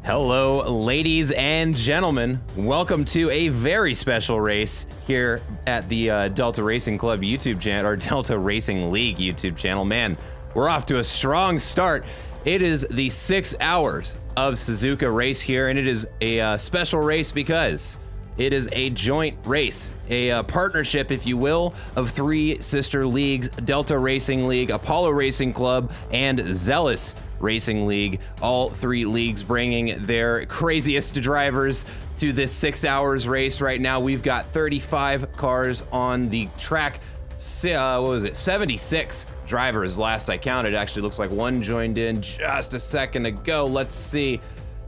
Hello, ladies and gentlemen. Welcome to a very special race here at the Delta Racing Club YouTube channel, or Delta Racing League YouTube channel. Man, we're off to a strong start. It is the 6 hours of Suzuka race here, and it is a special race because it is a joint race, a partnership, if you will, of three sister leagues: Delta Racing League, Apollo Racing Club, and Zealous Racing League. All three leagues bringing their craziest drivers to this 6 hours race. Right now, we've got 35 cars on the track. What was it? 76 drivers last I counted. Actually, looks like one joined in just a second ago. Let's see.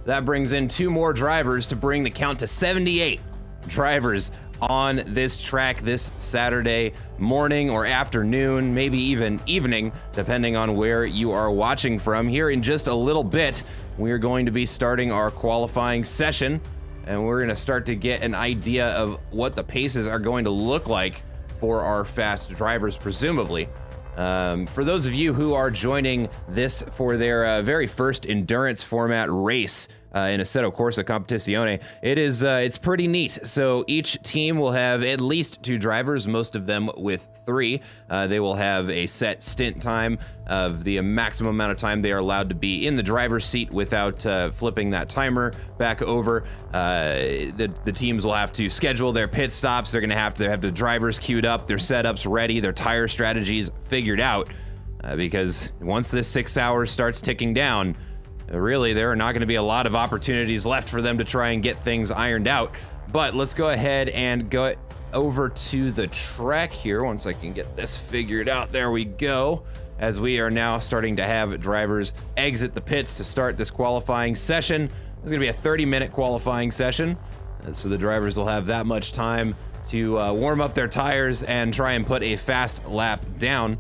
That brings in two more drivers to bring the count to 78 drivers on this track this Saturday morning or afternoon, maybe even evening, depending on where you are watching from. Here in just a little bit, we are going to be starting our qualifying session, and we're going to start to get an idea of what the paces are going to look like for our fast drivers, presumably. For those of you who are joining this for their very first endurance format race in Assetto Corsa Competizione, it's pretty neat. So each team will have at least two drivers, most of them with three. They will have a set stint time of the maximum amount of time they are allowed to be in the driver's seat without flipping that timer back over. The teams will have to schedule their pit stops. They're going to have the drivers queued up, their setups ready, their tire strategies figured out, because once this 6 hours starts ticking down, really, there are not going to be a lot of opportunities left for them to try and get things ironed out. But let's go ahead and go over to the track here once I can get this figured out. There we go. As we are now starting to have drivers exit the pits to start this qualifying session. It's going to be a 30-minute qualifying session, so the drivers will have that much time to warm up their tires and try and put a fast lap down.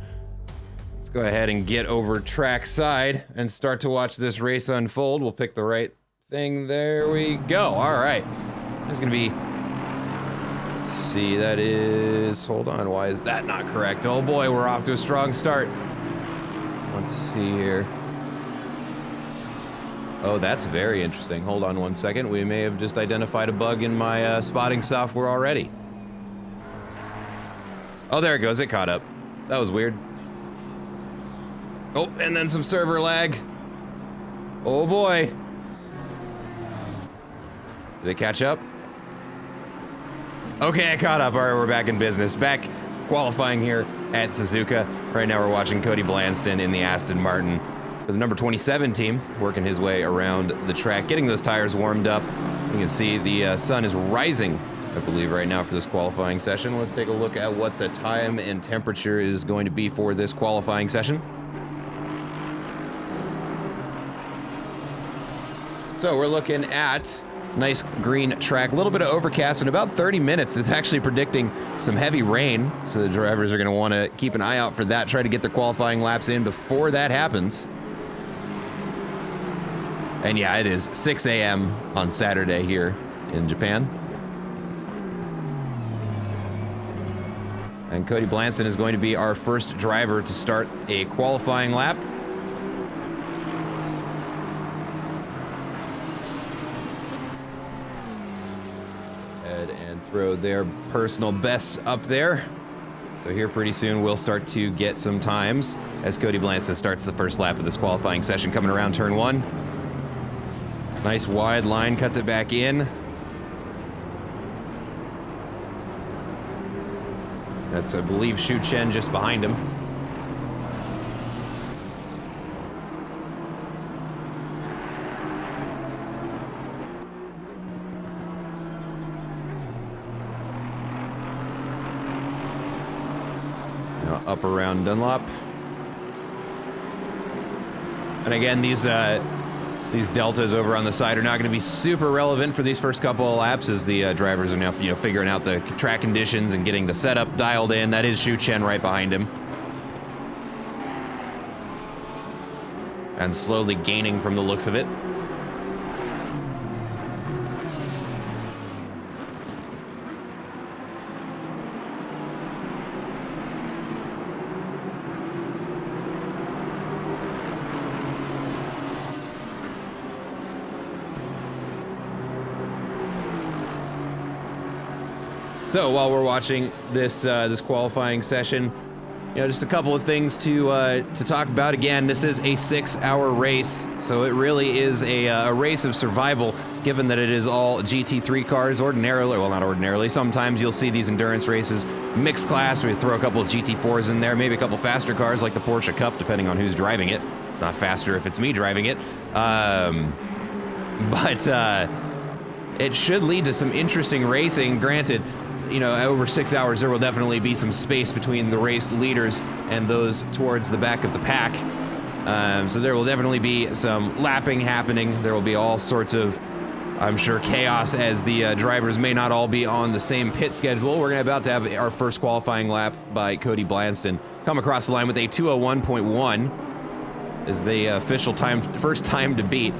Go ahead and get over track side and start to watch this race unfold. We'll pick the right thing. There we go. All right. There's going to be... Let's see. That is... Hold on. Why is that not correct? Oh, boy. We're off to a strong start. Let's see here. Oh, that's very interesting. Hold on one second. We may have just identified a bug in my spotting software already. Oh, there it goes. It caught up. That was weird. Oh, and then some server lag. Oh boy. Did it catch up? Okay, I caught up. All right, we're back in business. Back qualifying here at Suzuka. Right now we're watching Cody Blanston in the Aston Martin for the number 27 team, working his way around the track, getting those tires warmed up. You can see the sun is rising, I believe, right now for this qualifying session. Let's take a look at what the time and temperature is going to be for this qualifying session. So we're looking at nice green track, a little bit of overcast, in about 30 minutes. It's actually predicting some heavy rain, so the drivers are going to want to keep an eye out for that, try to get their qualifying laps in before that happens. And yeah, it is 6 a.m. on Saturday here in Japan. And Cody Blanston is going to be our first driver to start a qualifying lap. Throw their personal bests up there. So here pretty soon we'll start to get some times as Cody Blanston starts the first lap of this qualifying session, coming around turn one. Nice wide line, cuts it back in. That's, I believe, Shu Chen just behind him. Up around Dunlop. And again, these deltas over on the side are not going to be super relevant for these first couple of laps, as the drivers are now figuring out the track conditions and getting the setup dialed in. That is Shu Chen right behind him. And slowly gaining from the looks of it. So while we're watching this this qualifying session, you know, just a couple of things to talk about. Again, this is a 6-hour race, so it really is a race of survival, given that it is all GT3 cars. Ordinarily, well, not ordinarily, sometimes you'll see these endurance races mixed class, where you throw a couple of GT4s in there, maybe a couple faster cars like the Porsche Cup, depending on who's driving it. It's not faster if it's me driving it. But it should lead to some interesting racing. Granted, you know, over 6 hours, there will definitely be some space between the race leaders and those towards the back of the pack. So there will definitely be some lapping happening. There will be all sorts of, I'm sure, chaos, as the drivers may not all be on the same pit schedule. We're about to have our first qualifying lap by Cody Blanston come across the line with a 2:01.1 is the official time, first time to beat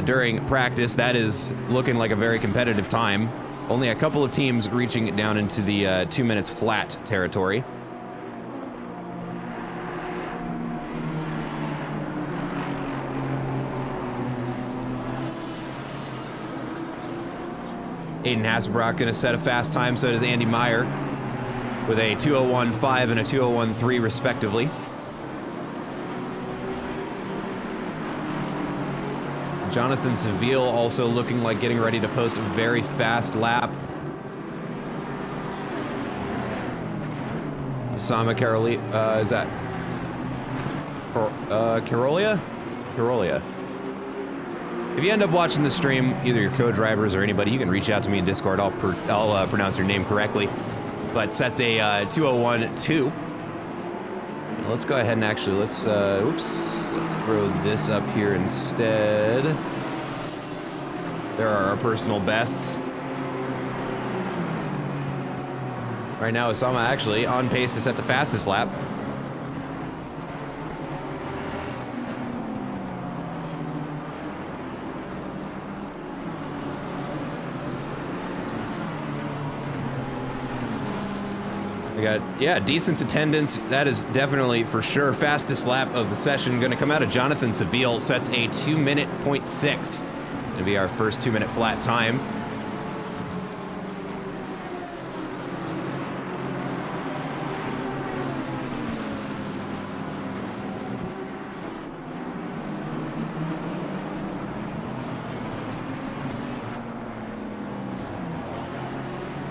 during practice. That is looking like a very competitive time. Only a couple of teams reaching it down into the 2 minutes flat territory. Aiden Hasselbrock going to set a fast time, so does Andy Meyer, with a 2:01.5 and a 2:01.3 respectively. Jonathan Seville also looking like getting ready to post a very fast lap. Osama Karoli, is that Carolia? Carolia. If you end up watching the stream, either your co-drivers or anybody, you can reach out to me in Discord. I'll pronounce your name correctly. But that's a 2:01.2. Let's go ahead and actually, let's throw this up here instead. There are our personal bests. Right now, Osama actually on pace to set the fastest lap. We got, yeah, decent attendance. That is definitely, for sure, fastest lap of the session. Going to come out of Jonathan Seville, sets a 2:06. Going to be our first 2-minute flat time.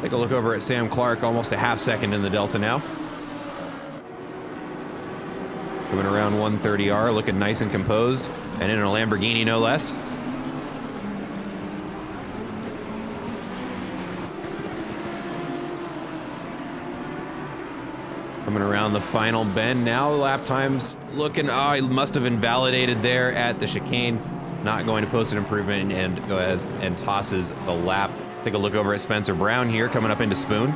Take a look over at Sam Clark, almost a half second in the Delta now. Coming around 130R, looking nice and composed, and in a Lamborghini, no less. Coming around the final bend now, lap times looking, oh, he must have invalidated there at the chicane. Not going to post an improvement and goes and tosses the lap. Take a look over at Spencer Brown here, coming up into Spoon.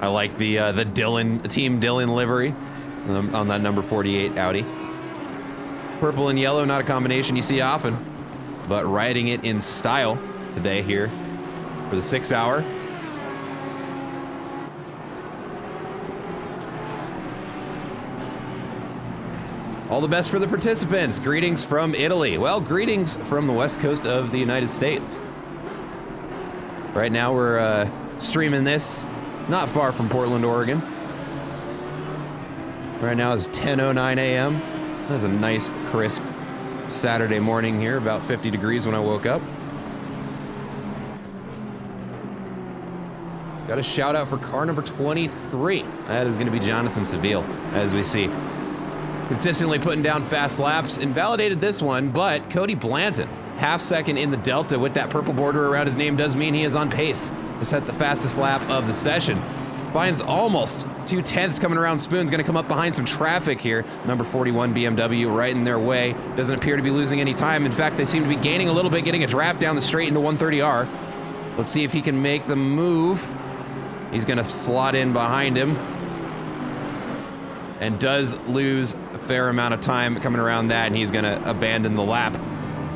I like the Team Dillon livery on that number 48 Audi. Purple and yellow, not a combination you see often, but riding it in style today here for the 6 hour. All the best for the participants. Greetings from Italy. Well, greetings from the west coast of the United States. Right now we're streaming this not far from Portland, Oregon. Right now is 10:09 a.m. That's a nice, crisp Saturday morning here, about 50 degrees when I woke up. Got a shout out for car number 23. That is going to be Jonathan Seville, as we see. Consistently putting down fast laps. Invalidated this one, but Cody Blanton, half second in the Delta with that purple border around his name, does mean he is on pace to set the fastest lap of the session. Finds almost 2/10 coming around Spoon's going to come up behind some traffic here. Number 41 BMW right in their way. Doesn't appear to be losing any time. In fact, they seem to be gaining a little bit, getting a draft down the straight into 130R. Let's see if he can make the move. He's going to slot in behind him. And does lose a fair amount of time coming around that, and he's going to abandon the lap.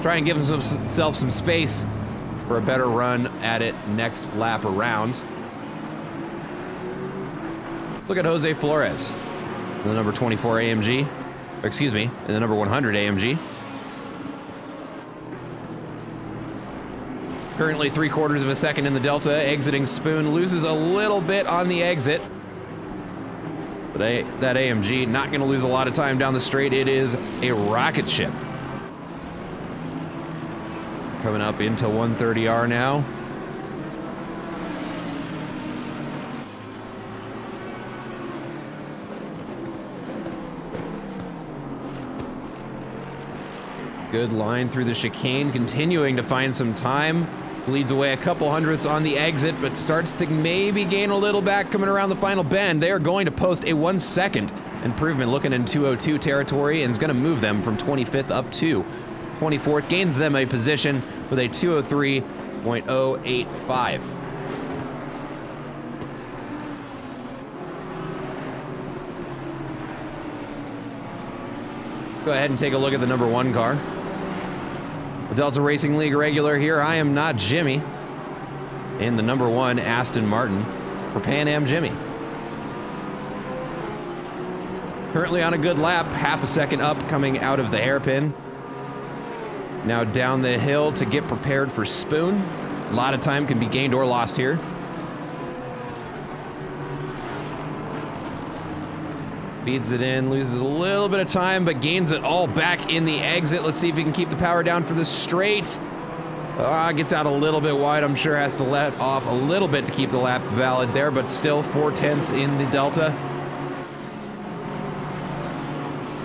Try and give himself some space for a better run at it next lap around. Let's look at Jose Flores, in the number 24 AMG, or excuse me, in the number 100 AMG. Currently 3/4 of a second in the Delta, exiting Spoon, loses a little bit on the exit. But that AMG not gonna lose a lot of time down the straight. It is a rocket ship. Coming up into 130R now. Good line through the chicane, continuing to find some time. Bleeds away a couple hundredths on the exit, but starts to maybe gain a little back coming around the final bend. They are going to post a 1 second improvement, looking in 202 territory, and is going to move them from 25th up to 24th. Gains them a position with a 203.085. Let's go ahead and take a look at the number 1 car. The Delta Racing League regular here. I am not Jimmy. In the number 1 Aston Martin for Pan Am Jimmy. Currently on a good lap, half a second up coming out of the hairpin. Now down the hill to get prepared for Spoon. A lot of time can be gained or lost here. Feeds it in, loses a little bit of time, but gains it all back in the exit. Let's see if he can keep the power down for the straight. Gets out a little bit wide, I'm sure has to let off a little bit to keep the lap valid there, but still 4/10 in the Delta.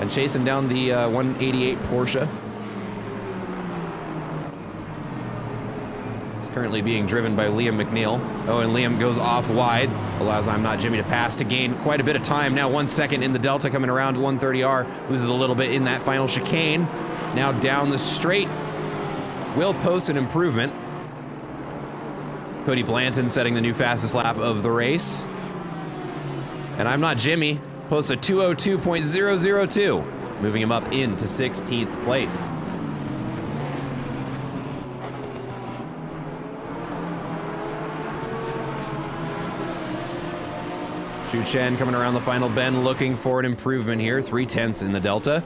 And chasing down the 188 Porsche. Currently being driven by Liam McNeil. Oh, and Liam goes off wide. Allows I'm Not Jimmy to pass to gain quite a bit of time. Now 1 second in the Delta coming around 130R. Loses a little bit in that final chicane. Now down the straight. Will post an improvement. Cody Blanton setting the new fastest lap of the race. And I'm Not Jimmy posts a 202.002. Moving him up into 16th place. Xu Chen coming around the final bend, looking for an improvement here. 3/10 in the Delta.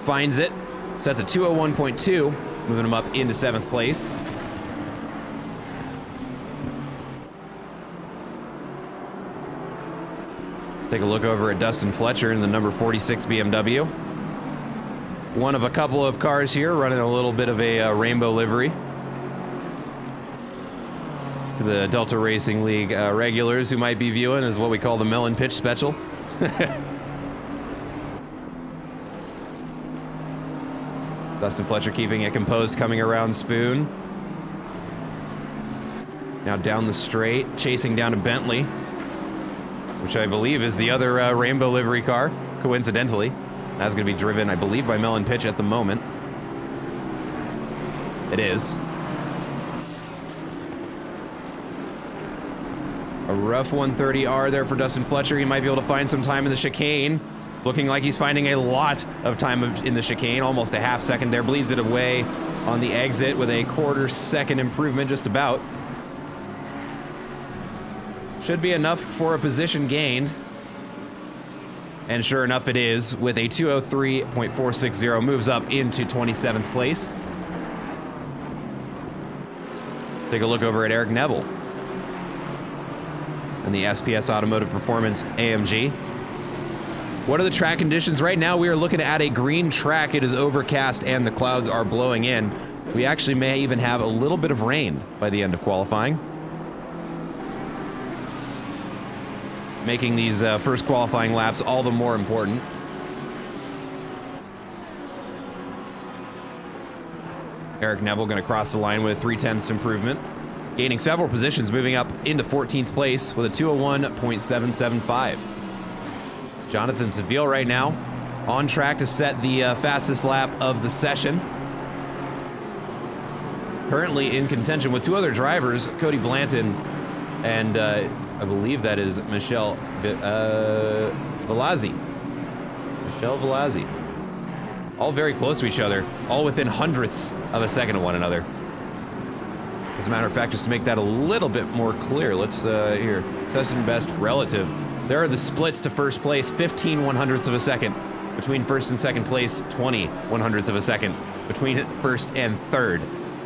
Finds it. Sets a 201.2, moving him up into 7th place. Let's take a look over at Dustin Fletcher in the number 46 BMW. One of a couple of cars here, running a little bit of a rainbow livery. To the Delta Racing League regulars who might be viewing is what we call the Melon Pitch Special. Dustin Fletcher keeping it composed coming around Spoon. Now down the straight, chasing down a Bentley, which I believe is the other rainbow livery car, coincidentally. That's going to be driven, I believe, by Melon Pitch at the moment. It is. A rough 130R there for Dustin Fletcher. He might be able to find some time in the chicane. Looking like he's finding a lot of time in the chicane. Almost a half second there. Bleeds it away on the exit with a 1/4 second improvement just about. Should be enough for a position gained. And sure enough it is, with a 203.460. Moves up into 27th place. Let's take a look over at Eric Neville and the SPS Automotive Performance AMG. What are the track conditions? Right now we are looking at a green track. It is overcast and the clouds are blowing in. We actually may even have a little bit of rain by the end of qualifying. Making these first qualifying laps all the more important. Eric Neville going to cross the line with 3/10 improvement. Gaining several positions, moving up into 14th place with a 201.775. Jonathan Seville right now on track to set the fastest lap of the session. Currently in contention with 2 other drivers, Cody Blanton and I believe that is Michelle Velazzi. Michelle Velazzi. All very close to each other, all within hundredths of a second of one another. As a matter of fact, just to make that a little bit more clear, let's here, session best relative. There are the splits to first place, 15 100ths of a second between first and second place, 20 100ths of a second between first and third.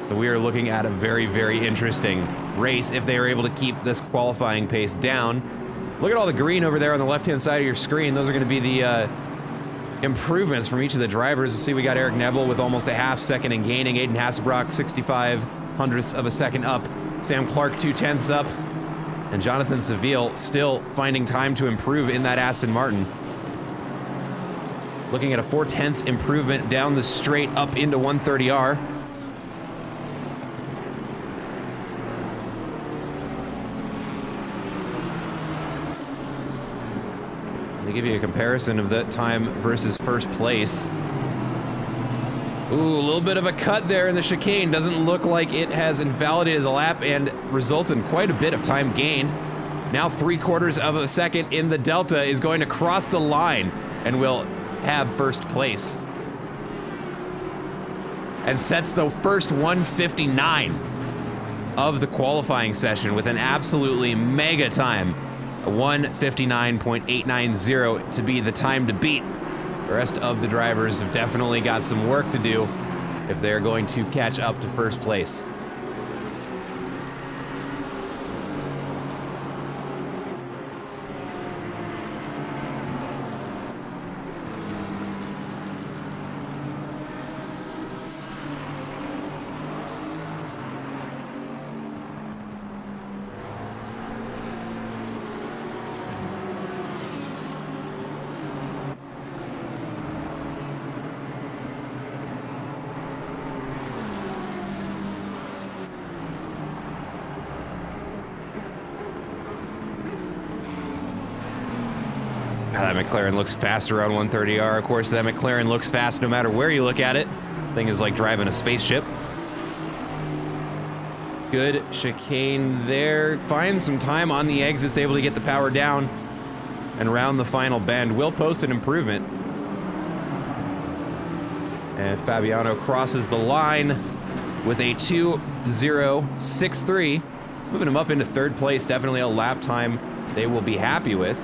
So we are looking at a very, very interesting race if they are able to keep this qualifying pace down. Look at all the green over there on the left-hand side of your screen. Those are going to be the improvements from each of the drivers. You see we got Eric Neville with almost a half second and gaining. Aiden Hasselbrock, 65 hundredths of a second up. Sam Clark, 2/10 up. And Jonathan Seville still finding time to improve in that Aston Martin. Looking at a 4/10 improvement down the straight up into 130R. To give you a comparison of that time versus first place. Ooh, a little bit of a cut there in the chicane. Doesn't look like it has invalidated the lap and results in quite a bit of time gained. Now 3/4 of a second in the Delta is going to cross the line and will have first place. And sets the first 159 of the qualifying session with an absolutely mega time. 1:59.890 to be the time to beat. The rest of the drivers have definitely got some work to do if they're going to catch up to first place. That McLaren looks fast around 130R. Of course, that McLaren looks fast no matter where you look at it. Thing is like driving a spaceship. Good chicane there. Finds some time on the exits, able to get the power down and round the final bend. Will post an improvement. And Fabiano crosses the line with a 2:0.63. Moving him up into third place. Definitely a lap time they will be happy with.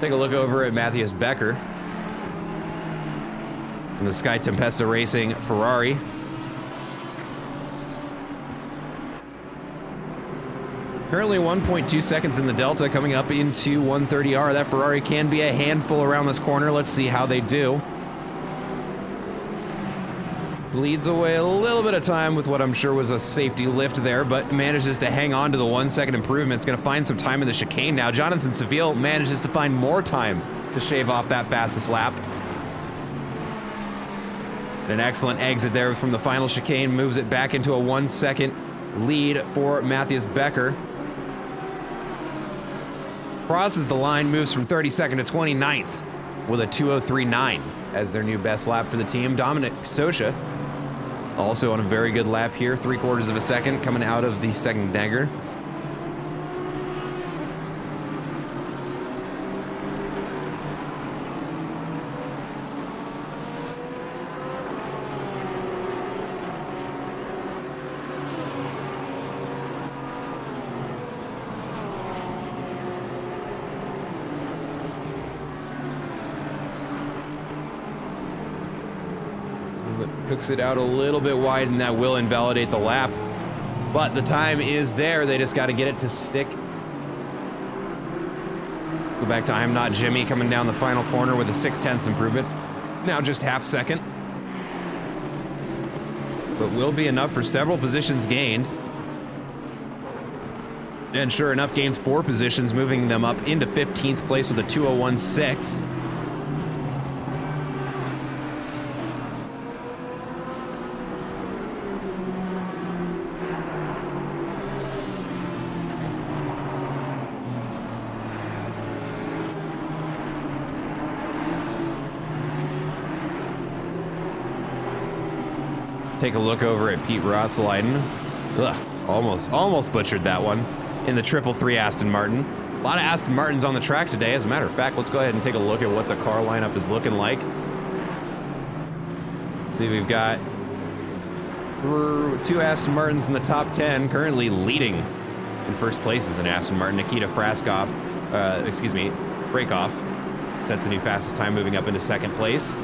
Take a look over at Matthias Becker and the Sky Tempesta Racing Ferrari. Currently 1.2 seconds in the Delta, coming up into 130R. That Ferrari can be a handful around this corner. Let's see how they do. Bleeds away a little bit of time with what I'm sure was a safety lift there, but manages to hang on to the 1 second improvement. It's going to find some time in the chicane now. Jonathan Seville manages to find more time to shave off that fastest lap. An excellent exit there from the final chicane, moves it back into a 1 second lead for Matthias Becker. Crosses the line, moves from 32nd to 29th with a 2:03.9 as their new best lap for the team. Dominic Sosha also on a very good lap here, 3/4 of a second coming out of the second dagger. Cooks it out a little bit wide, and that will invalidate the lap. But the time is there. They just got to get it to stick. Go back to I'm Not Jimmy coming down the final corner with a 6/10 improvement. Now just half second. But will be enough for several positions gained. And sure enough, gains 4 positions, moving them up into 15th place with a 2:01.6. Take a look over at Pete Rotzleiden. Almost butchered that one in the 333 Aston Martin. A lot of Aston Martins on the track today. As a matter of fact, let's go ahead and take a look at what the car lineup is looking like. See, we've got through 2 Aston Martins in the top 10, currently leading in first place is an Aston Martin. Nikita Brakeoff sets a new fastest time, moving up into second place.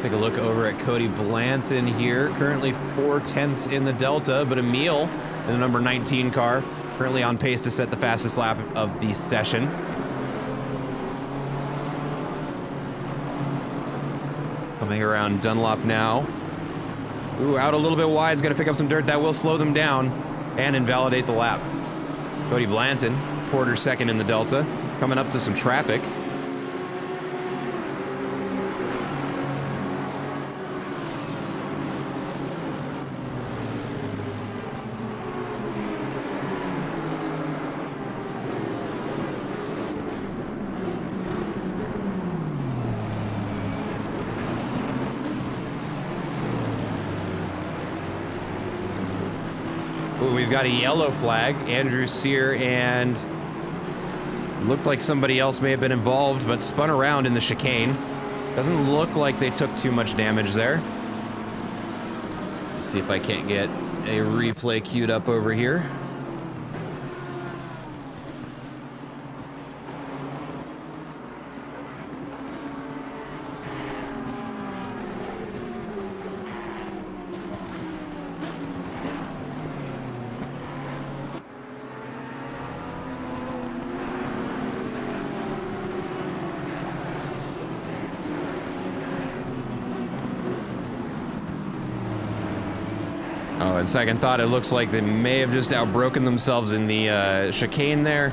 Take a look over at Cody Blanton here, currently 4/10 in the Delta, but Emil in the number 19 car, currently on pace to set the fastest lap of the session. Coming around Dunlop now. Ooh, out a little bit wide, is gonna pick up some dirt. That will slow them down and invalidate the lap. Cody Blanton, quarter second in the Delta, coming up to some traffic. We've got a yellow flag. Andrew Sear and looked like somebody else may have been involved, but spun around in the chicane. Doesn't look like they took too much damage there. Let's see if I can't get a replay queued up over here. On second thought, it looks like they may have just outbroken themselves in the chicane there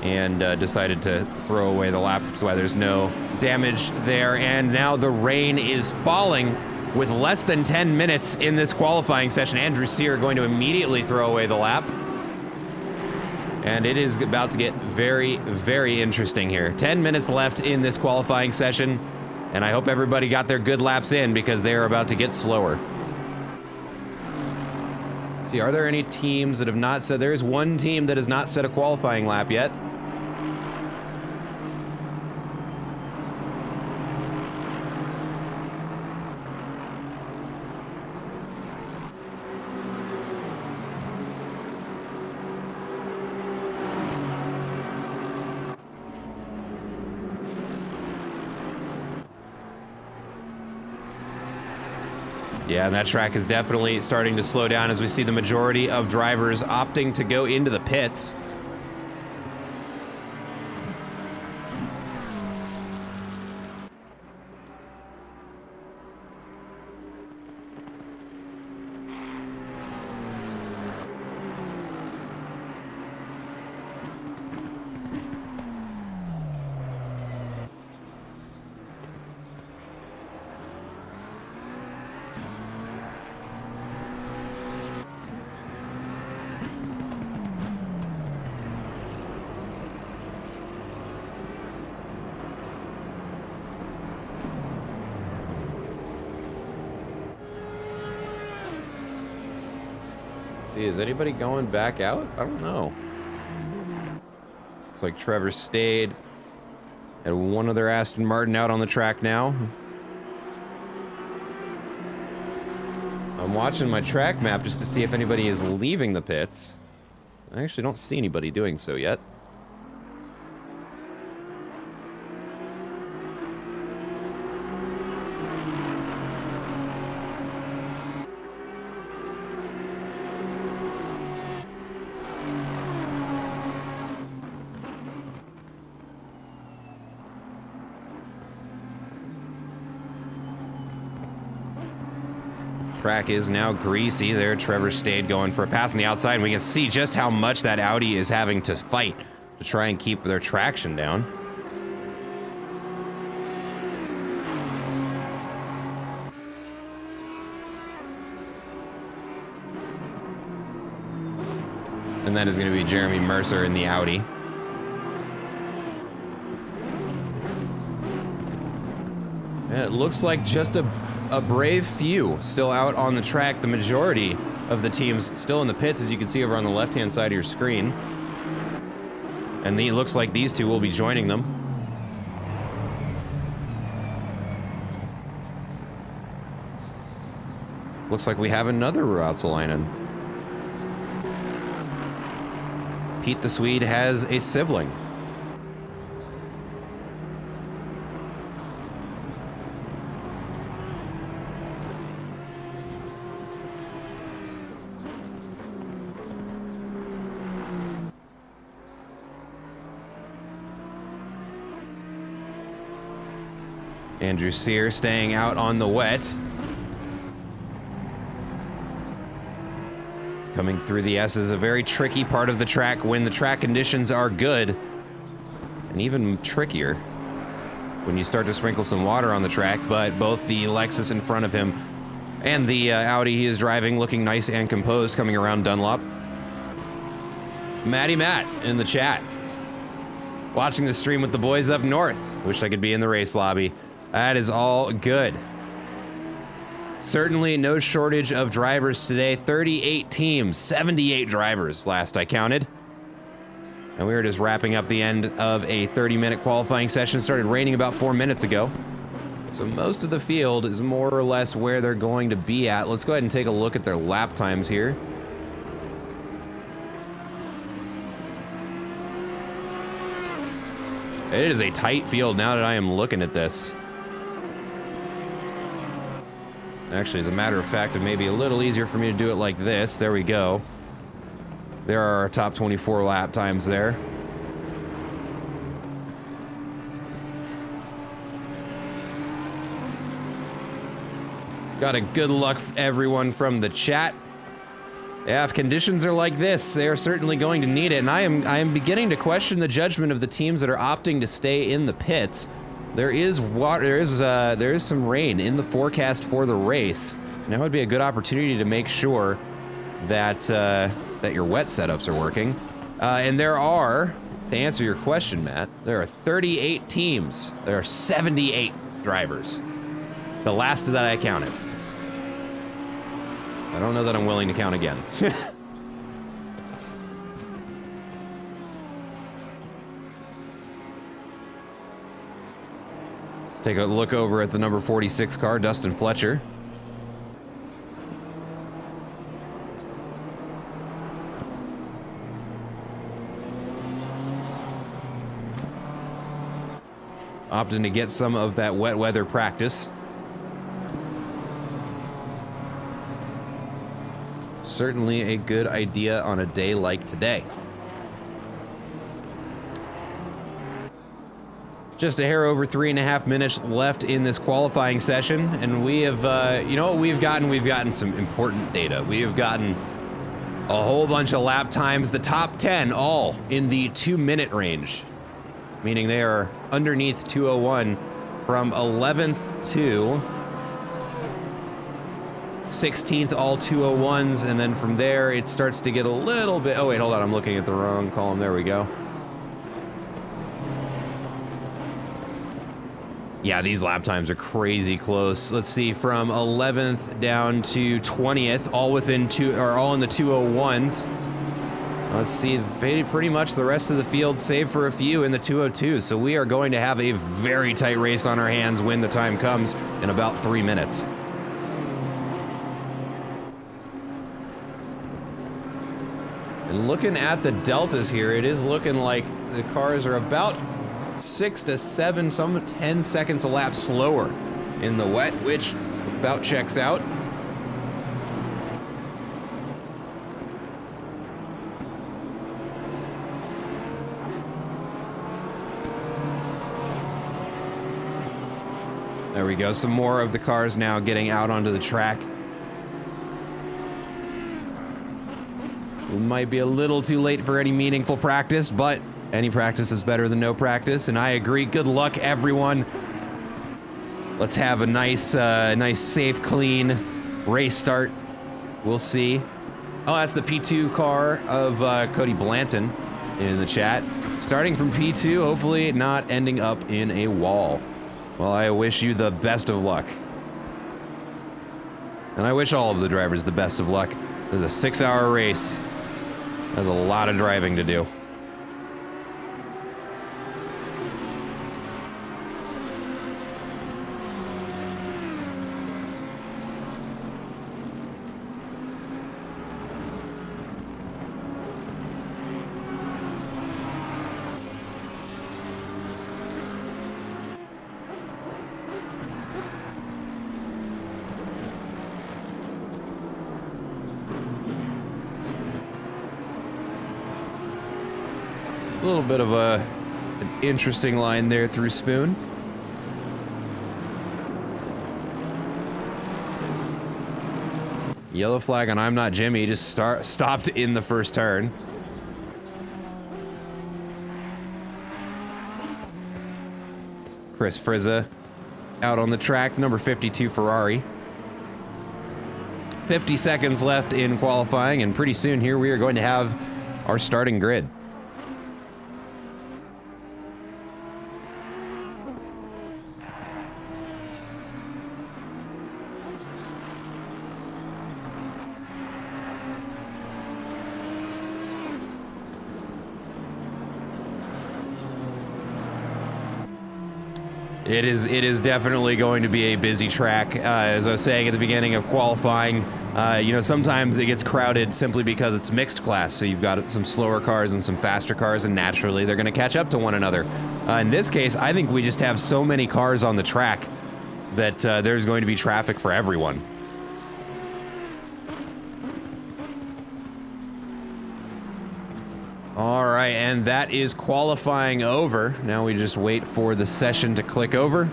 and decided to throw away the lap. That's why there's no damage there. And now the rain is falling with less than 10 minutes in this qualifying session. Andrew Sear going to immediately throw away the lap. And it is about to get very, very interesting here. 10 minutes left in this qualifying session. And I hope everybody got their good laps in because they're about to get slower. See, are there any teams that have not said? There is one team that has not set a qualifying lap yet. Yeah, and that track is definitely starting to slow down as we see the majority of drivers opting to go into the pits. See, is anybody going back out? I don't know. Looks like Trevor stayed. Had one other Aston Martin out on the track now. I'm watching my track map just to see if anybody is leaving the pits. I actually don't see anybody doing so yet. Track is now greasy there. Trevor stayed going for a pass on the outside, and we can see just how much that Audi is having to fight to try and keep their traction down. And that is going to be Jeremy Mercer in the Audi. And it looks like just a brave few still out on the track. The majority of the teams still in the pits, as you can see over on the left-hand side of your screen. And it looks like these two will be joining them. Looks like we have another Ruotsalainen. Pete the Swede has a sibling. Andrew Sear staying out on the wet. Coming through the S is a very tricky part of the track when the track conditions are good. And even trickier when you start to sprinkle some water on the track, but both the Lexus in front of him and the Audi he is driving looking nice and composed coming around Dunlop. Matty Matt in the chat. Watching the stream with the boys up north. Wish I could be in the race lobby. That is all good. Certainly no shortage of drivers today. 38 teams, 78 drivers last I counted. And we were just wrapping up the end of a 30-minute qualifying session. Started raining about 4 minutes ago. So most of the field is more or less where they're going to be at. Let's go ahead and take a look at their lap times here. It is a tight field now that I am looking at this. Actually, as a matter of fact, it may be a little easier for me to do it like this. There we go. There are our top 24 lap times there. Got a good luck, everyone, from the chat. Yeah, if conditions are like this, they are certainly going to need it. And I am beginning to question the judgment of the teams that are opting to stay in the pits. There is water. There is some rain in the forecast for the race. Now would be a good opportunity to make sure that that your wet setups are working. And there are, to answer your question, Matt, there are 38 teams. There are 78 drivers. The last of that I counted. I don't know that I'm willing to count again. Let's take a look over at the number 46 car, Dustin Fletcher. Opting to get some of that wet weather practice. Certainly a good idea on a day like today. Just a hair over 3.5 minutes left in this qualifying session, and we have, you know what we've gotten? We've gotten some important data. We have gotten a whole bunch of lap times, the top 10 all in the 2-minute range, meaning they are underneath 2:01 from 11th to 16th, all 2:01s, and then from there it starts to get a little bit. Oh wait, hold on, I'm looking at the wrong column. There we go. Yeah, these lap times are crazy close. Let's see, from 11th down to 20th, all within all in the 2:01s. Let's see, pretty much the rest of the field, save for a few, in the 2:02s. So we are going to have a very tight race on our hands when the time comes in about 3 minutes. And looking at the deltas here, it is looking like the cars are about 6 to 7, some 10 seconds a lap slower in the wet, which about checks out. There we go, some more of the cars now getting out onto the track. We might be a little too late for any meaningful practice, but any practice is better than no practice, and I agree. Good luck, everyone. Let's have a nice, safe, clean race start. We'll see. Oh, that's the P2 car of Cody Blanton in the chat. Starting from P2, hopefully not ending up in a wall. Well, I wish you the best of luck. And I wish all of the drivers the best of luck. There's a 6-hour race. There's a lot of driving to do. little bit of an interesting line there through Spoon. Yellow flag on I'm Not Jimmy, just stopped in the first turn. Chris Frizza out on the track, number 52 Ferrari. 50 seconds left in qualifying, and pretty soon here we are going to have our starting grid. It is definitely going to be a busy track. As I was saying at the beginning of qualifying, you know, sometimes it gets crowded simply because it's mixed class. So you've got some slower cars and some faster cars, and naturally they're going to catch up to one another. In this case, I think we just have so many cars on the track that there's going to be traffic for everyone. All right, and that is qualifying over. Now we just wait for the session to click over.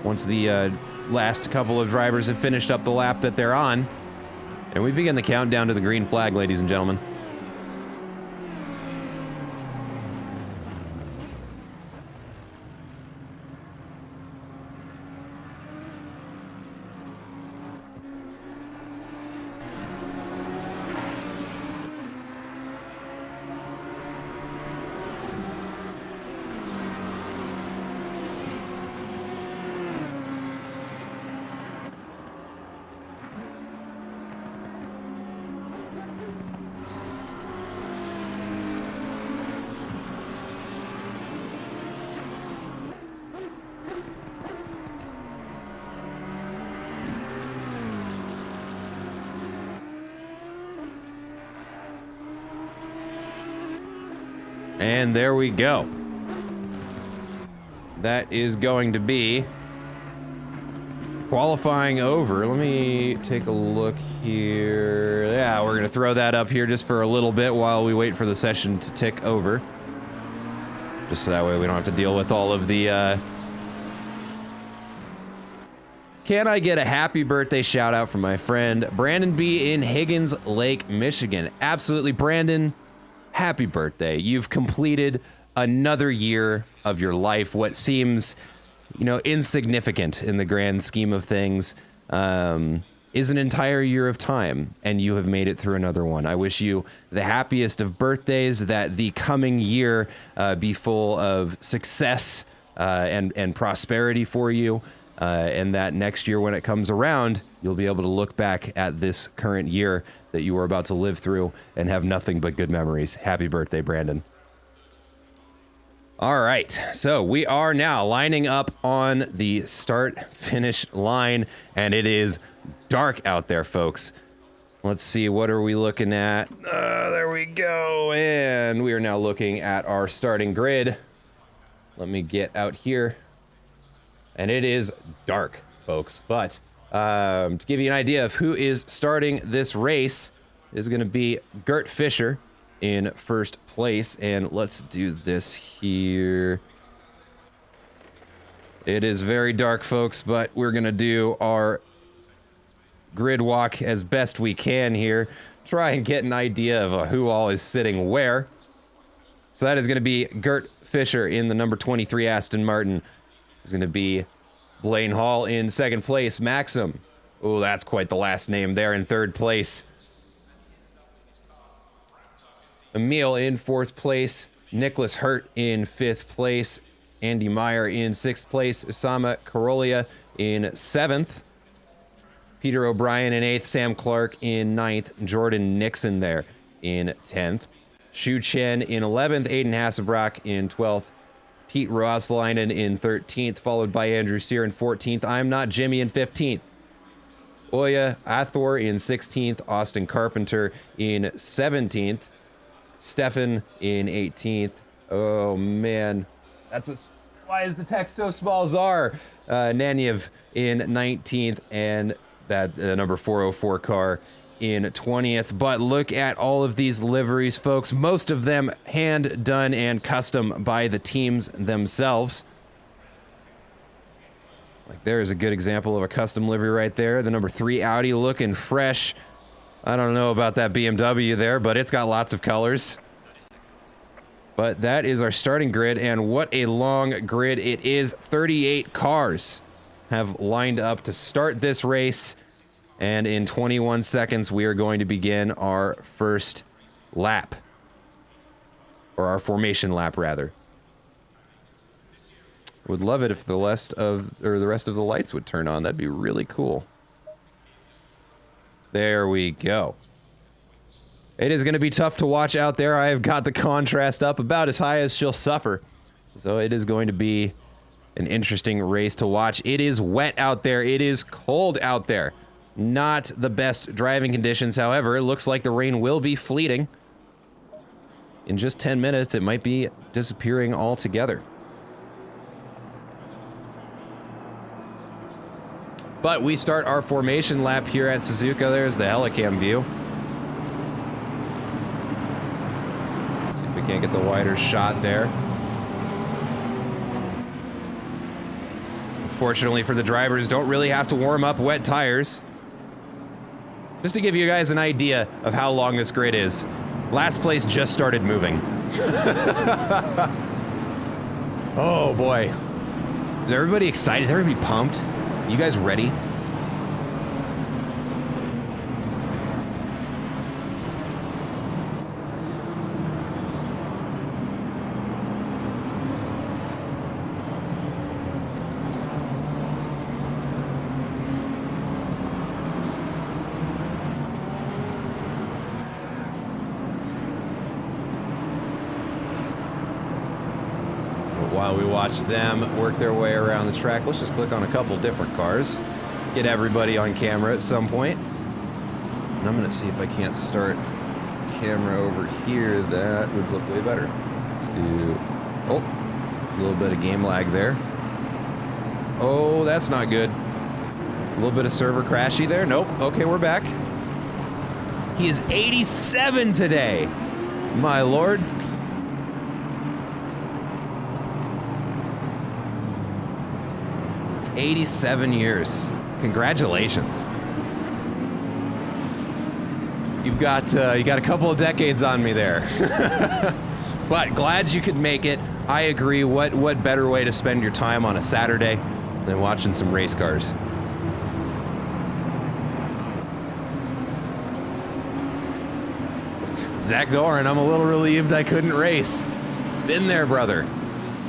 Once the last couple of drivers have finished up the lap that they're on, and we begin the countdown to the green flag, ladies and gentlemen. And there we go. That is going to be qualifying over. Let me take a look here. Yeah, we're going to throw that up here just for a little bit while we wait for the session to tick over. Just so that way we don't have to deal with all of the... Can I get a happy birthday shout out from my friend Brandon B. in Higgins Lake, Michigan? Absolutely, Brandon. Happy birthday. You've completed another year of your life. What seems, you know, insignificant in the grand scheme of things is an entire year of time, and you have made it through another one. I wish you the happiest of birthdays, that the coming year be full of success and prosperity for you, and that next year when it comes around, you'll be able to look back at this current year that you were about to live through and have nothing but good memories. Happy birthday, Brandon. All right, so we are now lining up on the start-finish line, and it is dark out there, folks. Let's see, what are we looking at? There we go, and we are now looking at our starting grid. Let me get out here. And it is dark, folks, but to give you an idea of who is starting this race, is going to be Gert Fischer in first place. And let's do this here. It is very dark, folks, but we're going to do our grid walk as best we can here. Try and get an idea of who all is sitting where. So that is going to be Gert Fischer in the number 23 Aston Martin. It's going to be Blaine Hall in second place. Maxim. Oh, that's quite the last name there in third place. Emil in fourth place. Nicholas Hurt in fifth place. Andy Meyer in sixth place. Osama Karolia in seventh. Peter O'Brien in eighth. Sam Clark in ninth. Jordan Nixon there in 10th. Shu Chen in 11th. Aiden Hasselbrock in 12th. Pete Rosleinen in 13th, followed by Andrew Sear in 14th. I'm Not Jimmy in 15th. Oya Athor in 16th. Austin Carpenter in 17th. Stefan in 18th. Oh, man. Why is the text so small? Czar Naniev in 19th. And that number 404 car in 20th. But look at all of these liveries, folks. Most of them hand done and custom by the teams themselves. Like there's a good example of a custom livery right there. The number 3 Audi looking fresh. I don't know about that BMW there, but it's got lots of colors. But that is our starting grid, and what a long grid it is. 38 cars have lined up to start this race, and in 21 seconds we are going to begin our first lap. Or our formation lap, rather. Would love it if the rest of the lights would turn on. That'd be really cool. There we go. It is going to be tough to watch out there. I have got the contrast up about as high as she'll suffer. So it is going to be an interesting race to watch. It is wet out there. It is cold out there. Not the best driving conditions. However, it looks like the rain will be fleeting. In just 10 minutes, it might be disappearing altogether. But we start our formation lap here at Suzuka. There's the helicam view. See if we can't get the wider shot there. Fortunately for the drivers, don't really have to warm up wet tires. Just to give you guys an idea of how long this grid is. Last place just started moving. Oh boy. Is everybody excited? Is everybody pumped? You guys ready? While we watch them work their way around the track, let's just click on a couple different cars. Get everybody on camera at some point. And I'm gonna see if I can't start camera over here. That would look way better. Let's do, oh, a little bit of game lag there. Oh, that's not good. A little bit of server crashy there. Nope, okay, we're back. He is 87 today, my lord. 87 years. Congratulations. You got a couple of decades on me there. But glad you could make it. I agree. What better way to spend your time on a Saturday than watching some race cars? Zach Doran, I'm a little relieved I couldn't race. Been there, brother.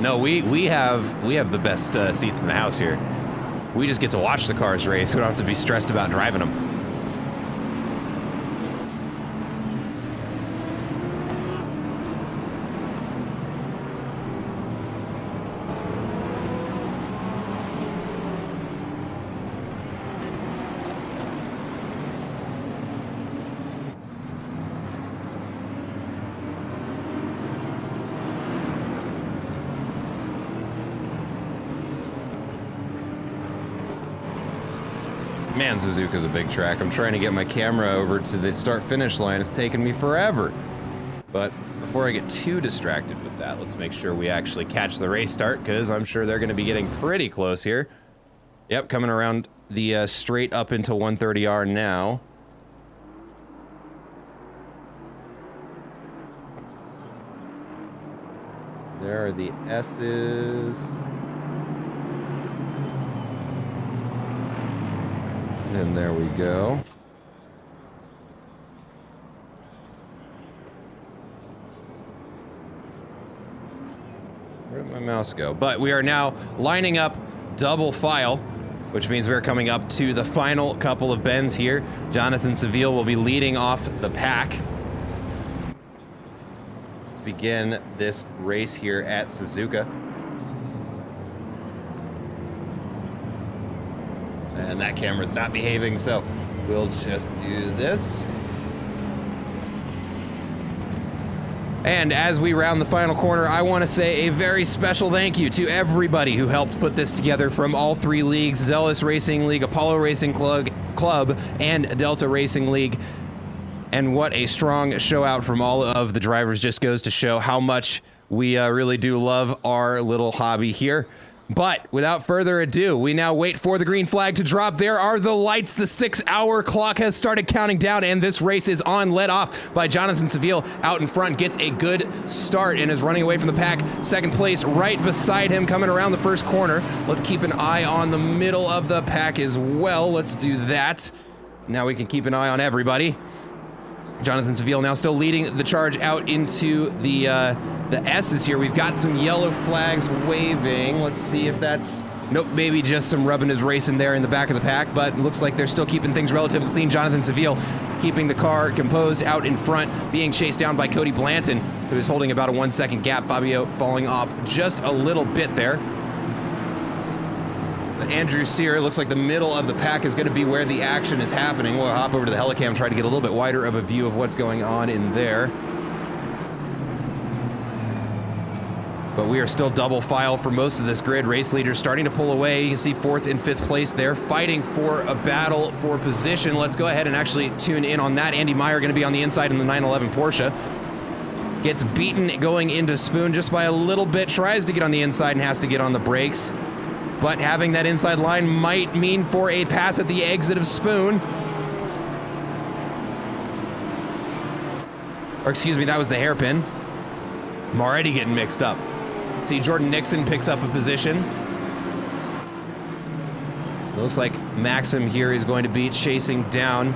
No, we have the best seats in the house here. We just get to watch the cars race. We don't have to be stressed about driving them. Man, Suzuka's a big track. I'm trying to get my camera over to the start-finish line. It's taken me forever. But before I get too distracted with that, let's make sure we actually catch the race start, because I'm sure they're going to be getting pretty close here. Yep, coming around the straight up into 130R now. There are the S's. And there we go. Where did my mouse go? But we are now lining up double file, which means we're coming up to the final couple of bends here. Jonathan Seville will be leading off the pack to begin this race here at Suzuka. And that camera's not behaving, so we'll just do this. And as we round the final corner, I want to say a very special thank you to everybody who helped put this together from all three leagues, Zealous Racing League, Apollo Racing Club, and Delta Racing League. And what a strong show out from all of the drivers. Just goes to show how much we really do love our little hobby here. But without further ado, we now wait for the green flag to drop. There are the lights. The 6-hour clock has started counting down, and this race is on. Led off by Jonathan Seville out in front. Gets a good start and is running away from the pack. Second place right beside him, coming around the first corner. Let's keep an eye on the middle of the pack as well. Let's do that. Now we can keep an eye on everybody. Jonathan Seville now still leading the charge out into the S's here. We've got some yellow flags waving. Let's see if that's... Nope, maybe just some rubbing his racing there in the back of the pack, but it looks like they're still keeping things relatively clean. Jonathan Seville keeping the car composed out in front, being chased down by Cody Blanton, who is holding about a 1-second gap. Fabio falling off just a little bit there. But Andrew Sear, looks like the middle of the pack is going to be where the action is happening. We'll hop over to the helicam, try to get a little bit wider of a view of what's going on in there. But we are still double file for most of this grid. Race leaders starting to pull away. You can see 4th and 5th place there, fighting for a battle for position. Let's go ahead and actually tune in on that. Andy Meyer going to be on the inside in the 911 Porsche. Gets beaten going into Spoon just by a little bit. Tries to get on the inside and has to get on the brakes. But having that inside line might mean for a pass at the exit of Spoon. Or excuse me, that was the hairpin. I'm already getting mixed up. See, Jordan Nixon picks up a position. It looks like Maxim here is going to be chasing down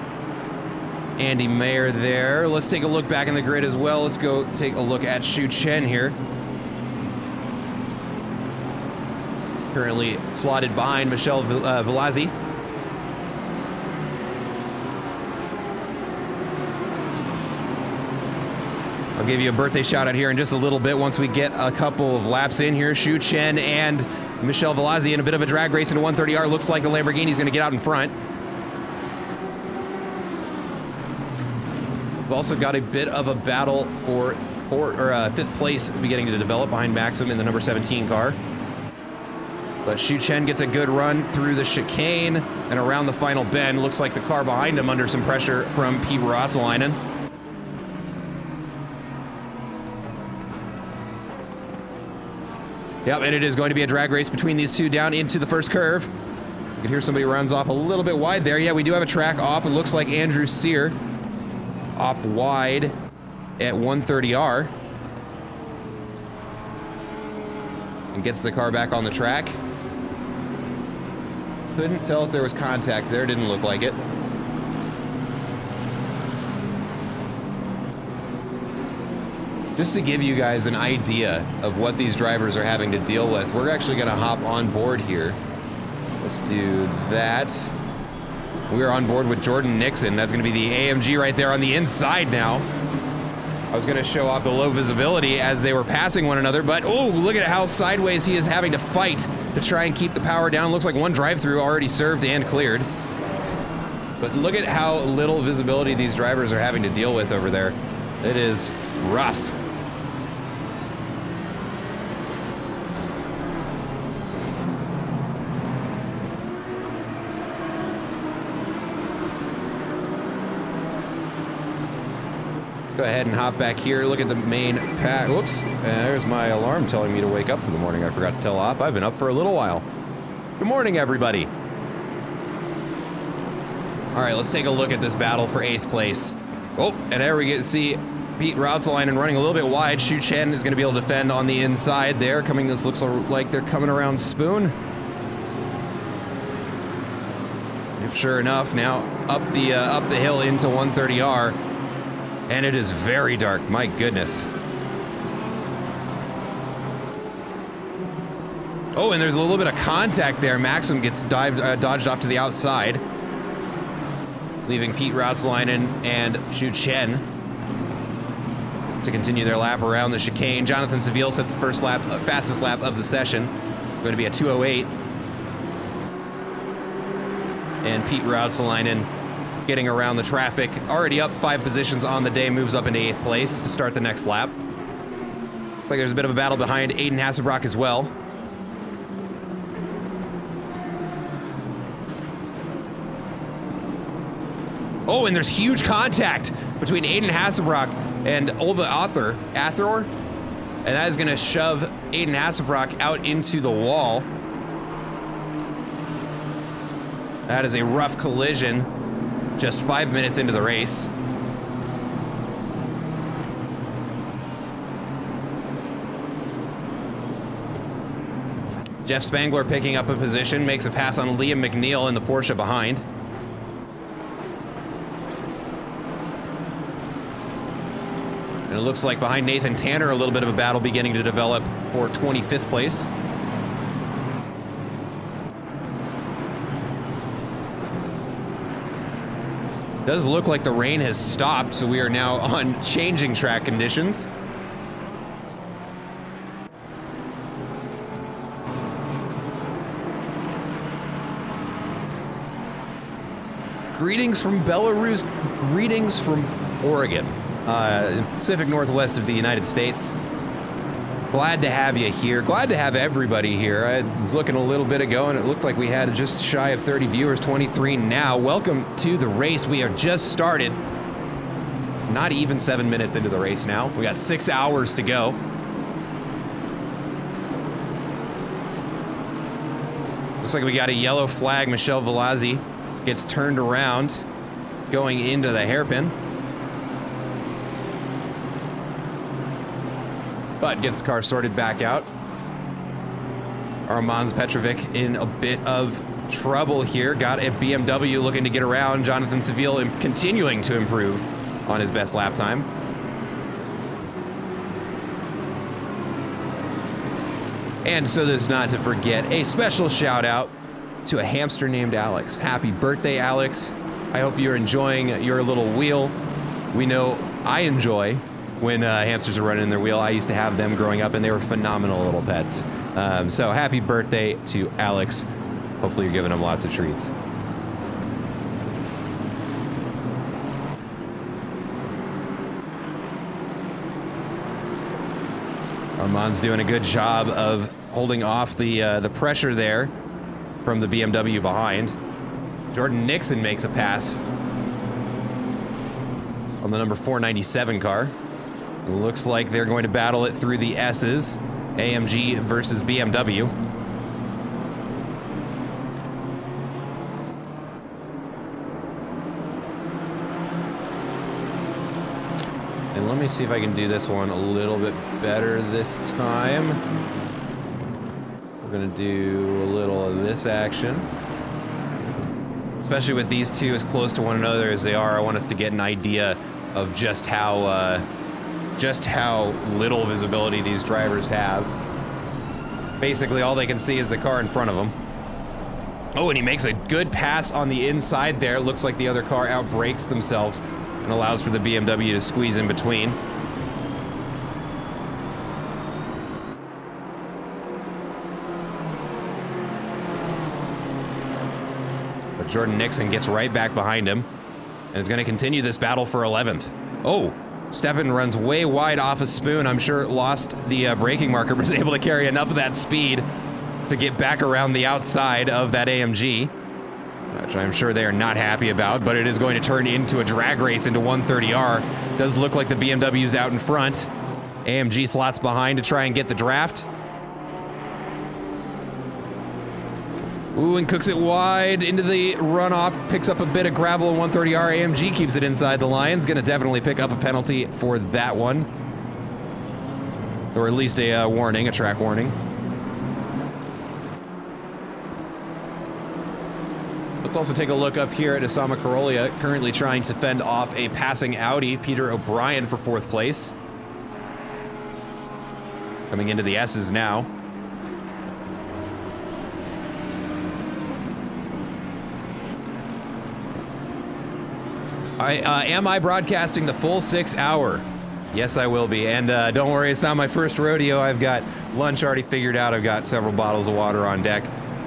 Andy Mayer there. Let's take a look back in the grid as well. Let's go take a look at Shu Chen here. Currently slotted behind Michelle Velazzi. I'll give you a birthday shout out here in just a little bit once we get a couple of laps in here. Shu Chen and Michelle Velazzi in a bit of a drag race into 130R. Looks like the Lamborghini's going to get out in front. We've also got a bit of a battle for 5th place beginning to develop behind Maxim in the number 17 car. But Shu Chen gets a good run through the chicane and around the final bend. Looks like the car behind him under some pressure from Pete Ratsalainen. Yep, and it is going to be a drag race between these two down into the first curve. You can hear somebody runs off a little bit wide there. Yeah, we do have a track off. It looks like Andrew Sear off wide at 130R. And gets the car back on the track. Couldn't tell if there was contact there, didn't look like it. Just to give you guys an idea of what these drivers are having to deal with, we're actually going to hop on board here. Let's do that. We're on board with Jordan Nixon. That's going to be the AMG right there on the inside now. I was going to show off the low visibility as they were passing one another, but oh, look at how sideways he is having to fight to try and keep the power down. Looks like one drive-through already served and cleared. But look at how little visibility these drivers are having to deal with over there. It is rough. Go ahead and hop back here. Look at the main pack. Whoops. There's my alarm telling me to wake up for the morning. I forgot to tell off. I've been up for a little while. Good morning, everybody. All right, let's take a look at this battle for 8th place. Oh, and there we get to see Pete Ratsalainen running a little bit wide. Shu Chen is going to be able to defend on the inside there. This looks like they're coming around Spoon. Yep, sure enough, now up the hill into 130R. And it is very dark, my goodness. Oh, and there's a little bit of contact there. Maxim gets dodged off to the outside, leaving Pete Ratsalainen and Shu Chen to continue their lap around the chicane. Jonathan Seville sets the first lap, fastest lap of the session. Going to be a 2:08. And Pete Ratsalainen getting around the traffic, already up 5 positions on the day, moves up into 8th place to start the next lap. Looks like there's a bit of a battle behind Aiden Hasselbrock as well. Oh, and there's huge contact between Aiden Hasselbrock and Olva Athor. And that is going to shove Aiden Hasselbrock out into the wall. That is a rough collision just 5 minutes into the race. Jeff Spangler picking up a position, makes a pass on Liam McNeil in the Porsche behind. And it looks like behind Nathan Tanner, a little bit of a battle beginning to develop for 25th place. Does look like the rain has stopped, so we are now on changing track conditions. Greetings from Belarus, greetings from Oregon, Pacific Northwest of the United States. Glad to have you here. Glad to have everybody here. I was looking a little bit ago and it looked like we had just shy of 30 viewers, 23 now. Welcome to the race. We have just started. Not even 7 minutes into the race now. We got 6 hours to go. Looks like we got a yellow flag. Michelle Velazzi gets turned around going into the hairpin. But gets the car sorted back out. Armand Petrovic in a bit of trouble here. Got a BMW looking to get around. Jonathan Seville continuing to improve on his best lap time. And so there's not to forget a special shout out to a hamster named Alex. Happy birthday, Alex. I hope you're enjoying your little wheel. We know I enjoy when hamsters are running in their wheel. I used to have them growing up and they were phenomenal little pets. So happy birthday to Alex. Hopefully you're giving him lots of treats. Armand's doing a good job of holding off the pressure there from the BMW behind. Jordan Nixon makes a pass on the number 497 car. It looks like they're going to battle it through the S's. AMG versus BMW. And let me see if I can do this one a little bit better this time. We're gonna do a little of this action. Especially with these two as close to one another as they are, I want us to get an idea of just how little visibility these drivers have. Basically, all they can see is the car in front of them. Oh, and he makes a good pass on the inside there. Looks like the other car outbrakes themselves and allows for the BMW to squeeze in between. But Jordan Nixon gets right back behind him and is going to continue this battle for 11th. Oh, Stefan runs way wide off a spoon. I'm sure lost the braking marker, but was able to carry enough of that speed to get back around the outside of that AMG, which I'm sure they are not happy about, but it is going to turn into a drag race into 130R. Does look like the BMW's out in front. AMG slots behind to try and get the draft. Ooh, and cooks it wide into the runoff. Picks up a bit of gravel in 130R. AMG keeps it inside the lines. Gonna definitely pick up a penalty for that one. Or at least a warning, a track warning. Let's also take a look up here at Osama Karolia, currently trying to fend off a passing Audi. Peter O'Brien for 4th place. Coming into the S's now. Am I broadcasting the full 6 hour? Yes, I will be. And don't worry, it's not my first rodeo. I've got lunch already figured out. I've got several bottles of water on deck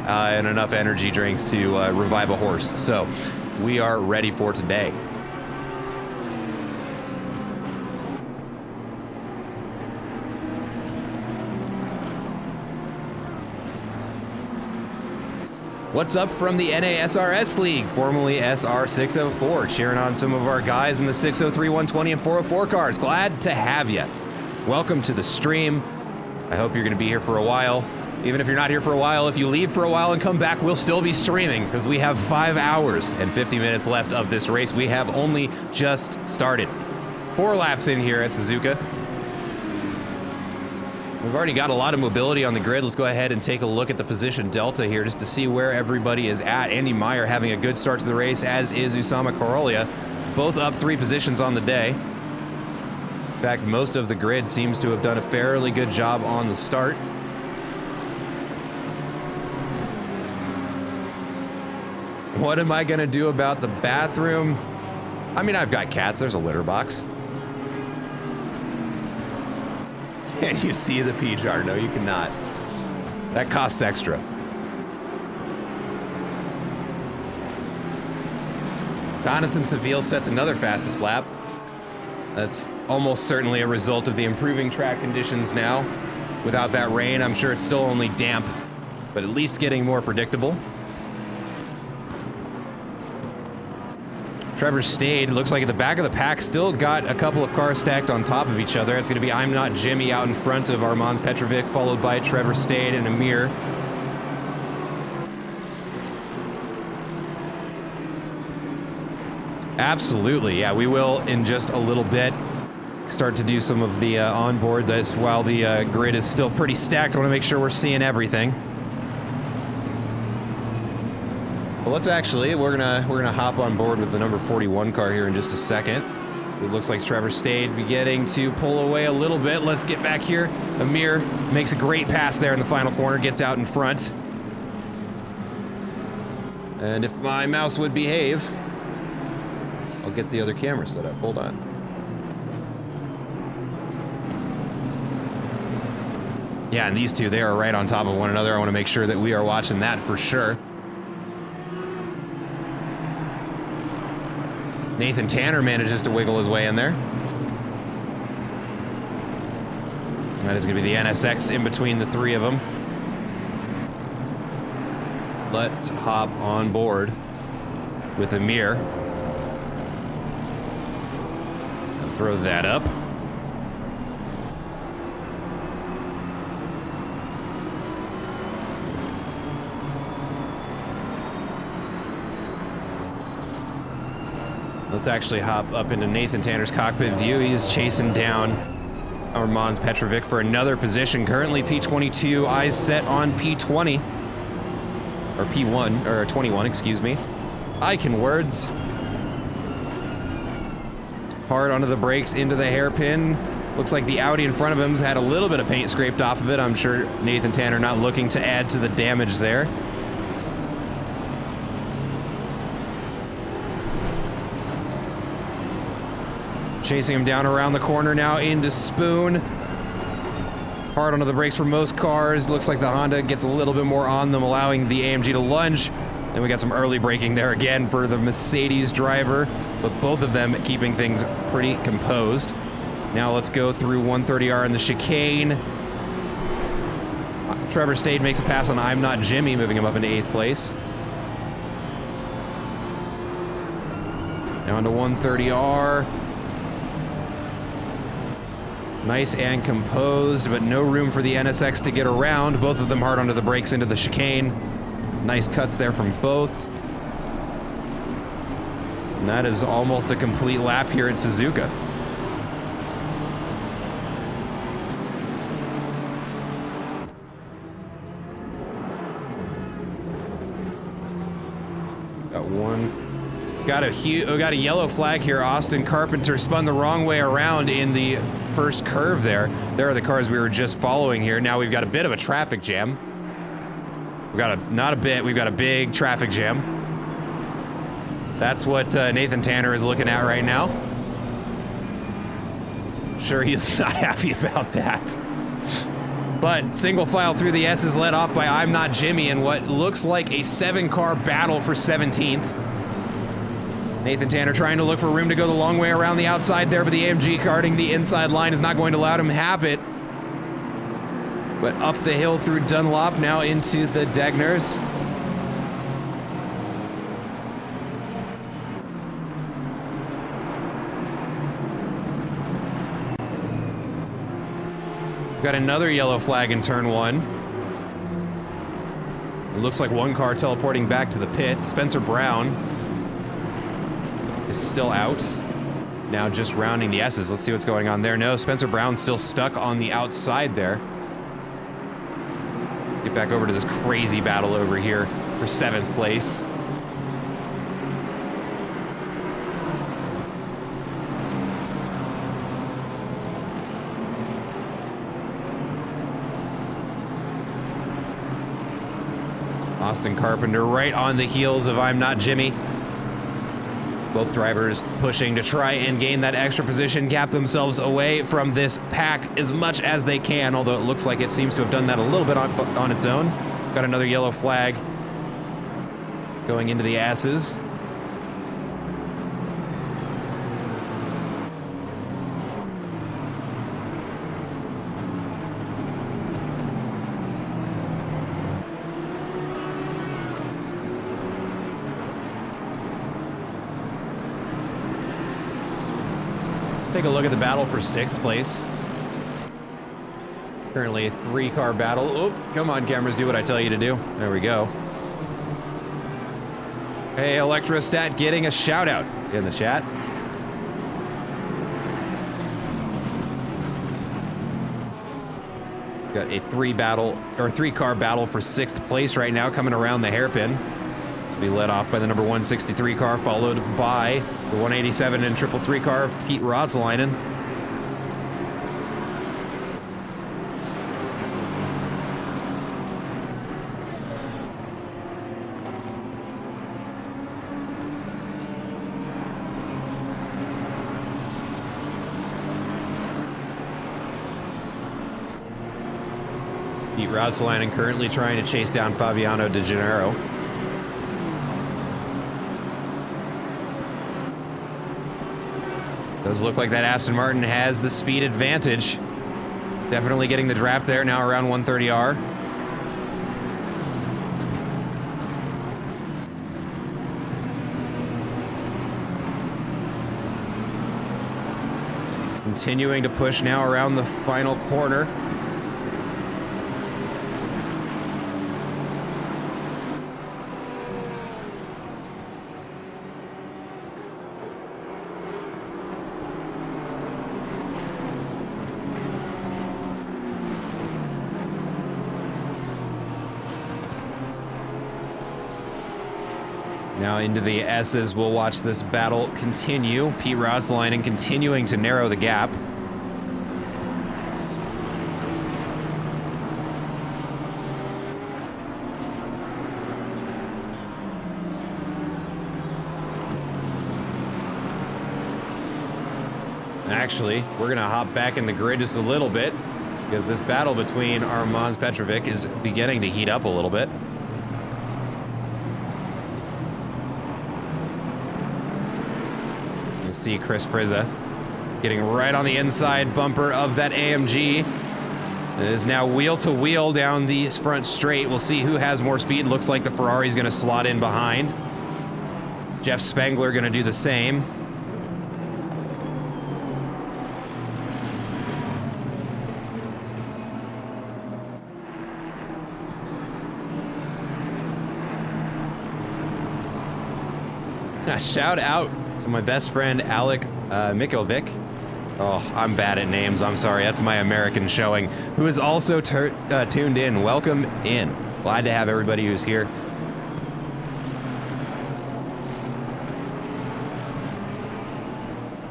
and enough energy drinks to revive a horse. So we are ready for today. What's up from the NASRS League, formerly SR604, cheering on some of our guys in the 603, 120, and 404 cars. Glad to have you. Welcome to the stream. I hope you're going to be here for a while. Even if you're not here for a while, if you leave for a while and come back, we'll still be streaming because we have 5 hours and 50 minutes left of this race. We have only just started. 4 laps in here at Suzuka. We've already got a lot of mobility on the grid. Let's go ahead and take a look at the position delta here just to see where everybody is at. Andy Meyer having a good start to the race, as is Usama Karolia. Both up 3 positions on the day. In fact, most of the grid seems to have done a fairly good job on the start. What am I gonna do about the bathroom? I mean, I've got cats. There's a litter box. Can you see the pee jar? No, you cannot. That costs extra. Jonathan Seville sets another fastest lap. That's almost certainly a result of the improving track conditions now. Without that rain, I'm sure it's still only damp, but at least getting more predictable. Trevor Stade, looks like at the back of the pack, still got a couple of cars stacked on top of each other. It's going to be I'm Not Jimmy out in front of Armand Petrovic, followed by Trevor Stade and Amir. Absolutely, yeah, we will in just a little bit start to do some of the onboards as while the grid is still pretty stacked. I want to make sure we're seeing everything. Well, let's actually, we're gonna hop on board with the number 41 car here in just a second. It looks like Trevor Stade beginning to pull away a little bit. Let's get back here. Amir makes a great pass there in the final corner, gets out in front. And if my mouse would behave, I'll get the other camera set up. Hold on. Yeah, and these two, they are right on top of one another. I want to make sure that we are watching that for sure. Nathan Tanner manages to wiggle his way in there. That is going to be the NSX in between the 3 of them. Let's hop on board with Amir. And throw that up. Let's actually hop up into Nathan Tanner's cockpit view. He is chasing down Armand Petrovic for another position. Currently P22, eyes set on P20. Or P1, or 21, excuse me. I can words. Hard onto the brakes, into the hairpin. Looks like the Audi in front of him's had a little bit of paint scraped off of it. I'm sure Nathan Tanner not looking to add to the damage there. Chasing him down around the corner now into Spoon. Hard onto the brakes for most cars. Looks like the Honda gets a little bit more on them, allowing the AMG to lunge. Then we got some early braking there again for the Mercedes driver, but both of them keeping things pretty composed. Now let's go through 130R in the chicane. Trevor Stade makes a pass on I'm Not Jimmy, moving him up into 8th place. Now into 130R. Nice and composed, but no room for the NSX to get around. Both of them hard onto the brakes into the chicane. Nice cuts there from both. And that is almost a complete lap here at Suzuka. Got one. Got a yellow flag here. Austin Carpenter spun the wrong way around in the first curve there. There are the cars we were just following here. Now we've got a bit of a traffic jam. We've got we've got a big traffic jam. That's what Nathan Tanner is looking at right now. Sure, he's not happy about that. But single file through the S is led off by I'm Not Jimmy in what looks like a 7-car battle for 17th. Nathan Tanner trying to look for room to go the long way around the outside there, but the AMG guarding the inside line is not going to allow him to have it. But up the hill through Dunlop, now into the Degners. Got another yellow flag in turn 1. It looks like one car teleporting back to the pit. Spencer Brown is still out. Now just rounding the S's. Let's see what's going on there. No, Spencer Brown's still stuck on the outside there. Let's get back over to this crazy battle over here for 7th place. Austin Carpenter right on the heels of I'm Not Jimmy. Both drivers pushing to try and gain that extra position, gap themselves away from this pack as much as they can, although it looks like it seems to have done that a little bit on its own. Got another yellow flag going into the S's. Take a look at the battle for 6th place. Currently a 3-car battle. Oh, come on, cameras, do what I tell you to do. There we go. Hey, Electrostat getting a shout out in the chat. Got a 3-car battle for 6th place right now, coming around the hairpin. Be led off by the number 163 car, followed by the 187 and 333 car of Pete Rodsleinen. Pete Rodsleinen currently trying to chase down Fabiano De Gennaro. Does look like that Aston Martin has the speed advantage. Definitely getting the draft there, now around 130R. Continuing to push now around the final corner. Now into the S's, we'll watch this battle continue. Pete Rodsleinen continuing to narrow the gap. Actually, we're gonna hop back in the grid just a little bit because this battle between Armand Petrovic is beginning to heat up a little bit. See Chris Frizza getting right on the inside bumper of that AMG. It is now wheel to wheel down the front straight. We'll see who has more speed. Looks like the Ferrari's going to slot in behind. Jeff Spengler going to do the same. Shout out to my best friend, Alec Mikovic. Oh, I'm bad at names. I'm sorry. That's my American showing. Who is also tuned in. Welcome in. Glad to have everybody who's here.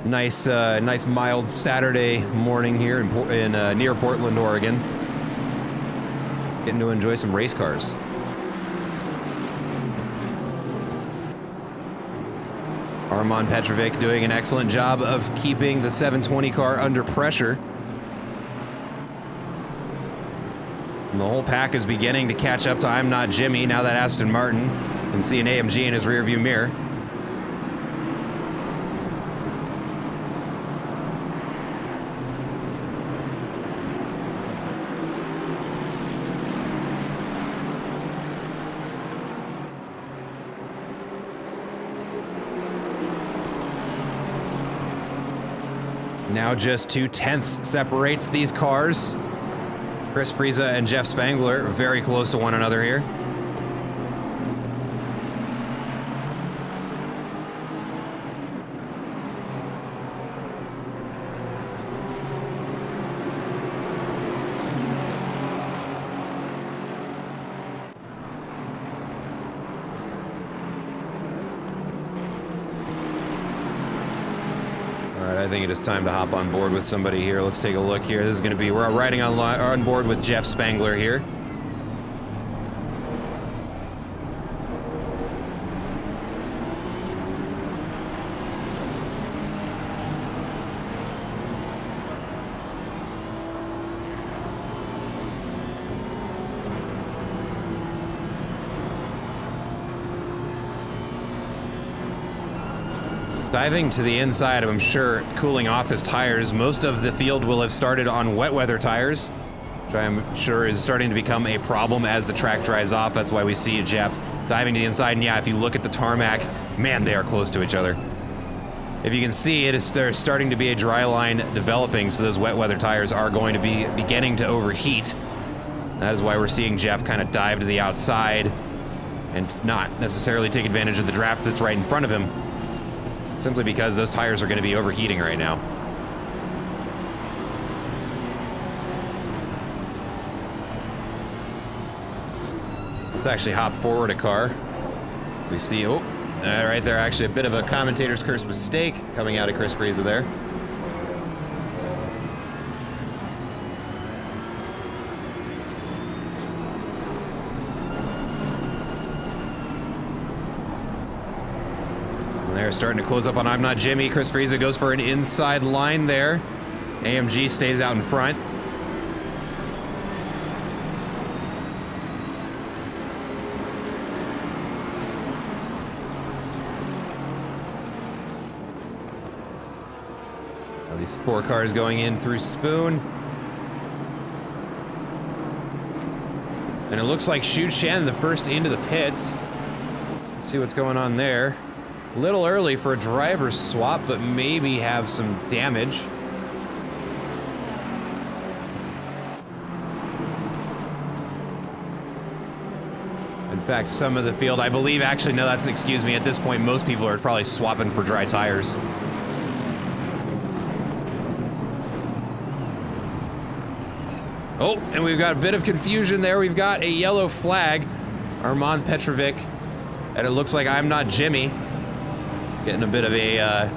Nice mild Saturday morning here in near Portland, Oregon. Getting to enjoy some race cars. Armand Petrovic doing an excellent job of keeping the 720 car under pressure. And the whole pack is beginning to catch up to I'm Not Jimmy now that Aston Martin can see an AMG in his rearview mirror. Now just 2/10 separates these cars. Chris Friese and Jeff Spangler very close to one another here. I think it is time to hop on board with somebody here. Let's take a look here. This is going to be, we're riding on board with Jeff Spangler here. Diving to the inside, I'm sure, cooling off his tires. Most of the field will have started on wet weather tires, which I'm sure is starting to become a problem as the track dries off. That's why we see Jeff diving to the inside. And yeah, if you look at the tarmac, man, they are close to each other. If you can see, there's starting to be a dry line developing, so those wet weather tires are going to be beginning to overheat. That is why we're seeing Jeff kind of dive to the outside and not necessarily take advantage of the draft that's right in front of him. Simply because those tires are going to be overheating right now. Let's actually hop forward a car. We see, oh, right there, actually a bit of a commentator's curse mistake coming out of Chris Friese there. They're starting to close up on I'm Not Jimmy. Chris Friese goes for an inside line there. AMG stays out in front. Now these 4 cars going in through Spoon. And it looks like Shu Shen the first into the pits. Let's see what's going on there. A little early for a driver's swap, but maybe have some damage. In fact, some of the field, I believe, actually, no, that's, excuse me, at this point, most people are probably swapping for dry tires. Oh, and we've got a bit of confusion there. We've got a yellow flag. Armand Petrovic, and it looks like I'm Not Jimmy. Getting a bit of a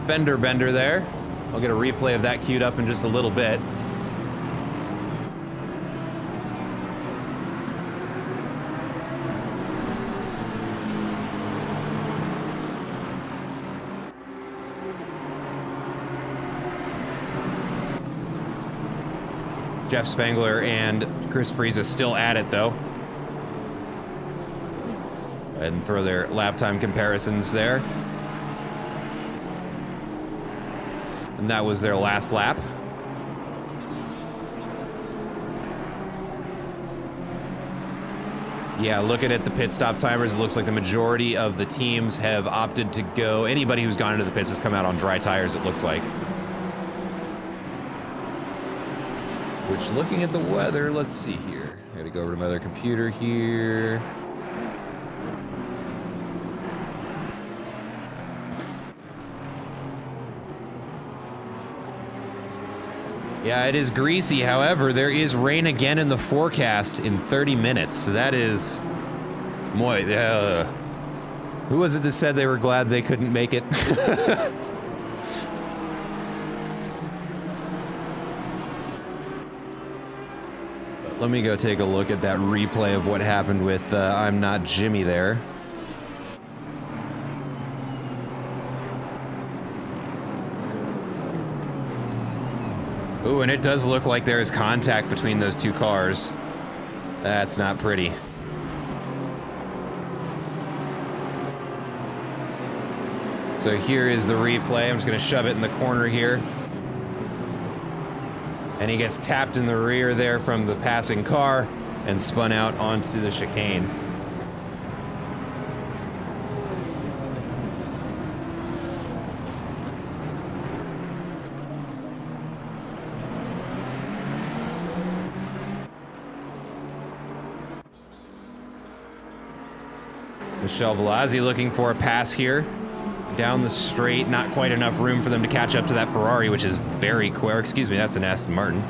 fender bender there. I'll get a replay of that queued up in just a little bit. Jeff Spangler and Chris Friese still at it, though. Go ahead and throw their lap time comparisons there. And that was their last lap. Yeah, looking at the pit stop timers, it looks like the majority of the teams have opted to go. Anybody who's gone into the pits has come out on dry tires, it looks like. Which, looking at the weather, let's see here. I gotta go over to my other computer here. Yeah, it is greasy. However, there is rain again in the forecast in 30 minutes. So that is... who was it that said they were glad they couldn't make it? Let me go take a look at that replay of what happened with I'm Not Jimmy there. Ooh, and it does look like there is contact between those two cars. That's not pretty. So here is the replay. I'm just going to shove it in the corner here. And he gets tapped in the rear there from the passing car and spun out onto the chicane. Michelle Velazzi looking for a pass here. Down the straight, not quite enough room for them to catch up to that Ferrari, which is very quick. Excuse me, that's an Aston Martin.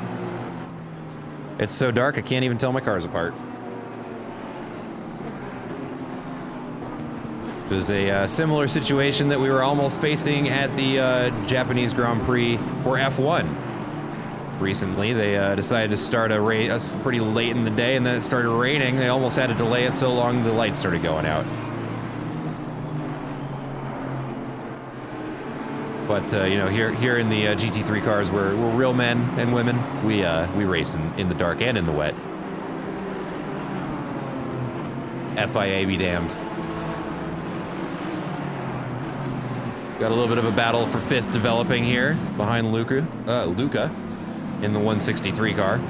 It's so dark, I can't even tell my cars apart. It was a similar situation that we were almost facing at the Japanese Grand Prix for F1. Recently, they decided to start a race pretty late in the day, and then it started raining. They almost had to delay it so long the lights started going out. But you know, here in the GT3 cars, we're real men and women. We race in the dark and in the wet. FIA be damned. Got a little bit of a battle for 5th developing here behind Luca in the 163 car.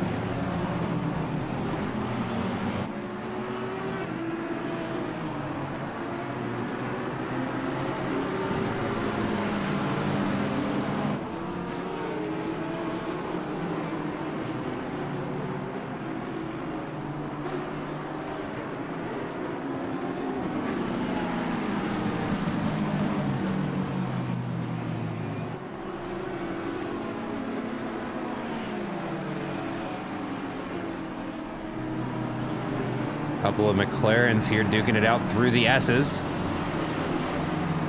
Couple of McLarens here duking it out through the S's.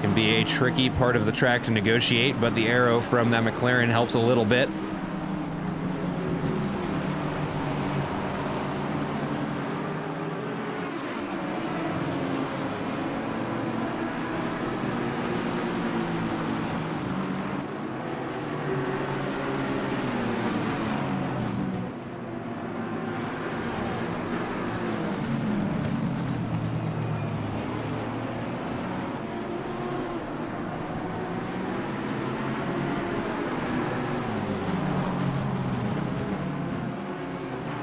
Can be a tricky part of the track to negotiate, but the aero from that McLaren helps a little bit.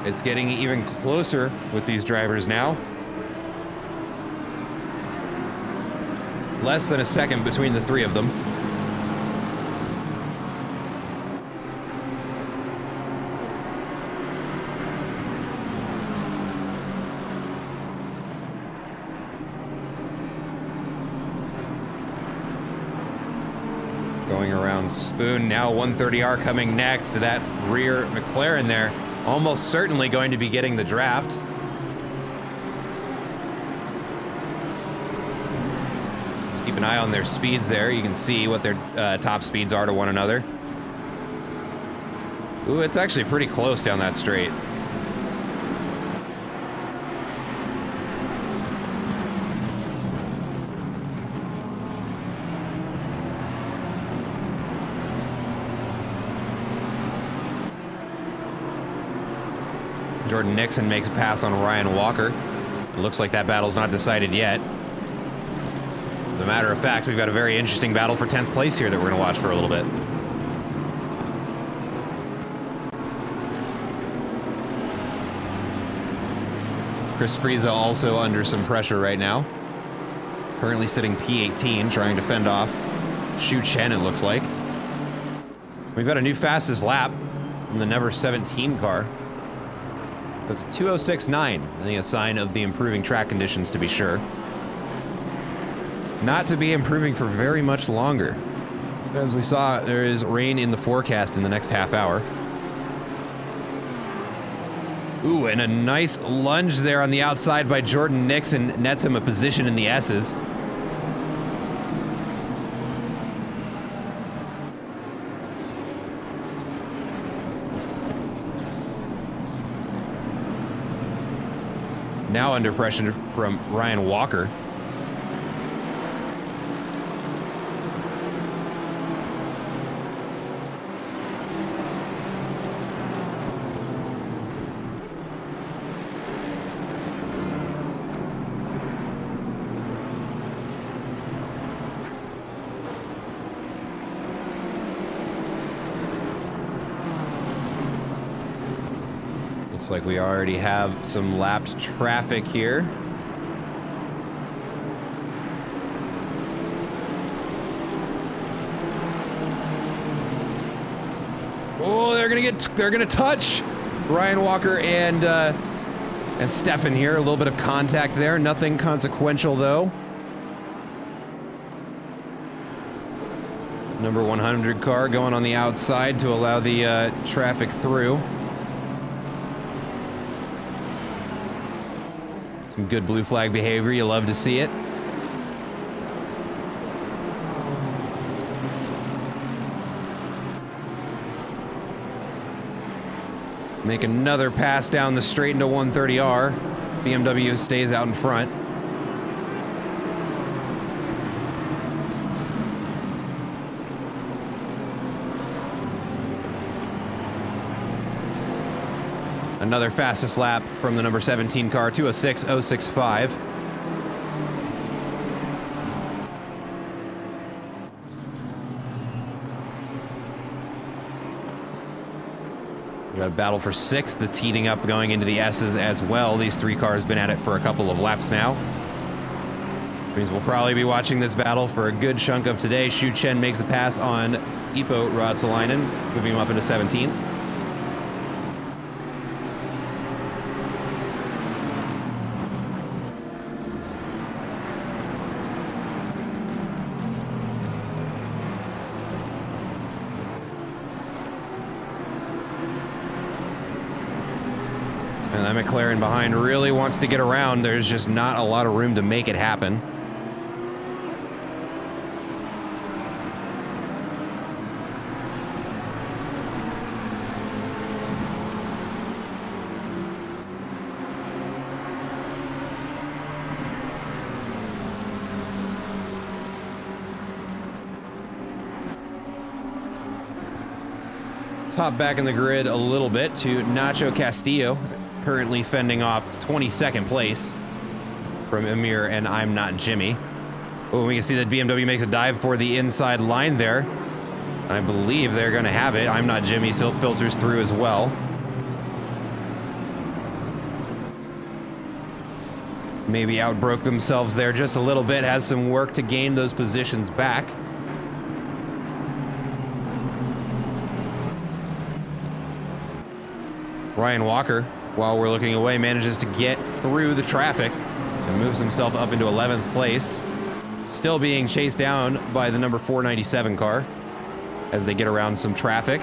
It's getting even closer with these drivers now. Less than a second between the 3 of them. Going around Spoon, now 130R coming next to that rear McLaren there. Almost certainly going to be getting the draft. Just keep an eye on their speeds there. You can see what their top speeds are to one another. Ooh, it's actually pretty close down that straight. Jordan Nixon makes a pass on Ryan Walker. It looks like that battle's not decided yet. As a matter of fact, we've got a very interesting battle for 10th place here that we're going to watch for a little bit. Chris Friesa also under some pressure right now. Currently sitting P18, trying to fend off Xu Chen, it looks like. We've got a new fastest lap from the Never 17 car. That's 2:06.9. I think a sign of the improving track conditions, to be sure. Not to be improving for very much longer. As we saw, there is rain in the forecast in the next half hour. Ooh, and a nice lunge there on the outside by Jordan Nixon nets him a position in the S's. Now under pressure from Ryan Walker. Looks like we already have some lapped traffic here. Oh, they're gonna touch Ryan Walker and and Stefan here. A little bit of contact there. Nothing consequential, though. Number 100 car going on the outside to allow the traffic through. Some good blue flag behavior. You love to see it. Make another pass down the straight into 130R. BMW stays out in front. Another fastest lap from the number 17 car, 206.065. We got a battle for 6th that's heating up going into the S's as well. These 3 cars been at it for a couple of laps now. Which means we'll probably be watching this battle for a good chunk of today. Shu Chen makes a pass on Ipo Ruotsalainen, moving him up into 17th. And that McLaren behind really wants to get around. There's just not a lot of room to make it happen. Let's hop back in the grid a little bit to Nacho Castillo, currently fending off 22nd place from Amir and I'm Not Jimmy. Oh, we can see that BMW makes a dive for the inside line there. I believe they're going to have it. I'm Not Jimmy still filters through as well. Maybe outbroke themselves there just a little bit, has some work to gain those positions back. Ryan Walker, while we're looking away, manages to get through the traffic and moves himself up into 11th place. Still being chased down by the number 497 car as they get around some traffic.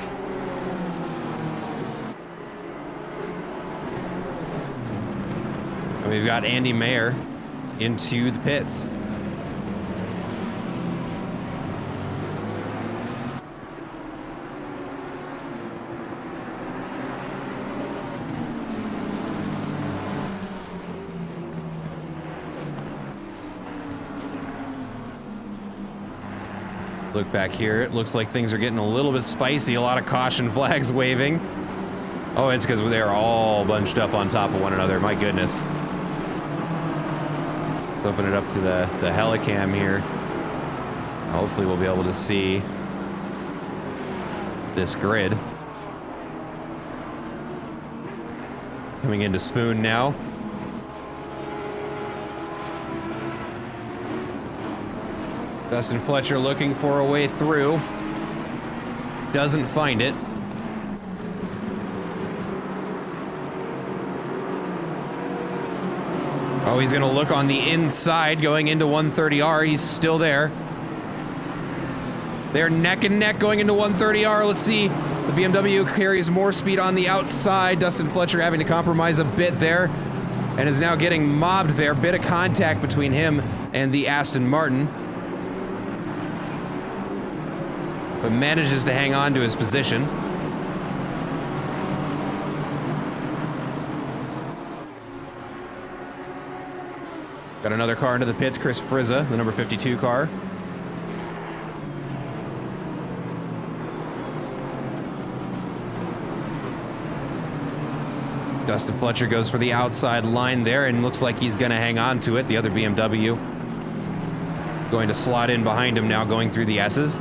And we've got Andy Mayer into the pits. Look back here. It looks like things are getting a little bit spicy. A lot of caution flags waving. Oh, it's because they're all bunched up on top of one another. My goodness. Let's open it up to the helicam here. Hopefully we'll be able to see this grid. Coming into Spoon now. Dustin Fletcher looking for a way through. Doesn't find it. Oh, he's going to look on the inside going into 130R. He's still there. They're neck and neck going into 130R. Let's see. The BMW carries more speed on the outside. Dustin Fletcher having to compromise a bit there and is now getting mobbed there. Bit of contact between him and the Aston Martin. But manages to hang on to his position. Got another car into the pits, Chris Frizza, the number 52 car. Dustin Fletcher goes for the outside line there and looks like he's going to hang on to it. The other BMW going to slot in behind him now, going through the S's.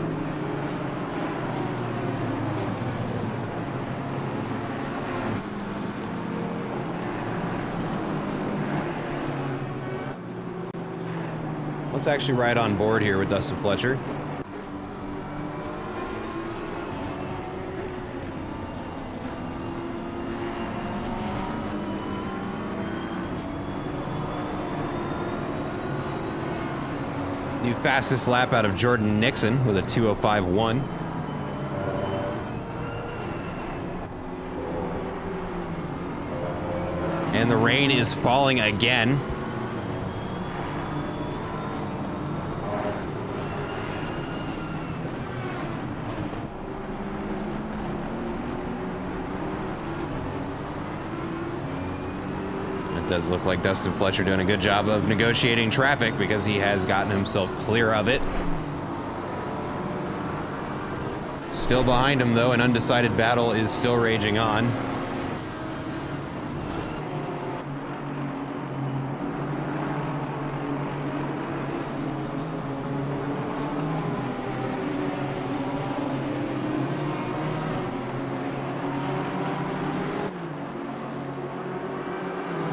Let's actually ride on board here with Dustin Fletcher. New fastest lap out of Jordan Nixon with a 2:05.1. And the rain is falling again. It does look like Dustin Fletcher doing a good job of negotiating traffic because he has gotten himself clear of it. Still behind him, though, an undecided battle is still raging on.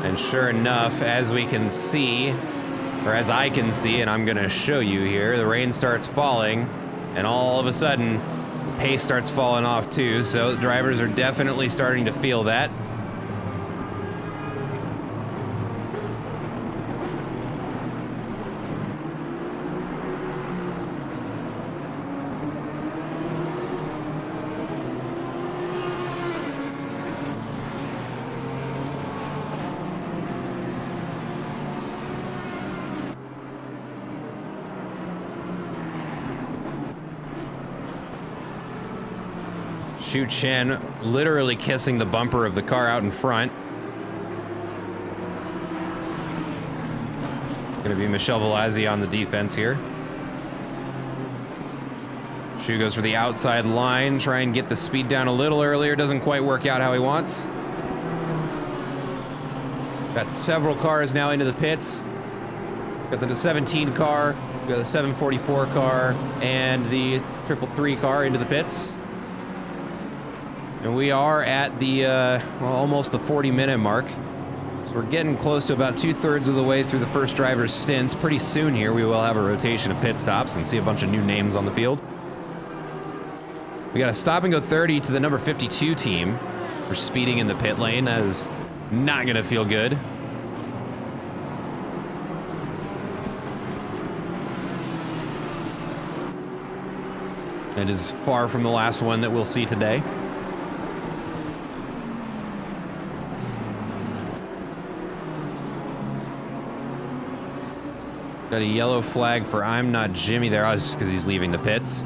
And sure enough, as we can see, or as I can see, and I'm gonna show you here, the rain starts falling, and all of a sudden, the pace starts falling off too, so the drivers are definitely starting to feel that. Shu Chen literally kissing the bumper of the car out in front. It's gonna be Michel Velazzi on the defense here. Shu goes for the outside line, try and get the speed down a little earlier. Doesn't quite work out how he wants. Got several cars now into the pits. Got the 17 car, got the 744 car, and the 333 car into the pits. And we are at the, well, almost the 40-minute mark. So we're getting close to about 2/3 of the way through the first driver's stints. Pretty soon here, we will have a rotation of pit stops and see a bunch of new names on the field. We got a stop and go 30 to the number 52 team for speeding in the pit lane. That is not gonna feel good. It is far from the last one that we'll see today. Got a yellow flag for I'm not Jimmy there. Oh, it's just because he's leaving the pits.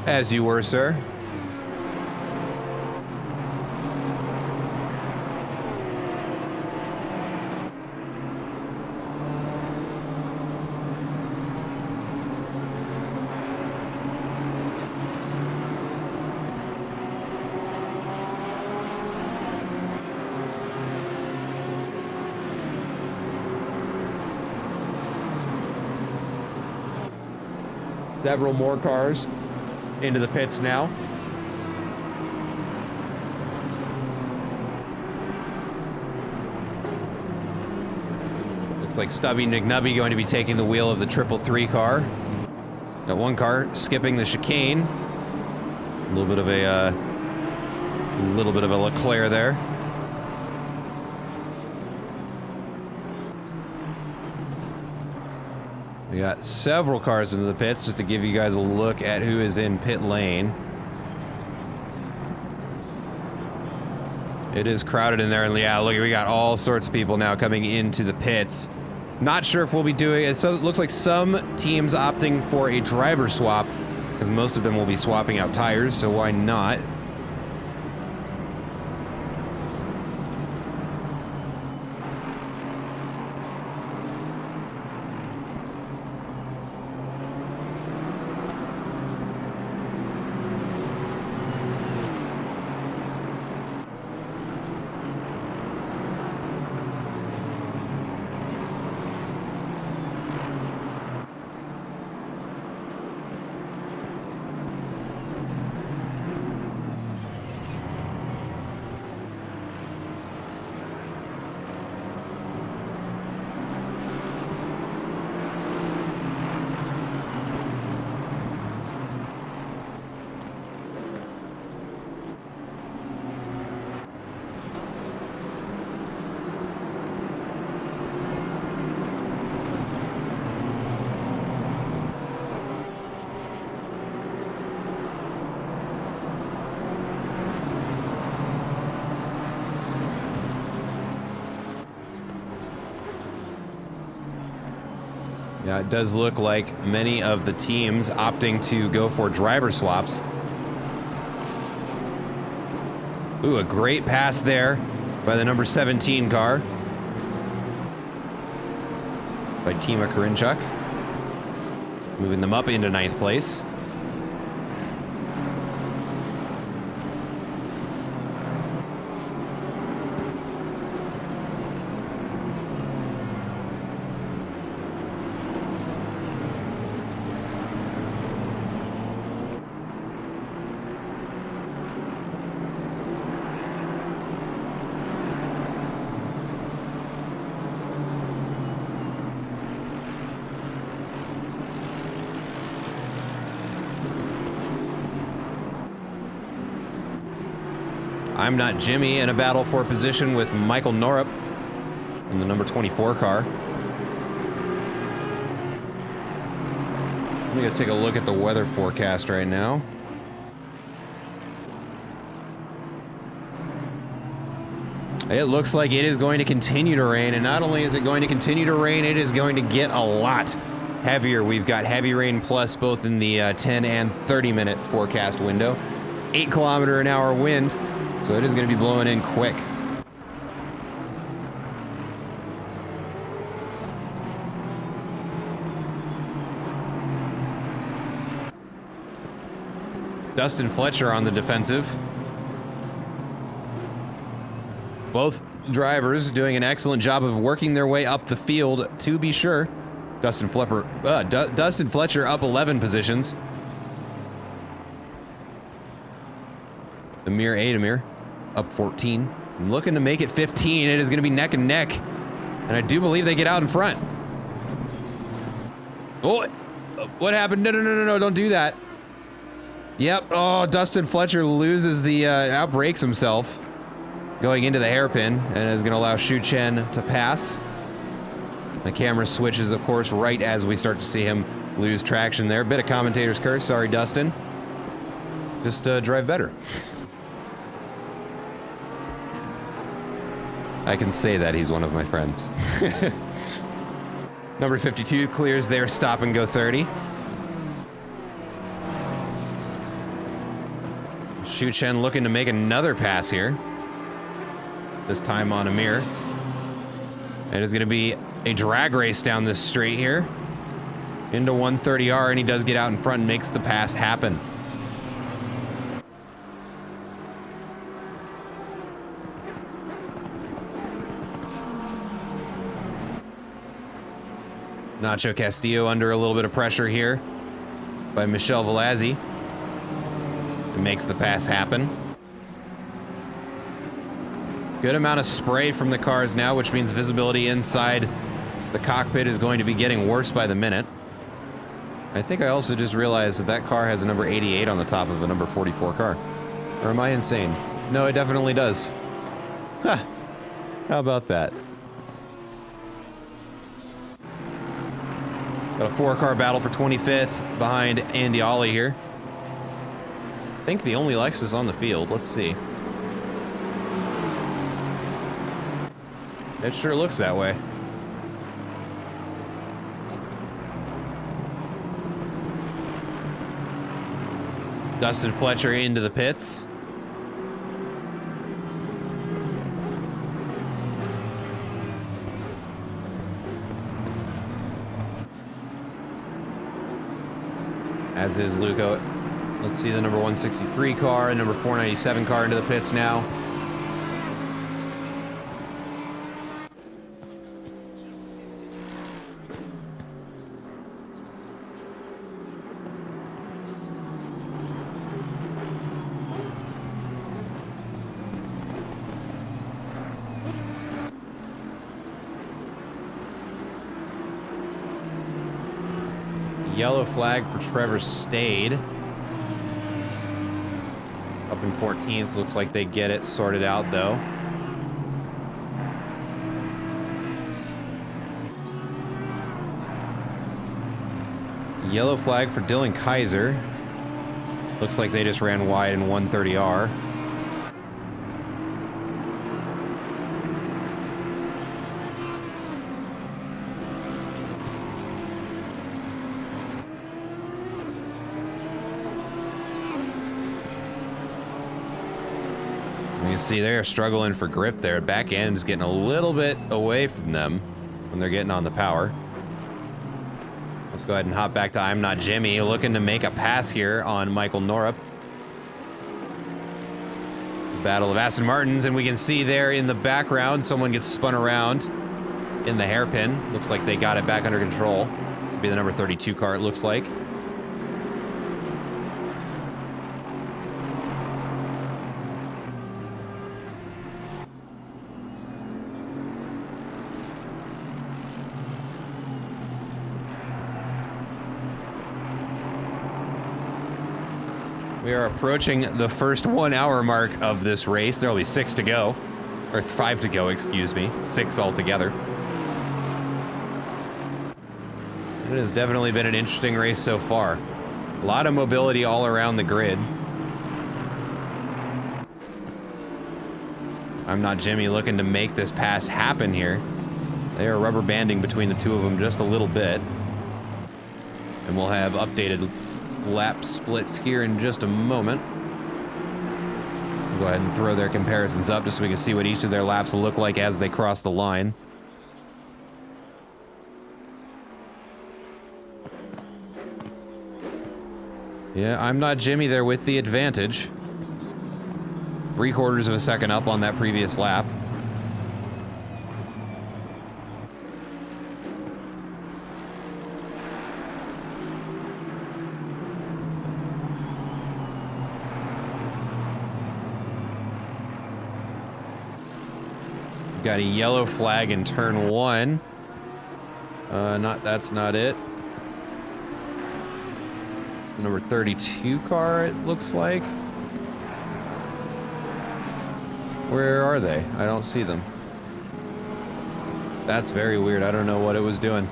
As you were, sir. Several more cars into the pits now. Looks like Stubby McNubby going to be taking the wheel of the 333 car. Got one car skipping the chicane. A little bit of a Leclerc there. We got several cars into the pits just to give you guys a look at who is in pit lane. It is crowded in there, and yeah, look, we got all sorts of people now coming into the pits. Not sure if we'll be doing it. So it looks like some teams opting for a driver swap, because most of them will be swapping out tires, so why not? Yeah, it does look like many of the teams opting to go for driver swaps. Ooh, a great pass there by the number 17 car. By Tima Karinchuk. Moving them up into 9th place. I'm Not Jimmy in a battle for position with Michael Norup in the number 24 car. I'm gonna take a look at the weather forecast right now. It looks like it is going to continue to rain, and not only is it going to continue to rain, it is going to get a lot heavier. We've got heavy rain plus both in the 10 and 30 minute forecast window. 8-kilometer-an-hour wind. So it is going to be blowing in quick. Dustin Fletcher on the defensive. Both drivers doing an excellent job of working their way up the field, to be sure. Dustin Fletcher up 11 positions. Amir Ademir up 14. I'm looking to make it 15. It is going to be neck and neck. And I do believe they get out in front. Oh, what happened? No, don't do that. Yep. Oh, Dustin Fletcher loses the, outbrakes himself going into the hairpin and is going to allow Shu Chen to pass. The camera switches, of course, right as we start to see him lose traction there. Bit of commentator's curse. Sorry, Dustin. Just drive better. I can say that he's one of my friends. Number 52 clears their stop and go 30. Shu Chen looking to make another pass here. This time on Amir. It is going to be a drag race down this straight here. Into 130R, and he does get out in front and makes the pass happen. Nacho Castillo under a little bit of pressure here by Michel Velazzi. It makes the pass happen. Good amount of spray from the cars now, which means visibility inside the cockpit is going to be getting worse by the minute. I think I also just realized that that car has a number 88 on the top of a number 44 car. Or am I insane? No, it definitely does. Huh. How about that? Got a 4-car battle for 25th behind Andy Ollie here. I think the only Lexus on the field. Let's see. It sure looks that way. Dustin Fletcher into the pits. As is Luco. Let's see the number 163 car and number 497 car into the pits now. Yellow flag for Trevor Stade. Up in 14th. Looks like they get it sorted out, though. Yellow flag for Dylan Kaiser. Looks like they just ran wide in 130R. can see they're struggling for grip there. Back end is getting a little bit away from them when they're getting on the power. Let's go ahead and hop back to I'm Not Jimmy, looking to make a pass here on Michael Norup. Battle of Aston Martins, and we can see there in the background someone gets spun around in the hairpin. Looks like they got it back under control. This would be the number 32 car, it looks like. We are approaching the first 1 hour mark of this race. There will be 6 to go. Or 5 to go, excuse me. 6 altogether. It has definitely been an interesting race so far. A lot of mobility all around the grid. I'm Not Jimmy looking to make this pass happen here. They are rubber banding between the two of them just a little bit. And we'll have updated lap splits here in just a moment. We'll go ahead and throw their comparisons up just so we can see what each of their laps will look like as they cross the line. Yeah, I'm Not Jimmy there with the advantage. 3/4 of a second up on that previous lap. Got a yellow flag in turn 1. That's not it. It's the number 32 car, it looks like. Where are they? I don't see them. That's very weird. I don't know what it was doing.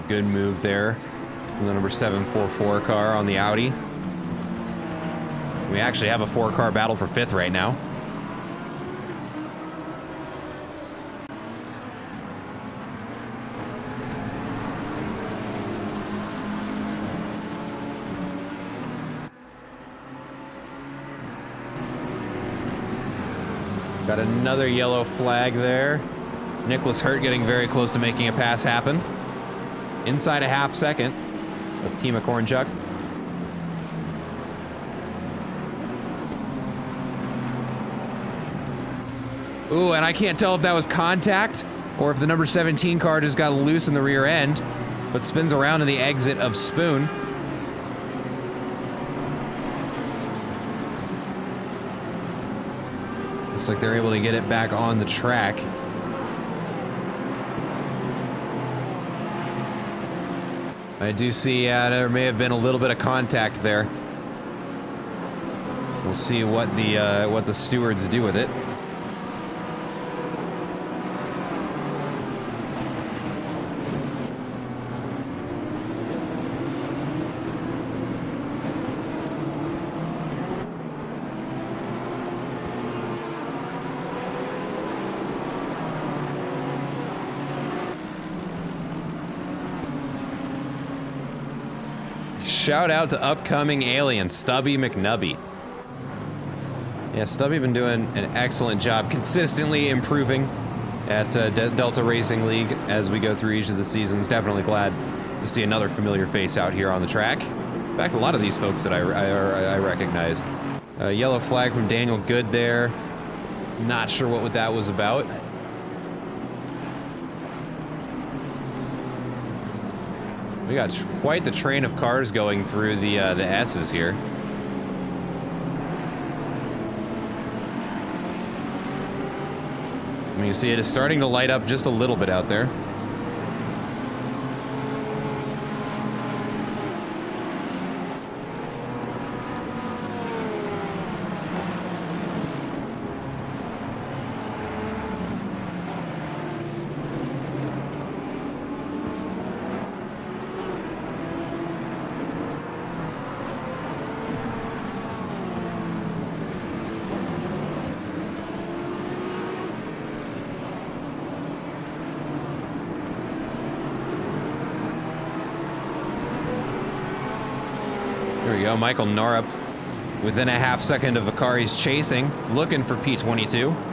Good move there from the number 744 car on the Audi. We actually have a 4-car battle for 5th right now. Got another yellow flag there. Nicholas Hurt getting very close to making a pass happen. Inside a half second of Tima Kornchuk. Ooh, and I can't tell if that was contact or if the number 17 car just got loose in the rear end, but spins around in the exit of Spoon. Looks like they're able to get it back on the track. I do see there may have been a little bit of contact there. We'll see what the stewards do with it. Shout out to upcoming alien, Stubby McNubby. Yeah, Stubby been doing an excellent job, consistently improving at Delta Racing League as we go through each of the seasons. Definitely glad to see another familiar face out here on the track. In fact, a lot of these folks that I recognize. Yellow flag from Daniel Good there. Not sure what that was about. We got quite the train of cars going through the S's here. I mean, you see it is starting to light up just a little bit out there. There we go, Michael Norup within a half second of the car he's chasing, looking for P22.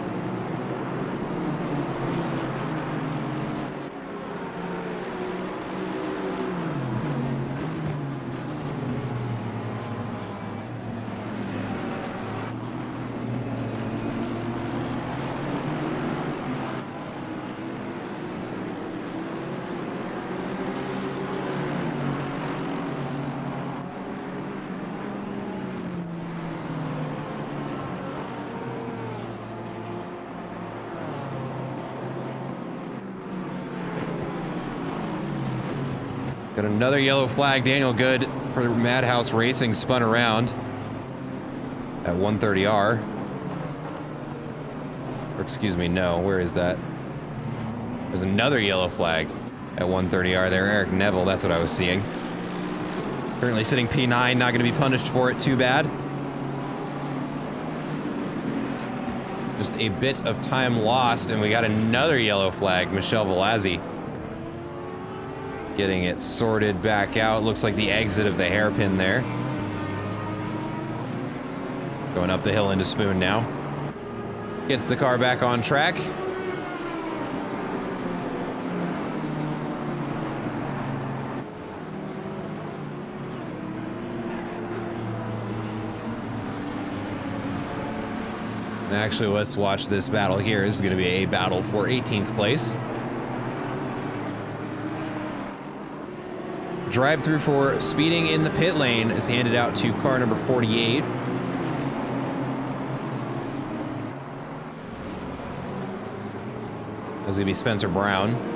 Got another yellow flag. Daniel Good for Madhouse Racing spun around at 130R. Or excuse me, no, where is that? There's another yellow flag at 130R there. Eric Neville, that's what I was seeing. Currently sitting P9, not going to be punished for it too bad. Just a bit of time lost, and we got another yellow flag. Michelle Velazzi getting it sorted back out. Looks like the exit of the hairpin there. Going up the hill into Spoon now. Gets the car back on track. And actually, let's watch this battle here. This is going to be a battle for 18th place. Drive-through for speeding in the pit lane is handed out to car number 48. That's gonna be Spencer Brown.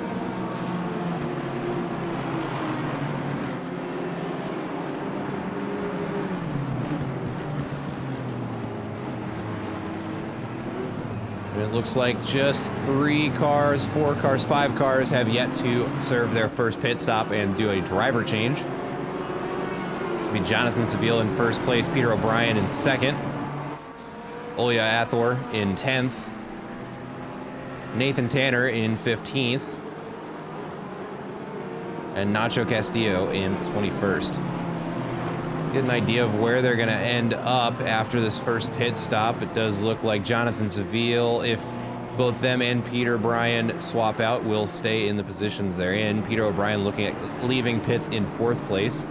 And it looks like just 3 cars, 4 cars, 5 cars have yet to serve their first pit stop and do a driver change. It'll be Jonathan Seville in first place, Peter O'Brien in second, Olya Athor in 10th, Nathan Tanner in 15th, and Nacho Castillo in 21st. Let's get an idea of where they're going to end up after this first pit stop. It does look like Jonathan Seville, if both them and Peter O'Brien swap out, will stay in the positions they're in. Peter O'Brien looking at leaving pits in 4th place.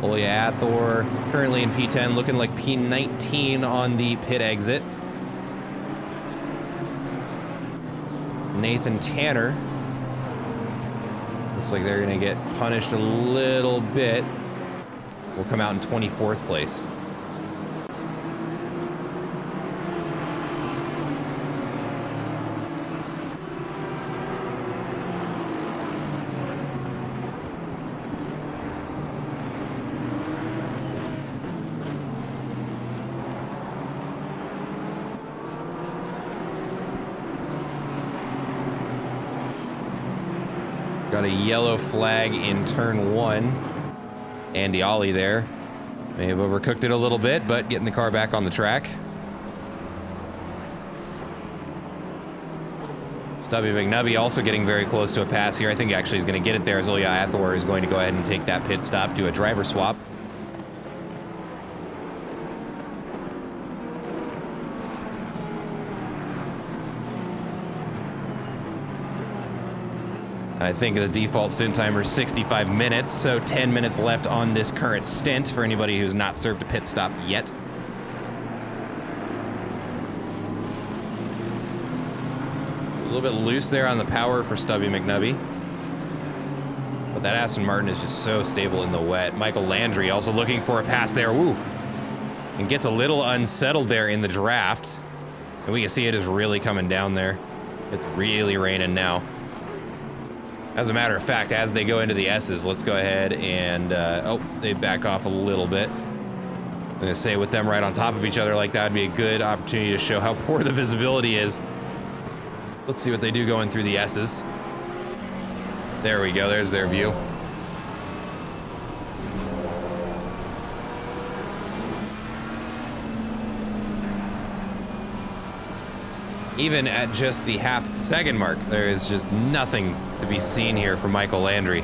Olya Athor currently in P10, looking like P19 on the pit exit. Nathan Tanner, looks like they're going to get punished a little bit. Will come out in 24th place. Got a yellow flag in turn 1. Andy Ollie there. May have overcooked it a little bit, but getting the car back on the track. Stubby McNubby also getting very close to a pass here. I think actually he's going to get it there as Olya Athor is going to go ahead and take that pit stop, do a driver swap. I think the default stint timer is 65 minutes, so 10 minutes left on this current stint for anybody who's not served a pit stop yet. A little bit loose there on the power for Stubby McNubby. But that Aston Martin is just so stable in the wet. Michael Landry also looking for a pass there. Woo! And gets a little unsettled there in the draft. And we can see it is really coming down there. It's really raining now. As a matter of fact, as they go into the S's, let's go ahead and, oh, they back off a little bit. I'm gonna say with them right on top of each other like that would be a good opportunity to show how poor the visibility is. Let's see what they do going through the S's. There we go, there's their view. Even at just the half-second mark, there is just nothing to be seen here from Michael Landry.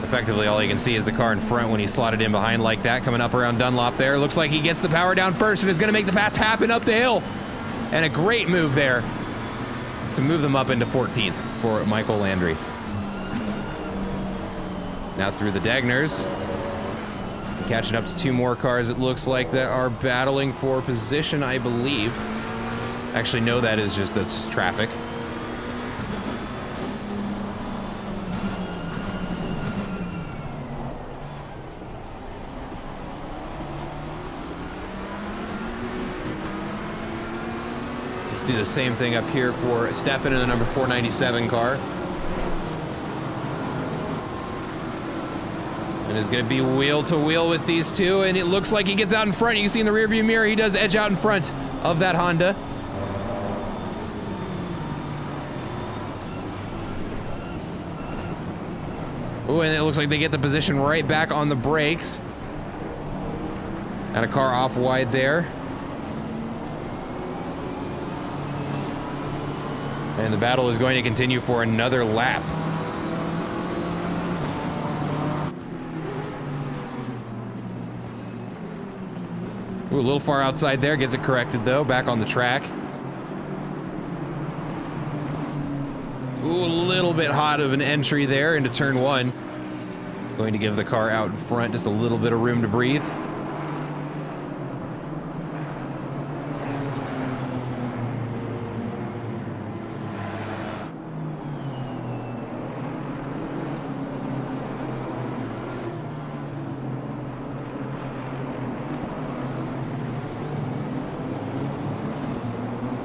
Effectively, all you can see is the car in front when he slotted in behind like that, coming up around Dunlop there. Looks like he gets the power down first and is going to make the pass happen up the hill. And a great move there to move them up into 14th for Michael Landry. Now through the Dagners. Catching up to 2 more cars, it looks like, that are battling for position, I believe. Actually, no, that's just traffic. Let's do the same thing up here for Stefan in the number 497 car. And is going to be wheel to wheel with these two, and it looks like he gets out in front. You can see in the rearview mirror, he does edge out in front of that Honda. Oh, and it looks like they get the position right back on the brakes. And a car off wide there. And the battle is going to continue for another lap. Ooh, a little far outside there, gets it corrected though, back on the track. Ooh, a little bit hot of an entry there into turn 1. Going to give the car out in front just a little bit of room to breathe.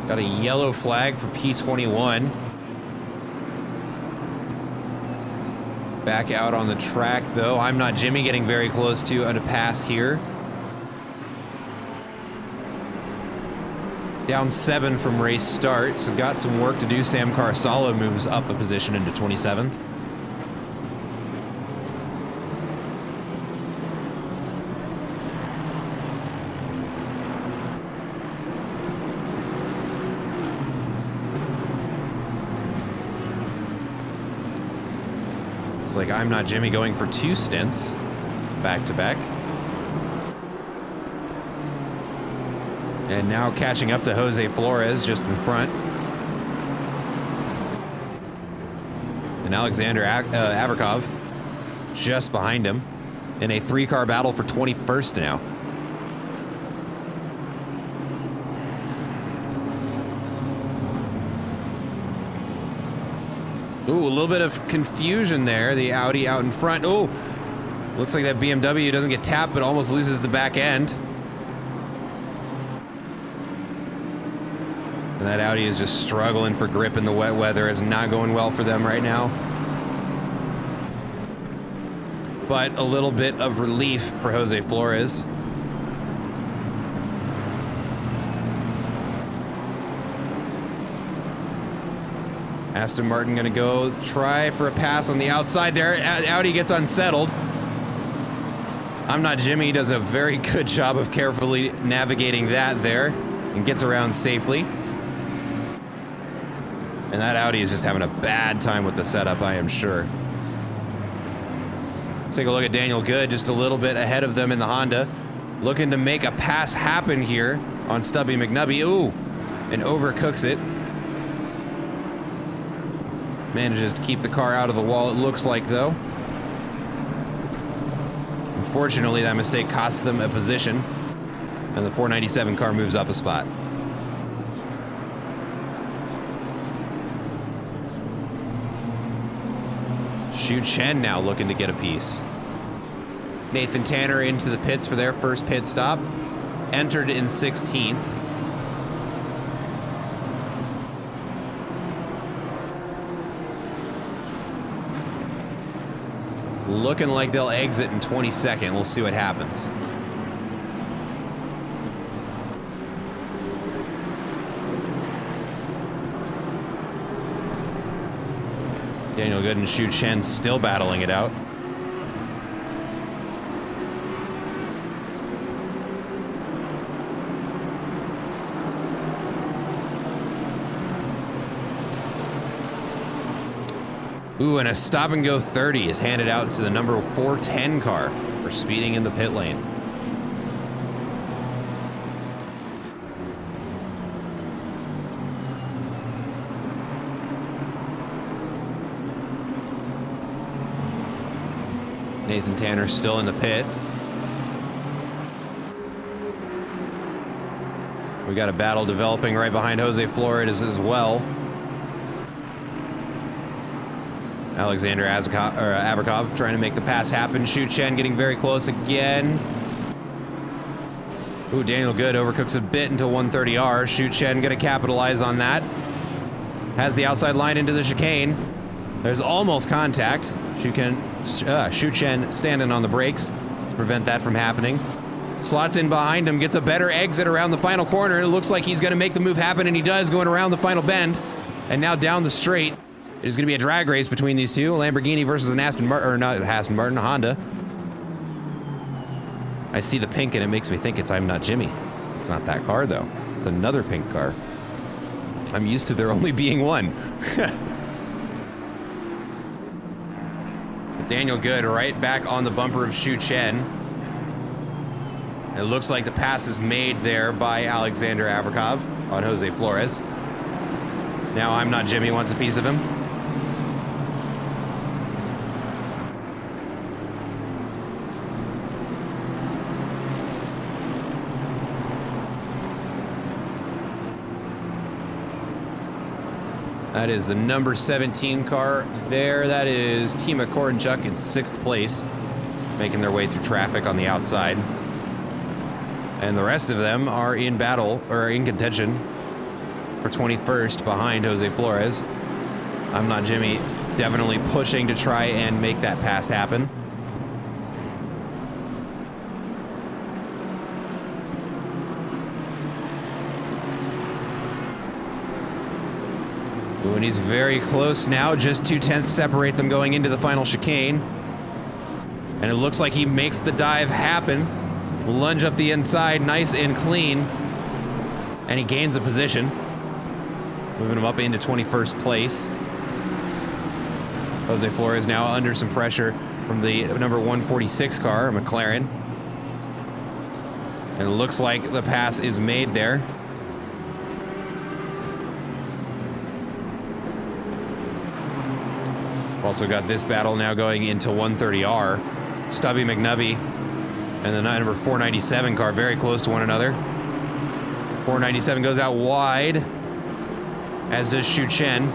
Got a yellow flag for P21. Back out on the track, though. I'm Not Jimmy getting very close to a pass here. Down 7 from race start, so got some work to do. Sam Carsalo moves up a position into 27th. Like I'm Not Jimmy going for 2 stints back to back. And now catching up to Jose Flores just in front. And Alexander Averkov just behind him in a 3-car battle for 21st now. Ooh, a little bit of confusion there. The Audi out in front. Ooh, looks like that BMW doesn't get tapped, but almost loses the back end. And that Audi is just struggling for grip in the wet weather. It's not going well for them right now. But a little bit of relief for Jose Flores. Aston Martin gonna go try for a pass on the outside there. Audi gets unsettled. I'm Not Jimmy does a very good job of carefully navigating that there and gets around safely. And that Audi is just having a bad time with the setup, I am sure. Let's take a look at Daniel Good, just a little bit ahead of them in the Honda. Looking to make a pass happen here on Stubby McNubby. Ooh, and overcooks it. Manages to keep the car out of the wall, it looks like, though. Unfortunately, that mistake costs them a position, and the 497 car moves up a spot. Xu Chen now looking to get a piece. Nathan Tanner into the pits for their first pit stop. Entered in 16th. Looking like they'll exit in 22nd. We'll see what happens. Daniel Good and Xu Chen still battling it out. Ooh, and a stop and go 30 is handed out to the number 410 car for speeding in the pit lane. Nathan Tanner still in the pit. We got a battle developing right behind Jose Flores as well. Alexander Averkov trying to make the pass happen. Shu Chen getting very close again. Ooh, Daniel Good overcooks a bit into 130R. Shu Chen gonna capitalize on that. Has the outside line into the chicane. There's almost contact. Shu Chen standing on the brakes to prevent that from happening. Slots in behind him, gets a better exit around the final corner. It looks like he's gonna make the move happen, and he does, going around the final bend. And now down the straight. It is gonna be a drag race between these two. A Lamborghini versus an Aston Martin, or not Aston Martin, a Honda. I see the pink and it makes me think it's I'm Not Jimmy. It's not that car though. It's another pink car. I'm used to there only being one. Daniel Good right back on the bumper of Shu Chen. It looks like the pass is made there by Alexander Averkov on Jose Flores. Now I'm Not Jimmy wants a piece of him. That is the number 17 car there. That is Tima Korenchuk in 6th place, making their way through traffic on the outside. And the rest of them are in battle, or in contention, for 21st behind Jose Flores. I'm Not Jimmy definitely pushing to try and make that pass happen. Ooh, and he's very close now, just 2/10 separate them going into the final chicane. And it looks like he makes the dive happen. Lunge up the inside, nice and clean. And he gains a position, moving him up into 21st place. Jose Flores now under some pressure from the number 146 car, McLaren. And it looks like the pass is made there. Also got this battle now going into 130R. Stubby McNubby and the number 497 car very close to one another. 497 goes out wide, as does Shu Chen.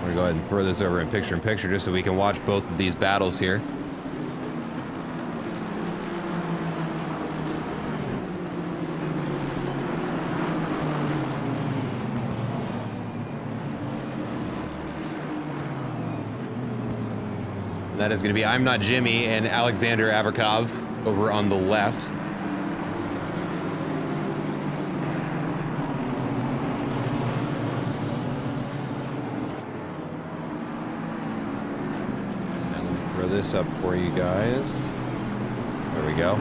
We're gonna go ahead and throw this over in picture just so we can watch both of these battles here. That is going to be I'm Not Jimmy and Alexander Averkov over on the left. And let me throw this up for you guys. There we go.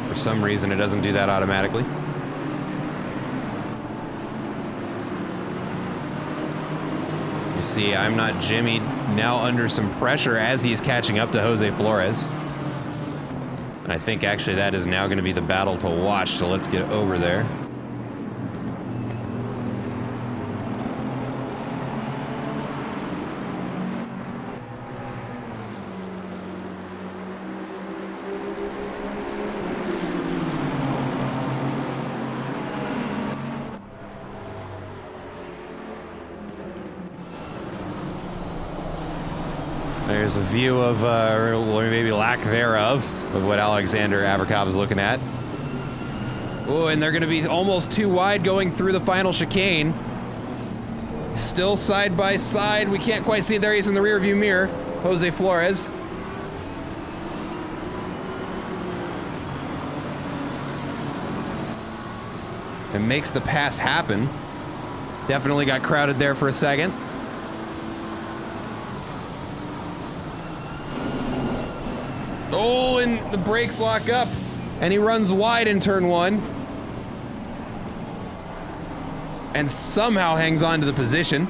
For some reason, it doesn't do that automatically. You see, I'm Not Jimmy now under some pressure as he's catching up to Jose Flores. And I think actually that is now going to be the battle to watch, so let's get over there. There's a view of, or maybe lack thereof, of what Alexander Averkov is looking at. Oh, and they're going to be almost too wide going through the final chicane. Still side by side. We can't quite see. There he is in the rear view mirror. Jose Flores. And makes the pass happen. Definitely got crowded there for a second. Oh, and the brakes lock up. And he runs wide in turn 1. And somehow hangs on to the position.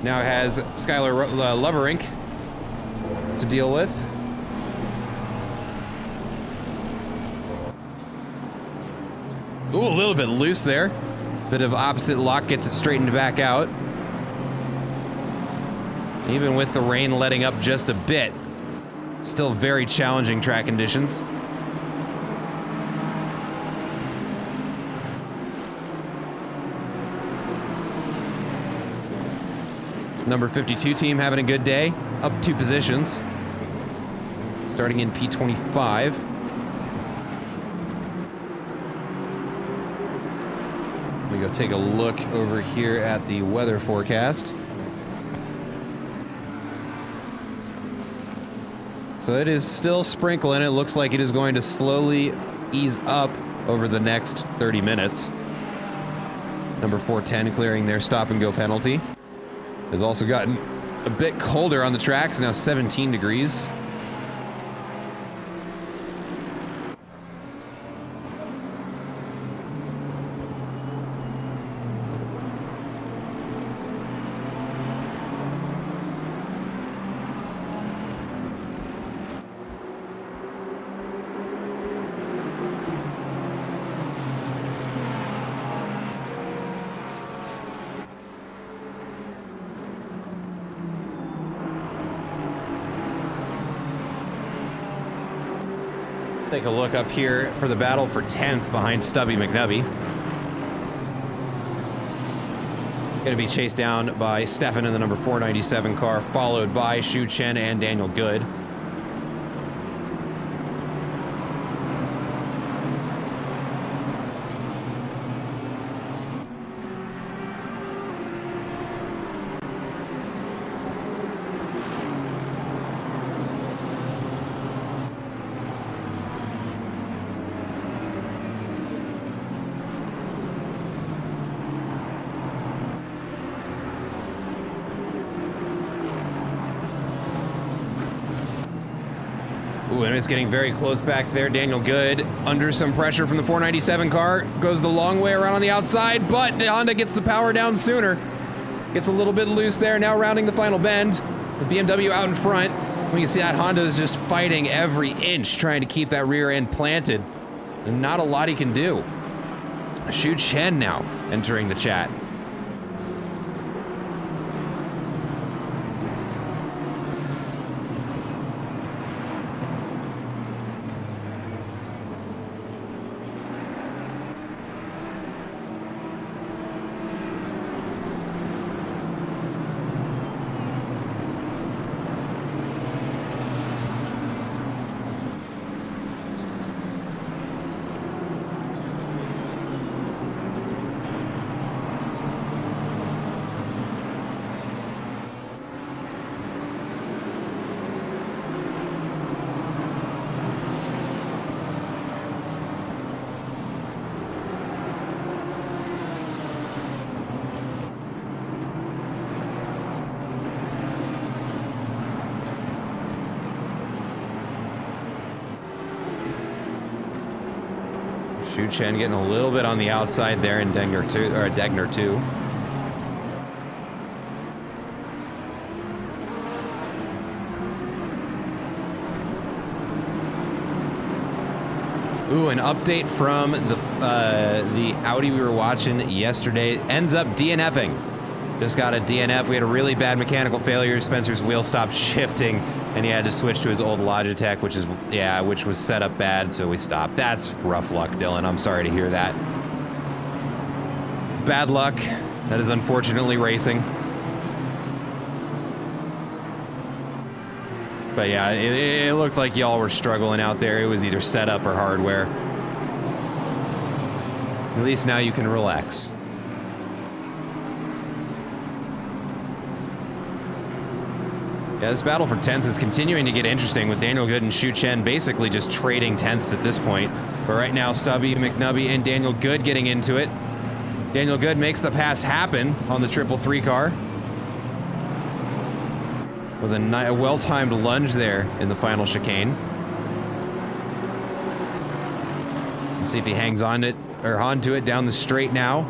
Now has Skylar Loverink to deal with. Ooh, a little bit loose there. Bit of opposite lock, gets it straightened back out. Even with the rain letting up just a bit, still very challenging track conditions. Number 52 team having a good day, up 2 positions. Starting in P25. We go take a look over here at the weather forecast. So it is still sprinkling. It looks like it is going to slowly ease up over the next 30 minutes. Number 410 clearing their stop and go penalty. Has also gotten a bit colder on the tracks, now 17 degrees. Take a look up here for the battle for 10th behind Stubby McNubby. Going to be chased down by Stefan in the number 497 car, followed by Shu Chen and Daniel Good. Ooh, and it's getting very close back there. Daniel Good under some pressure from the 497 car. Goes the long way around on the outside, but the Honda gets the power down sooner. Gets a little bit loose there, now rounding the final bend. The BMW out in front. We can see that Honda is just fighting every inch, trying to keep that rear end planted. And not a lot he can do. Shu Chen now entering the chat. Shu Chen getting a little bit on the outside there in Degner 2. Ooh, an update from the Audi we were watching yesterday. Ends up DNFing. Just got a DNF. We had a really bad mechanical failure. Spencer's wheel stopped shifting, and he had to switch to his old Logitech, which was set up bad, so we stopped. That's rough luck, Dylan. I'm sorry to hear that. Bad luck. That is unfortunately racing. But yeah, it looked like y'all were struggling out there. It was either setup or hardware. At least now you can relax. Yeah, this battle for 10th is continuing to get interesting with Daniel Good and Shu Chen basically just trading 10ths at this point. But right now, Stubby, McNubby, and Daniel Good getting into it. Daniel Good makes the pass happen on the 333 car. With a well-timed lunge there in the final chicane. Let's see if he hangs on it, or onto it down the straight now.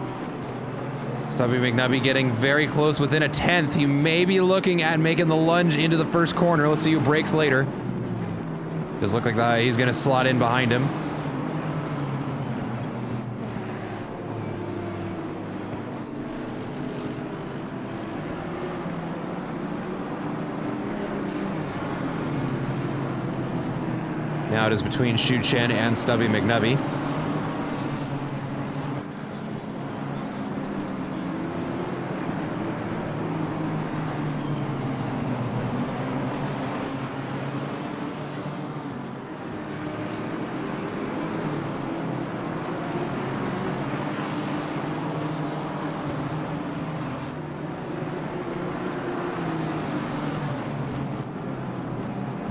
Stubby McNubby getting very close, within a tenth. He may be looking at making the lunge into the first corner. Let's see who breaks later. Does look like he's going to slot in behind him. Now it is between Shu Chen and Stubby McNubby.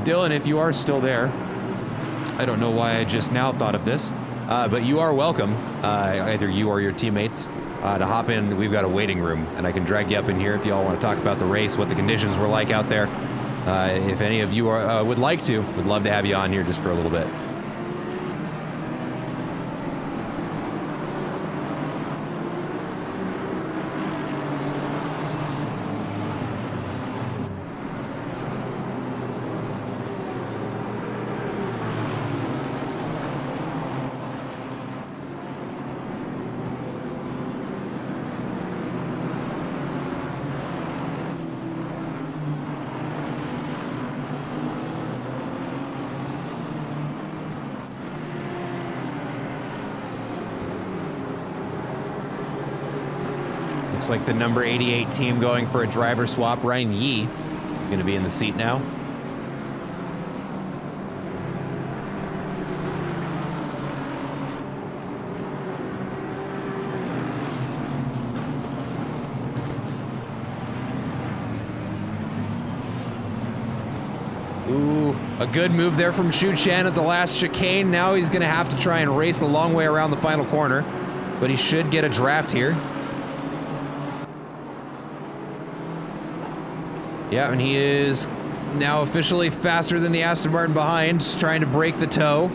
Dylan, if you are still there, I don't know why I just now thought of this, but you are welcome, either you or your teammates, to hop in. We've got a waiting room, and I can drag you up in here if you all want to talk about the race, what the conditions were like out there. If any of you would like to, would love to have you on here just for a little bit. Looks like the number 88 team going for a driver swap. Ryan Yee is going to be in the seat now. Ooh, a good move there from Shu Chen at the last chicane. Now he's going to have to try and race the long way around the final corner, but he should get a draft here. Yeah, and he is now officially faster than the Aston Martin behind, just trying to break the toe.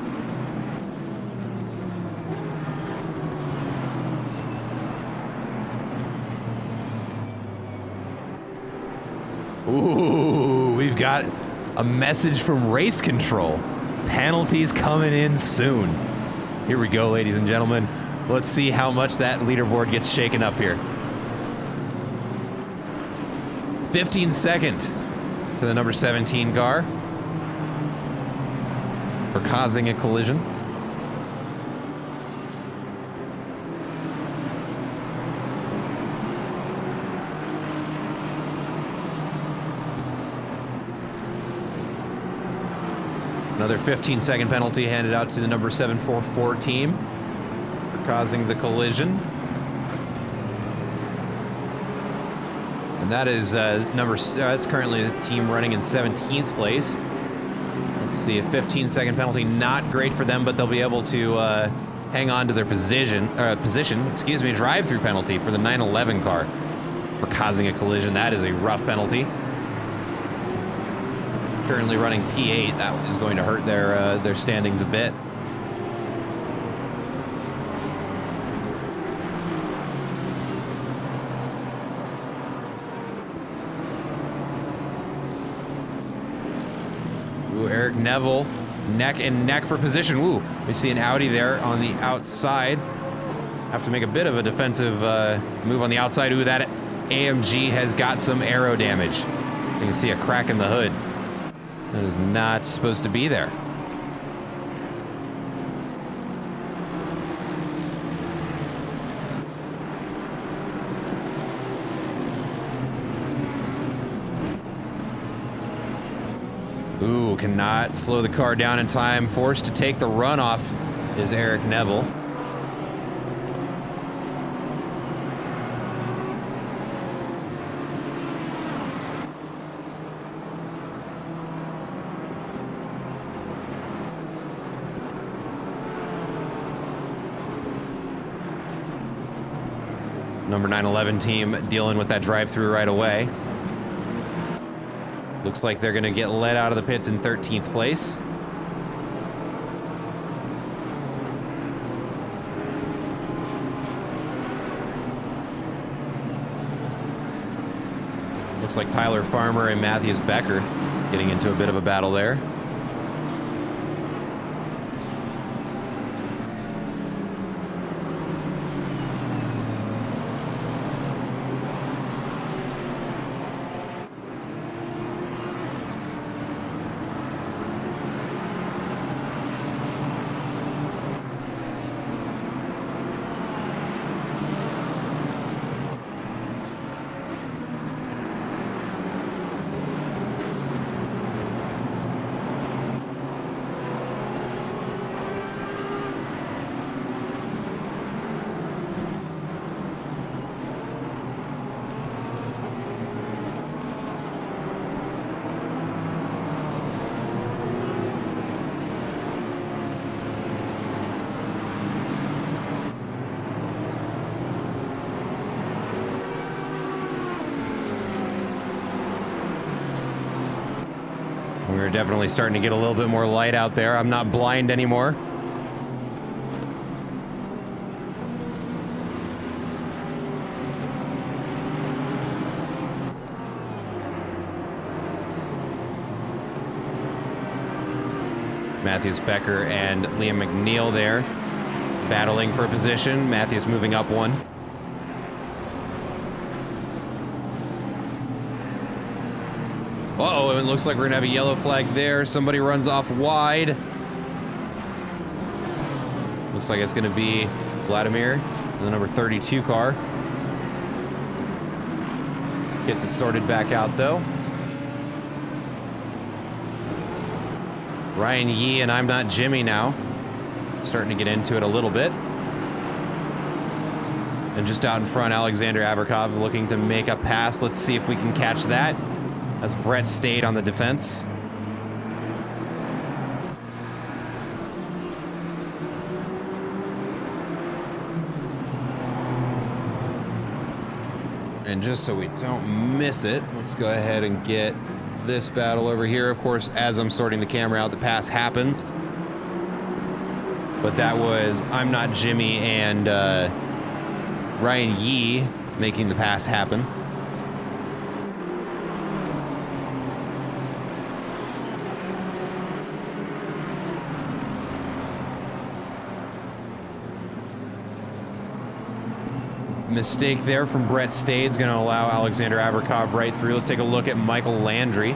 Ooh, we've got a message from race control. Penalties coming in soon. Here we go, ladies and gentlemen. Let's see how much that leaderboard gets shaken up here. 15-second to the number 17 car for causing a collision. Another 15-second penalty handed out to the number 744 team for causing the collision. And that is that's currently the team running in 17th place. Let's see, a 15-second penalty, not great for them, but they'll be able to hang on to their position, drive-through penalty for the 911 car for causing a collision. That is a rough penalty. Currently running P8, that is going to hurt their standings a bit. Eric Neville, neck and neck for position. Ooh, we see an Audi there on the outside. Have to make a bit of a defensive move on the outside. Ooh, that AMG has got some aero damage. You can see a crack in the hood. That is not supposed to be there. Ooh, cannot slow the car down in time. Forced to take the runoff is Eric Neville. Number 911 team dealing with that drive-through right away. Looks like they're going to get led out of the pits in 13th place. Looks like Tyler Farmer and Matthews Becker getting into a bit of a battle there. We're definitely starting to get a little bit more light out there. I'm not blind anymore. Matthews Becker and Liam McNeil there battling for a position. Matthews moving up one. Uh-oh, it looks like we're gonna have a yellow flag there. Somebody runs off wide. Looks like it's gonna be Vladimir, the number 32 car. Gets it sorted back out though. Ryan Yee and I'm Not Jimmy now. Starting to get into it a little bit. And just out in front, Alexander Averkov looking to make a pass. Let's see if we can catch that. As Brett stayed on the defense. And just so we don't miss it, let's go ahead and get this battle over here. Of course, as I'm sorting the camera out, the pass happens. But that was I'm Not Jimmy and Ryan Yee making the pass happen. Mistake there from Brett Stade's going to allow Alexander Averkov right through. Let's take a look at Michael Landry.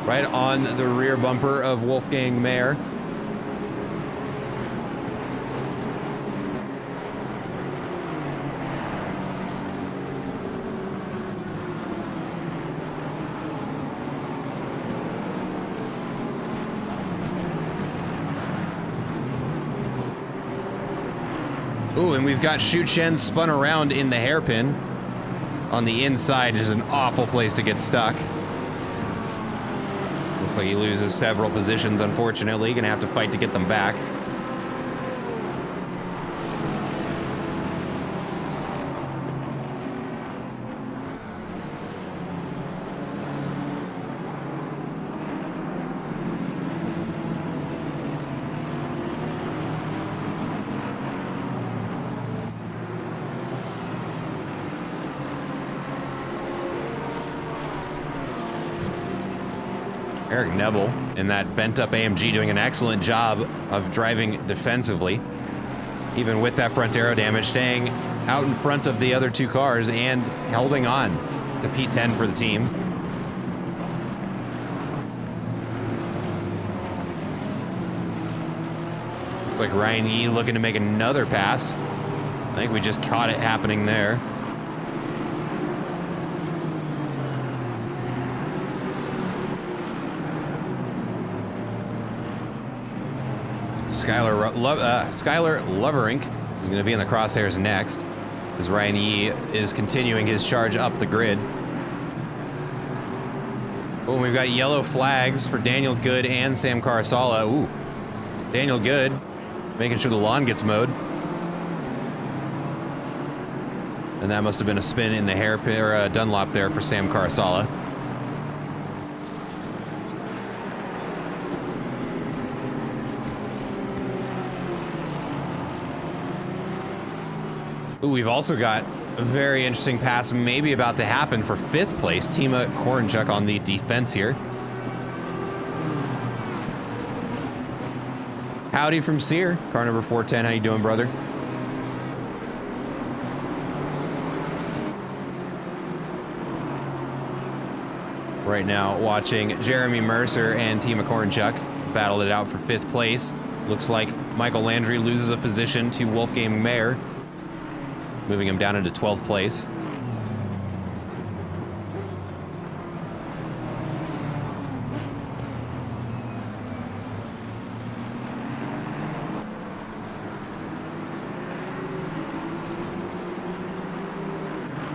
Right on the rear bumper of Wolfgang Mayer. Ooh, and we've got Shu Chen spun around in the hairpin. On the inside is an awful place to get stuck. Looks like he loses several positions, unfortunately. Gonna have to fight to get them back. Eric Nebel in that bent-up AMG doing an excellent job of driving defensively. Even with that front aero damage, staying out in front of the other two cars and holding on to P10 for the team. Looks like Ryan Yee looking to make another pass. I think we just caught it happening there. Skylar Loverink is going to be in the crosshairs next, as Ryan Yee is continuing his charge up the grid. Oh, we've got yellow flags for Daniel Good and Sam Carasala. Ooh, Daniel Good making sure the lawn gets mowed. And that must have been a spin in the hairpin or Dunlop there for Sam Carasala. Ooh, we've also got a very interesting pass maybe about to happen for 5th place. Tima Korenchuk on the defense here. Howdy from Sear. Car number 410, how you doing, brother? Right now watching Jeremy Mercer and Tima Korenchuk battle it out for 5th place. Looks like Michael Landry loses a position to Wolfgang Mayer, moving him down into 12th place.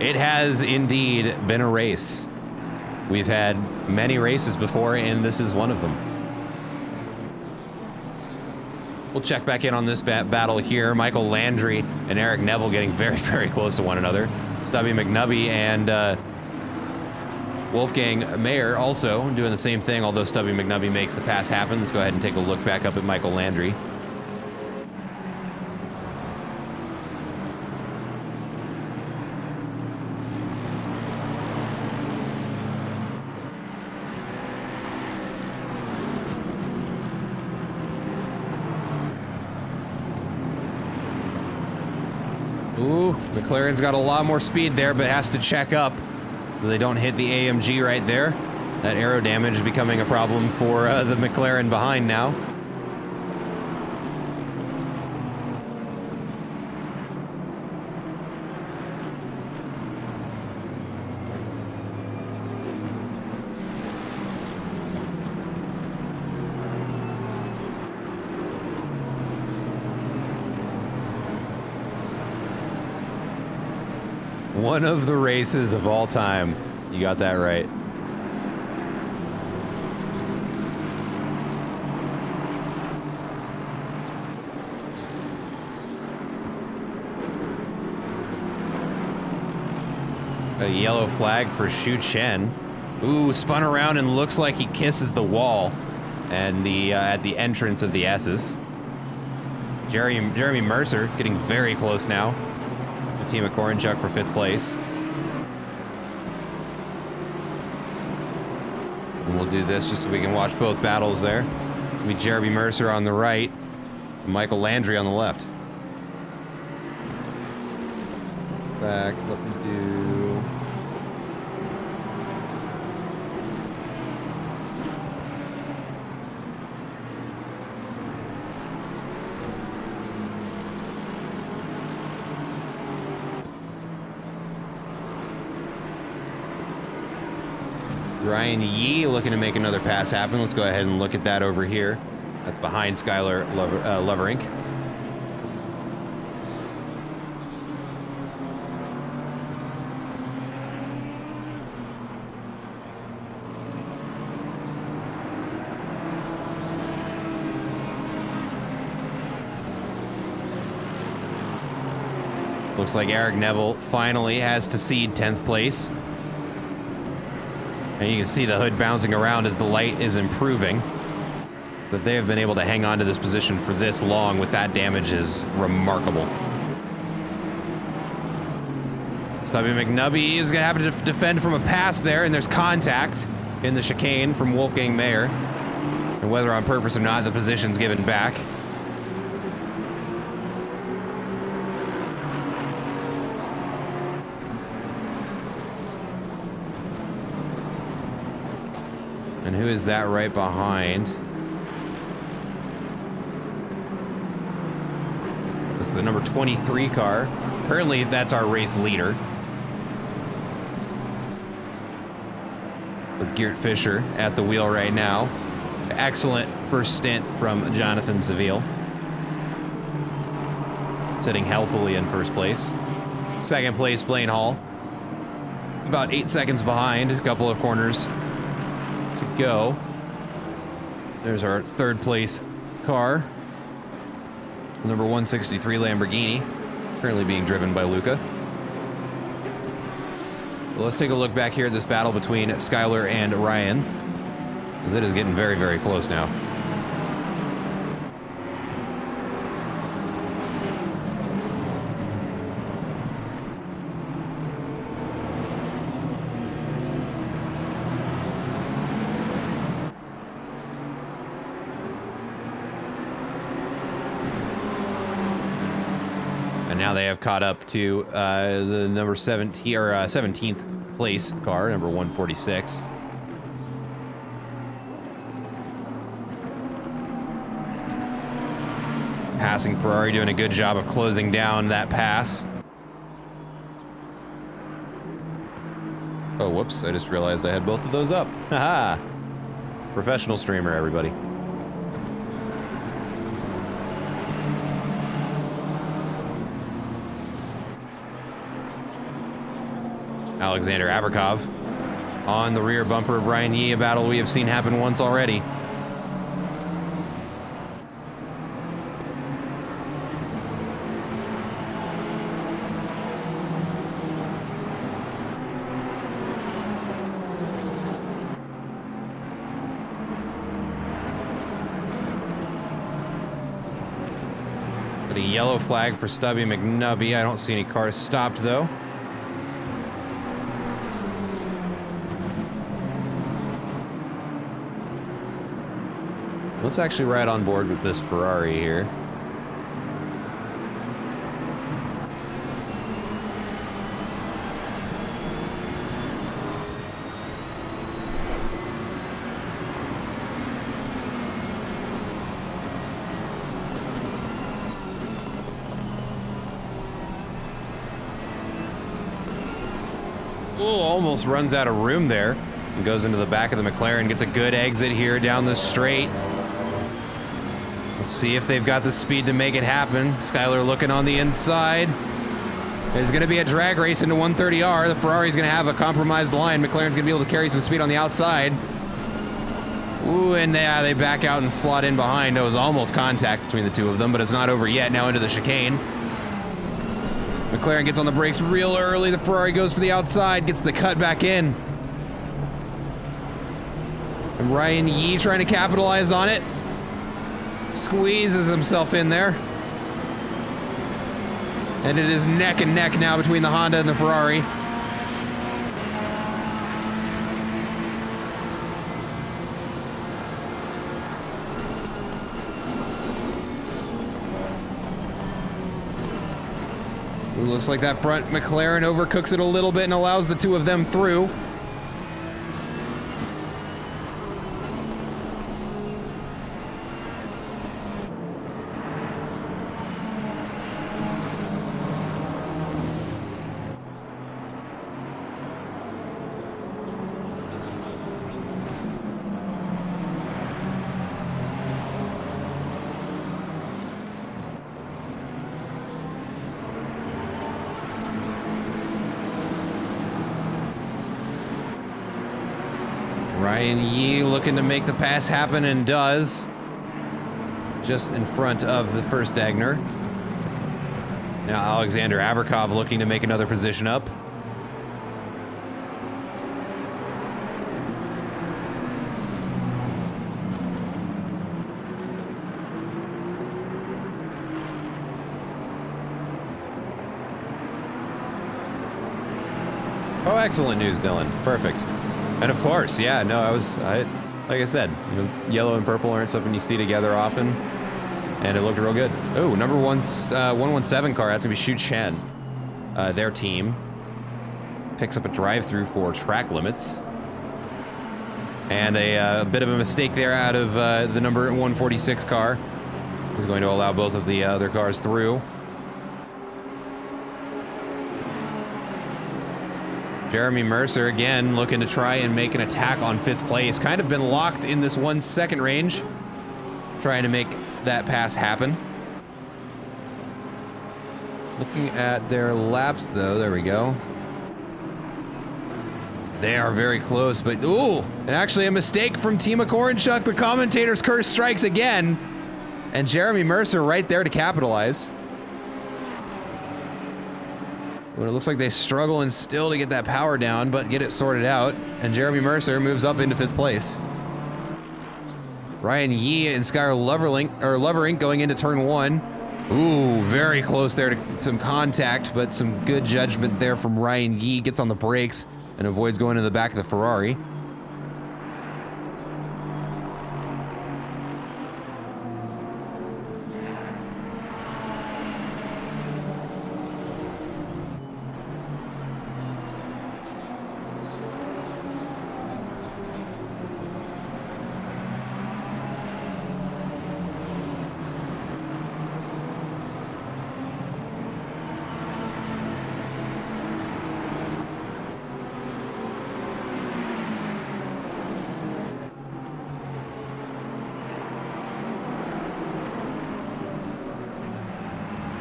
It has indeed been a race. We've had many races before, and this is one of them. We'll check back in on this battle here. Michael Landry and Eric Neville getting very, very close to one another. Stubby McNubby and Wolfgang Mayer also doing the same thing, although Stubby McNubby makes the pass happen. Let's go ahead and take a look back up at Michael Landry. Ooh, McLaren's got a lot more speed there, but has to check up so they don't hit the AMG right there. That aero damage becoming a problem for the McLaren behind now. One of the races of all time. You got that right. A yellow flag for Xu Chen. Ooh, spun around and looks like he kisses the wall and the at the entrance of the S's. Jeremy Mercer getting very close now. Tima Korenchuk for 5th place. And we'll do this just so we can watch both battles there. It'll be Jeremy Mercer on the right, and Michael Landry on the left. Back, let me do... Ryan Yee looking to make another pass happen. Let's go ahead and look at that over here. That's behind Skylar Loverink. Looks like Eric Neville finally has to cede 10th place. And you can see the hood bouncing around as the light is improving. That they have been able to hang on to this position for this long with that damage is remarkable. Stubby McNubby is going to have to defend from a pass there, and there's contact in the chicane from Wolfgang Mayer. And whether on purpose or not, the position's given back. And who is that right behind? This is the number 23 car. Currently, that's our race leader. With Geert Fischer at the wheel right now. Excellent first stint from Jonathan Seville. Sitting healthily in first place. Second place, Blaine Hall. About 8 seconds behind, a couple of corners to go. There's our third place car. Number 163 Lamborghini, currently being driven by Luca. let's take a look back here at this battle between Skylar and Ryan, because it is getting very, very close now. And now they have caught up to the number 17 or 17th place car, number 146. Passing Ferrari, doing a good job of closing down that pass. Oh, whoops, I just realized I had both of those up. Haha. Professional streamer, everybody. Alexander Averkov on the rear bumper of Ryan Yee, a battle we have seen happen once already. But a yellow flag for Stubby McNubby. I don't see any cars stopped though. Let's actually ride on board with this Ferrari here. Oh, almost runs out of room there and goes into the back of the McLaren. Gets a good exit here down the straight. Let's see if they've got the speed to make it happen. Skylar looking on the inside. There's going to be a drag race into 130R. The Ferrari's going to have a compromised line. McLaren's going to be able to carry some speed on the outside. Ooh, and yeah, they back out and slot in behind. It was almost contact between the two of them, but it's not over yet. Now into the chicane. McLaren gets on the brakes real early. The Ferrari goes for the outside, gets the cut back in. And Ryan Yee trying to capitalize on it. Squeezes himself in there. And it is neck and neck now between the Honda and the Ferrari. It looks like that front McLaren overcooks it a little bit and allows the two of them through. Ryan Yee looking to make the pass happen and does. Just in front of the first Dagner. Now Alexander Averkov looking to make another position up. Oh, excellent news, Dylan. Perfect. And of course, yeah, no, like I said, you know, yellow and purple aren't something you see together often, and it looked real good. Oh, number 117 car, that's gonna be Shu Chen. Their team picks up a drive-through for track limits. And a bit of a mistake there out of the number 146 car. Is going to allow both of the other cars through. Jeremy Mercer, again, looking to try and make an attack on 5th place. Kind of been locked in this 1 second range. Trying to make that pass happen. Looking at their laps, though. There we go. They are very close, but ooh, and actually a mistake from Tima Korenchuk. The commentator's curse strikes again. And Jeremy Mercer right there to capitalize. But it looks like they struggle and still to get that power down, but get it sorted out. And Jeremy Mercer moves up into 5th place. Ryan Yee and Skylar Loverink going into turn 1. Ooh, very close there to some contact, but some good judgment there from Ryan Yee. Gets on the brakes and avoids going to the back of the Ferrari.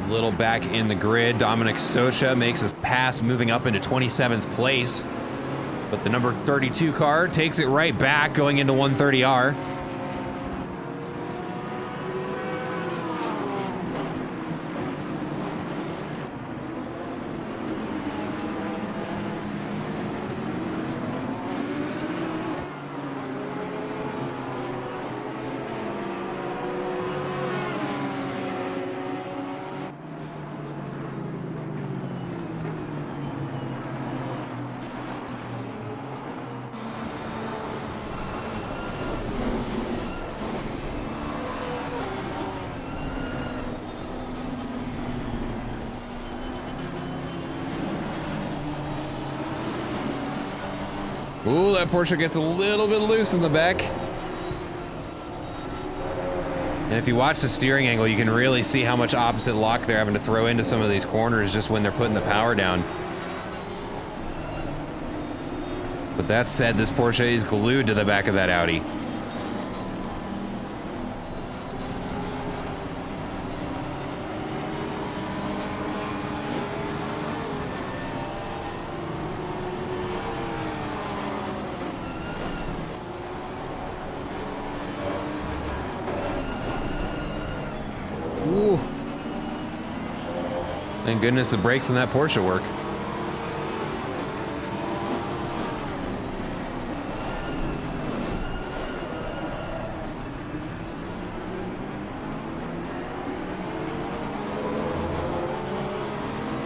Little back in the grid. Dominic Socha makes his pass, moving up into 27th place. But the number 32 car takes it right back, going into 130R. Ooh, that Porsche gets a little bit loose in the back. And if you watch the steering angle, you can really see how much opposite lock they're having to throw into some of these corners just when they're putting the power down. But that said, this Porsche is glued to the back of that Audi. Ooh. Thank goodness the brakes on that Porsche work.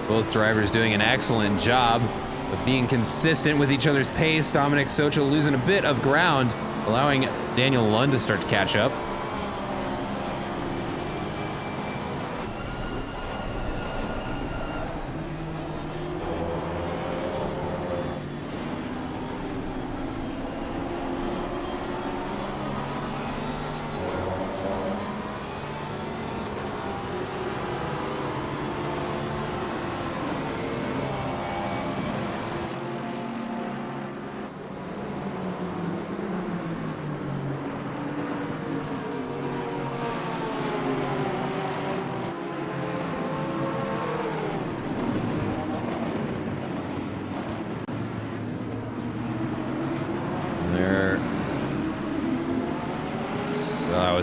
Both drivers doing an excellent job of being consistent with each other's pace. Dominic Socha losing a bit of ground, allowing Daniel Lund to start to catch up.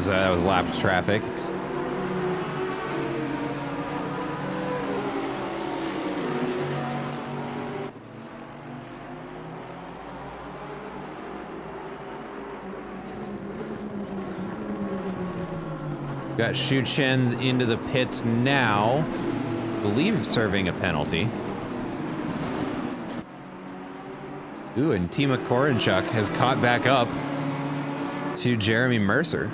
That was lapped traffic. Got Shu Chen's into the pits now. I believe serving a penalty. Ooh, and Tima Korenchuk has caught back up to Jeremy Mercer.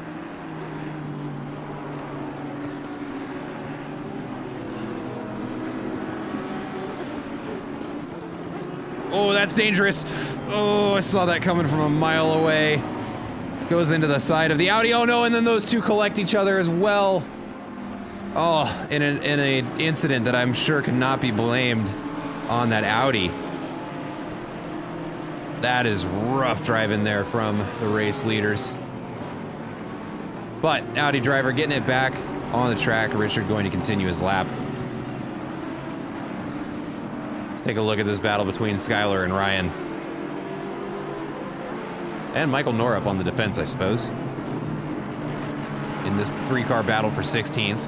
Oh, that's dangerous. Oh, I saw that coming from a mile away. Goes into the side of the Audi. Oh no, and then those two collect each other as well. Oh, in an incident that I'm sure cannot be blamed on that Audi. That is rough driving there from the race leaders. But Audi driver getting it back on the track. Richard going to continue his lap. Let's take a look at this battle between Skylar and Ryan. And Michael Norup on the defense, I suppose. In this three-car battle for 16th.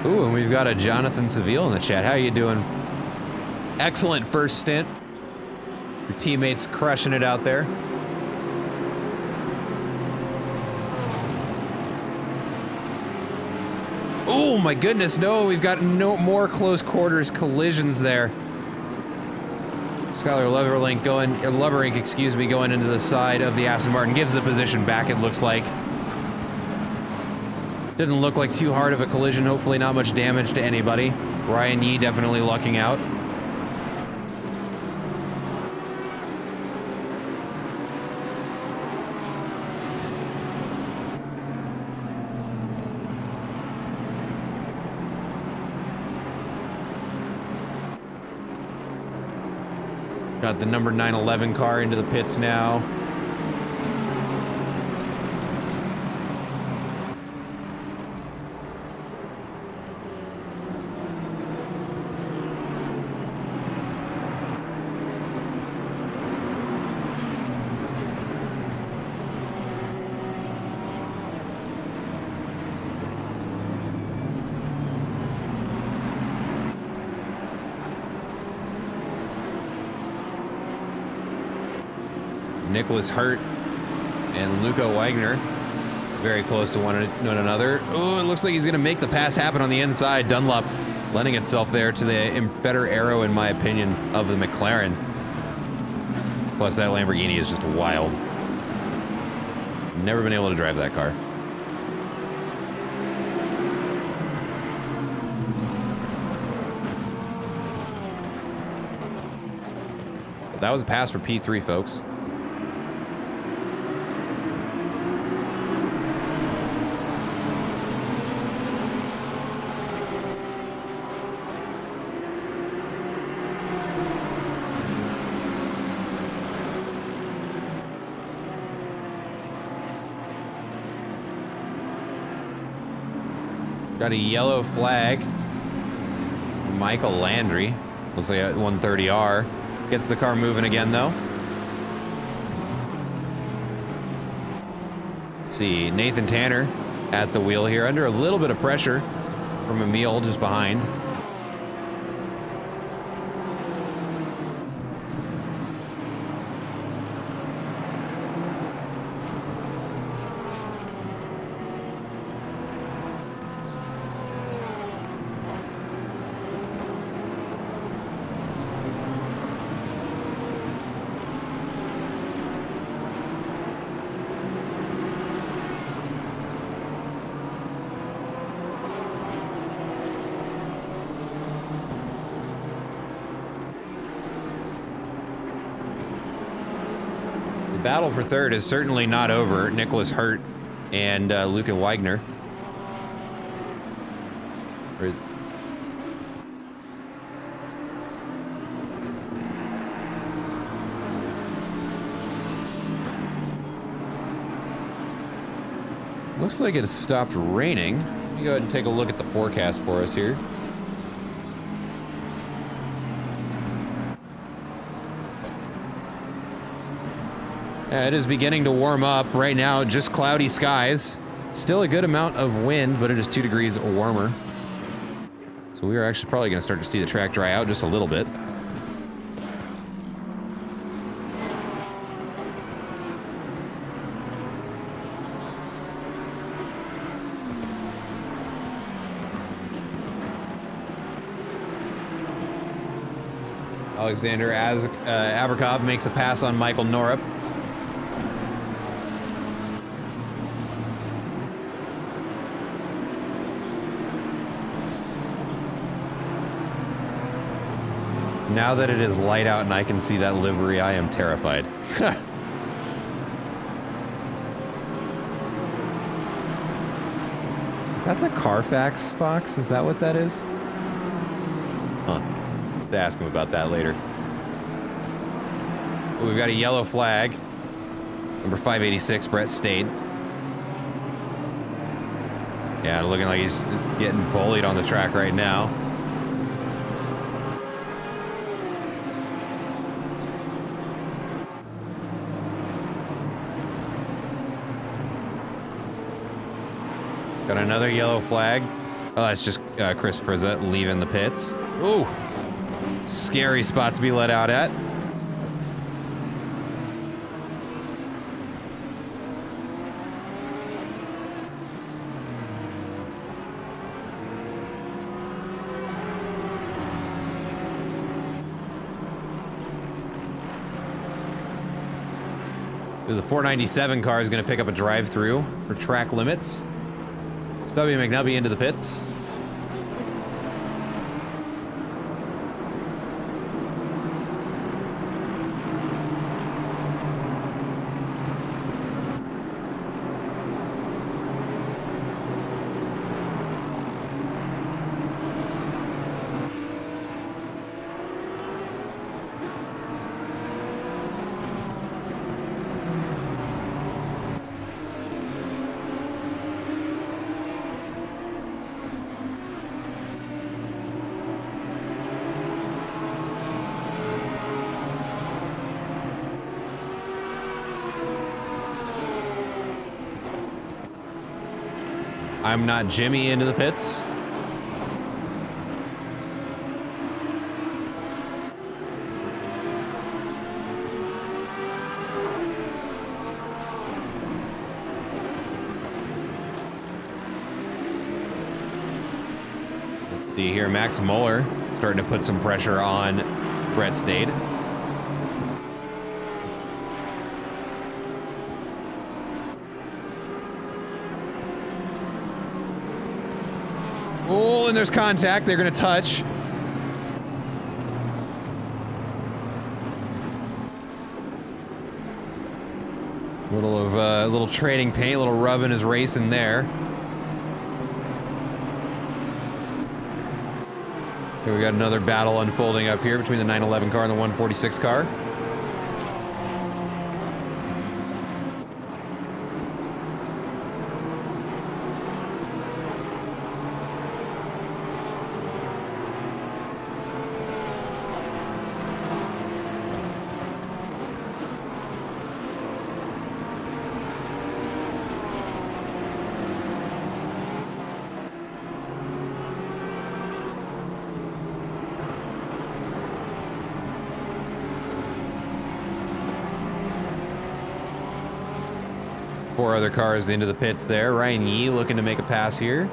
Ooh, and we've got a Jonathan Seville in the chat. How you doing? Excellent first stint. Your teammates crushing it out there. Oh my goodness, no, we've got no more close quarters collisions there. Skylar Loverink going into the side of the Aston Martin. Gives the position back, it looks like. Didn't look like too hard of a collision. Hopefully not much damage to anybody. Ryan Yee definitely lucking out. Got the number 911 car into the pits now. Nicholas Hurt and Luca Wagner very close to one another. Oh, it looks like he's going to make the pass happen on the inside. Dunlop lending itself there to the better arrow, in my opinion, of the McLaren. Plus, that Lamborghini is just wild. Never been able to drive that car. That was a pass for P3, folks. Got a yellow flag. Michael Landry. Looks like a 130R. Gets the car moving again, though. Let's see, Nathan Tanner at the wheel here, under a little bit of pressure from Emil just behind. Battle for third is certainly not over. Nicholas Hurt and Luca Wagner. Looks like it has stopped raining. Let me go ahead and take a look at the forecast for us here. It is beginning to warm up right now, just cloudy skies. Still a good amount of wind, but it is 2 degrees warmer. So we are actually probably going to start to see the track dry out just a little bit. Alexander Averkov makes a pass on Michael Norup. Now that it is light out and I can see that livery, I am terrified. Is that the Carfax Fox? Is that what that is? Huh. To ask him about that later. We've got a yellow flag. Number 586, Brett Stade. Yeah, looking like he's just getting bullied on the track right now. Got another yellow flag. Oh, that's just Chris Frizza leaving the pits. Ooh, scary spot to be let out at. The 497 car is going to pick up a drive-through for track limits. Stubby McNubby into the pits. I'm Not Jimmy into the pits. Let's see here, Max Muller starting to put some pressure on Brett Stade. Oh, and there's contact. They're going to touch. Little trading paint, little rubbing is racing there. Here we got another battle unfolding up here between the 911 car and the 146 car. Four other cars into the pits there. Ryan Yee looking to make a pass here.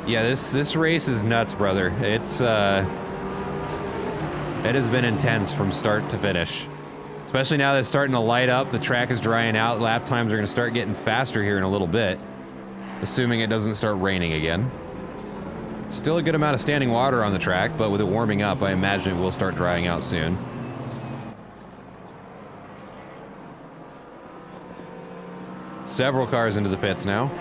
Yeah, this race is nuts, brother. It's it has been intense from start to finish. Especially now that it's starting to light up, the track is drying out, lap times are going to start getting faster here in a little bit. Assuming it doesn't start raining again. Still a good amount of standing water on the track, but with it warming up, I imagine it will start drying out soon. Several cars into the pits now.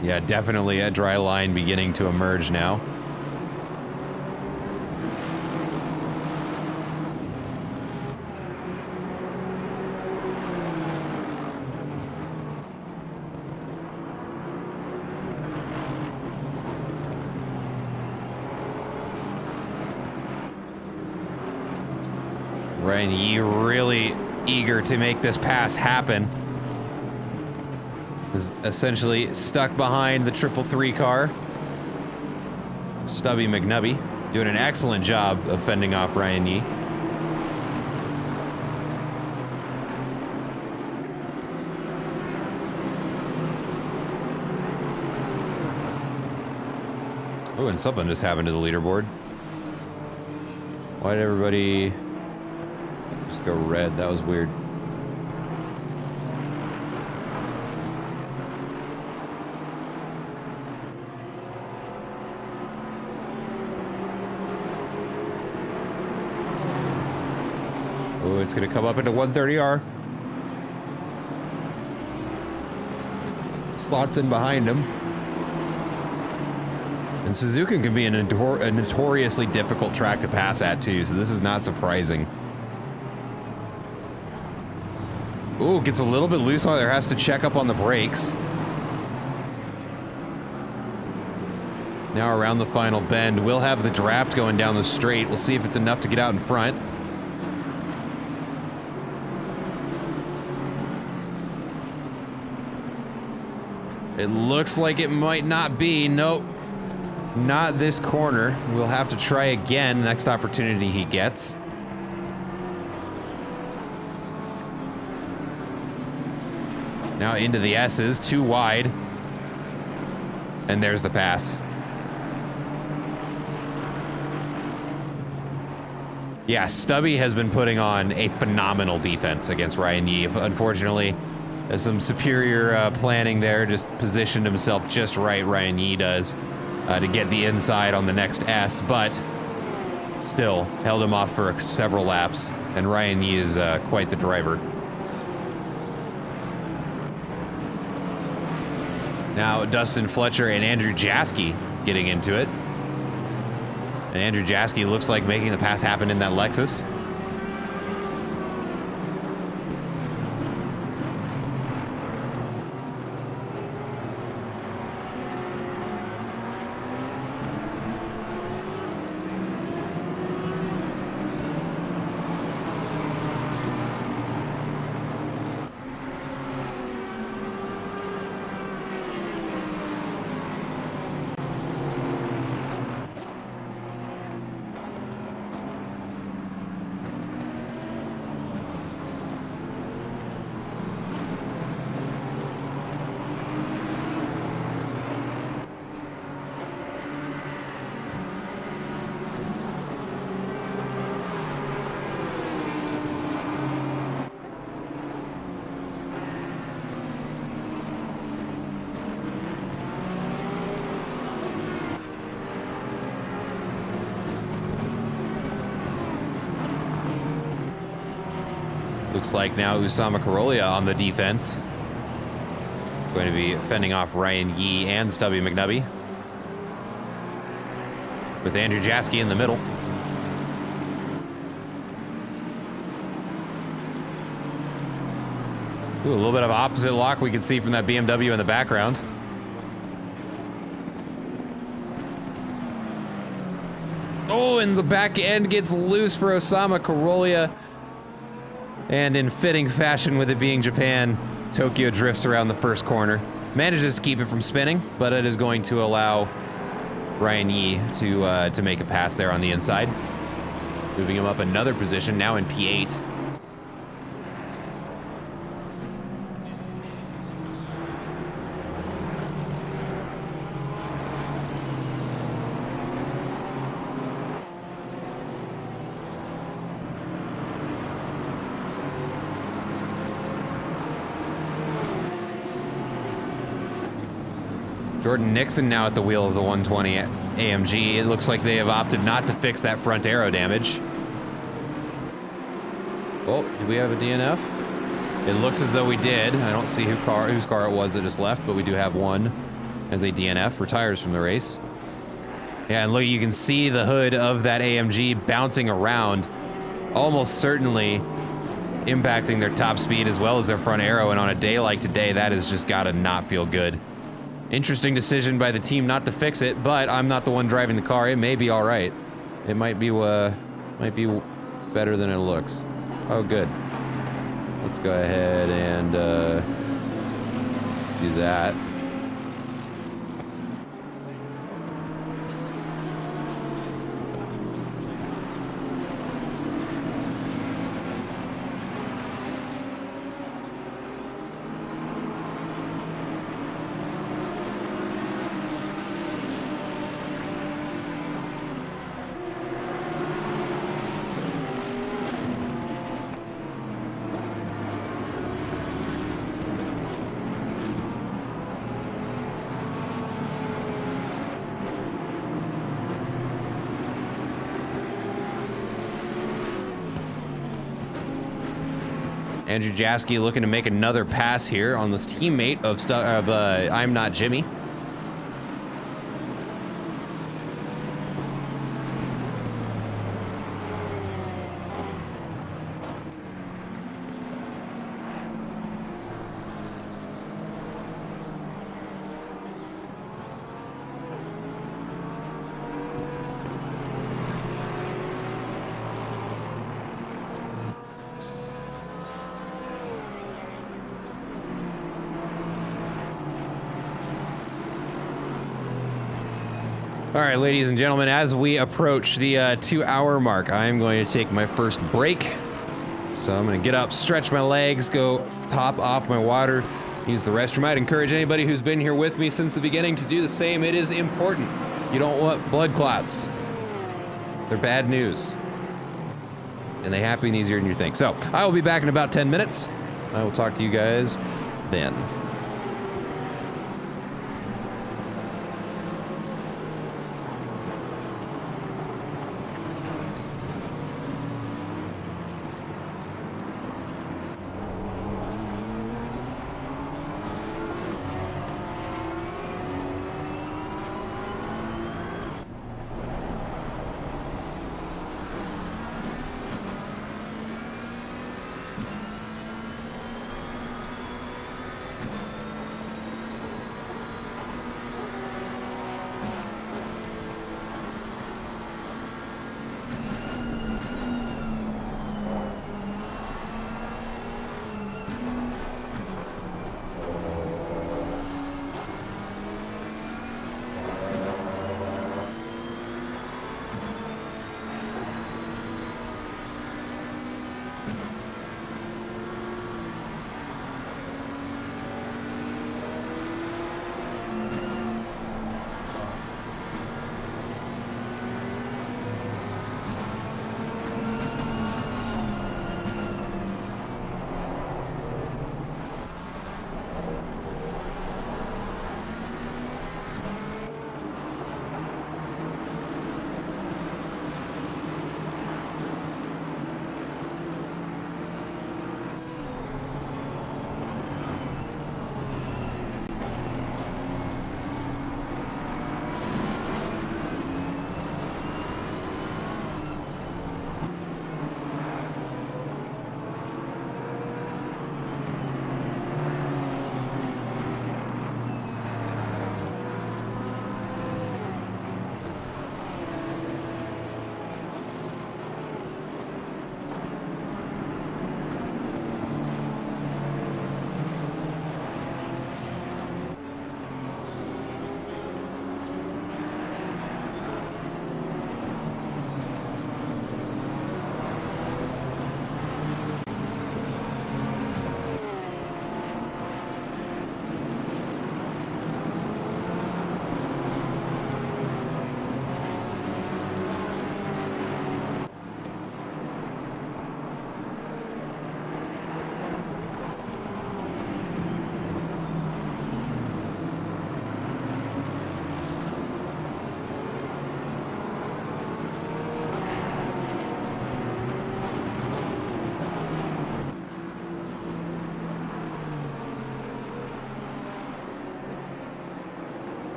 Yeah, definitely a dry line beginning to emerge now. Ryan Yee really eager to make this pass happen. Is essentially stuck behind the 333 car. Stubby McNubby doing an excellent job of fending off Ryan Yee. Oh, and something just happened to the leaderboard. Why did everybody just go red? That was weird. Oh, it's going to come up into 130R. Slots in behind him. And Suzuka can be a notoriously difficult track to pass at, too, so this is not surprising. Ooh, gets a little bit loose on there. Has to check up on the brakes. Now around the final bend, we'll have the draft going down the straight. We'll see if it's enough to get out in front. It looks like it might not be. Nope. Not this corner. We'll have to try again next opportunity he gets. Now into the S's, too wide. And there's the pass. Yeah, Stubby has been putting on a phenomenal defense against Ryan Yee. Unfortunately, there's some superior planning there, just positioned himself just right, Ryan Yee does, to get the inside on the next S, but still held him off for several laps, and Ryan Yee is quite the driver. Now Dustin Fletcher and Andrew Jaski getting into it. And Andrew Jaski looks like making the pass happen in that Lexus. Looks like now Usama Karolia on the defense. Going to be fending off Ryan Yee and Stubby McNubby. With Andrew Jaski in the middle. Ooh, a little bit of opposite lock we can see from that BMW in the background. Oh, and the back end gets loose for Osama Karolia. And in fitting fashion, with it being Japan, Tokyo drifts around the first corner. Manages to keep it from spinning, but it is going to allow Ryan Yee to make a pass there on the inside. Moving him up another position, now in P8. Jordan Nixon now at the wheel of the 120 AMG. It looks like they have opted not to fix that front aero damage. Oh, did we have a DNF? It looks as though we did. I don't see whose car it was that just left, but we do have one as a DNF, retires from the race. Yeah, and look, you can see the hood of that AMG bouncing around, almost certainly impacting their top speed as well as their front aero, and on a day like today, that has just gotta not feel good. Interesting decision by the team not to fix it, but I'm not the one driving the car. It may be all right. It might be better than it looks. Oh, good. Let's go ahead and do that. Andrew Jaski looking to make another pass here on this teammate of I'm Not Jimmy. All right, ladies and gentlemen, as we approach the 2-hour mark, I am going to take my first break. So I'm going to get up, stretch my legs, go top off my water, use the restroom. I'd encourage anybody who's been here with me since the beginning to do the same. It is important. You don't want blood clots. They're bad news. And they happen easier than you think. So I will be back in about 10 minutes. I will talk to you guys then.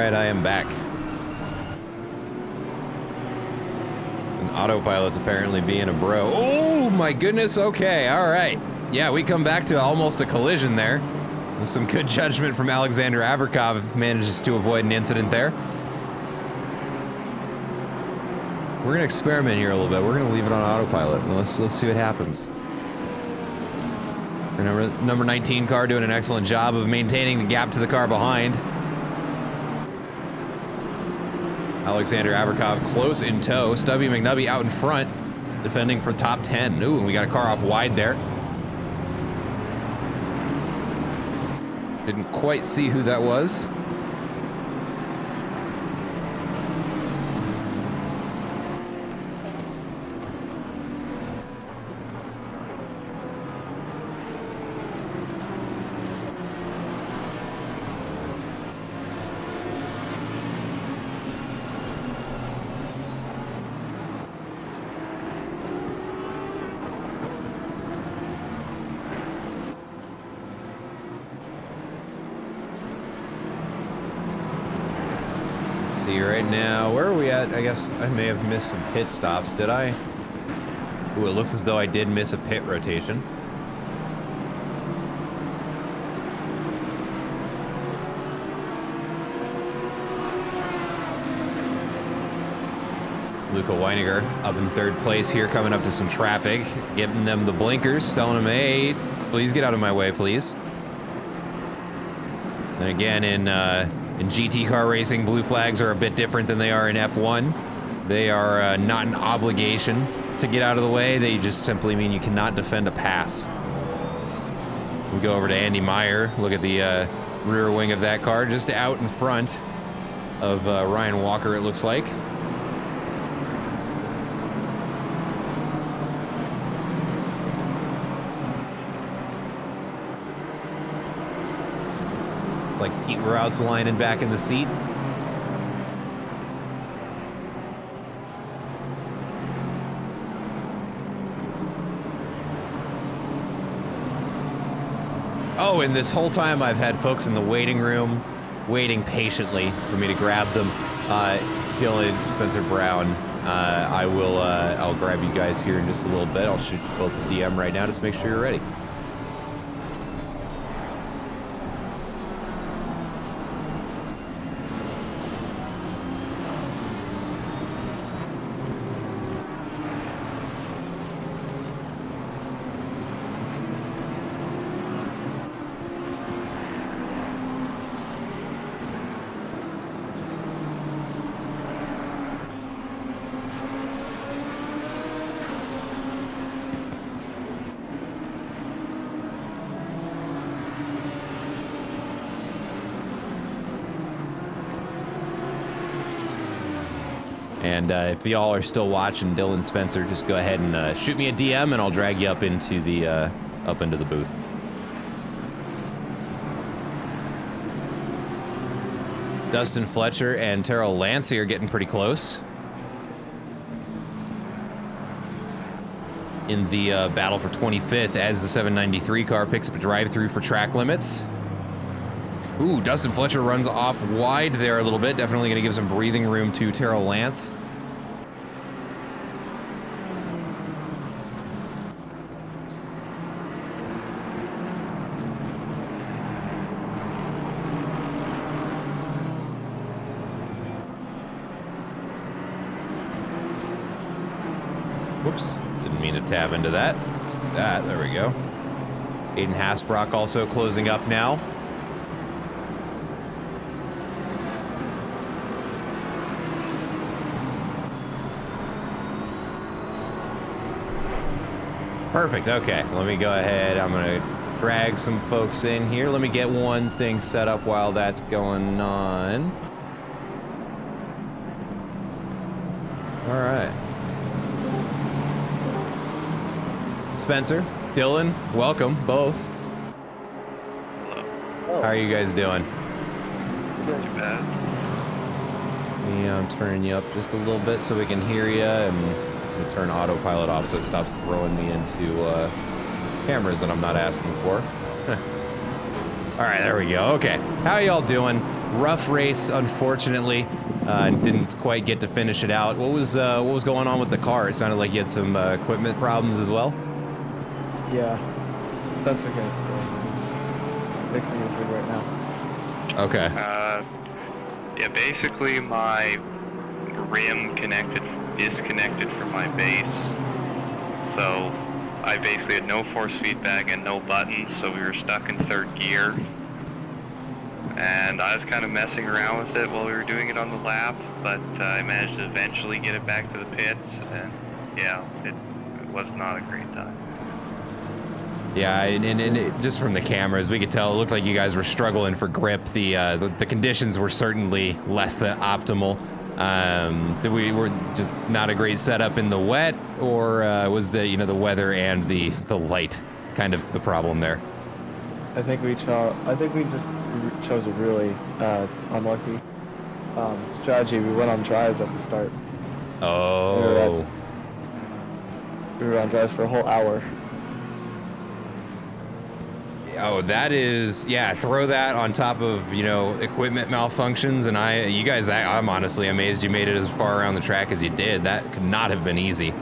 right, I am back. And autopilot's apparently being a bro. Oh my goodness, okay, all right. Yeah, we come back to almost a collision there. With some good judgment from Alexander Averkov, manages to avoid an incident there. We're gonna experiment here a little bit. We're gonna leave it on autopilot and let's see what happens. Our number 19 car doing an excellent job of maintaining the gap to the car behind. Alexander Averkov close in tow. Stubby McNubby out in front, defending for top 10. Ooh, and we got a car off wide there. Didn't quite see who that was. Right now, where are we at? I guess I may have missed some pit stops. Did I? Ooh, it looks as though I did miss a pit rotation. Luca Weiniger up in third place here, coming up to some traffic, giving them the blinkers, telling them, hey, please get out of my way, please. And again, in GT car racing, blue flags are a bit different than they are in F1. They are not an obligation to get out of the way. They just simply mean you cannot defend a pass. We go over to Andy Meyer. Look at the rear wing of that car, just out in front of Ryan Walker, it looks like. Like Pete Routs lining back in the seat. Oh, and this whole time I've had folks in the waiting room waiting patiently for me to grab them. Dylan, Spencer Brown, I'll grab you guys here in just a little bit. I'll shoot you both a DM right now, just make sure you're ready. And if y'all are still watching, Dylan Spencer, just go ahead and shoot me a DM, and I'll drag you up into the booth. Dustin Fletcher and Terrell Lancey are getting pretty close in the battle for 25th as the 793 car picks up a drive-through for track limits. Ooh, Dustin Fletcher runs off wide there a little bit. Definitely going to give some breathing room to Terrell Lance. Whoops, didn't mean to tab into that. Let's do that, there we go. Aiden Hasbrock also closing up now. Perfect, okay, let me go ahead. I'm gonna drag some folks in here. Let me get one thing set up while that's going on. All right. Spencer, Dylan, welcome, both. Hello. How are you guys doing? Not too bad. Yeah, I'm turning you up just a little bit so we can hear you, and we turn autopilot off so it stops throwing me into cameras that I'm not asking for. All right, there we go. Okay, how y'all doing? rough race, unfortunately. Didn't quite get to finish it out. What was going on with the car? It sounded like you had some equipment problems as well. Yeah, Spencer can explain. He's fixing his rig right now. Okay. Yeah, basically my rim disconnected from my base. So I basically had no force feedback and no buttons, so we were stuck in third gear. And I was kind of messing around with it while we were doing it on the lap, but I managed to eventually get it back to the pits, and yeah, it was not a great time. Yeah, and just from the cameras, we could tell it looked like you guys were struggling for grip. The conditions were certainly less than optimal. We were just not a great setup in the wet, or was the the weather and the light kind of the problem there? I think we just chose a really unlucky strategy. We went on dries at the start. Oh. We were on dries for a whole hour. Oh, that is, yeah, throw that on top of, equipment malfunctions, and I'm honestly amazed you made it as far around the track as you did. That could not have been easy.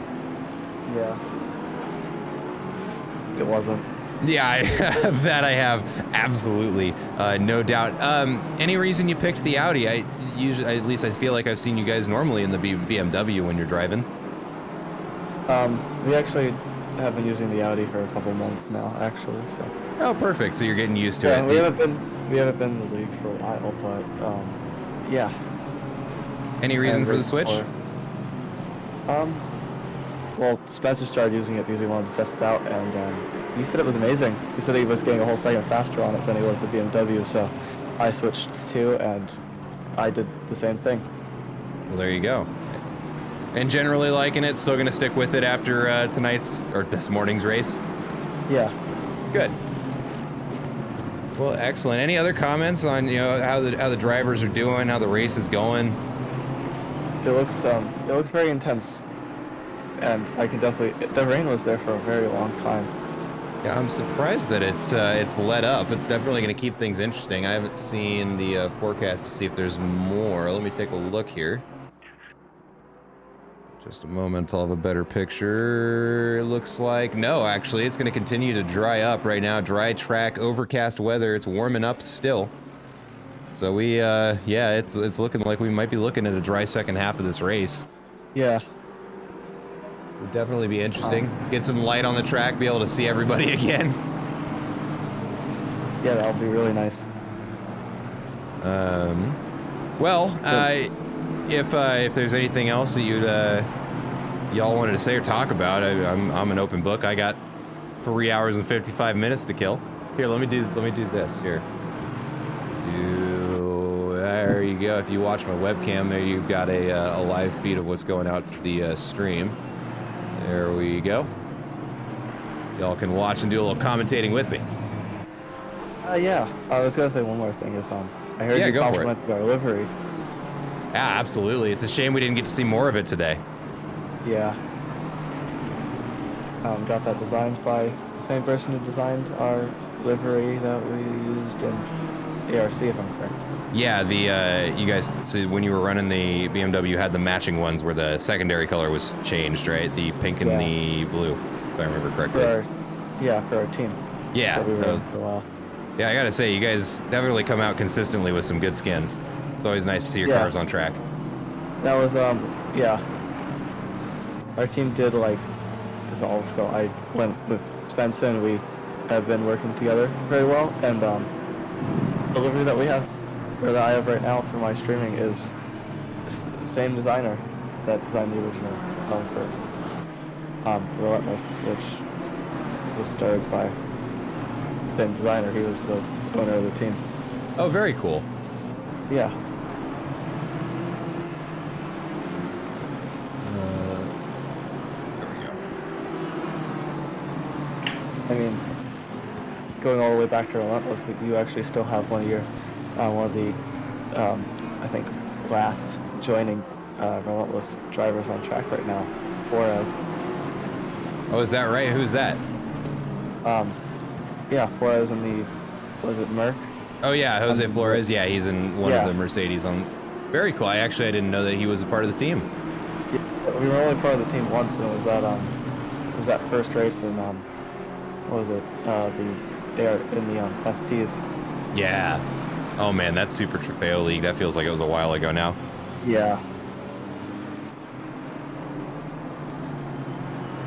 Yeah. It wasn't. Yeah, that I have absolutely no doubt. Any reason you picked the Audi? At least I feel like I've seen you guys normally in the BMW when you're driving. We actually have been using the Audi for a couple months now, actually. So. Oh, perfect. So you're getting used to it. We haven't been in the league for a while, but yeah. Any reason for the switch? Well, Spencer started using it because he wanted to test it out, and he said it was amazing. He said he was getting a whole second faster on it than he was the BMW, so I switched too, and I did the same thing. Well, there you go. And generally liking it, still gonna stick with it after this morning's race? Yeah. Good. Well, excellent. Any other comments on how the drivers are doing, how the race is going? It looks very intense, and I can definitely. The rain was there for a very long time. Yeah, I'm surprised that it's let up. It's definitely going to keep things interesting. I haven't seen the forecast to see if there's more. Let me take a look here. Just a moment, I'll have a better picture. It looks like, no, actually, it's going to continue to dry up right now. Dry track, overcast weather. It's warming up still. So yeah, it's looking like we might be looking at a dry second half of this race. Yeah. Would definitely be interesting. Get some light on the track, be able to see everybody again. Yeah, that'll be really nice. If there's anything else that y'all wanted to say or talk about, I'm an open book. I got 3 hours and 55 minutes to kill. Here, let me do this here. There you go. If you watch my webcam, there you've got a live feed of what's going out to the stream. There we go. Y'all can watch and do a little commentating with me. Yeah. I was gonna say one more thing. I heard you complimented our livery. Yeah, absolutely. It's a shame we didn't get to see more of it today. Yeah. Got that designed by the same person who designed our livery that we used in ARC, if I'm correct. Yeah, you guys, so when you were running the BMW, you had the matching ones where the secondary color was changed, right? The pink and the blue, if I remember correctly. For our team. Yeah. We were in for a while. Yeah, I gotta say, you guys definitely come out consistently with some good skins. It's always nice to see your cars on track. That was, yeah. Our team did, dissolve, so I went with Spencer, and we have been working together very well, and, the livery that I have right now for my streaming is the same designer that designed the original for Relentless, which was started by the same designer. He was the owner of the team. Oh, very cool. Yeah. There we go. I mean, going all the way back to Relentless, you actually still have one of the, I think, last joining Relentless drivers on track right now, Flores. Oh, is that right? Who's that? Yeah, Flores and was it Merc? Oh yeah, Jose Flores. Yeah, he's in one of the Mercedes. Very cool. I didn't know that he was a part of the team. Yeah, we were only part of the team once, and it was that first race in what was it? In the STs. Yeah. Oh man, that's Super Trofeo League. That feels like it was a while ago now. Yeah.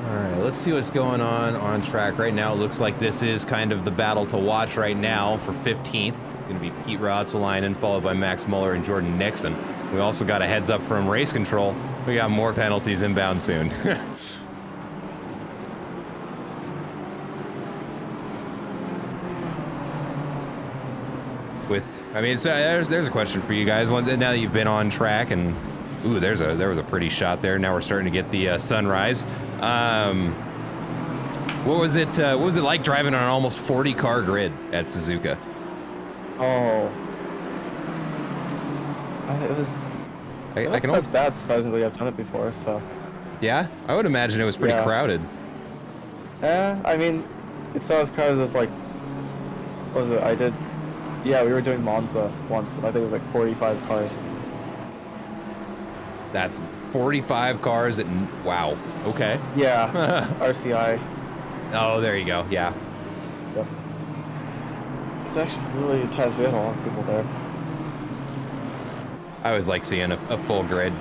All right, let's see what's going on track right now. It looks like this is kind of the battle to watch right now for 15th. It's going to be Pete Rotzelainen, followed by Max Muller and Jordan Nixon. We also got a heads up from Race Control. We got more penalties inbound soon. There's a question for you guys. Now that you've been on track, and ooh, there was a pretty shot there. Now we're starting to get the sunrise. What was it like driving on an almost 40 car grid at Suzuka? Oh, it was as bad. Surprisingly, I've done it before, so. Yeah, I would imagine it was pretty crowded. I mean, it's not as crowded as like. What was it? Yeah, we were doing Monza once. I think it was like 45 cars. That's 45 cars wow. Okay. Yeah. RCI. Oh, there you go. Yeah. Yep. It's actually really intense. We had a lot of people there. I always like seeing a full grid.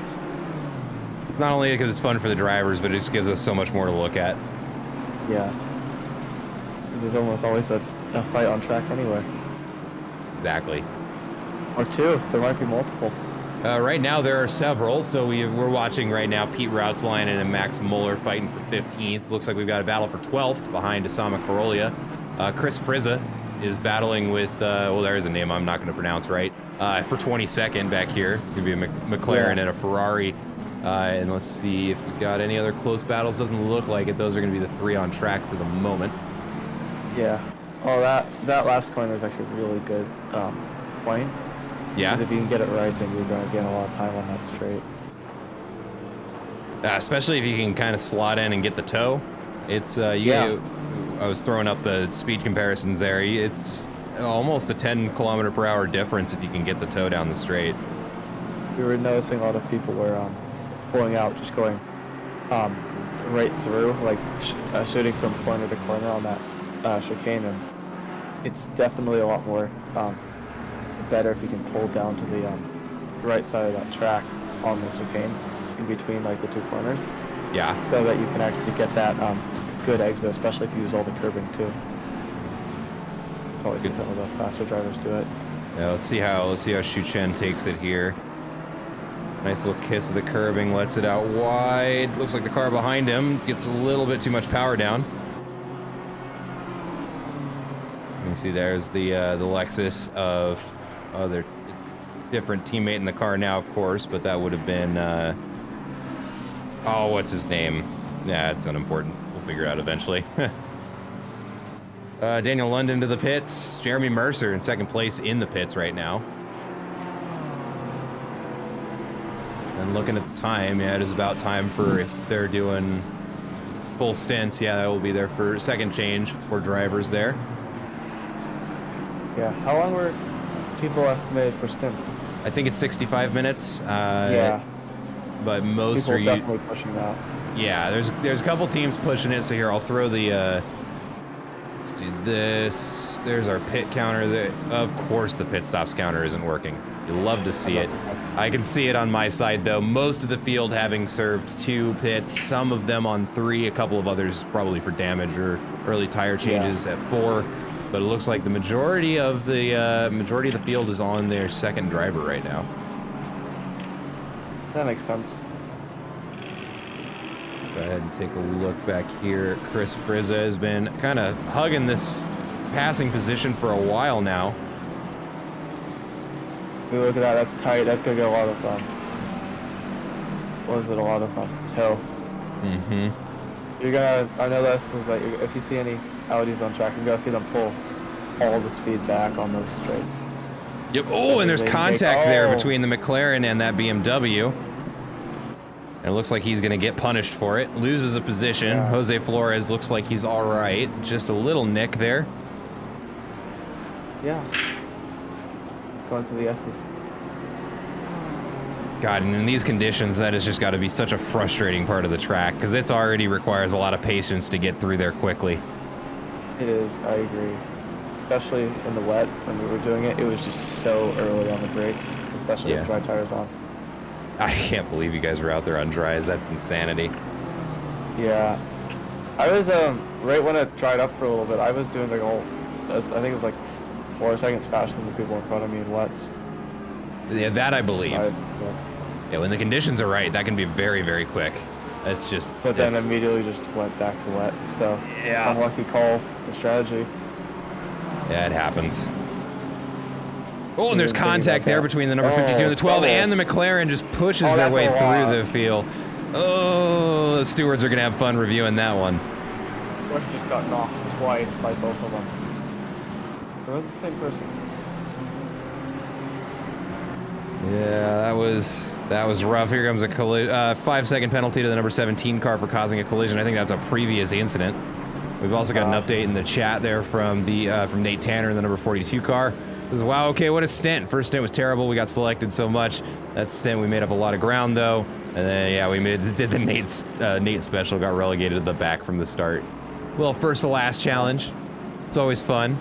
Not only because it's fun for the drivers, but it just gives us so much more to look at. Yeah. Because there's almost always a fight on track anyway. Exactly. Or two. There might be multiple. Right now there are several, so we're watching right now Pete Rotzelainen and Max Muller fighting for 15th. Looks like we've got a battle for 12th behind Osama Karolia. Chris Frizza is battling with, there is a name I'm not going to pronounce right, for 22nd back here. It's going to be a McLaren and a Ferrari. And let's see if we got any other close battles. Doesn't look like it. Those are going to be the three on track for the moment. Yeah. Oh, that last corner was actually really good point. Yeah. Because if you can get it right, then you're going to gain a lot of time on that straight. Especially if you can kind of slot in and get the toe. It's I was throwing up the speed comparisons there. It's almost a 10 km/h difference if you can get the toe down the straight. We were noticing a lot of people were pulling out, just going right through, like shooting from corner to corner on that chicane, and it's definitely a lot more better if you can pull down to the right side of that track on the chicane in between like the two corners. Yeah. So that you can actually get that good exit, especially if you use all the curbing too. Always see some of the faster drivers do it. Yeah, let's see how Shuchen takes it here. Nice little kiss of the curbing, lets it out wide. Looks like the car behind him gets a little bit too much power down. You can see there's the Lexus of their different teammate in the car now, of course, but that would have been what's his name? Yeah, it's unimportant. We'll figure it out eventually. Daniel London to the pits. Jeremy Mercer in second place in the pits right now. And looking at the time, yeah, it is about time for, if they're doing full stints, yeah, that will be their first second change for drivers there. Yeah, how long were people estimated for stints? I think it's 65 minutes. Yeah. But most people are definitely pushing that. Yeah, there's a couple teams pushing it. So here, I'll throw the. Let's do this. There's our pit counter. Of course, the pit stops counter isn't working. You love to see it. I can see it on my side though. Most of the field having served 2 pits, some of them on 3, a couple of others probably for damage or early tire changes at 4. But it looks like the majority of the field is on their second driver right now. That makes sense. Go ahead and take a look back here. Chris Frizza has been kind of hugging this passing position for a while now. Look at that, that's tight. That's gonna get a lot of a lot of toe. Mm-hmm. You're gonna, I know this is like, if you see any Audis on track, you're gonna see them pull all the speed back on those straights. Yep. Oh, and there's contact there between the McLaren and that BMW. And it looks like he's going to get punished for it. Loses a position. Yeah. Jose Flores looks like he's all right. Just a little nick there. Yeah. going to the S's. God, and in these conditions, that has just got to be such a frustrating part of the track, because it already requires a lot of patience to get through there quickly. It is, I agree. Especially in the wet, when we were doing it, it was just so early on the brakes, especially with dry tires on. I can't believe you guys were out there on dries. That's insanity. Yeah. I was, right when it dried up for a little bit, I was doing like I think it was like 4 seconds faster than the people in front of me in wets. Yeah, that I believe. So yeah, when the conditions are right, that can be very, very quick. It's just. But then immediately just went back to wet. So yeah, unlucky call for strategy. Yeah, it happens. Oh, and there's contact there between the number 52 and the 12, and the McLaren just pushes their way through the field. Oh, the stewards are gonna have fun reviewing that one. Bush just got knocked twice by both of them. It was the same person. Yeah, that was rough. Here comes a 5-second penalty to the number 17 car for causing a collision. I think that's a previous incident. We've also got an update in the chat there from from Nate Tanner in the number 42 car. This is, wow, okay, what a stint. First stint was terrible. We got selected so much. That stint, we made up a lot of ground though. And then yeah, we did the Nate special, got relegated to the back from the start. Well, first to last challenge. It's always fun.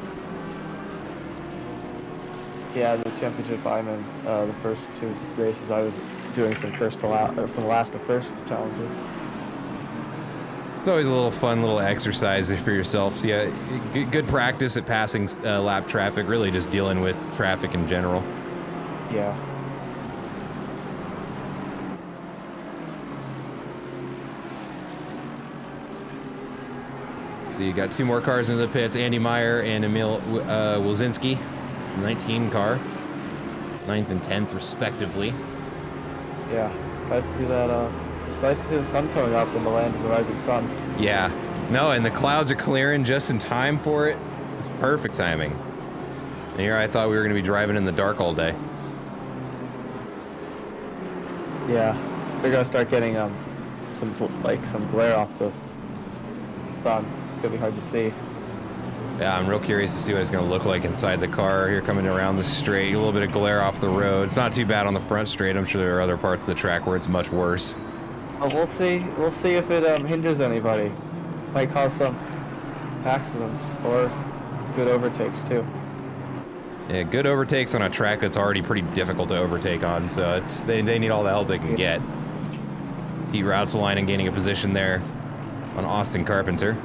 Yeah, the championship I'm in, the first 2 races I was doing some last to first challenges. It's always a little fun little exercise for yourself. So yeah, good practice at passing lap traffic, really just dealing with traffic in general. Yeah. So you got 2 more cars into the pits, Andy Meyer and Emil Wilczynski, 19 car, 9th and 10th respectively. Yeah, it's nice to see that, it's nice to see the sun coming up in the land of the rising sun. Yeah, no, and the clouds are clearing just in time for it. It's perfect timing. And here I thought we were going to be driving in the dark all day. Yeah, we're gonna start getting some glare off the sun. It's gonna be hard to see. Yeah, I'm real curious to see what it's going to look like inside the car. Here coming around the straight, a little bit of glare off the road. It's not too bad on the front straight. I'm sure there are other parts of the track where it's much worse. Well, we'll see. We'll see if it hinders anybody. Might cause some accidents or good overtakes too. Yeah, good overtakes on a track that's already pretty difficult to overtake on, so they need all the help they can get. Pete Routselainen gaining a position there on Austin Carpenter.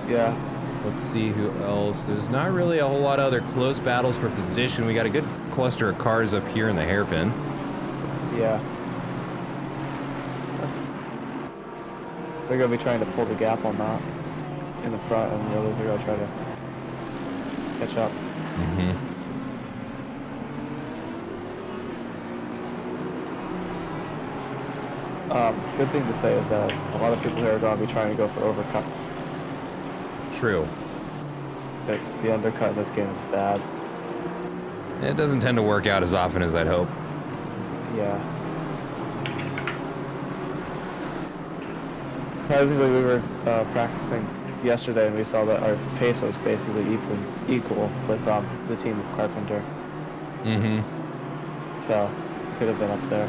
Yeah. Let's see who else. There's not really a whole lot of other close battles for position. We got a good cluster of cars up here in the hairpin. Yeah. They're gonna be trying to pull the gap on that in the front, and the others are gonna try to catch up. Mm-hmm. Good thing to say is that a lot of people here are gonna be trying to go for overcuts. True. Because the undercut in this game is bad. It doesn't tend to work out as often as I'd hope. Yeah. Surprisingly, we were practicing yesterday, and we saw that our pace was basically equal with the team of Carpenter. Mm-hmm. So, could have been up there.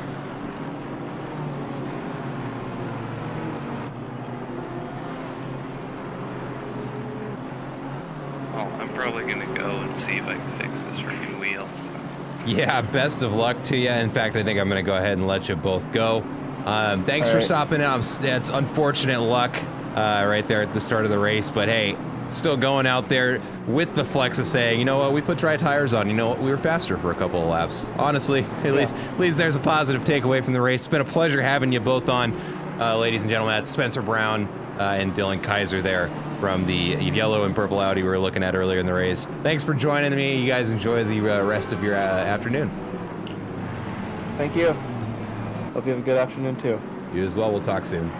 I'm probably gonna go and see if I can fix this freaking wheel. So. Yeah, best of luck to you. In fact, I think I'm gonna go ahead and let you both go. Thanks for stopping in. It's unfortunate luck right there at the start of the race, but hey, still going out there with the flex of saying, you know what, we put dry tires on. You know what, we were faster for a couple of laps. Honestly, at least there's a positive takeaway from the race. It's been a pleasure having you both on, ladies and gentlemen. That's Spencer Brown and Dylan Kaiser there from the yellow and purple Audi we were looking at earlier in the race. Thanks for joining me. You guys enjoy the rest of your afternoon. Thank you. Hope you have a good afternoon too. You as well. We'll talk soon.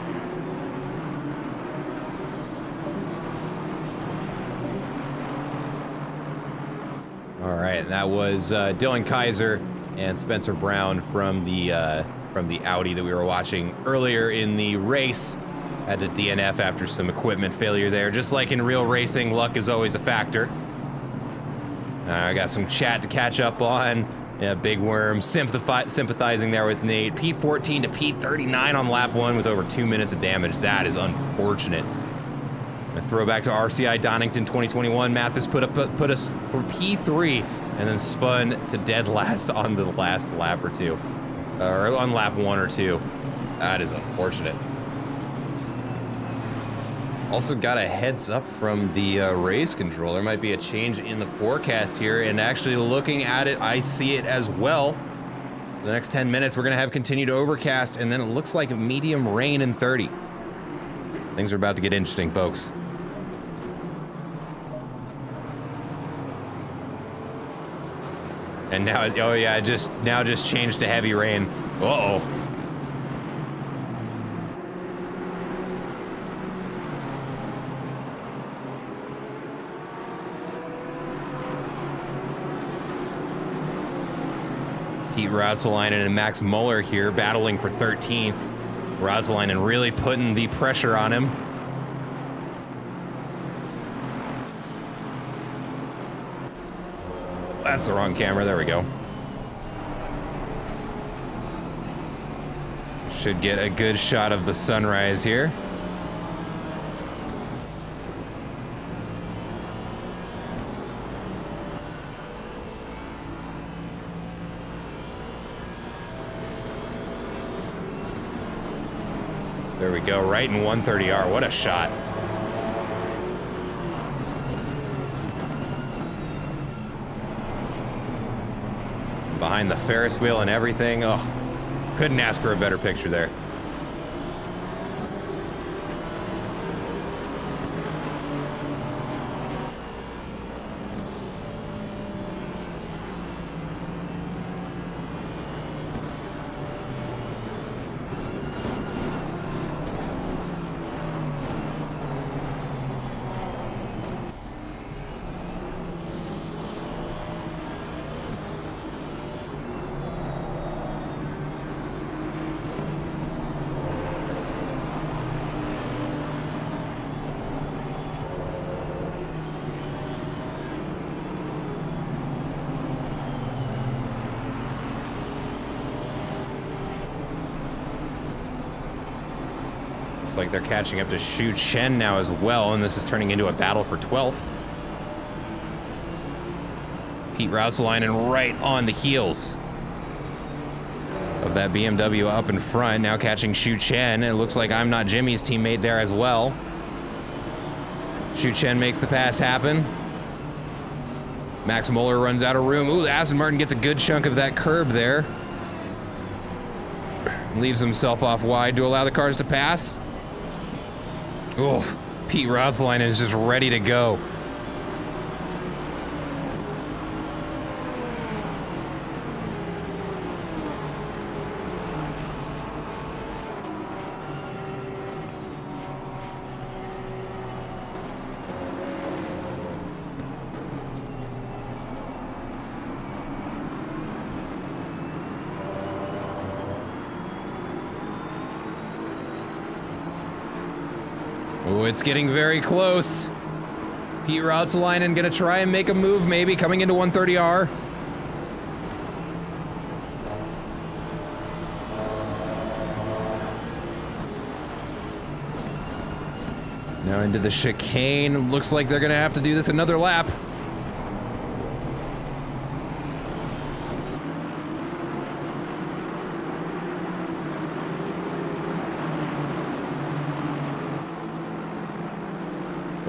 All right, that was Dylan Kaiser and Spencer Brown from the Audi that we were watching earlier in the race. Had to DNF after some equipment failure there. Just like in real racing, luck is always a factor. I got some chat to catch up on. Yeah, Big Worm sympathizing there with Nate. P14 to P39 on lap 1 with over 2 minutes of damage. That is unfortunate. A throwback to RCI Donington 2021. Mathis put us for P3 and then spun to dead last on the last lap or two. Or on lap 1 or 2. That is unfortunate. Also got a heads up from the race controller. Might be a change in the forecast here, and actually looking at it, I see it as well. The next 10 minutes, we're gonna have continued overcast, and then it looks like medium rain in 30. Things are about to get interesting, folks. And now, oh yeah, just changed to heavy rain. Uh-oh. Pete Rautzelainen and Max Muller here battling for 13th. Rautzelainen really putting the pressure on him. That's the wrong camera, there we go. Should get a good shot of the sunrise here. There we go, right in 130R. What a shot. Behind the Ferris wheel and everything. Oh, couldn't ask for a better picture there. Like they're catching up to Xu Chen now as well, and this is turning into a battle for 12th. Pete Rautzelainen right on the heels of that BMW up in front, now catching Xu Chen. It looks like I'm Not Jimmy's teammate there as well. Xu Chen makes the pass happen. Max Muller runs out of room. Ooh, Aston Martin gets a good chunk of that curb there. Leaves himself off wide to allow the cars to pass. Oh, Pete Rautzelainen is just ready to go. Oh, it's getting very close. Pete Rautzelainen gonna try and make a move, maybe, coming into 130R. Now into the chicane. Looks like they're gonna have to do this another lap.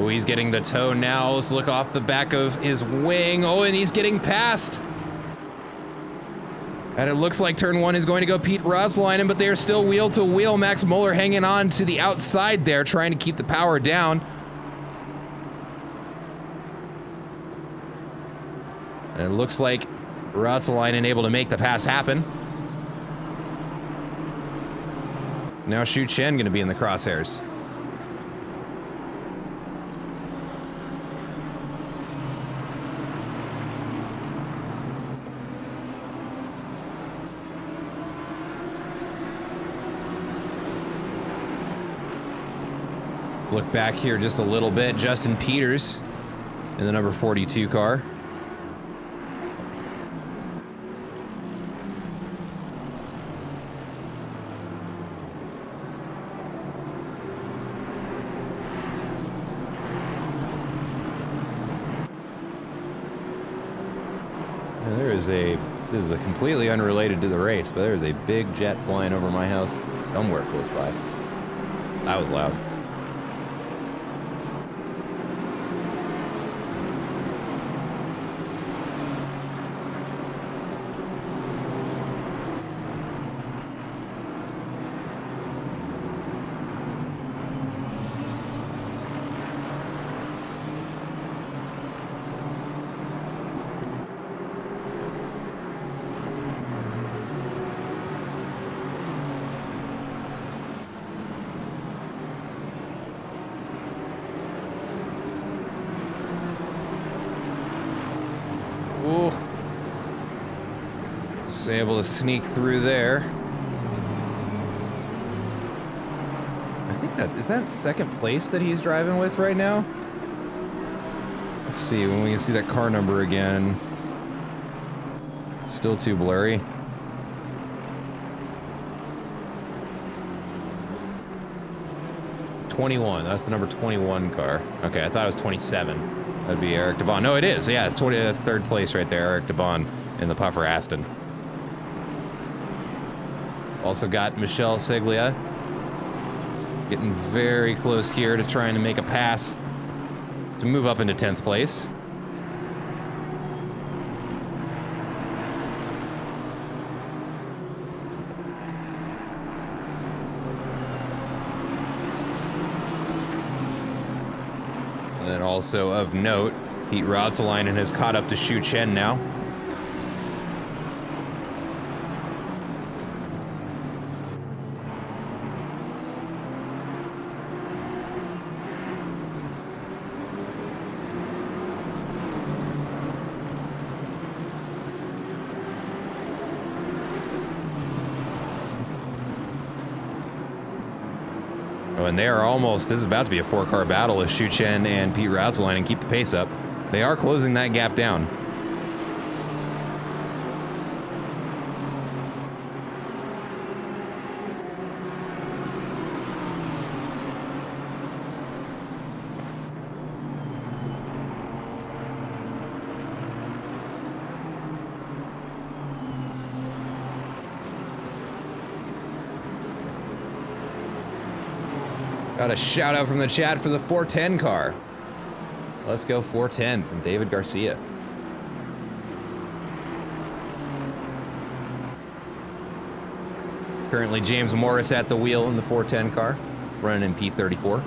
Oh, he's getting the toe now. Let's look off the back of his wing. Oh, and he's getting past. And it looks like turn 1 is going to go Pete Rautzelainen, but they're still wheel to wheel. Max Muller hanging on to the outside there, trying to keep the power down. And it looks like Rautzelainen able to make the pass happen. Now Xu Chen going to be in the crosshairs. Let's look back here just a little bit. Justin Peters in the number 42 car. And this is a completely unrelated to the race, but there's a big jet flying over my house somewhere close by. That was loud. Ooh. Just able to sneak through there. I think is that second place that he's driving with right now? Let's see when we can see that car number again. Still too blurry. '21. That's the number 21 car. Okay, I thought it was 27. That'd be Eric DeBon. No, it is. Yeah, it's 20. That's third place right there. Eric DeBon in the Puffer Aston. Also got Michelle Seglia getting very close here to trying to make a pass to move up into 10th place. And also of note, Pete Rautzelainen has caught up to Xu Chen now. Oh, and they are almost, this is about to be a 4-car battle if Xu Chen and Pete Rautzelainen keep the pace up. They are closing that gap down. Got a shout out from the chat for the 410 car. Let's go 410 from David Garcia. Currently James Morris at the wheel in the 410 car, running in P34.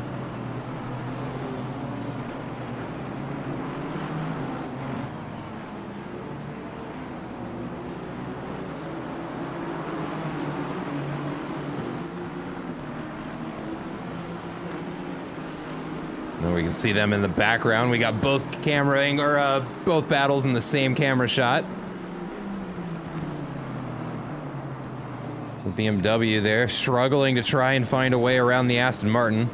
And we can see them in the background. We got both both battles in the same camera shot. The BMW there struggling to try and find a way around the Aston Martin.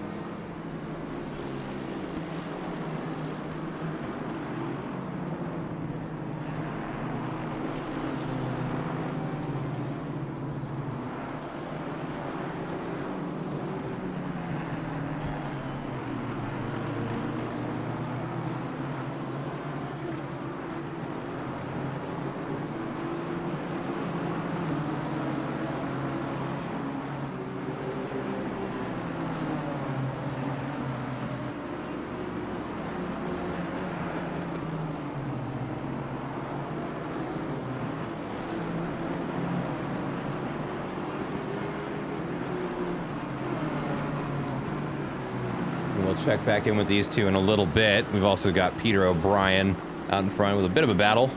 We'll check back in with these two in a little bit. We've also got Peter O'Brien out in front with a bit of a battle.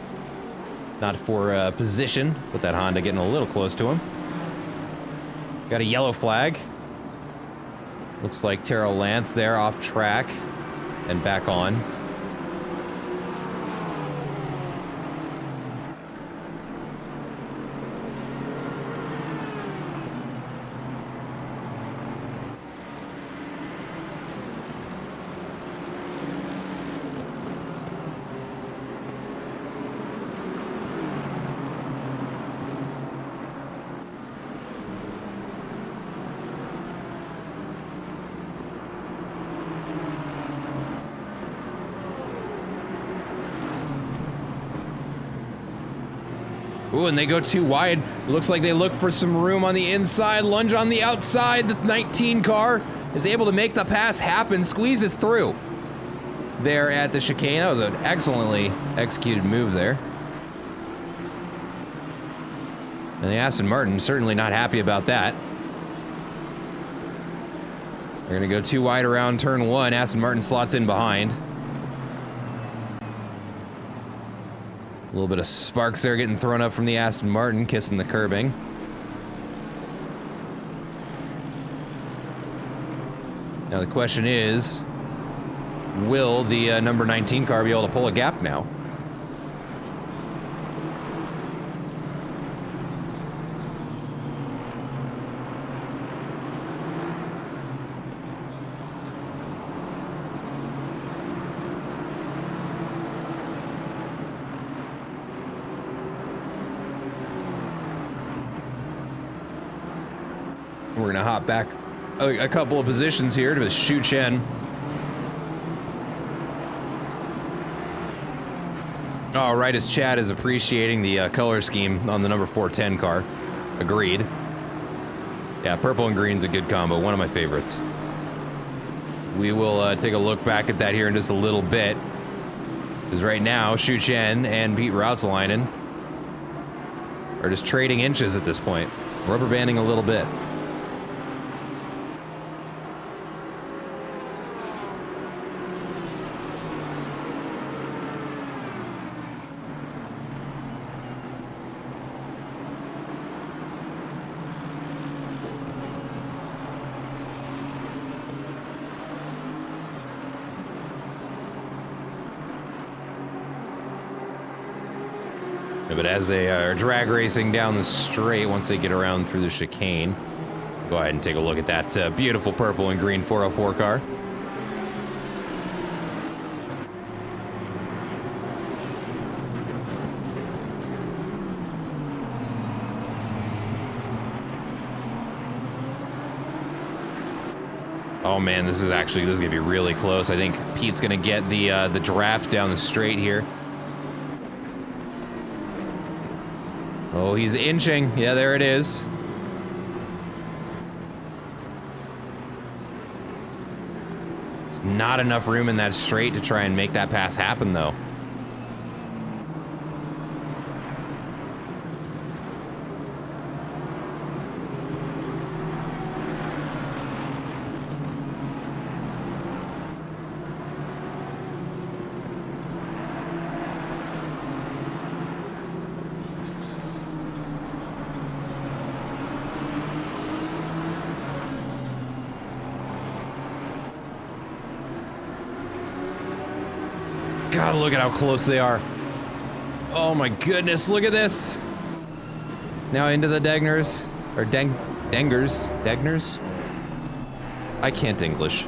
Not for position, but that Honda getting a little close to him. Got a yellow flag. Looks like Terrell Lance there off track and back on. Ooh, and they go too wide. Looks like they look for some room on the inside, lunge on the outside. The 19 car is able to make the pass happen, squeezes through there at the chicane. That was an excellently executed move there. And the Aston Martin certainly not happy about that. They're gonna go too wide around turn 1. Aston Martin slots in behind. A little bit of sparks there getting thrown up from the Aston Martin, kissing the curbing. Now the question is, will the number 19 car be able to pull a gap now? We're gonna hop back a couple of positions here to Shu Chen. All right, as Chad is appreciating the color scheme on the number 410 car. Agreed. Yeah, purple and green's a good combo, one of my favorites. We will take a look back at that here in just a little bit. Because right now, Shu Chen and Pete Rautzalainen are just trading inches at this point. Rubber banding a little bit. But as they are drag racing down the straight, once they get around through the chicane, go ahead and take a look at that beautiful purple and green 404 car. Oh man, this is gonna be really close. I think Pete's gonna get the draft down the straight here. Oh, he's inching. Yeah, there it is. There's not enough room in that straight to try and make that pass happen, though. God, look at how close they are. Oh my goodness, look at this. Now into the Degners, or Degners? I can't English.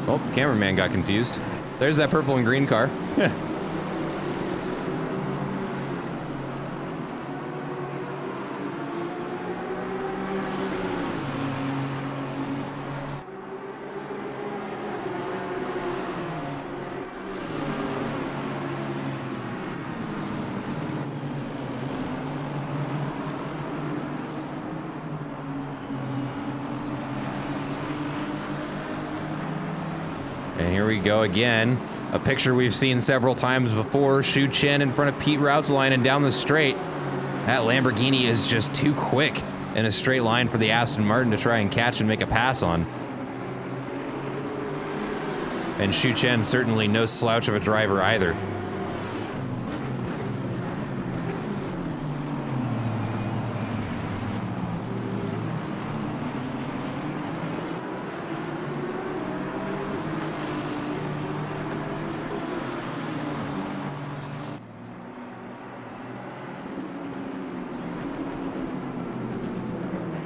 Oh, cameraman got confused. There's that purple and green car. And here we go again. A picture we've seen several times before. Shu Chen in front of Pete Rautzalainen down the straight. That Lamborghini is just too quick in a straight line for the Aston Martin to try and catch and make a pass on. And Shu Chen certainly no slouch of a driver either.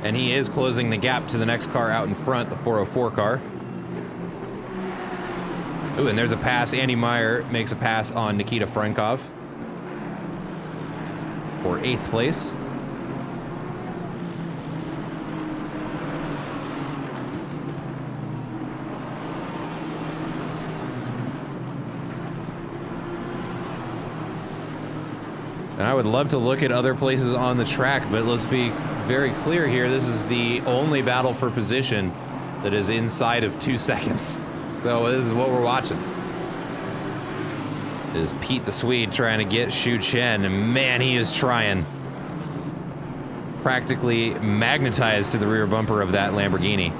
And he is closing the gap to the next car out in front, the 404 car. Ooh, and there's a pass. Andy Meyer makes a pass on Nikita Frankov for 8th place. And I would love to look at other places on the track, but let's be very clear here. This is the only battle for position that is inside of 2 seconds. So this is what we're watching. It is Pete the Swede trying to get Xu Chen, and man, he is trying. Practically magnetized to the rear bumper of that Lamborghini.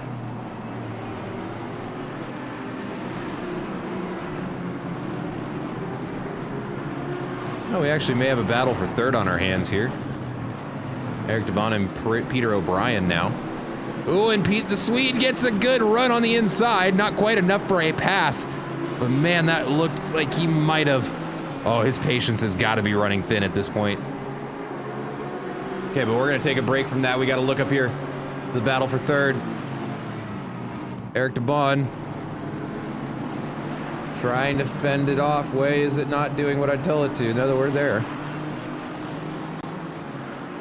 Oh, we actually may have a battle for third on our hands here. Eric DeBon and Peter O'Brien now. Ooh, and Pete the Swede gets a good run on the inside. Not quite enough for a pass. But man, that looked like he might have... Oh, his patience has got to be running thin at this point. Okay, but we're going to take a break from that. We got to look up here. The battle for third. Eric DeBon. Trying to fend it off. Way is it not doing what I tell it to? No, we're there.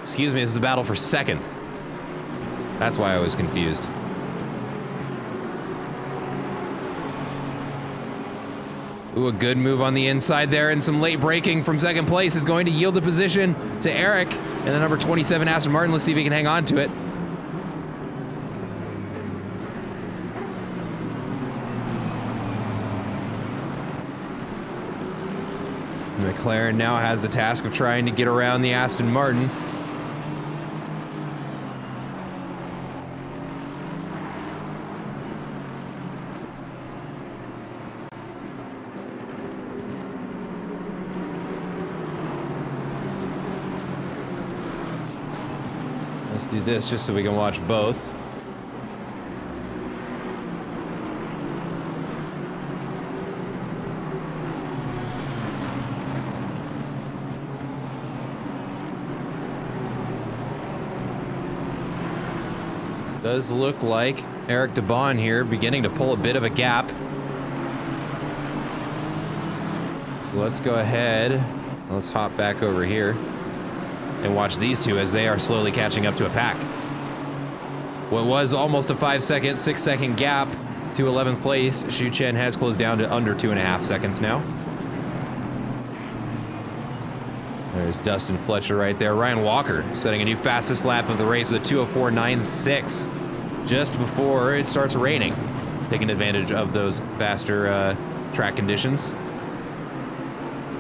Excuse me, this is a battle for second. That's why I was confused. Ooh, a good move on the inside there, and some late braking from second place is going to yield the position to Eric and the number 27 Aston Martin. Let's see if he can hang on to it. McLaren now has the task of trying to get around the Aston Martin. Let's do this just so we can watch both. Does look like Eric DeBon here beginning to pull a bit of a gap. So let's go ahead. Let's hop back over here and watch these two as they are slowly catching up to a pack. What was almost a 5-second, 6-second gap to 11th place, Xu Chen has closed down to under 2.5 seconds now. There's Dustin Fletcher right there. Ryan Walker setting a new fastest lap of the race with a 2:04.96 just before it starts raining, taking advantage of those faster track conditions.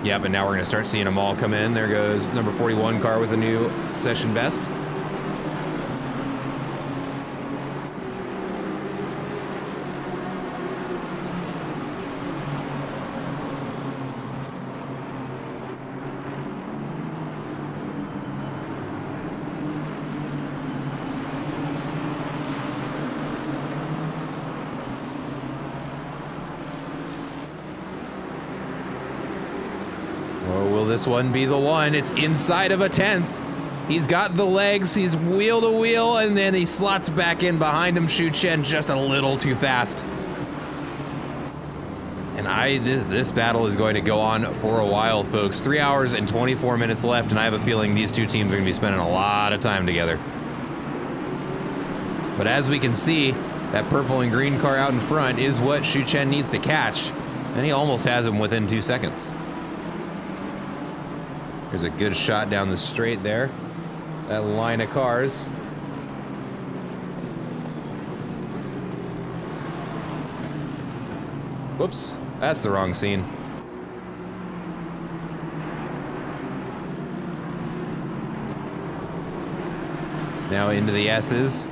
Yeah, but now we're going to start seeing them all come in. There goes number 41 car with a new session best. Will this one be the one? It's inside of a 10th. He's got the legs, he's wheel to wheel, and then he slots back in behind him. Xu Chen just a little too fast. And this battle is going to go on for a while, folks. 3 hours and 24 minutes left, and I have a feeling these two teams are going to be spending a lot of time together. But as we can see, that purple and green car out in front is what Xu Chen needs to catch, and he almost has him within 2 seconds. There's a good shot down the straight there. That line of cars. Whoops, that's the wrong scene. Now into the S's.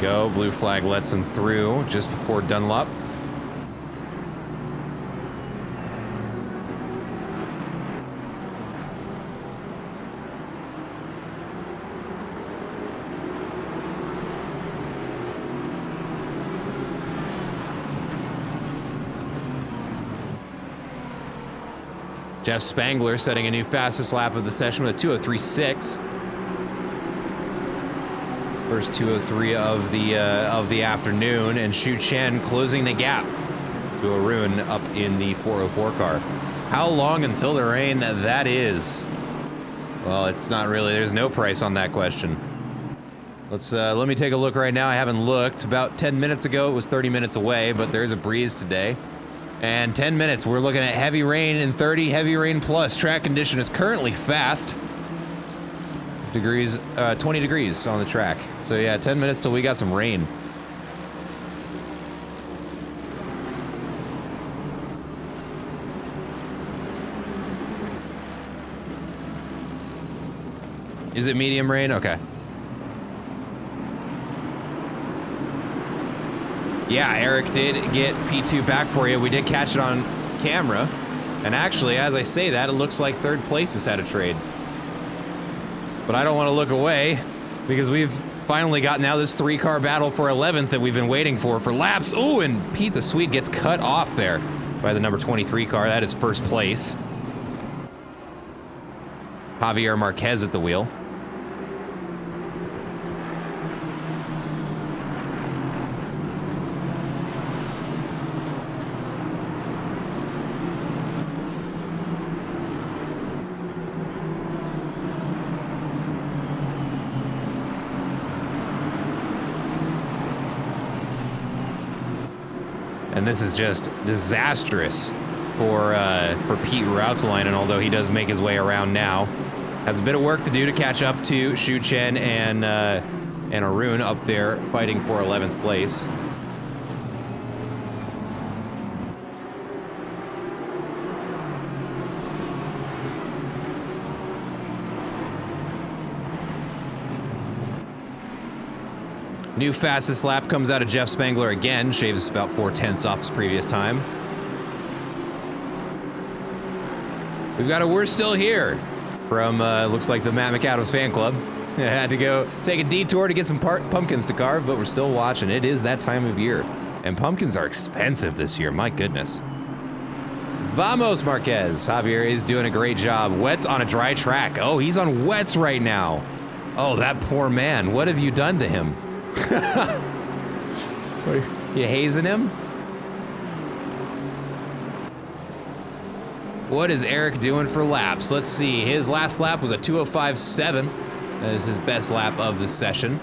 Go. Blue flag lets him through just before Dunlop. Jeff Spangler setting a new fastest lap of the session with a 2:03.6. First 2:03 of the afternoon, and Xu Chen closing the gap. to Arun up in the 404 car. How long until the rain? That is. Well, it's not really. There's no price on that question. Let me take a look right now. I haven't looked. About 10 minutes ago, it was 30 minutes away, but there's a breeze today. And 10 minutes, we're looking at heavy rain and 30 heavy rain plus. Track condition is currently fast. 20 degrees on the track. So yeah, 10 minutes till we got some rain. Is it medium rain? Okay. Yeah, Eric did get P2 back for you. We did catch it on camera. And actually, as I say that, it looks like third place has had a trade. But I don't want to look away because we've finally got now this 3-car battle for 11th that we've been waiting for laps. Ooh, and Pete the Swede gets cut off there by the number 23 car. That is first place. Javier Marquez at the wheel. And this is just disastrous for Pete Routsalainen, although he does make his way around now. Has a bit of work to do to catch up to Shu Chen and Arun up there fighting for 11th place. New fastest lap comes out of Jeff Spangler again, shaves about 4/10 off his previous time. We've got a "We're Still Here" from, looks like the Matt McAdams fan club. I had to go take a detour to get some pumpkins to carve, but we're still watching. It is that time of year. And pumpkins are expensive this year, my goodness. Vamos, Marquez. Javier is doing a great job. Wets on a dry track. Oh, he's on wets right now. Oh, that poor man. What have you done to him? You hazing him? What is Eric doing for laps? Let's see. His last lap was a 2:05.7. That is his best lap of the session.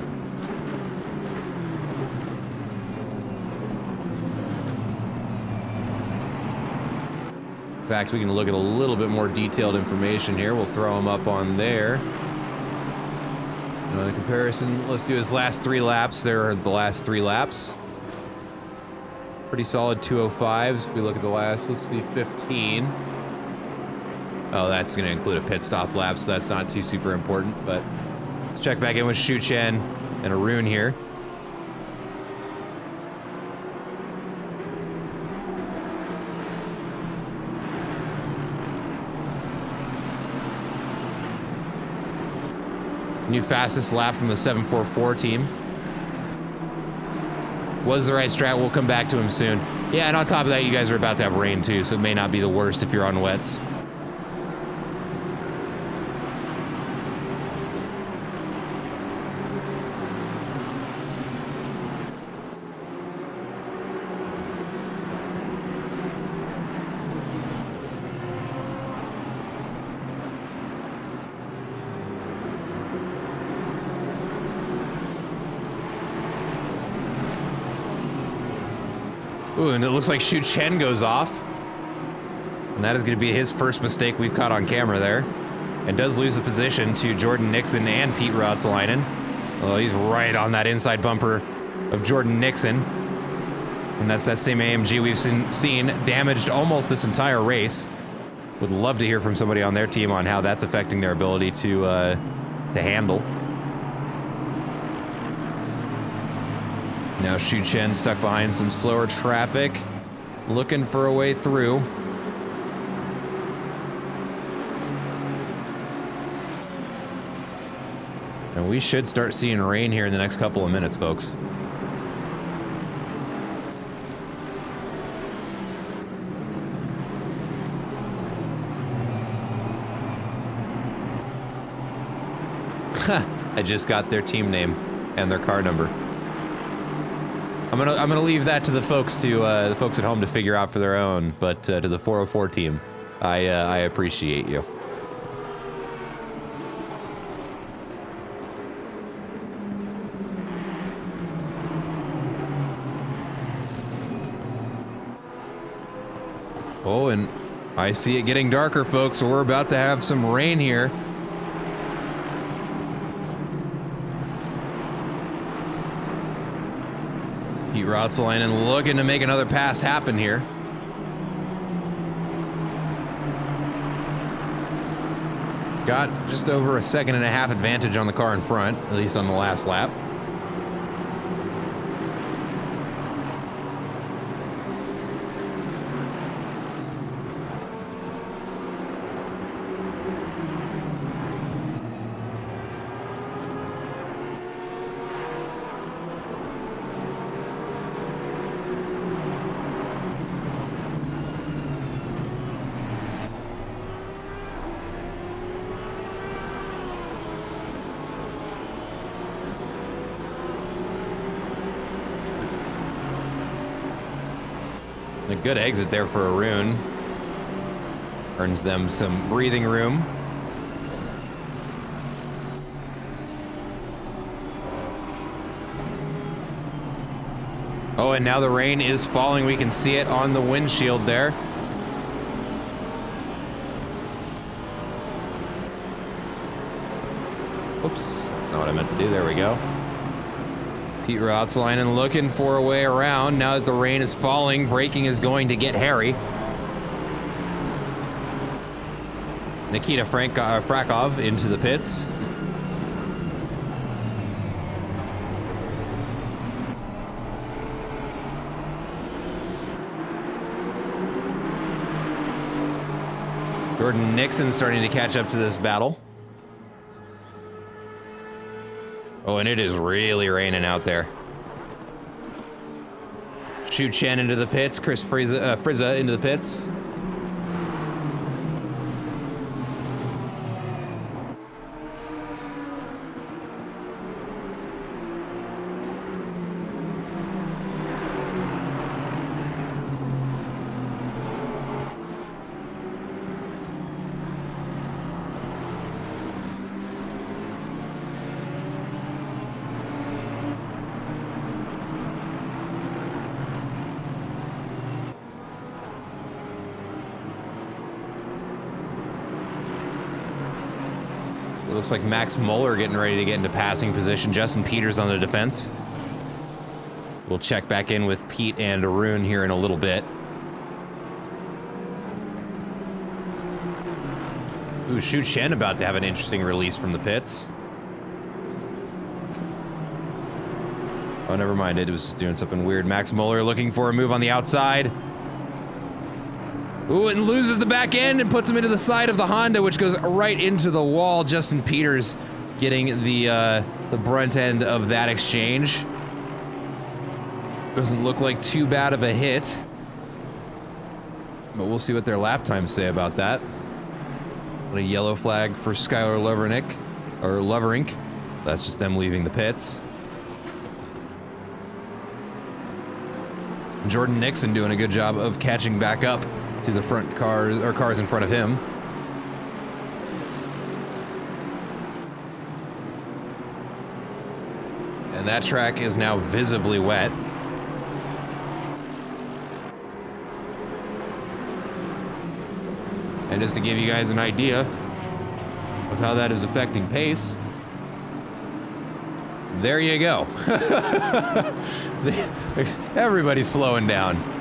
In fact, we can look at a little bit more detailed information here. We'll throw him up on there. Another comparison. Let's do his last 3 laps. There are the last 3 laps. Pretty solid 2:05s. If we look at the last, let's see, 15. Oh, that's going to include a pit stop lap, so that's not too super important. But let's check back in with Shu Chen and Arun here. New fastest lap from the 744 team. Was the right strat. We'll come back to him soon. Yeah, and on top of that, you guys are about to have rain too, so it may not be the worst if you're on wets. Ooh, and it looks like Shu Chen goes off. And that is going to be his first mistake we've caught on camera there. And does lose the position to Jordan Nixon and Pete Routsalainen. Oh, he's right on that inside bumper of Jordan Nixon. And that's that same AMG we've seen damaged almost this entire race. Would love to hear from somebody on their team on how that's affecting their ability to handle. Now Shu Chen stuck behind some slower traffic, looking for a way through. And we should start seeing rain here in the next couple of minutes, folks. I just got their team name and their car number. I'm gonna leave that to the folks at home to figure out for their own. But to the 404 team, I appreciate you. Oh, and I see it getting darker, folks. So we're about to have some rain here. Pete Rotsalainen looking to make another pass happen here. Got just over a 1.5 second advantage on the car in front, at least on the last lap. A good exit there for Arun. Earns them some breathing room. Oh, and now the rain is falling. We can see it on the windshield there. Oops, that's not what I meant to do. There we go. Pete Rotsalainen looking for a way around. Now that the rain is falling, braking is going to get hairy. Nikita Frakov into the pits. Jordan Nixon starting to catch up to this battle. Oh, and it is really raining out there. Shu Chen into the pits. Chris Frizza into the pits. Looks like Max Muller getting ready to get into passing position. Justin Peters on the defense. We'll check back in with Pete and Arun here in a little bit. Ooh, Shu Chen about to have an interesting release from the pits. Oh, never mind. It was doing something weird. Max Muller looking for a move on the outside. Ooh, and loses the back end and puts him into the side of the Honda, which goes right into the wall. Justin Peters getting the brunt end of that exchange. Doesn't look like too bad of a hit. But we'll see what their lap times say about that. What a yellow flag for Skylar Loverink. That's just them leaving the pits. Jordan Nixon doing a good job of catching back up to the front cars, or cars in front of him. And that track is now visibly wet. And just to give you guys an idea of how that is affecting pace, there you go. Everybody's slowing down.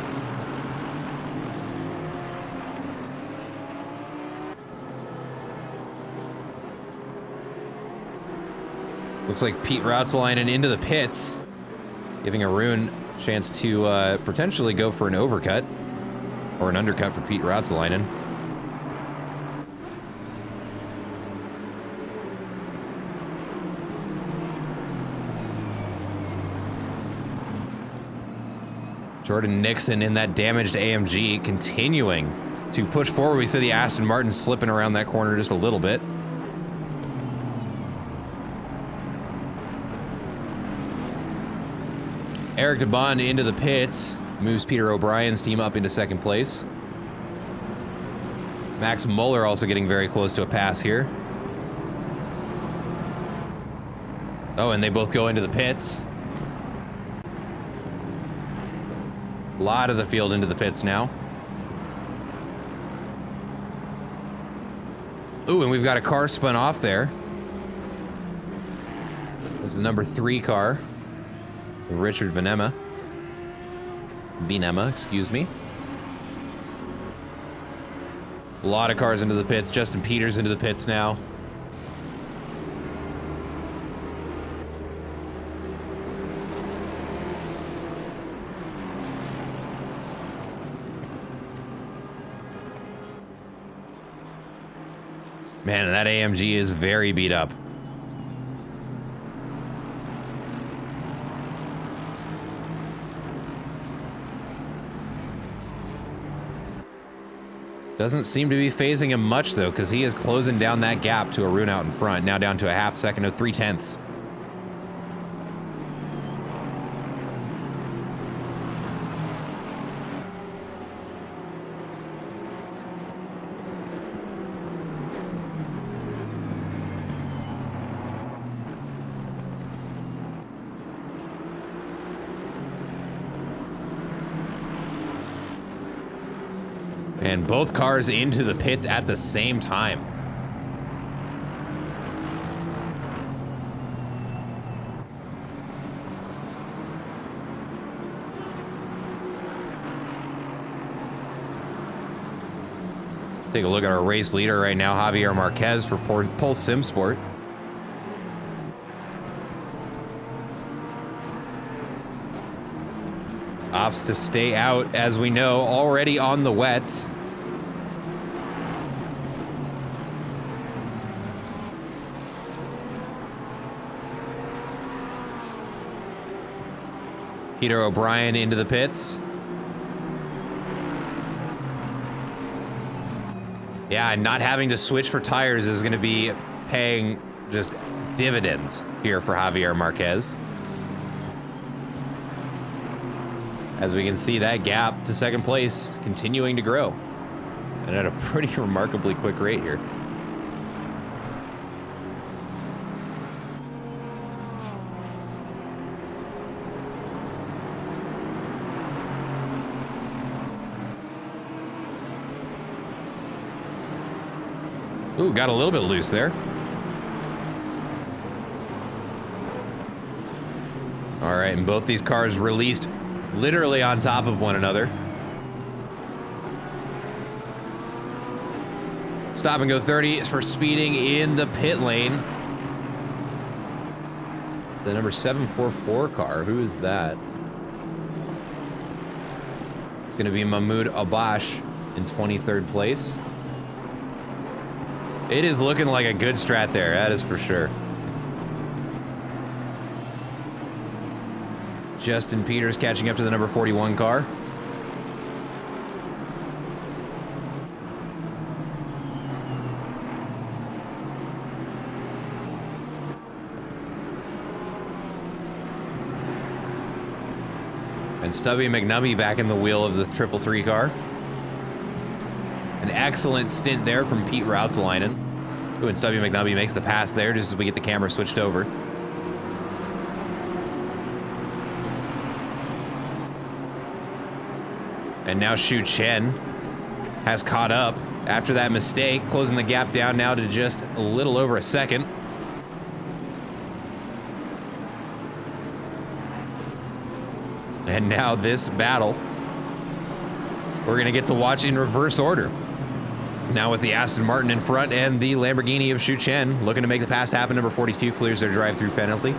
Looks like Pete Rotsalainen into the pits, giving Arun a chance to potentially go for an overcut or an undercut for Pete Rotsalainen. Jordan Nixon in that damaged AMG continuing to push forward. We see the Aston Martin slipping around that corner just a little bit. Eric DeBond into the pits. Moves Peter O'Brien's team up into second place. Max Muller also getting very close to a pass here. Oh, and they both go into the pits. A lot of the field into the pits now. Ooh, and we've got a car spun off there. This is the number 3 car. Richard Venema, excuse me. A lot of cars into the pits. Justin Peters into the pits now. Man, that AMG is very beat up. Doesn't seem to be phasing him much, though, because he is closing down that gap to Arun out in front. Now down to a half second of 3/10. And both cars into the pits at the same time. Take a look at our race leader right now, Javier Marquez for Pulse Sim Sport. Opts to stay out, as we know, already on the wets. Peter O'Brien into the pits. Yeah, and not having to switch for tires is going to be paying just dividends here for Javier Marquez. As we can see, that gap to second place continuing to grow, and at a pretty remarkably quick rate here. Ooh, got a little bit loose there. All right, and both these cars released literally on top of one another. Stop and go 30 for speeding in the pit lane. The number 744 car, who is that? It's gonna be Mahmoud Abash in 23rd place. It is looking like a good strat there, that is for sure. Justin Peters catching up to the number 41 car. And Stubby McNubby back in the wheel of the 333 car. An excellent stint there from Pete Rautzelainen. Ooh, and Stubby McNubby makes the pass there just as we get the camera switched over. And now Xu Chen has caught up after that mistake, closing the gap down now to just a little over a second. And now this battle, we're gonna get to watch in reverse order. Now with the Aston Martin in front and the Lamborghini of Xu Chen looking to make the pass happen. Number 42 clears their drive-through penalty.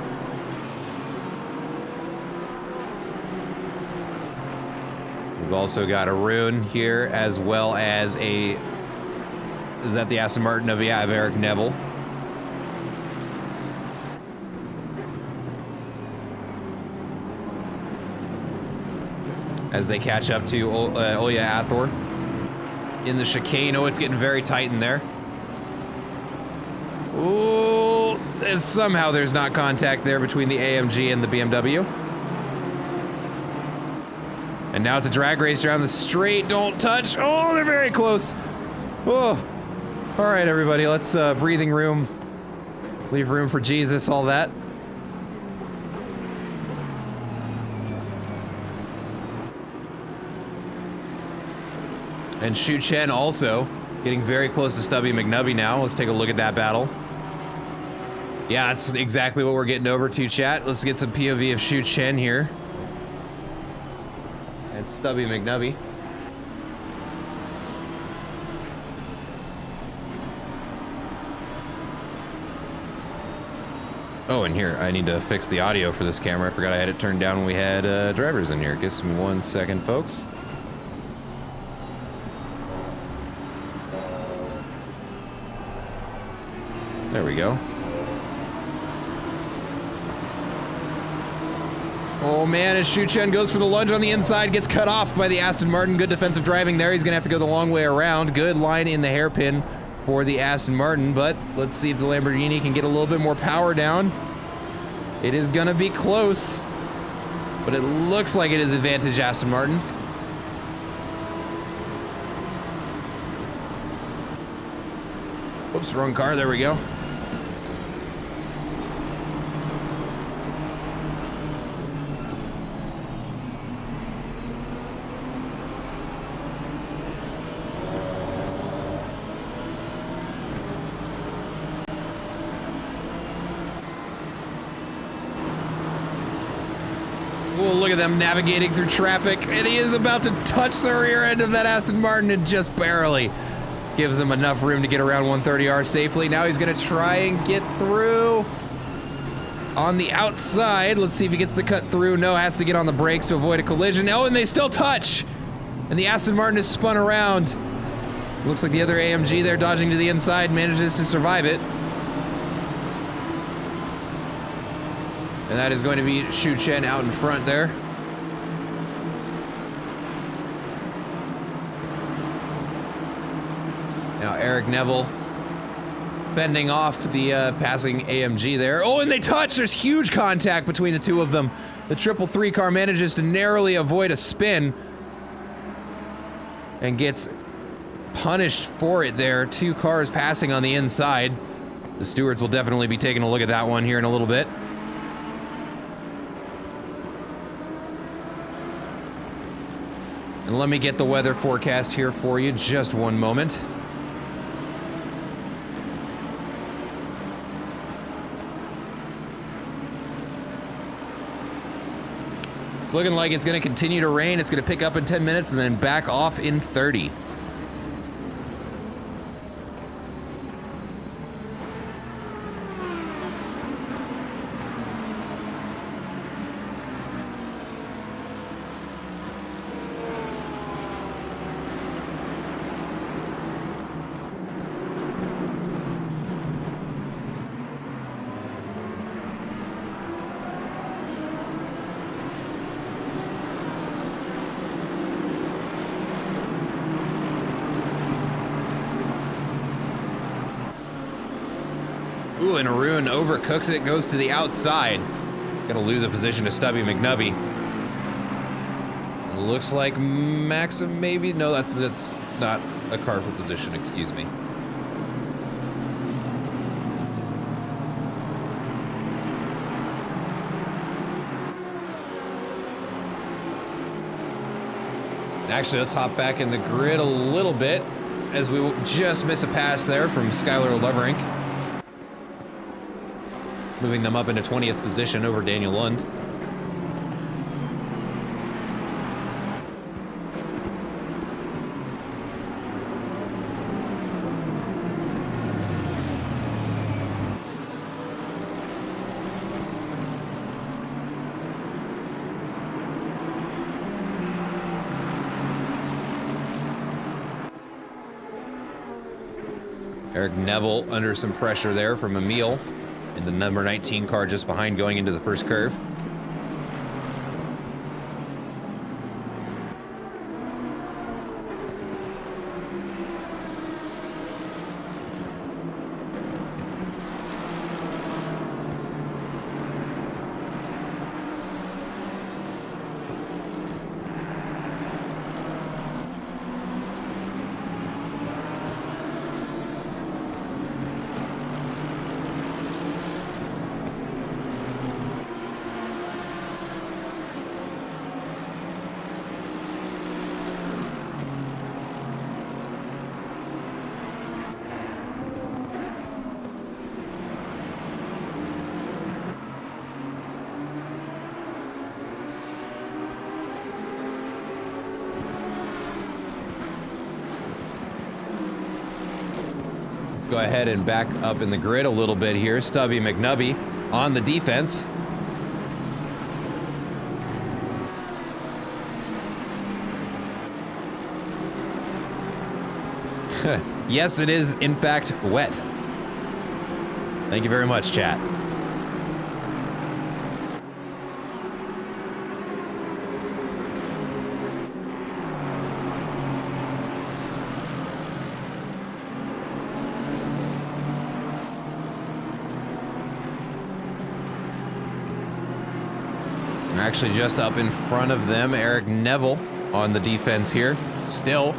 We've also got Arun here, as well as is that the Aston Martin of Eric Neville. As they catch up to Olya Athor in the chicane. Oh, it's getting very tight in there. Ooh, and somehow there's not contact there between the AMG and the BMW. And now it's a drag race around the straight. Don't touch. Oh, they're very close. Oh. All right, everybody, let's breathing room. Leave room for Jesus, all that. And Shu Chen also getting very close to Stubby McNubby now. Let's take a look at that battle. Yeah, that's exactly what we're getting over to, chat. Let's get some POV of Shu Chen here. And Stubby McNubby. Oh, and here, I need to fix the audio for this camera. I forgot I had it turned down when we had drivers in here. Give me 1 second, folks. There we go. Oh man, as Shu Chen goes for the lunge on the inside, gets cut off by the Aston Martin. Good defensive driving there. He's gonna have to go the long way around. Good line in the hairpin for the Aston Martin, but let's see if the Lamborghini can get a little bit more power down. It is gonna be close, but it looks like it is advantage Aston Martin. Oops, wrong car, there we go. Oh, look at them navigating through traffic, and he is about to touch the rear end of that Aston Martin, and just barely gives him enough room to get around 130R safely. Now he's gonna try and get through on the outside. Let's see if he gets the cut through. No, has to get on the brakes to avoid a collision. Oh, and they still touch, and the Aston Martin is spun around. Looks like the other AMG there, dodging to the inside, manages to survive it. And that is going to be Shu Chen out in front there. Now Eric Neville fending off the passing AMG there. Oh, and they touch! There's huge contact between the two of them. The 333 car manages to narrowly avoid a spin and gets punished for it there. Two cars passing on the inside. The stewards will definitely be taking a look at that one here in a little bit. And let me get the weather forecast here for you, just one moment. It's looking like it's going to continue to rain. It's going to pick up in 10 minutes and then back off in 30. Ooh, and Arun overcooks it, goes to the outside. Gonna lose a position to Stubby McNubby. Looks like Maxim maybe? No, that's not a car for position, excuse me. Actually, let's hop back in the grid a little bit as we just miss a pass there from Skylar Leverink. Moving them up into 20th position over Daniel Lund. Eric Neville under some pressure there from Emil in the number 19 car just behind going into the first curve. Let's go ahead and back up in the grid a little bit here. Stubby McNubby on the defense. Yes, it is, in fact, wet. Thank you very much, chat. Actually just up in front of them, Eric Neville on the defense here, still.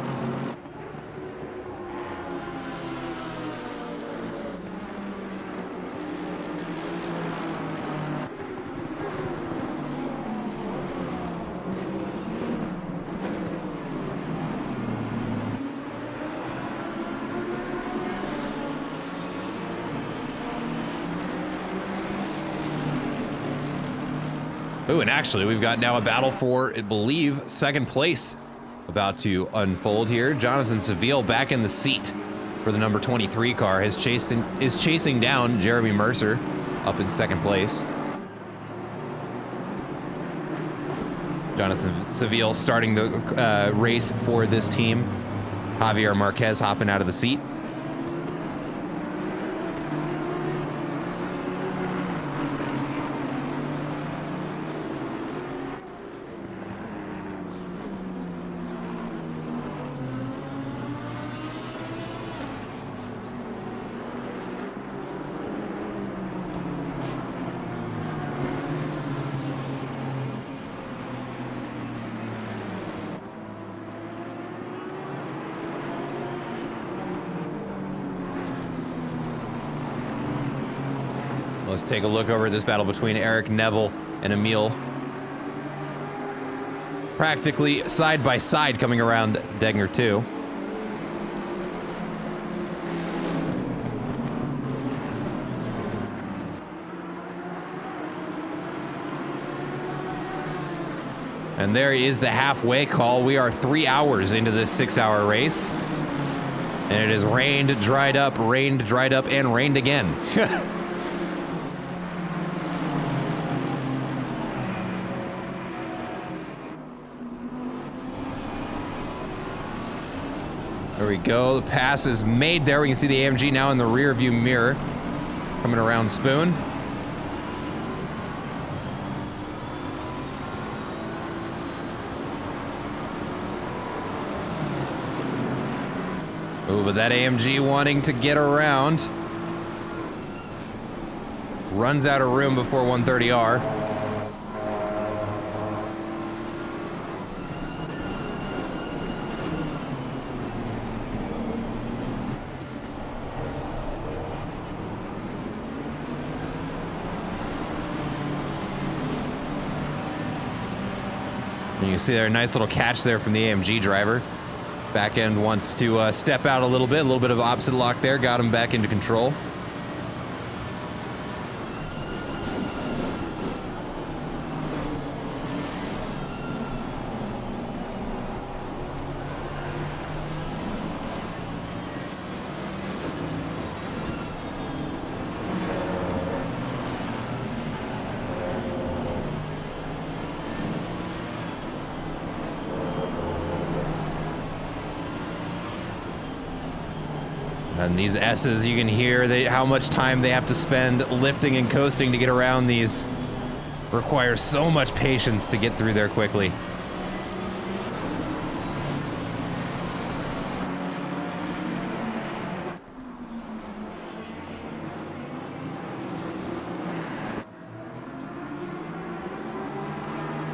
Ooh, and actually, we've got now a battle for, I believe, second place about to unfold here. Jonathan Seville back in the seat for the number 23 car is chasing down Jeremy Mercer up in second place. Jonathan Seville starting the race for this team. Javier Marquez hopping out of the seat. Let's take a look over at this battle between Eric Neville and Emil. Practically side by side coming around Degner 2. And there is the halfway call. We are 3 hours into this 6-hour race. And it has rained, dried up, and rained again. There we go, the pass is made there. We can see the AMG now in the rear view mirror. Coming around Spoon. Ooh, but that AMG wanting to get around. Runs out of room before 130R. You can see there a nice little catch there from the AMG driver. Back end wants to step out a little bit of opposite lock there, got him back into control. And these S's, you can hear how much time they have to spend lifting and coasting to get around these. Requires so much patience to get through there quickly.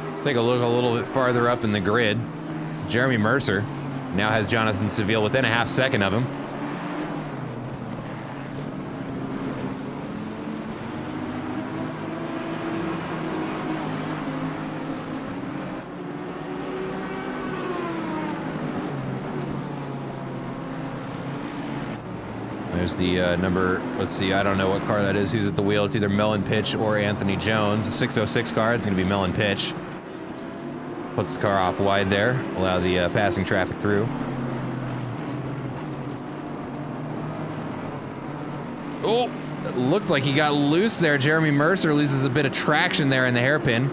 Let's take a look a little bit farther up in the grid. Jeremy Mercer now has Jonathan Seville within a half second of him. There's the number, let's see, I don't know what car that is, who's at the wheel. It's either Mellon Pitch or Anthony Jones. The 606 car, it's going to be Mellon Pitch. Puts the car off wide there, allow the passing traffic through. Oh, it looked like he got loose there. Jeremy Mercer loses a bit of traction there in the hairpin.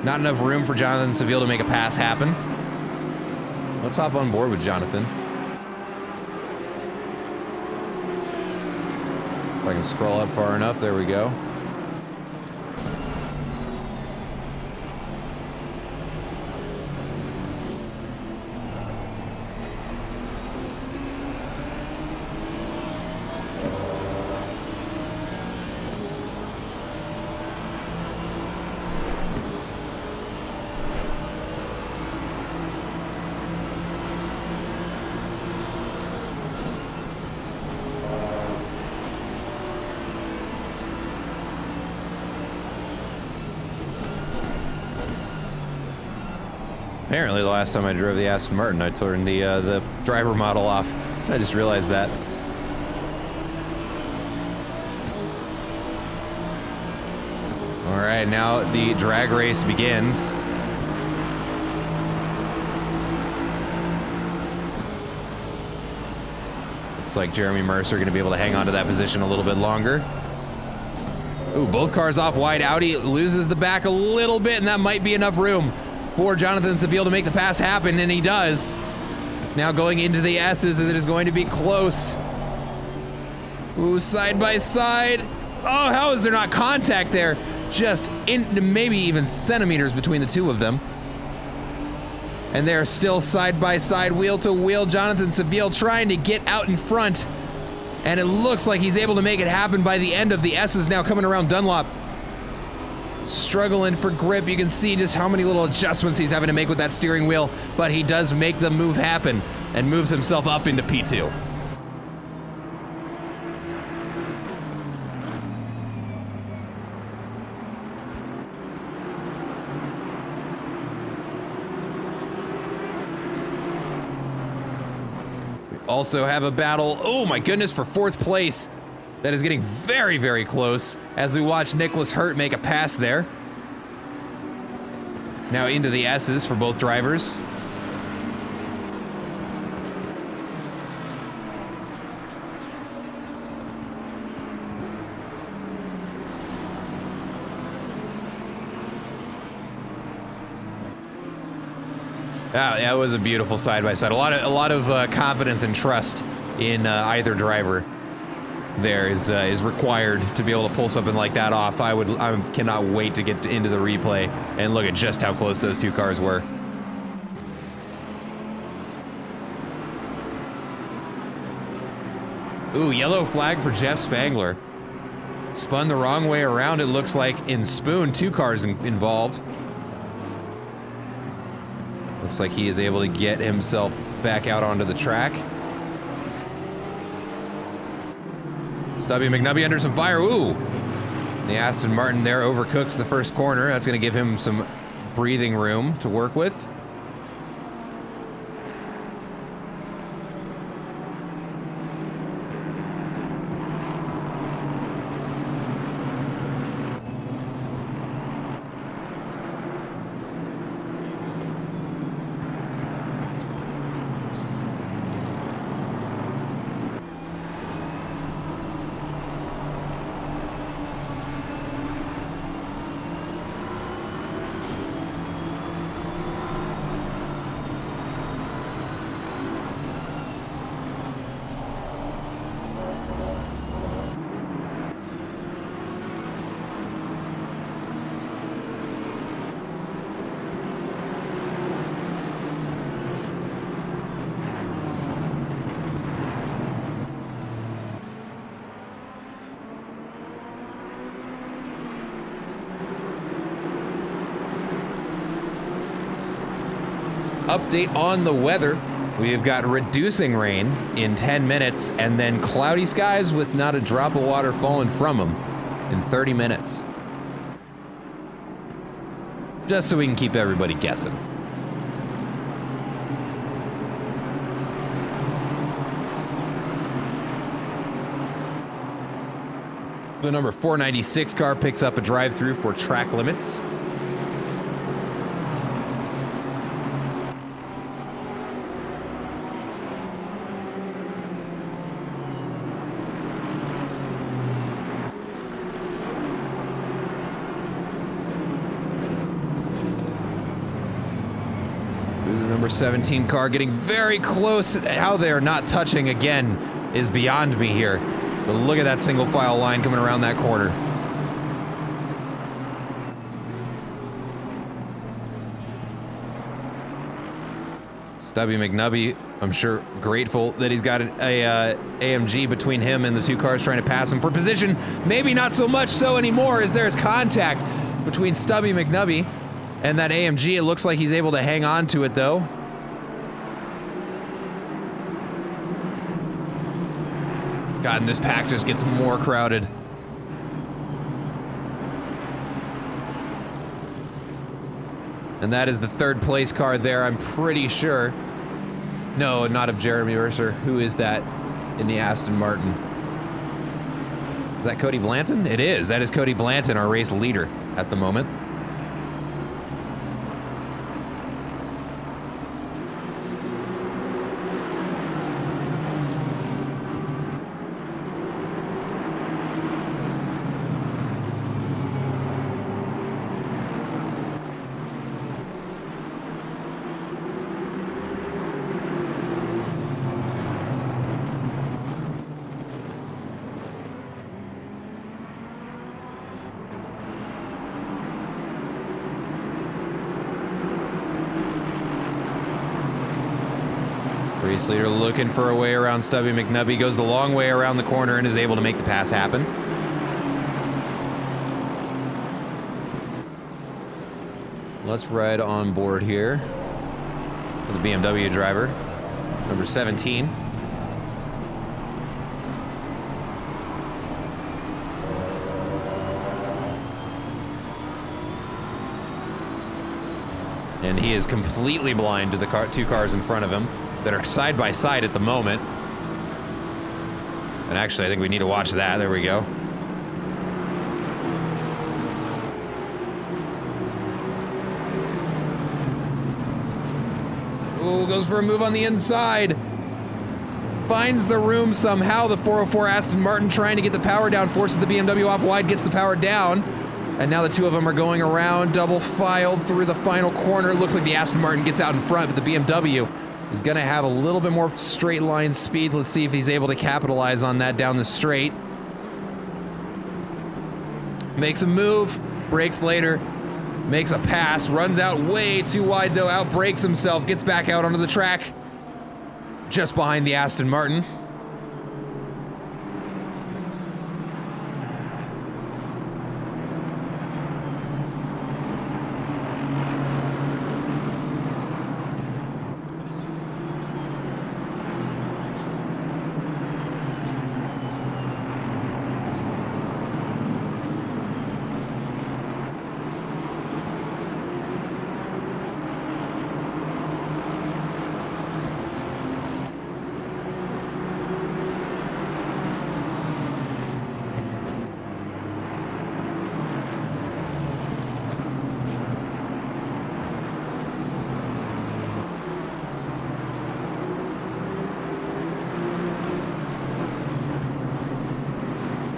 Not enough room for Jonathan Seville to make a pass happen. Let's hop on board with Jonathan. If I can scroll up far enough, there we go. Apparently, the last time I drove the Aston Martin, I turned the driver model off. I just realized that. All right, now the drag race begins. Looks like Jeremy Mercer going to be able to hang on to that position a little bit longer. Ooh, both cars off wide. Audi loses the back a little bit, and that might be enough room for Jonathan Seville to make the pass happen, and he does. Now going into the S's, it is going to be close. Ooh, side by side. Oh, how is there not contact there? Just in maybe even centimeters between the two of them. And they're still side by side, wheel to wheel. Jonathan Seville trying to get out in front. And it looks like he's able to make it happen by the end of the S's now coming around Dunlop. Struggling for grip. You can see just how many little adjustments he's having to make with that steering wheel, but he does make the move happen and moves himself up into P2. We also have a battle, oh my goodness, for fourth place. That is getting very, very close as we watch Nicholas Hurt make a pass there. Now into the S's for both drivers. Yeah, it was a beautiful side-by-side. A lot of confidence and trust in either driver. There is required to be able to pull something like that off. I cannot wait to get into the replay and look at just how close those two cars were. Ooh, yellow flag for Jeff Spangler. Spun the wrong way around, it looks like, in Spoon. Two cars involved. Looks like he is able to get himself back out onto the track. Stubby McNubby under some fire. Ooh! The Aston Martin there overcooks the first corner. That's going to give him some breathing room to work with. Update on the weather. We've got reducing rain in 10 minutes and then cloudy skies with not a drop of water falling from them in 30 minutes. Just so we can keep everybody guessing. The number 496 car picks up a drive-through for track limits. Number 17 car getting very close. How they are not touching again is beyond me here. But look at that single file line coming around that corner. Stubby McNubby, I'm sure grateful that he's got an AMG between him and the two cars trying to pass him for position. Maybe not so much so anymore as there's contact between Stubby McNubby and that AMG. It looks like he's able to hang on to it though. God, and this pack just gets more crowded. And that is the third place car there, I'm pretty sure. No, not of Jeremy Mercer. Who is that in the Aston Martin? Is that Cody Blanton? It is. That is Cody Blanton, our race leader at the moment. Race leader looking for a way around Stubby McNubby, goes the long way around the corner and is able to make the pass happen. Let's ride on board here for the BMW driver, number 17. And he is completely blind to the two cars in front of him that are side by side at the moment. And actually, I think we need to watch that. There we go. Ooh, goes for a move on the inside. Finds the room somehow. The 404 Aston Martin trying to get the power down, forces the BMW off wide, gets the power down. And now the two of them are going around, double filed through the final corner. It looks like the Aston Martin gets out in front, but the BMW is going to have a little bit more straight line speed. Let's see if he's able to capitalize on that down the straight. Makes a move, brakes later, makes a pass, runs out way too wide though, out brakes himself, gets back out onto the track, just behind the Aston Martin.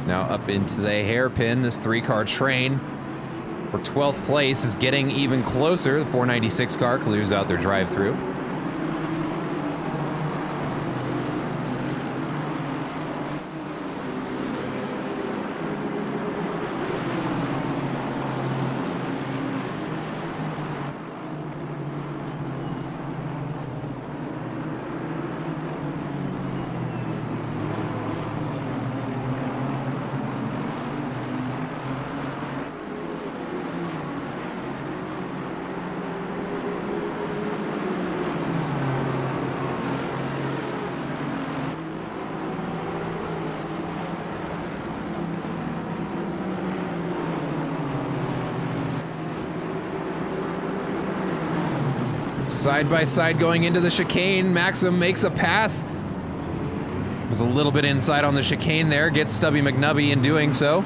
Now up into the hairpin, this three-car train for 12th place is getting even closer. The 496 car clears out their drive-through. Side by side going into the chicane. Maxim makes a pass. Was a little bit inside on the chicane there. Gets Stubby McNubby in doing so.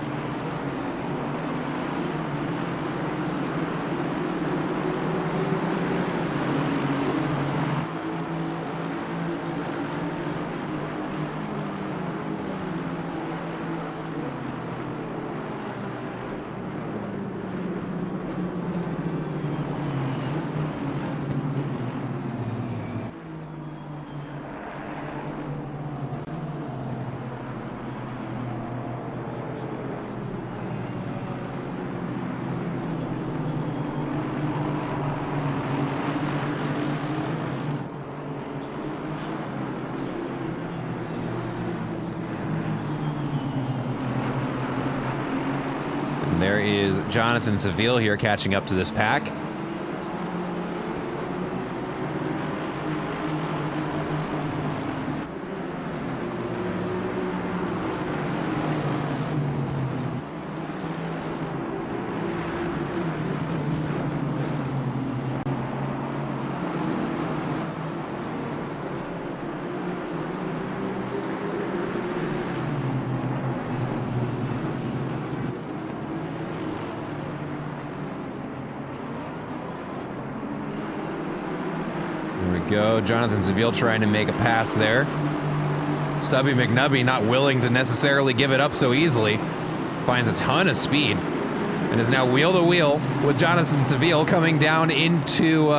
And there is Jonathan Seville here catching up to this pack. Go. Jonathan Seville trying to make a pass there. Stubby McNubby not willing to necessarily give it up so easily. Finds a ton of speed and is now wheel to wheel with Jonathan Seville coming down into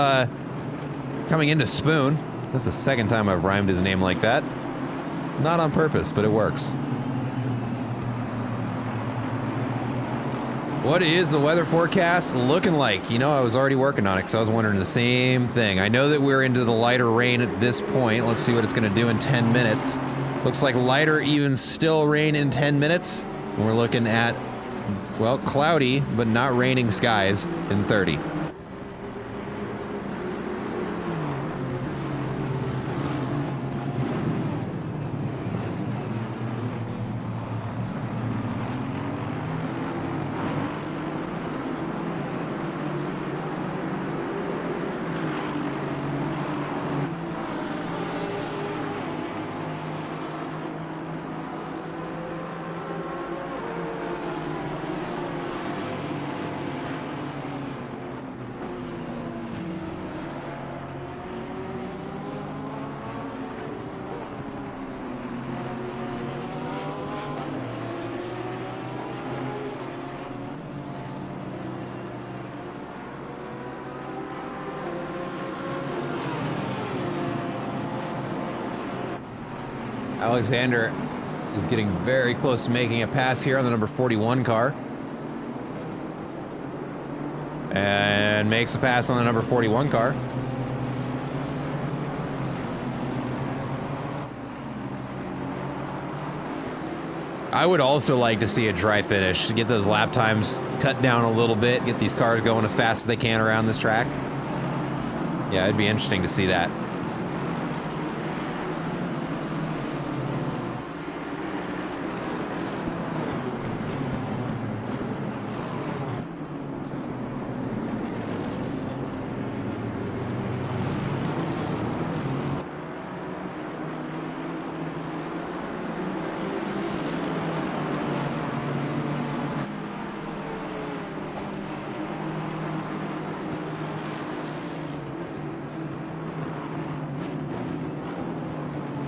Spoon. That's the second time I've rhymed his name like that. Not on purpose, but it works. What is the weather forecast looking like? You know, I was already working on it because I was wondering the same thing. I know that we're into the lighter rain at this point. Let's see what it's going to do in 10 minutes. Looks like lighter, even still rain in 10 minutes. And we're looking at, well, cloudy, but not raining skies in 30. Alexander is getting very close to making a pass here on the number 41 car. And makes a pass on the number 41 car. I would also like to see a dry finish to get those lap times cut down a little bit, get these cars going as fast as they can around this track. Yeah, it'd be interesting to see that.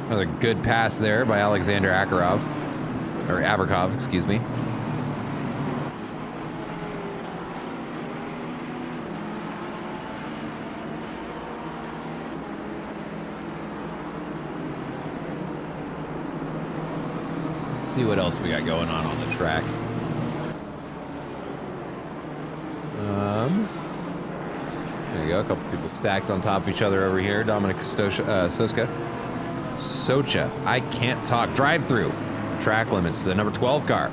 Another good pass there by Alexander Averkov, excuse me. Let's see what else we got going on the track. There you go, a couple people stacked on top of each other over here. Dominic Socha, I can't talk. Drive through. Track limits, the number 12 car.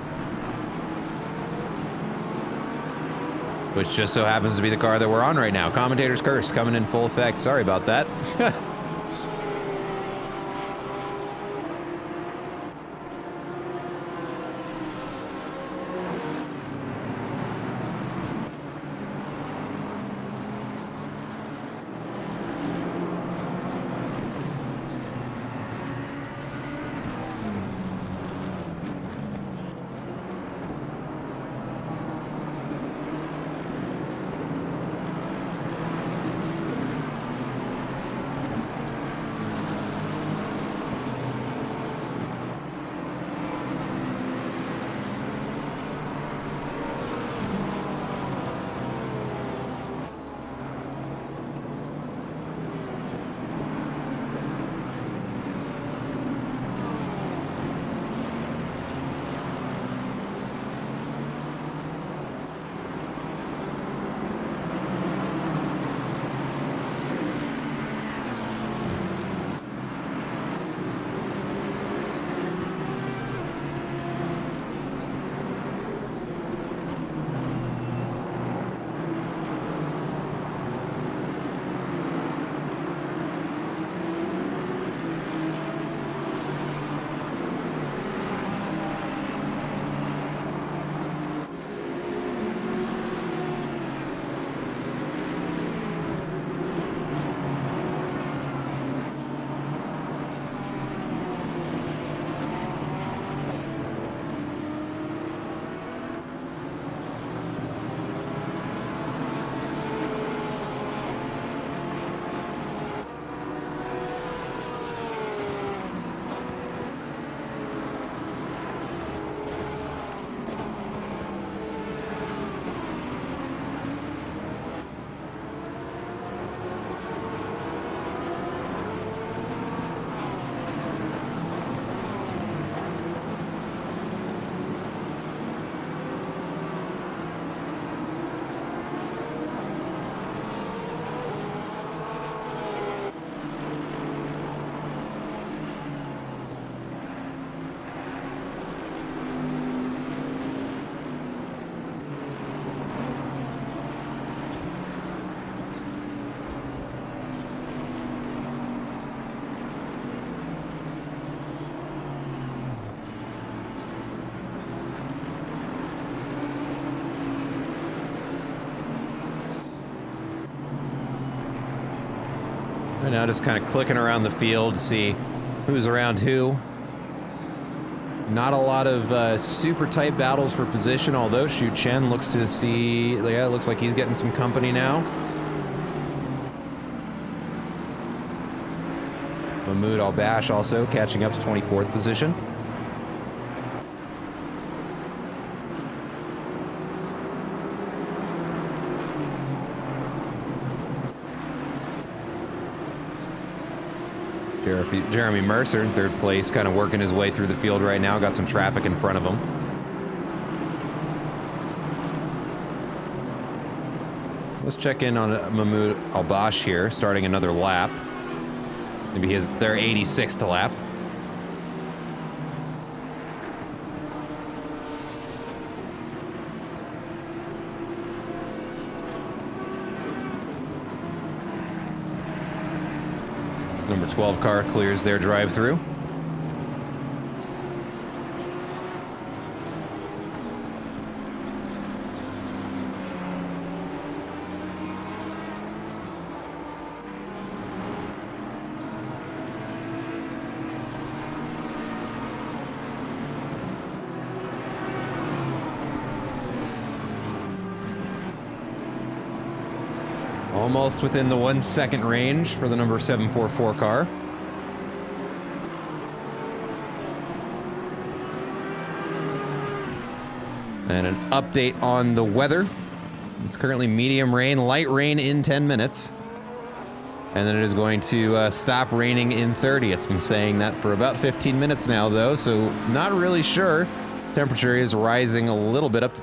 Which just so happens to be the car that we're on right now. Commentator's curse coming in full effect. Sorry about that. Right now, just kind of clicking around the field to see who's around who. Not a lot of super tight battles for position, although Shu Chen looks to see... Yeah, it looks like he's getting some company now. Mahmoud Al-Bash also catching up to 24th position. Jeremy Mercer in third place, kind of working his way through the field right now. Got some traffic in front of him. Let's check in on Mahmoud Al-Bash here, starting another lap. Maybe their 86th lap. Number 12 car clears their drive-through. Almost within the 1 second range for the number 744 car. And an update on the weather. It's currently medium rain, light rain in 10 minutes. And then it is going to stop raining in 30. It's been saying that for about 15 minutes now, though, so not really sure. Temperature is rising a little bit up to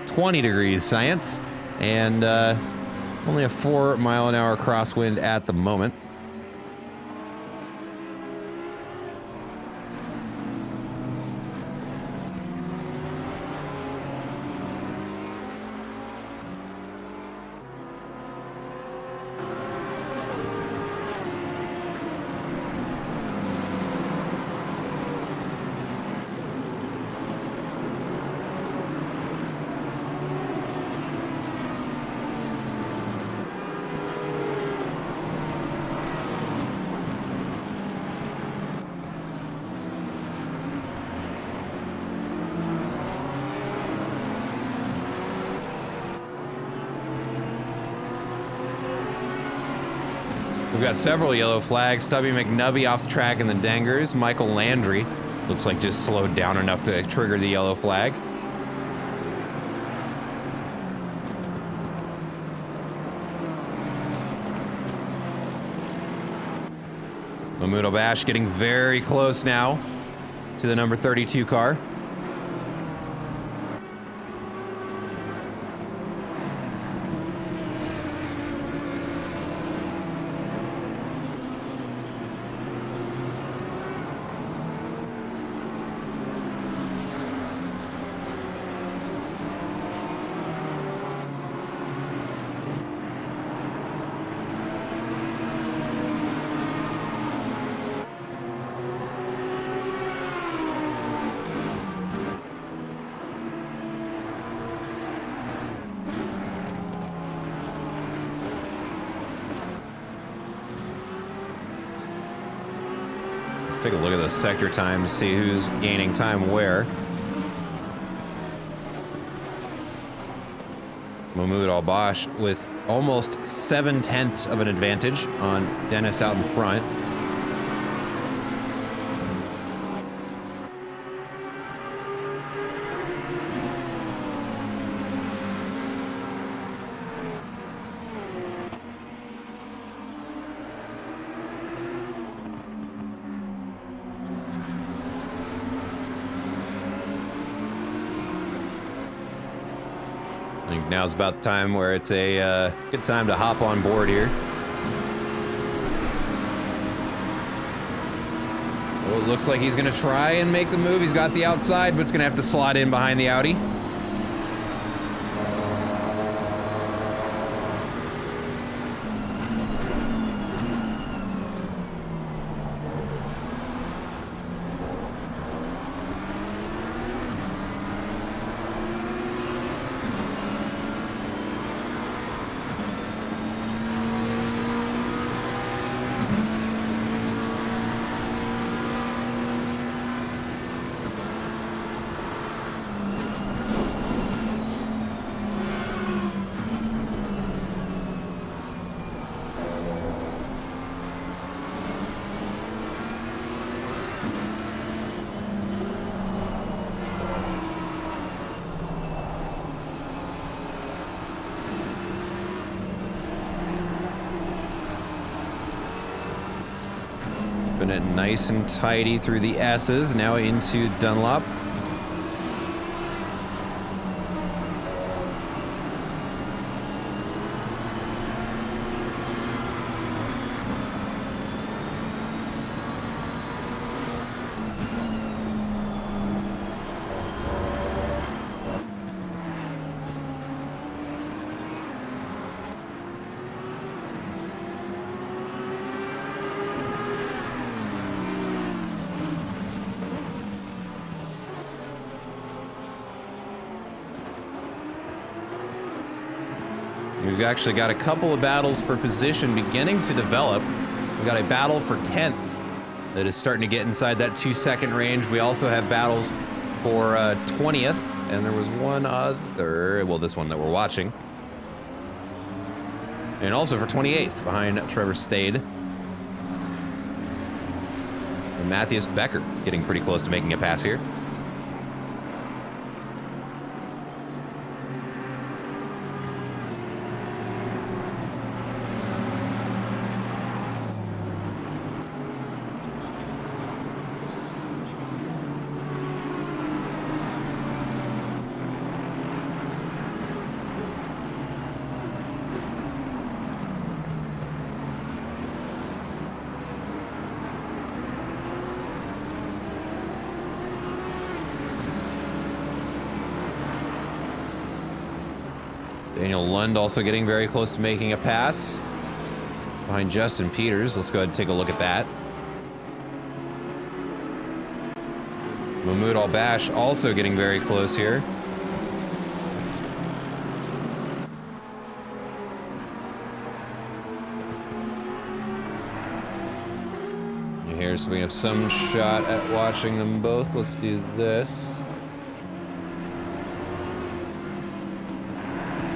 20 degrees science. And only a 4-mile-an-hour crosswind at the moment. We've got several yellow flags. Stubby McNubby off the track in the Dangers. Michael Landry looks like just slowed down enough to trigger the yellow flag. Mahmoud Al-Bash getting very close now to the number 32 car. Take a look at those sector times, see who's gaining time where. Mahmoud Al-Bash with almost 7/10 of an advantage on Dennis out in front. I think now's about the time where it's a good time to hop on board here. Well, it looks like he's going to try and make the move. He's got the outside, but it's going to have to slot in behind the Audi. Keeping it nice and tidy through the S's. Now into Dunlop. We've actually got a couple of battles for position beginning to develop. We've got a battle for 10th that is starting to get inside that 2-second range. We also have battles for 20th, and there was one other, well, this one that we're watching. And also for 28th behind Trevor Stade. And Matthias Becker getting pretty close to making a pass here. Daniel Lund also getting very close to making a pass. Behind Justin Peters. Let's go ahead and take a look at that. Mahmoud Al-Bash also getting very close here. Here, so we have some shot at watching them both. Let's do this.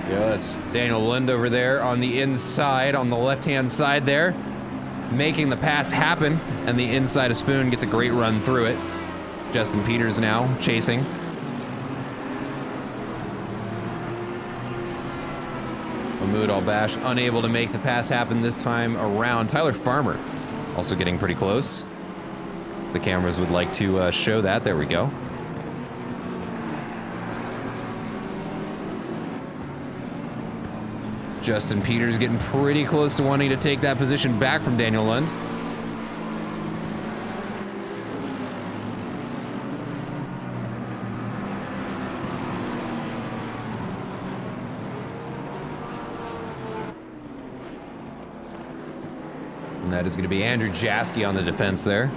Yeah, that's Daniel Lund over there on the inside, on the left-hand side there, making the pass happen, and the inside of Spoon gets a great run through it. Justin Peters now chasing. Mahmoud Al-Bash unable to make the pass happen this time around. Tyler Farmer also getting pretty close. The cameras would like to show that. There we go. Justin Peters getting pretty close to wanting to take that position back from Daniel Lund. And that is going to be Andrew Jaski on the defense there.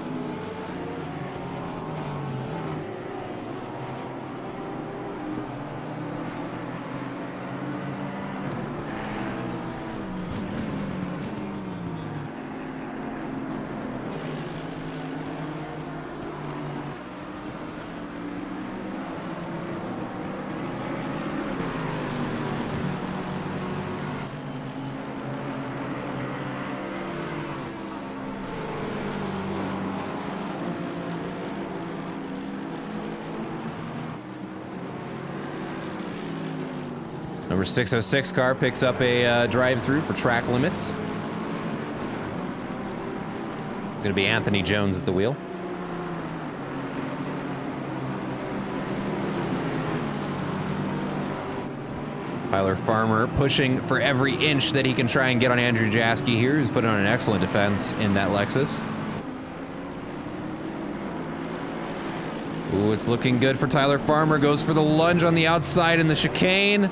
Number 606 car picks up a drive-through for track limits. It's going to be Anthony Jones at the wheel. Tyler Farmer pushing for every inch that he can try and get on Andrew Jaski here, who's putting on an excellent defense in that Lexus. Ooh, it's looking good for Tyler Farmer. Goes for the lunge on the outside in the chicane.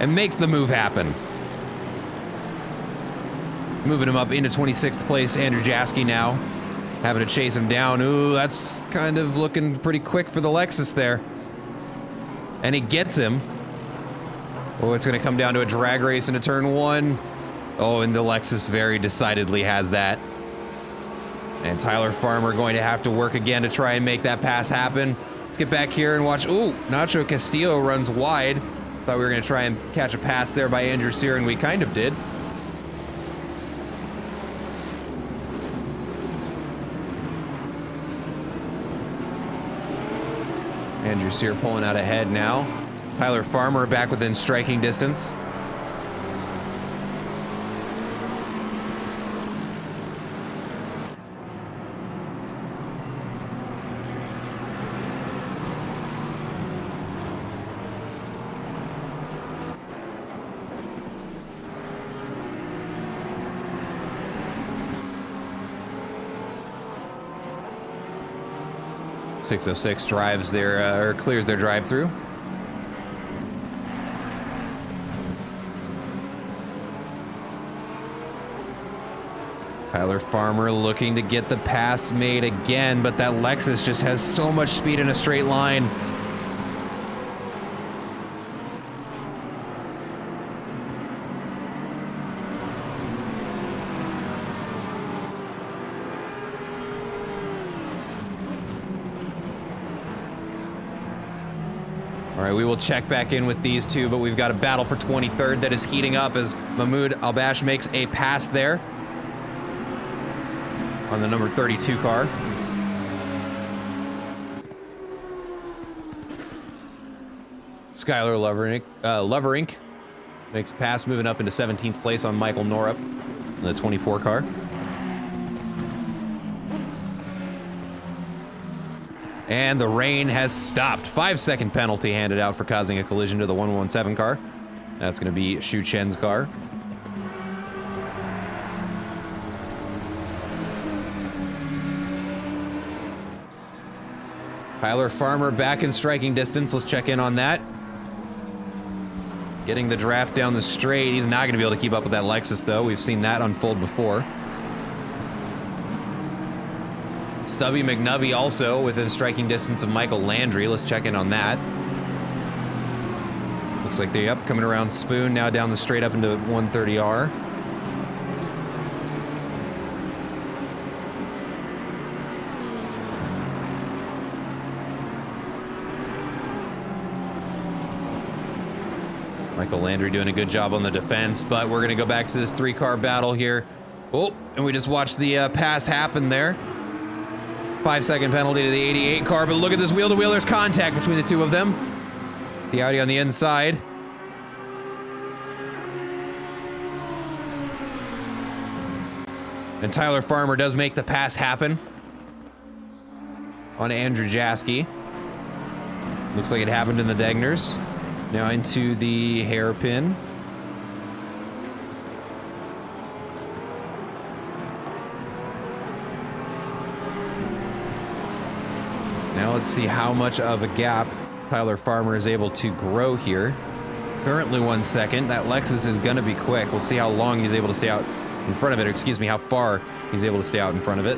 And makes the move happen. Moving him up into 26th place, Andrew Jaski now. Having to chase him down. Ooh, that's kind of looking pretty quick for the Lexus there. And he gets him. Oh, it's going to come down to a drag race into turn one. Oh, and the Lexus very decidedly has that. And Tyler Farmer going to have to work again to try and make that pass happen. Let's get back here and watch. Ooh, Nacho Castillo runs wide. Thought we were going to try and catch a pass there by Andrew Sear, and we kind of did. Andrew Sear pulling out ahead now. Tyler Farmer back within striking distance. 606 drives their, or clears their drive-through. Tyler Farmer looking to get the pass made again, but that Lexus just has so much speed in a straight line. All right, we will check back in with these two, but we've got a battle for 23rd that is heating up as Mahmoud Albash makes a pass there on the number 32 car. Skylar Loverink makes a pass, moving up into 17th place on Michael Norup in the 24 car. And the rain has stopped. 5-second penalty handed out for causing a collision to the 117 car. That's going to be Shu Chen's car. Tyler Farmer back in striking distance. Let's check in on that. Getting the draft down the straight. He's not going to be able to keep up with that Lexus, though. We've seen that unfold before. Stubby McNubby also within striking distance of Michael Landry. Let's check in on that. Looks like they're up, coming around Spoon, now down the straight up into 130R. Michael Landry doing a good job on the defense, but we're going to go back to this 3-car battle here. Oh, and we just watched the pass happen there. 5-second penalty to the 88 car, but look at this wheel-to-wheel. There's contact between the two of them. The Audi on the inside. And Tyler Farmer does make the pass happen on Andrew Jaski. Looks like it happened in the Degners. Now into the hairpin. Now let's see how much of a gap Tyler Farmer is able to grow here. Currently 1 second. That Lexus is going to be quick. We'll see how long he's able to stay out in front of it, or excuse me, how far he's able to stay out in front of it.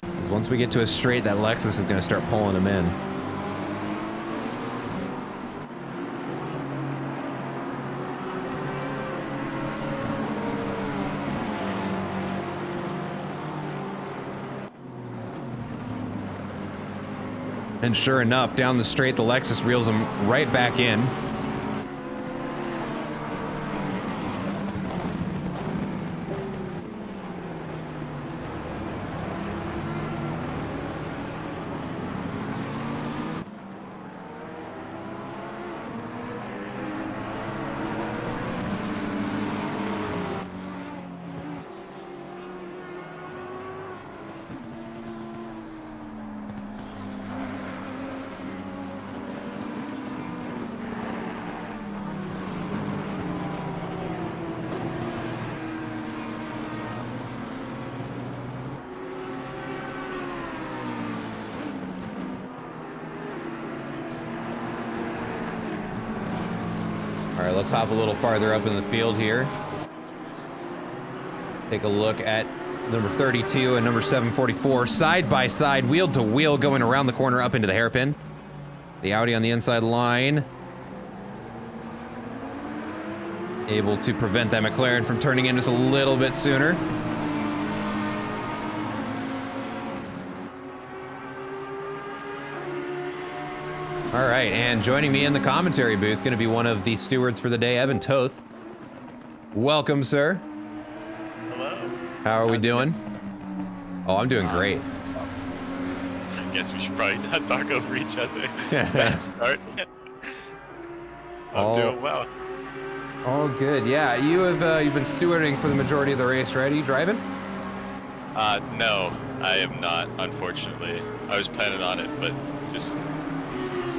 Because once we get to a straight, that Lexus is going to start pulling him in. And sure enough, down the straight, the Lexus reels him right back in. All right, let's hop a little farther up in the field here. Take a look at number 32 and number 744, side by side, wheel to wheel, going around the corner up into the hairpin. The Audi on the inside line, able to prevent that McLaren from turning in just a little bit sooner. All right, and joining me in the commentary booth, going to be one of the stewards for the day, Evan Toth. Welcome, sir. Hello. How are we doing? Oh, I'm doing great. I guess we should probably not talk over each other. Bad start. I'm doing well. All good. Yeah, you've been stewarding for the majority of the race, right? Are you driving? No, I am not, unfortunately. I was planning on it, but just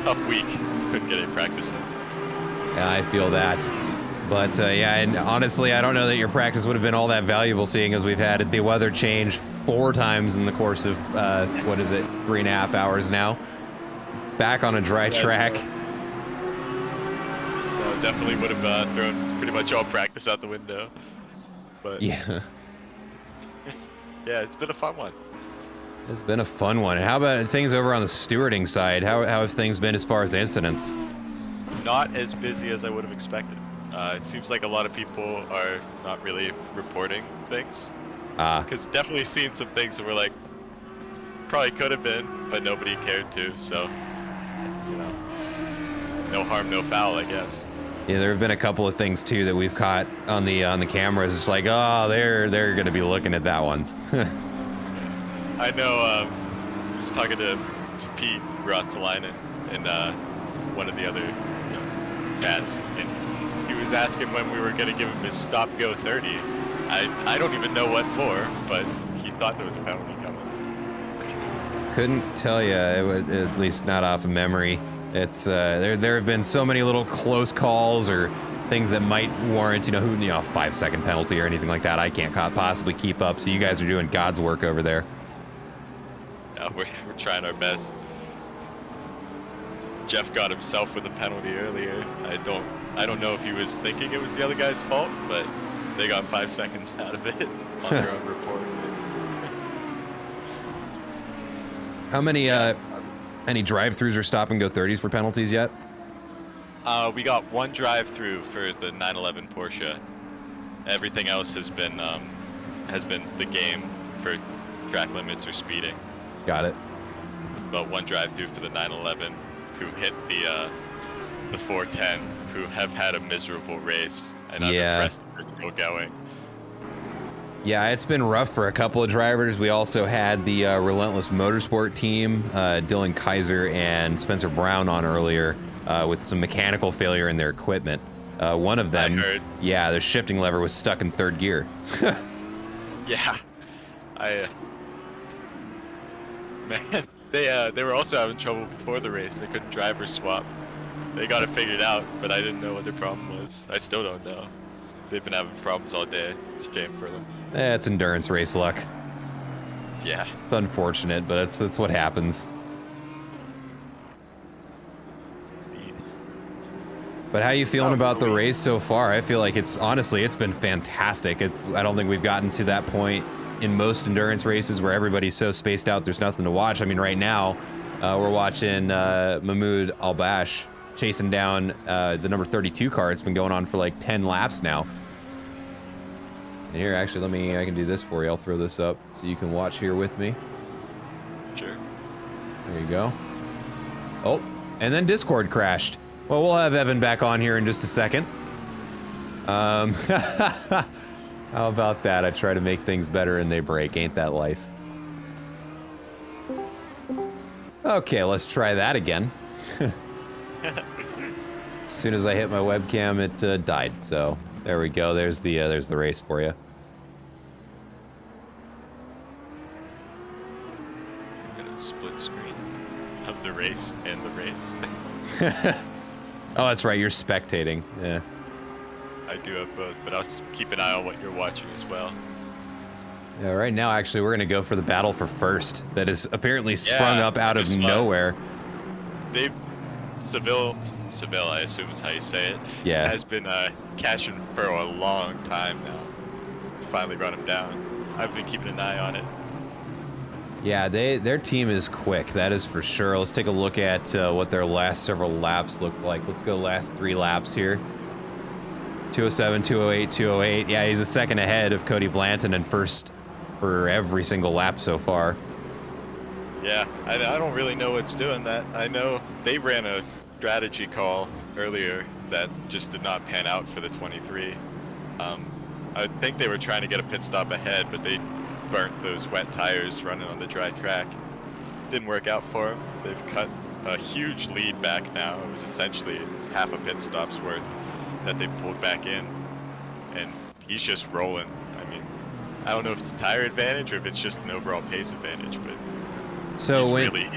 tough week. Couldn't get any practice in. Yeah, I feel that. But yeah, and honestly, I don't know that your practice would have been all that valuable, seeing as we've had the weather change 4 times in the course of, what is it, 3.5 hours now. Back on a dry track. No, definitely would have thrown pretty much all practice out the window. But Yeah. yeah, it's been a fun one. It's been a fun one. And how about things over on the stewarding side? How have things been as far as incidents? Not as busy as I would have expected. It seems like a lot of people are not really reporting things. Because definitely seen some things that were like, probably could have been, but nobody cared to. So, you know, no harm, no foul, I guess. Yeah, there have been a couple of things too that we've caught on the cameras. It's like, oh, they're going to be looking at that one. I know. I was talking to Pete Rotsalainen and one of the other cats, and he was asking when we were going to give him his stop go 30. I don't even know what for, but he thought there was a penalty coming. Couldn't tell you, at least not off of memory. It's there have been so many little close calls or things that might warrant, a 5-second penalty or anything like that. I can't possibly keep up. So you guys are doing God's work over there. Yeah, we're trying our best. Jeff got himself with a penalty earlier. I don't know if he was thinking it was the other guy's fault, but they got 5 seconds out of it on their own report. How many any drive-throughs or stop and go 30s for penalties yet? We got 1 drive-through for the 911 Porsche. Everything else has been the game for track limits or speeding. Got it. But 1 drive-through for the 911, who hit the 410, who have had a miserable race, and I'm impressed that they're still going. Yeah, it's been rough for a couple of drivers. We also had the Relentless Motorsport team, Dylan Kaiser and Spencer Brown on earlier with some mechanical failure in their equipment. One of them, their shifting lever was stuck in 3rd gear. Yeah, man, they were also having trouble before the race. They couldn't drive or swap. They got it figured out, but I didn't know what their problem was. I still don't know. They've been having problems all day. It's a shame for them. It's endurance race luck. Yeah. It's unfortunate, but it's what happens. Indeed. But how you feeling about the race so far? I feel like it's been fantastic. I don't think we've gotten to that point in most endurance races where everybody's so spaced out there's nothing to watch. I mean, right now we're watching Mahmoud Albash chasing down the number 32 car. It's been going on for like 10 laps now. And here, actually, I can do this for you. I'll throw this up so you can watch here with me. Sure. There you go. Oh, and then Discord crashed. Well, we'll have Evan back on here in just a second. How about that? I try to make things better and they break. Ain't that life? Okay, let's try that again. As soon as I hit my webcam, it died. So there we go. There's the race for you. I'm gonna split screen of the race and the race. Oh, that's right. You're spectating. Yeah. I do have both, but I'll keep an eye on what you're watching as well. Yeah. Right now, actually, we're gonna go for the battle for first. That is apparently sprung up out of nowhere. Seville, I assume is how you say it. Yeah. Has been cashing for a long time now. Finally brought him down. I've been keeping an eye on it. Yeah, their team is quick. That is for sure. Let's take a look at what their last several laps looked like. Let's go last 3 laps here. 207, 208, 208. Yeah, he's a second ahead of Cody Blanton and first for every single lap so far. Yeah, I don't really know what's doing that. I know they ran a strategy call earlier that just did not pan out for the 23. I think they were trying to get a pit stop ahead, but they burnt those wet tires running on the dry track. Didn't work out for them. They've cut a huge lead back now. It was essentially half a pit stop's worth that they pulled back in, and he's just rolling. I mean, I don't know if it's a tire advantage or if it's just an overall pace advantage, but so he's when, really...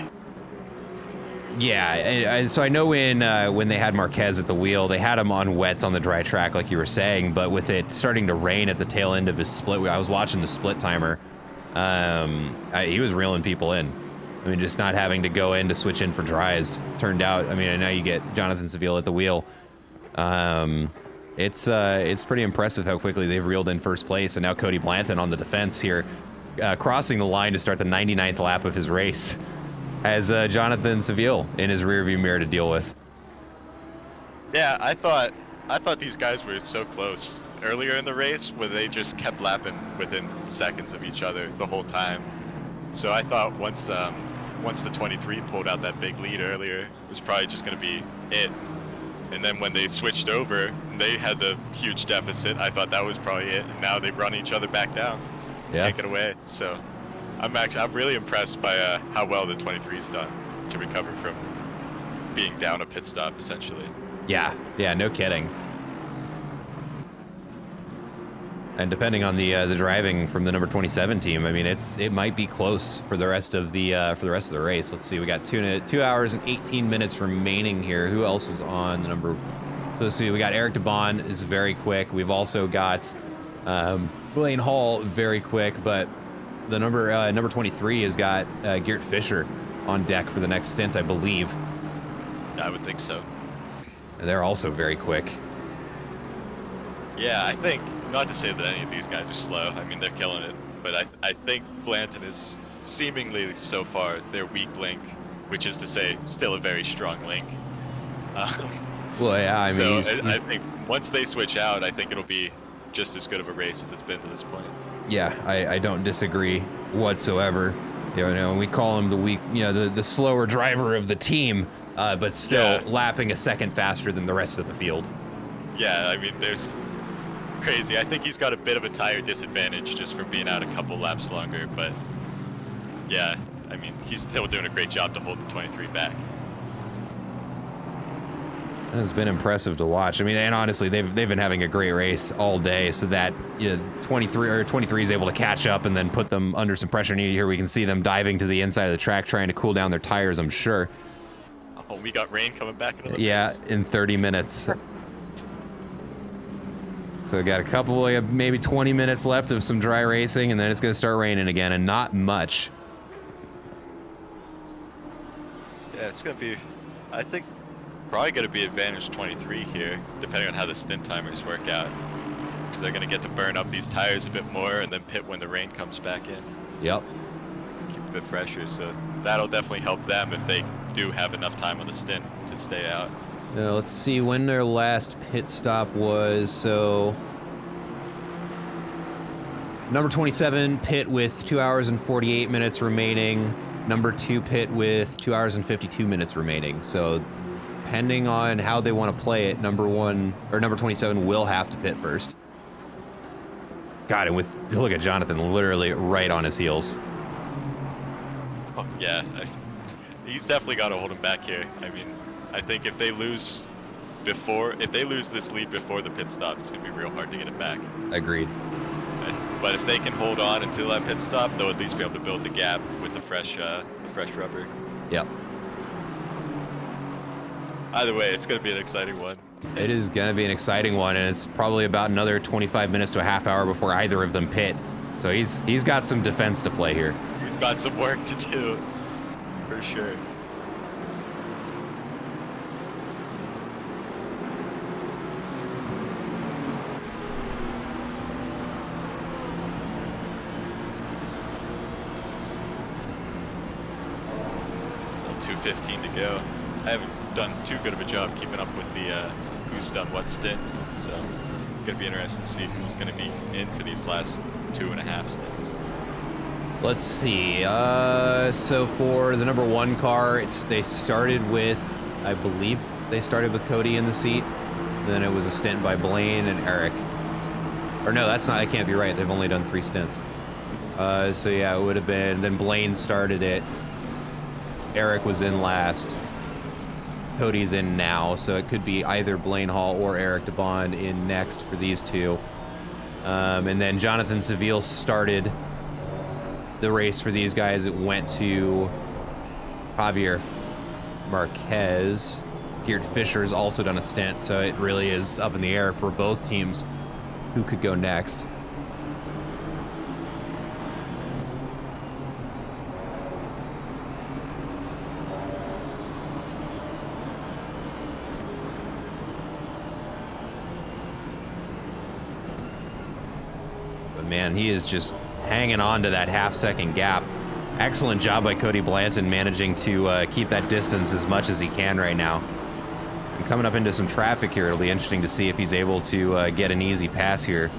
Yeah, so I know when they had Marquez at the wheel, they had him on wets on the dry track, like you were saying. But with it starting to rain at the tail end of his split, I was watching the split timer. He was reeling people in. I mean, just not having to go in to switch in for dries turned out. I mean, and now you get Jonathan Seville at the wheel. It's pretty impressive how quickly they've reeled in first place, and now Cody Blanton on the defense here, crossing the line to start the 99th lap of his race. Has Jonathan Seville in his rearview mirror to deal with. Yeah, I thought these guys were so close earlier in the race, where they just kept lapping within seconds of each other the whole time. So I thought once the 23 pulled out that big lead earlier, it was probably just going to be it. And then when they switched over, they had the huge deficit. I thought that was probably it. And now they've run each other back down, take it away. So I'm really impressed by how well the 23's done to recover from being down a pit stop, essentially. Yeah, no kidding. And depending on the driving from the number 27 team, I mean, it might be close for the rest of the race. Let's see, we got 2 hours and 18 minutes remaining here. Who else is on the number? So let's see, we got Eric DeBon is very quick. We've also got Blaine Hall very quick, but the number 23 has got Geert Fischer on deck for the next stint, I believe. I would think so. They're also very quick. Yeah, I think, not to say that any of these guys are slow, I mean, they're killing it, but I think Blanton is seemingly, so far, their weak link, which is to say, still a very strong link. Well, yeah, I mean... So I think once they switch out, I think it'll be just as good of a race as it's been to this point. Yeah, I don't disagree whatsoever. You know, we call him the weak, the slower driver of the team, but still lapping a second faster than the rest of the field. Yeah, I mean, there's crazy. I think he's got a bit of a tire disadvantage just from being out a couple laps longer, but yeah, I mean, he's still doing a great job to hold the 23 back. It has been impressive to watch. I mean, and honestly, they've been having a great race all day, so that 23 is able to catch up and then put them under some pressure. And here we can see them diving to the inside of the track, trying to cool down their tires, I'm sure. Oh, we got rain coming back into the Yeah, race. in 30 minutes. So we got a couple, maybe 20 minutes left of some dry racing, and then it's going to start raining again, and not much. Yeah, it's going to be, I think, probably going to be advantage 23 here, depending on how the stint timers work out. Because they're going to get to burn up these tires a bit more and then pit when the rain comes back in. Yep. Keep a bit fresher, so that'll definitely help them if they do have enough time on the stint to stay out. Let's see when their last pit stop was. So number 27 pit with 2 hours and 48 minutes remaining. Number 2 pit with 2 hours and 52 minutes remaining. So depending on how they want to play it, number 27 will have to pit first. God, and look at Jonathan literally right on his heels. Oh, yeah, he's definitely got to hold him back here. I mean, I think if they lose this lead before the pit stop, it's going to be real hard to get it back. Agreed. But if they can hold on until that pit stop, they'll at least be able to build the gap with the fresh rubber. Yep. Either way, it's going to be an exciting one. It is going to be an exciting one, and it's probably about another 25 minutes to a half hour before either of them pit. So he's got some defense to play here. We've got some work to do, for sure. Still 2:15 to go. I haven't done too good of a job keeping up with the who's done what stint, so gonna be interesting to see who's gonna be in for these last 2.5 stints. Let's see. So for the number 1 car, they started with, I believe they started with Cody in the seat. Then it was a stint by Blaine and Eric. Or no, that can't be right. They've only done 3 stints. So yeah, it would have been, then Blaine started it. Eric was in last. Cody's in now, so it could be either Blaine Hall or Eric DeBond in next for these two. And then Jonathan Seville started the race for these guys. It went to Javier Marquez. Geert Fisher's also done a stint, so it really is up in the air for both teams who could go next. But man, he is just hanging on to that half-second gap. Excellent job by Cody Blanton managing to keep that distance as much as he can right now. And coming up into some traffic here, it'll be interesting to see if he's able to get an easy pass here.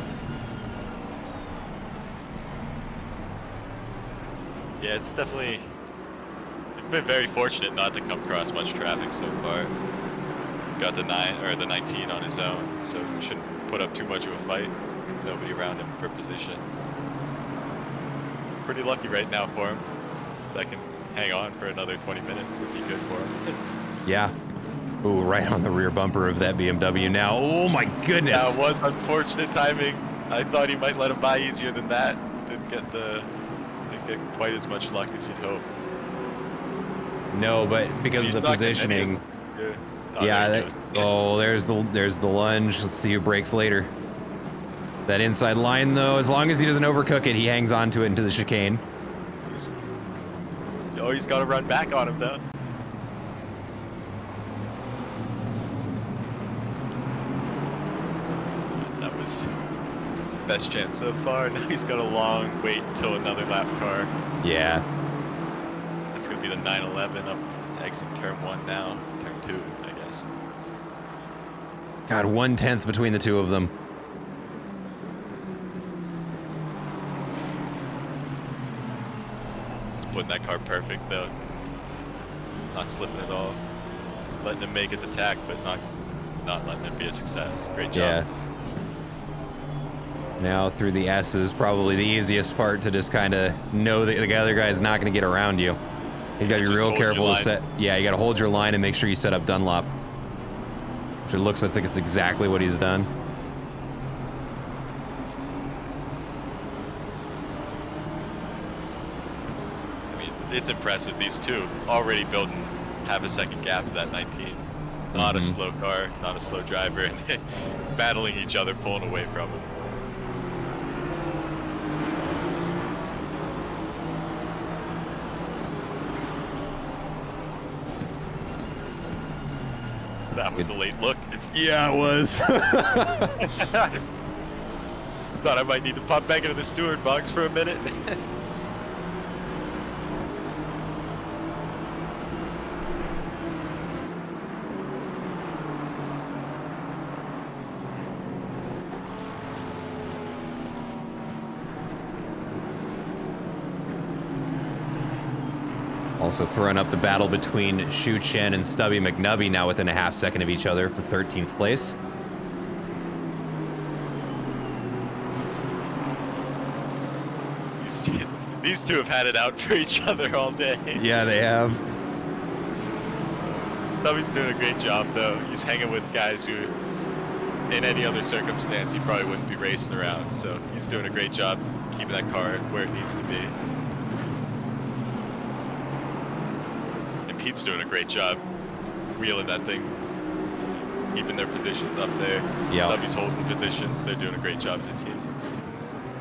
Yeah, it's definitely been very fortunate not to come across much traffic so far. Got the 19 on his own, so shouldn't put up too much of a fight. Nobody around him for position. Pretty lucky right now for him. That can hang on for another 20 minutes if he could for him. Yeah. Ooh, right on the rear bumper of that BMW now. Oh my goodness. That was unfortunate timing. I thought he might let him by easier than that. Didn't get quite as much luck as you'd hope. No, but because of the positioning. Yeah. There's the lunge. Let's see who breaks later. That inside line, though, as long as he doesn't overcook it, he hangs on to it into the chicane. He's got to run back on him, though. That was best chance so far. Now he's got a long wait until another lap car. Yeah. It's going to be the 911 up exit turn 1 now. Turn 2, I guess. God, 1/10 between the two of them. Putting that car perfect though, not slipping at all, letting him make his attack, but not letting it be a success. Great job. Yeah. Now through the S's, probably the easiest part to just kind of know that the other guy's not going to get around you. You got to be real careful to set. Yeah, you got to hold your line and make sure you set up Dunlop. Which it looks like it's exactly what he's done. It's impressive. These two already building half a second gap to that 19. Not a slow car, not a slow driver, and battling each other, pulling away from him. That was a late look. Yeah, it was. Thought I might need to pop back into the steward box for a minute. Also throwing up the battle between Shu Chen and Stubby McNubby now within a half second of each other for 13th place. These two have had it out for each other all day. Yeah, they have. Stubby's doing a great job, though. He's hanging with guys who, in any other circumstance, he probably wouldn't be racing around. So he's doing a great job keeping that car where it needs to be. And Pete's doing a great job wheeling that thing, keeping their positions up there. Yep. Stubby's holding positions. They're doing a great job as a team.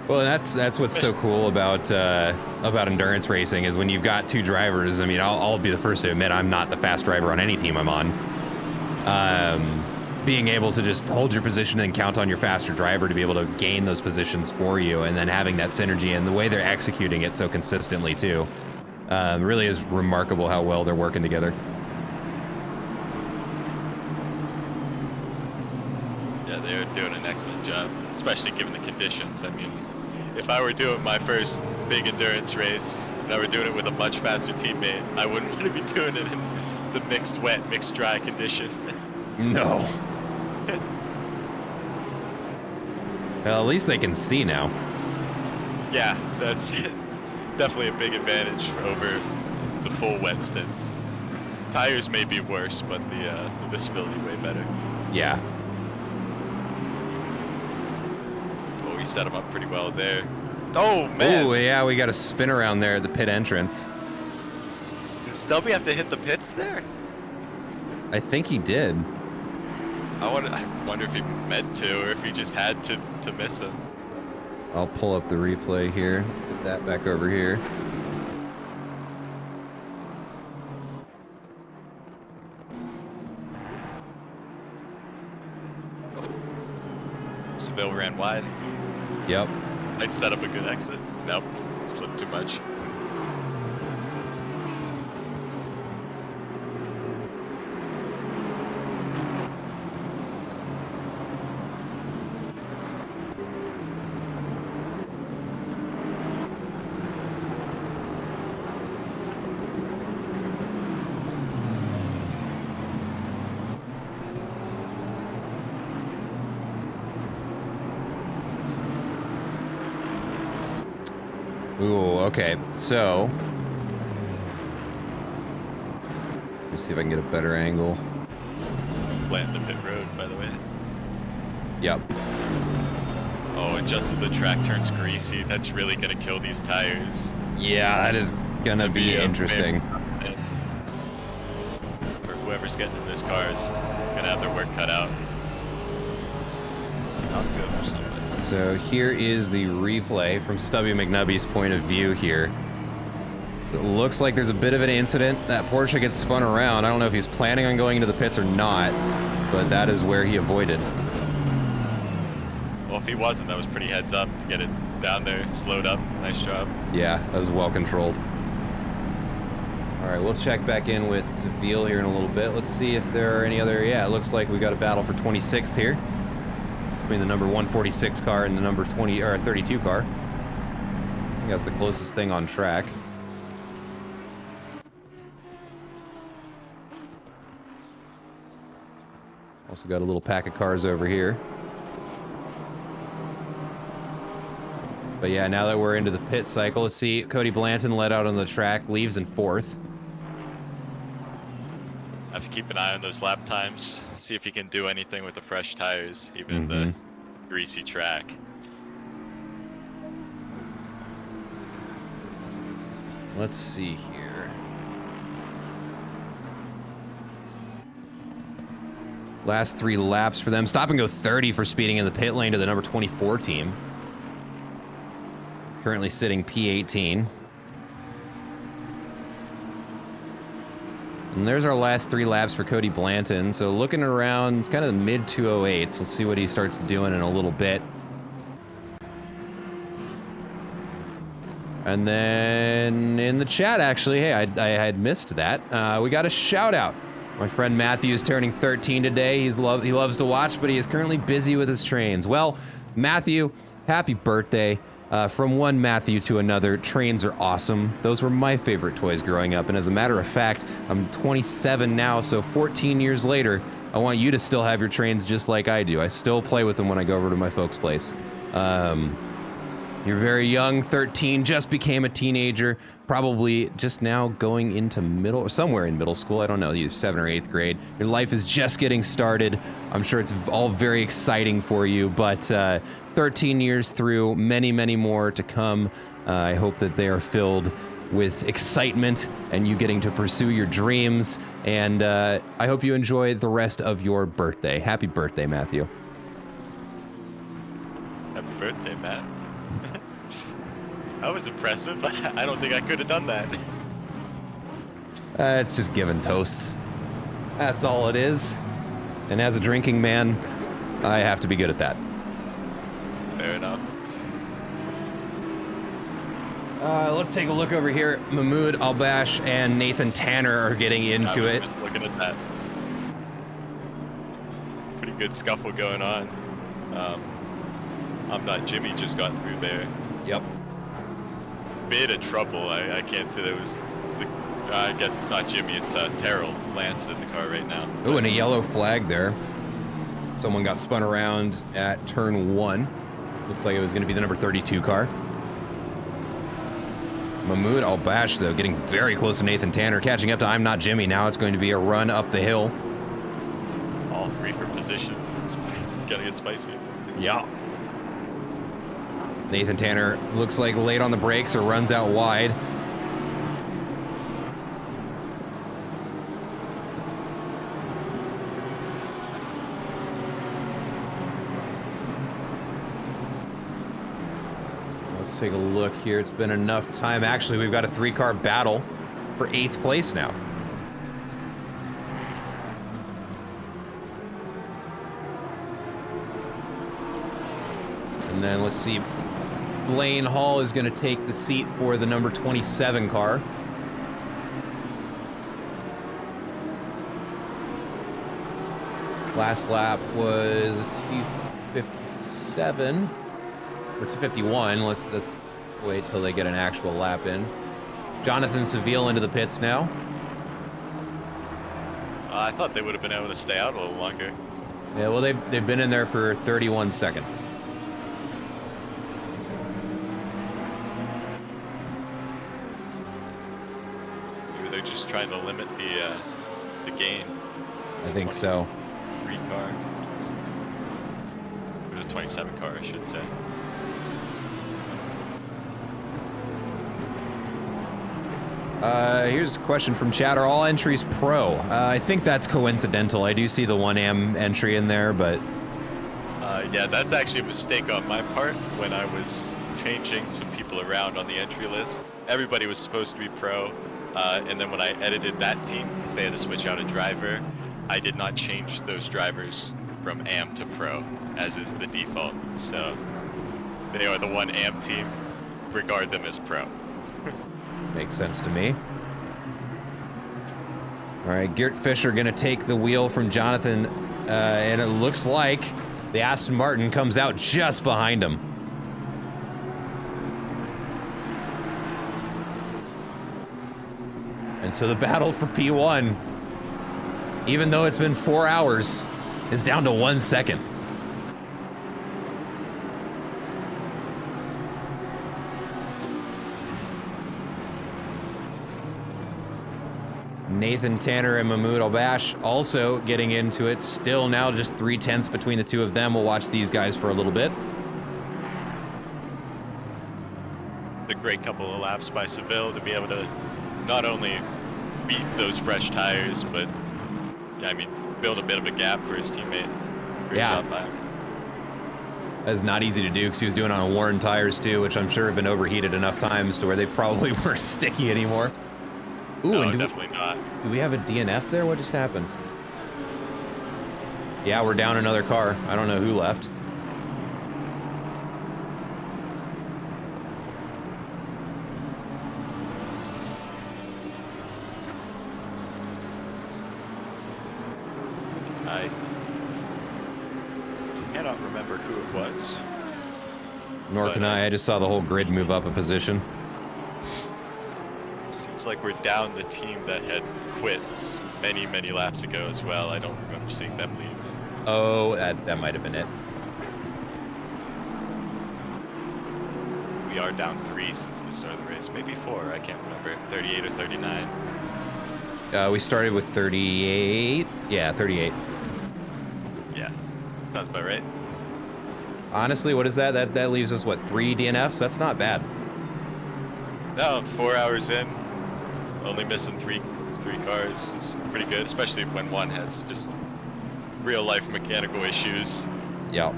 Well, that's what's so cool about endurance racing is when you've got two drivers. I mean, I'll be the first to admit I'm not the fast driver on any team I'm on. Being able to just hold your position and count on your faster driver to be able to gain those positions for you, and then having that synergy and the way they're executing it so consistently too, really is remarkable how well they're working together. Yeah, they're doing an excellent job, especially given the conditions. I mean, if I were doing my first big endurance race and I were doing it with a much faster teammate, I wouldn't want to be doing it in the mixed wet, mixed dry condition. No. Well, at least they can see now. Yeah, that's definitely a big advantage over the full wet stints. Tires may be worse, but the visibility way better. Yeah. Oh, he set him up pretty well there. Oh, man. Oh, yeah, we got a spin around there at the pit entrance. Does Stubby have to hit the pits there? I think he did. I wonder if he meant to, or if he just had to miss him. I'll pull up the replay here. Let's get that back over here. Seville ran wide. Yep. I'd set up a good exit. Nope, slipped too much. Ooh, okay, so let's see if I can get a better angle. Land the pit road, by the way. Yep. Oh, and just as the track turns greasy, that's really gonna kill these tires. Yeah, that is gonna be interesting. For whoever's getting in this car is gonna have their work cut out. Not good for somebody. So here is the replay from Stubby McNubby's point of view here. So it looks like there's a bit of an incident. That Porsche gets spun around. I don't know if he's planning on going into the pits or not, but that is where he avoided. Well, if he wasn't, that was pretty heads up to get it down there, slowed up. Nice job. Yeah, that was well controlled. All right, we'll check back in with Seville here in a little bit. Let's see if there are any other, yeah, it looks like we got a battle for 26th here. Between the number 146 car and the number 32 car. I think that's the closest thing on track. Also got a little pack of cars over here. But yeah, now that we're into the pit cycle, let's see. Cody Blanton led out on the track, leaves in 4th. I have to keep an eye on those lap times, see if he can do anything with the fresh tires, even in the greasy track. Let's see here. Last 3 laps for them. Stop and go 30 for speeding in the pit lane to the number 24 team. Currently sitting P18. And there's our last 3 laps for Cody Blanton. So looking around kind of the mid 208s. Let's see what he starts doing in a little bit. And then in the chat, actually, hey, I had missed that. We got a shout out. My friend Matthew is turning 13 today. He loves to watch, but he is currently busy with his trains. Well, Matthew, happy birthday. From one Matthew to another, trains are awesome. Those were my favorite toys growing up. And as a matter of fact, I'm 27 now, so 14 years later, I want you to still have your trains just like I do. I still play with them when I go over to my folks' place. You're very young, 13, just became a teenager, probably just now going into middle, or somewhere in middle school, I don't know, either 7th or 8th grade. Your life is just getting started. I'm sure it's all very exciting for you, but 13 years through, many, many more to come. I hope that they are filled with excitement and you getting to pursue your dreams, and I hope you enjoy the rest of your birthday. Happy birthday, Matthew. Happy birthday, Matt. That was impressive. I don't think I could have done that. It's just giving toasts. That's all it is. And as a drinking man, I have to be good at that. Fair enough. Let's take a look over here. Mahmoud Albash and Nathan Tanner are getting into it. Just looking at that. Pretty good scuffle going on. I'm not Jimmy just got through there. Yep. Bit of trouble. I can't say that was the. I guess it's not Jimmy. It's Terrell Lance in the car right now. Oh, and a yellow flag there. Someone got spun around at turn 1. Looks like it was going to be the number 32 car. Mahmoud Albash, though, getting very close to Nathan Tanner, catching up to I'm Not Jimmy. Now it's going to be a run up the hill. All 3 for position. It's gonna get spicy. Yeah. Nathan Tanner looks like late on the brakes or runs out wide. Let's take a look here. It's been enough time. Actually, we've got a 3-car battle for 8th place now. And then let's see. Blaine Hall is going to take the seat for the number 27 car. Last lap was 2:57 or 2:51. Let's wait till they get an actual lap in. Jonathan Seville into the pits now. I thought they would have been able to stay out a little longer. Yeah, well, they've been in there for 31 seconds. Maybe they're just trying to limit the gain. I think so. 3 car. Or the 27 car, I should say. Here's a question from chat. Are all entries pro? I think that's coincidental. I do see the 1AM entry in there, but... Yeah, that's actually a mistake on my part. When I was changing some people around on the entry list, everybody was supposed to be pro. And then when I edited that team, because they had to switch out a driver, I did not change those drivers from AM to pro, as is the default. So they are the 1AM team. Regard them as pro. Makes sense to me. All right, Geert Fischer gonna take the wheel from Jonathan, and it looks like the Aston Martin comes out just behind him. And so the battle for P1, even though it's been 4 hours, is down to 1 second. Nathan Tanner and Mahmoud Albash also getting into it. Still now just 3/10 between the two of them. We'll watch these guys for a little bit. A great couple of laps by Seville to be able to not only beat those fresh tires, but I mean, build a bit of a gap for his teammate. Great job by him. That's not easy to do because he was doing on worn tires too, which I'm sure have been overheated enough times to where they probably weren't sticky anymore. Ooh, no, and definitely not. Do we have a DNF there? What just happened? Yeah, we're down another car. I don't know who left. I cannot remember who it was. Nor can I. I just saw the whole grid move up a position. Seems like we're down the team that had quit many, many laps ago as well. I don't remember seeing them leave. Oh, that might have been it. We are down 3 since the start of the race. Maybe 4, I can't remember. 38 or 39. We started with 38. Yeah, 38. Yeah, sounds about right. Honestly, what is that? That leaves us, what, 3 DNFs? That's not bad. No, 4 hours in, only missing three cars is pretty good, especially when one has just real life mechanical issues. Yeah.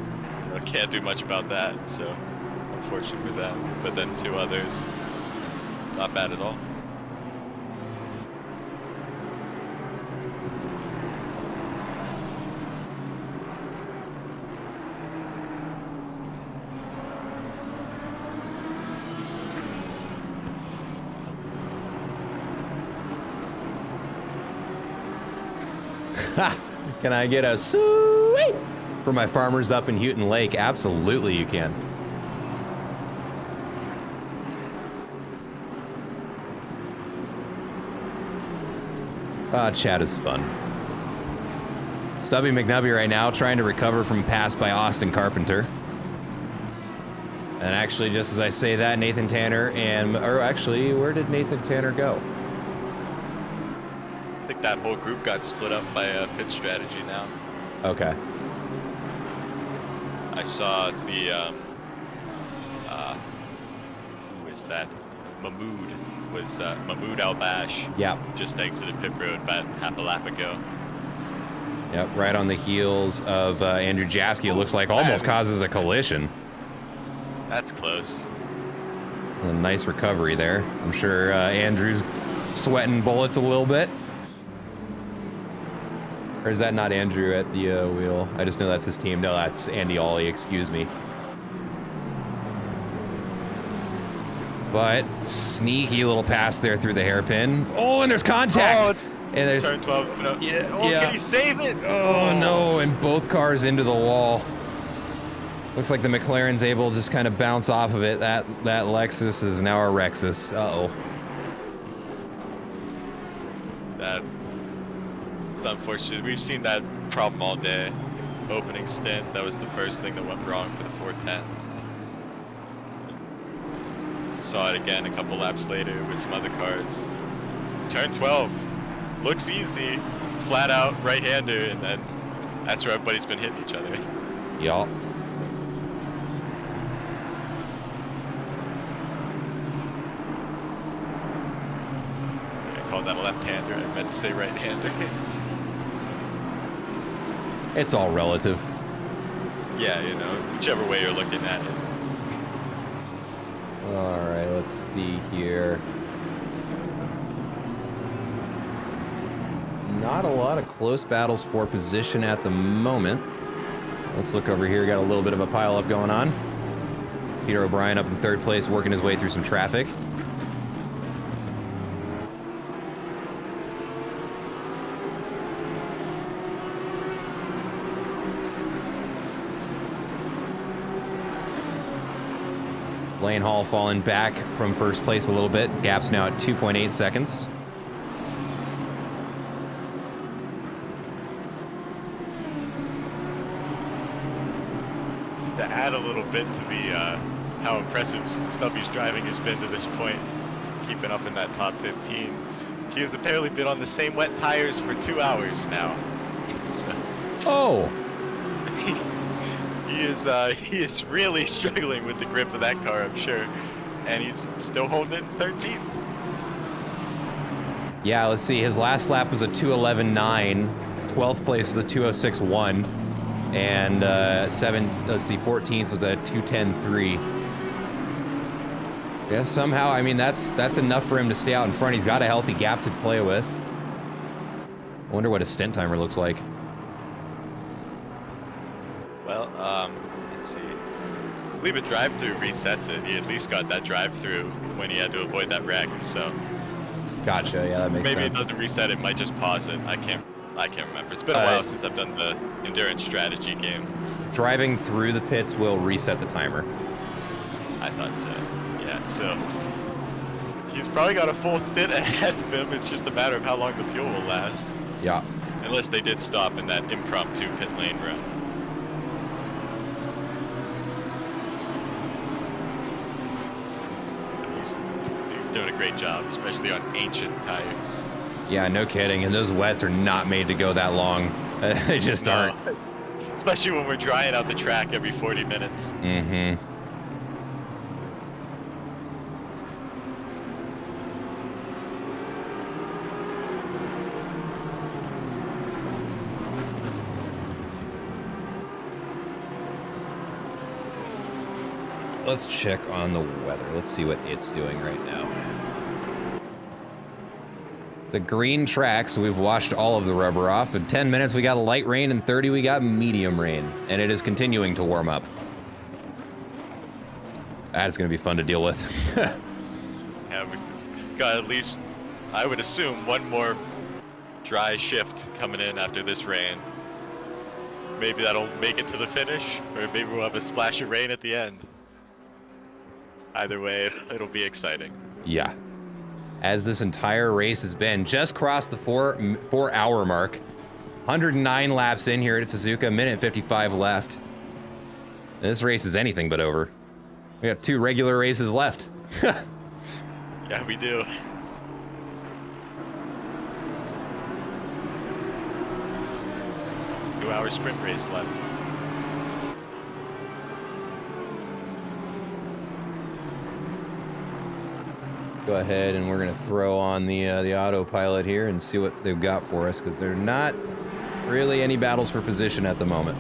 Can't do much about that, so unfortunate for them. But then 2 others, not bad at all. Can I get a sweet for my farmers up in Houghton Lake? Absolutely you can. Chat is fun. Stubby McNubby right now trying to recover from pass by Austin Carpenter. And actually, just as I say that, Nathan Tanner or actually, where did Nathan Tanner go? I think that whole group got split up by a pit strategy now. Okay. I saw the, who is that? Mahmoud Albash. Yep. Just exited pit road about half a lap ago. Yep, right on the heels of Andrew Jaski. It looks like almost causes a collision. That's close. A nice recovery there. I'm sure Andrew's sweating bullets a little bit. Or is that not Andrew at the wheel? I just know that's his team. No, that's Andy Ollie, excuse me. But sneaky little pass there through the hairpin. Oh, and there's contact. Oh, and there's turn 12. No. Yeah, Oh, yeah. can he save it? Oh no, and both cars into the wall. Looks like the McLaren's able to just kind of bounce off of it. That Lexus is now a Rexus. Uh-oh. That's unfortunate. We've seen that problem all day. Opening stint, that was the first thing that went wrong for the 410. Saw it again a couple laps later with some other cars. Turn 12. Looks easy. Flat out right-hander, and then that's where everybody's been hitting each other. Yup. I called that a left-hander. I meant to say right-hander. It's all relative. Yeah, you know, whichever way you're looking at it. All right, let's see here. Not a lot of close battles for position at the moment. Let's look over here. Got a little bit of a pileup going on. Peter O'Brien up in third place, working his way through some traffic. Lane Hall falling back from first place a little bit. Gap's now at 2.8 seconds. To add a little bit to the how impressive Stubby's driving has been to this point, keeping up in that top 15. He has apparently been on the same wet tires for 2 hours now. So, Oh! he is really struggling with the grip of that car, I'm sure, and he's still holding it in 13th. Yeah, let's see. His last lap was a 2:11.9. 12th place was a 2:06.1. And 14th was a 2:10.3. Yeah, somehow, I mean, that's enough for him to stay out in front. He's got a healthy gap to play with. I wonder what his stint timer looks like. Well, let's see. I believe a drive-through resets it. He at least got that drive-through when he had to avoid that wreck, so. Gotcha, yeah, that makes sense. Maybe it doesn't reset it, might just pause it. I can't remember. It's been a while since I've done the endurance strategy game. Driving through the pits will reset the timer. I thought so. Yeah, so he's probably got a full stint ahead of him. It's just a matter of how long the fuel will last. Yeah. Unless they did stop in that impromptu pit lane run. He's doing a great job, especially on ancient tires. Yeah, no kidding. And those wets are not made to go that long. They just aren't. Especially when we're drying out the track every 40 minutes. Mm-hmm. Let's check on the weather. Let's see what it's doing right now. It's a green track, so we've washed all of the rubber off. In 10 minutes, we got light rain, and 30, we got medium rain. And it is continuing to warm up. That's going to be fun to deal with. Yeah, we've got at least, I would assume, one more dry shift coming in after this rain. Maybe that'll make it to the finish, or maybe we'll have a splash of rain at the end. Either way, it'll be exciting. Yeah. As this entire race has been, just crossed the 4 hour mark. 109 laps in here at Suzuka, minute 55 left. This race is anything but over. We got 2 regular races left. Yeah, we do. Two-hour sprint race left. Go ahead and we're gonna throw on the autopilot here and see what they've got for us, because they're not really any battles for position at the moment.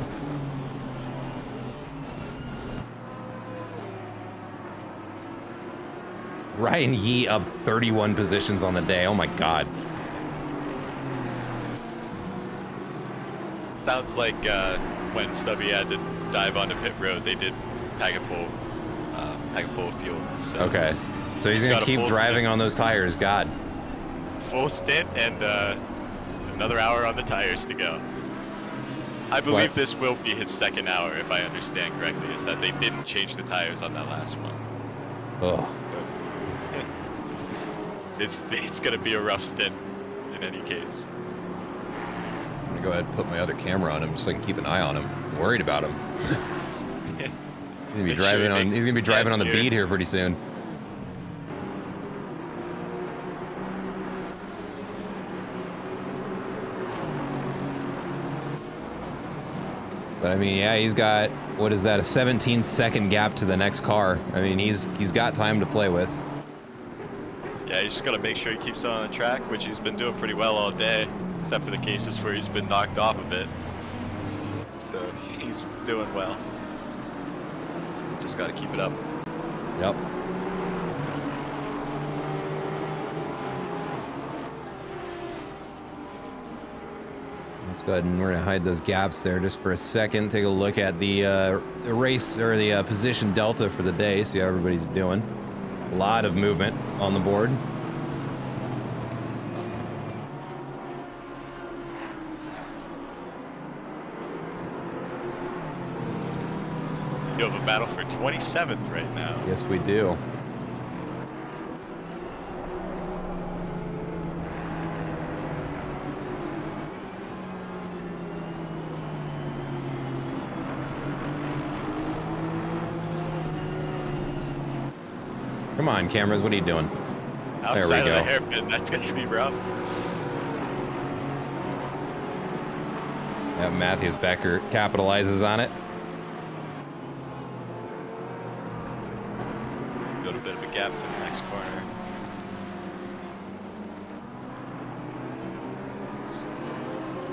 Ryan Yee up 31 positions on the day. Oh my God. Sounds like when Stubby had to dive onto pit road, they did pack it full of fuel. So Okay. So he's going to keep driving on those tires. God. Full stint and another hour on the tires to go. I believe this will be his second hour, if I understand correctly, is that they didn't change the tires on that last one. Ugh. It's going to be a rough stint in any case. I'm going to go ahead and put my other camera on him so I can keep an eye on him. I'm worried about him. He's going to be driving on the bead here pretty soon. But I mean, yeah, he's got, what is that, a 17-second gap to the next car. I mean, he's got time to play with. Yeah, he's just got to make sure he keeps it on the track, which he's been doing pretty well all day, except for the cases where he's been knocked off a bit. So he's doing well. Just got to keep it up. Yep. Let's go ahead and we're gonna hide those gaps there just for a second. Take a look at the race or the position delta for the day. See how everybody's doing. A lot of movement on the board. You have a battle for 27th right now. Yes, we do. Come on, cameras, what are you doing? Outside there we go. of the hairpin, that's going to be rough. Yeah, Matthews Becker capitalizes on it. Got a bit of a gap for the next corner.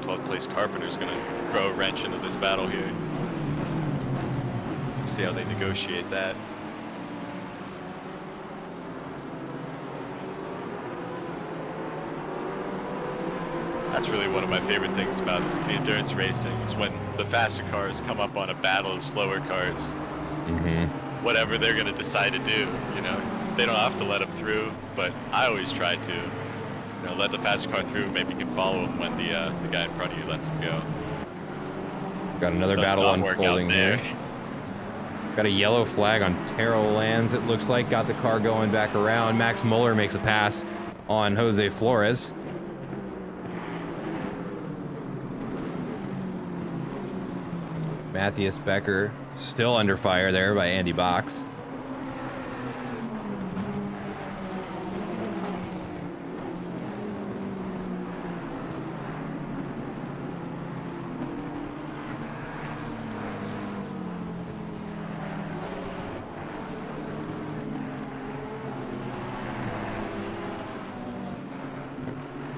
12th place Carpenter's going to throw a wrench into this battle here. See how they negotiate that. That's really one of my favorite things about the endurance racing is when the faster cars come up on a battle of slower cars. Mm-hmm. Whatever they're going to decide to do, you know, they don't have to let them through, but I always try to, you know, let the faster car through. Maybe you can follow him when the guy in front of you lets him go. Got another battle unfolding here. Got a yellow flag on Terrell Lands, it looks like. Got the car going back around. Max Muller makes a pass on Jose Flores. Matthias Becker still under fire there by Andy Box.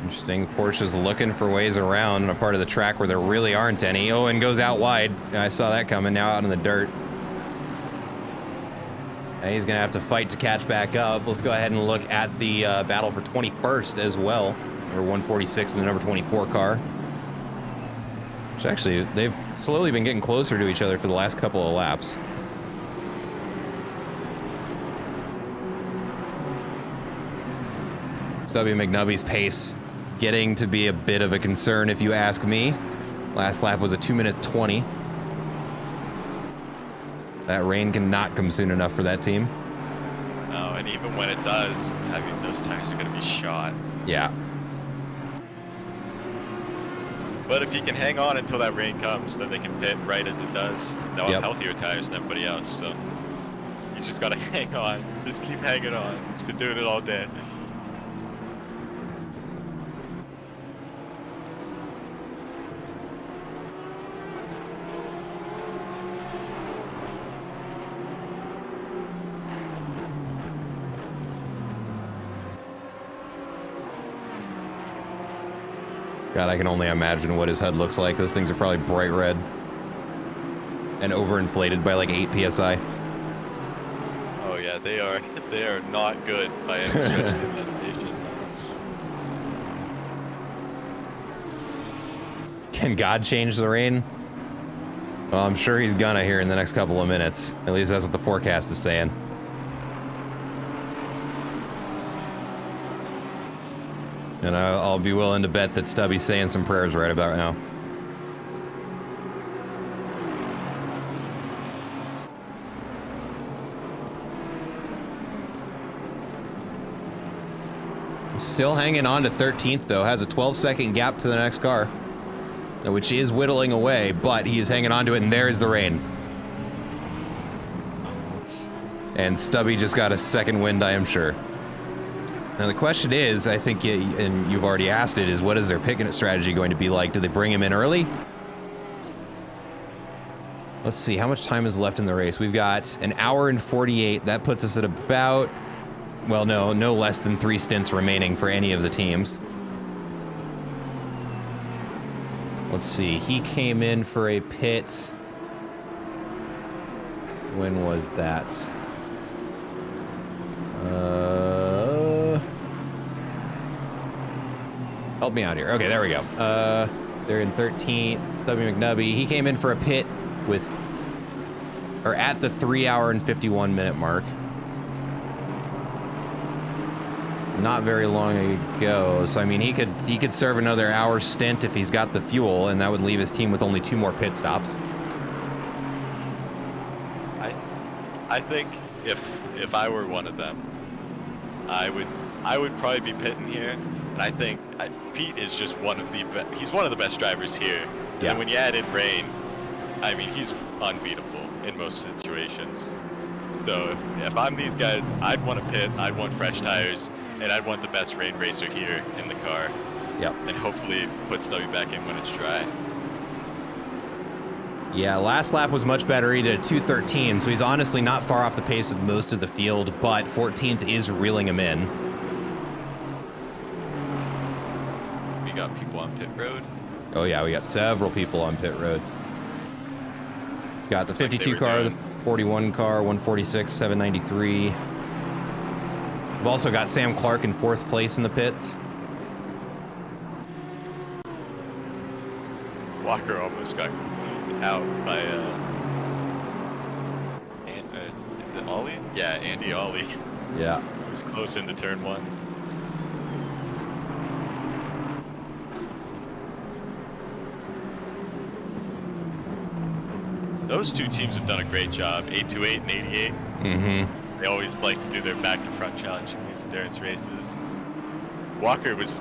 Interesting. Porsche's looking for ways around a part of the track where there really aren't any. Oh, and goes out wide. I saw that coming. Now out in the dirt. And he's going to have to fight to catch back up. Let's go ahead and look at the battle for 21st as well. Number 146 and the number 24 car. Which actually, they've slowly been getting closer to each other for the last couple of laps. Stubby McNubby's pace getting to be a bit of a concern if you ask me. Last lap was a 2:20. That rain cannot come soon enough for that team. No, and even when it does, I mean, those tires are going to be shot. Yeah. But if he can hang on until that rain comes, then they can pit right as it does. They'll have healthier tires than everybody else, so he's just got to hang on. Just keep hanging on. He's been doing it all day. God, I can only imagine what his HUD looks like. Those things are probably bright red. And overinflated by like 8 PSI. Oh yeah, they are not good by any stretch of the imagination. Can God change the rain? Well, I'm sure he's gonna here in the next couple of minutes. At least that's what the forecast is saying. And I'll be willing to bet that Stubby's saying some prayers right about now. Still hanging on to 13th, though. Has a 12-second gap to the next car, which is whittling away, but he is hanging on to it, and there's the rain. And Stubby just got a second wind, I am sure. Now, the question is, I think, and you've already asked it, is what is their picking strategy going to be like? Do they bring him in early? Let's see, how much time is left in the race? We've got an hour and 48. That puts us at about, well, no less than 3 stints remaining for any of the teams. Let's see, he came in for a pit. When was that? Help me out here. Okay, there we go. They're in 13th. Stubby McNubby. He came in for a pit at the 3 hour and 51 minute mark. Not very long ago. So I mean, he could serve another hour stint if he's got the fuel, and that would leave his team with only 2 more pit stops. I think if I were one of them, I would probably be pitting here. And I think Pete is just he's one of the best drivers here. Yeah. And when you add in rain, I mean, he's unbeatable in most situations. So if I'm these guys, I'd want to pit, I'd want fresh tires, and I'd want the best rain racer here in the car. Yep. And hopefully put Stubby back in when it's dry. Yeah, last lap was much better. He did a 2:13, so he's honestly not far off the pace of most of the field, but 14th is reeling him in. We got people on pit road. Oh yeah, we got several people on pit road. Got the 52 car, the 41 car, 146, 793. We've also got Sam Clark in 4th place in the pits. Walker almost got cleaned out by is it Ollie? Yeah, Andy Ollie. Yeah. He was close into turn 1. Those 2 teams have done a great job, 828 and 88. Mm-hmm. They always like to do their back-to-front challenge in these endurance races. Walker was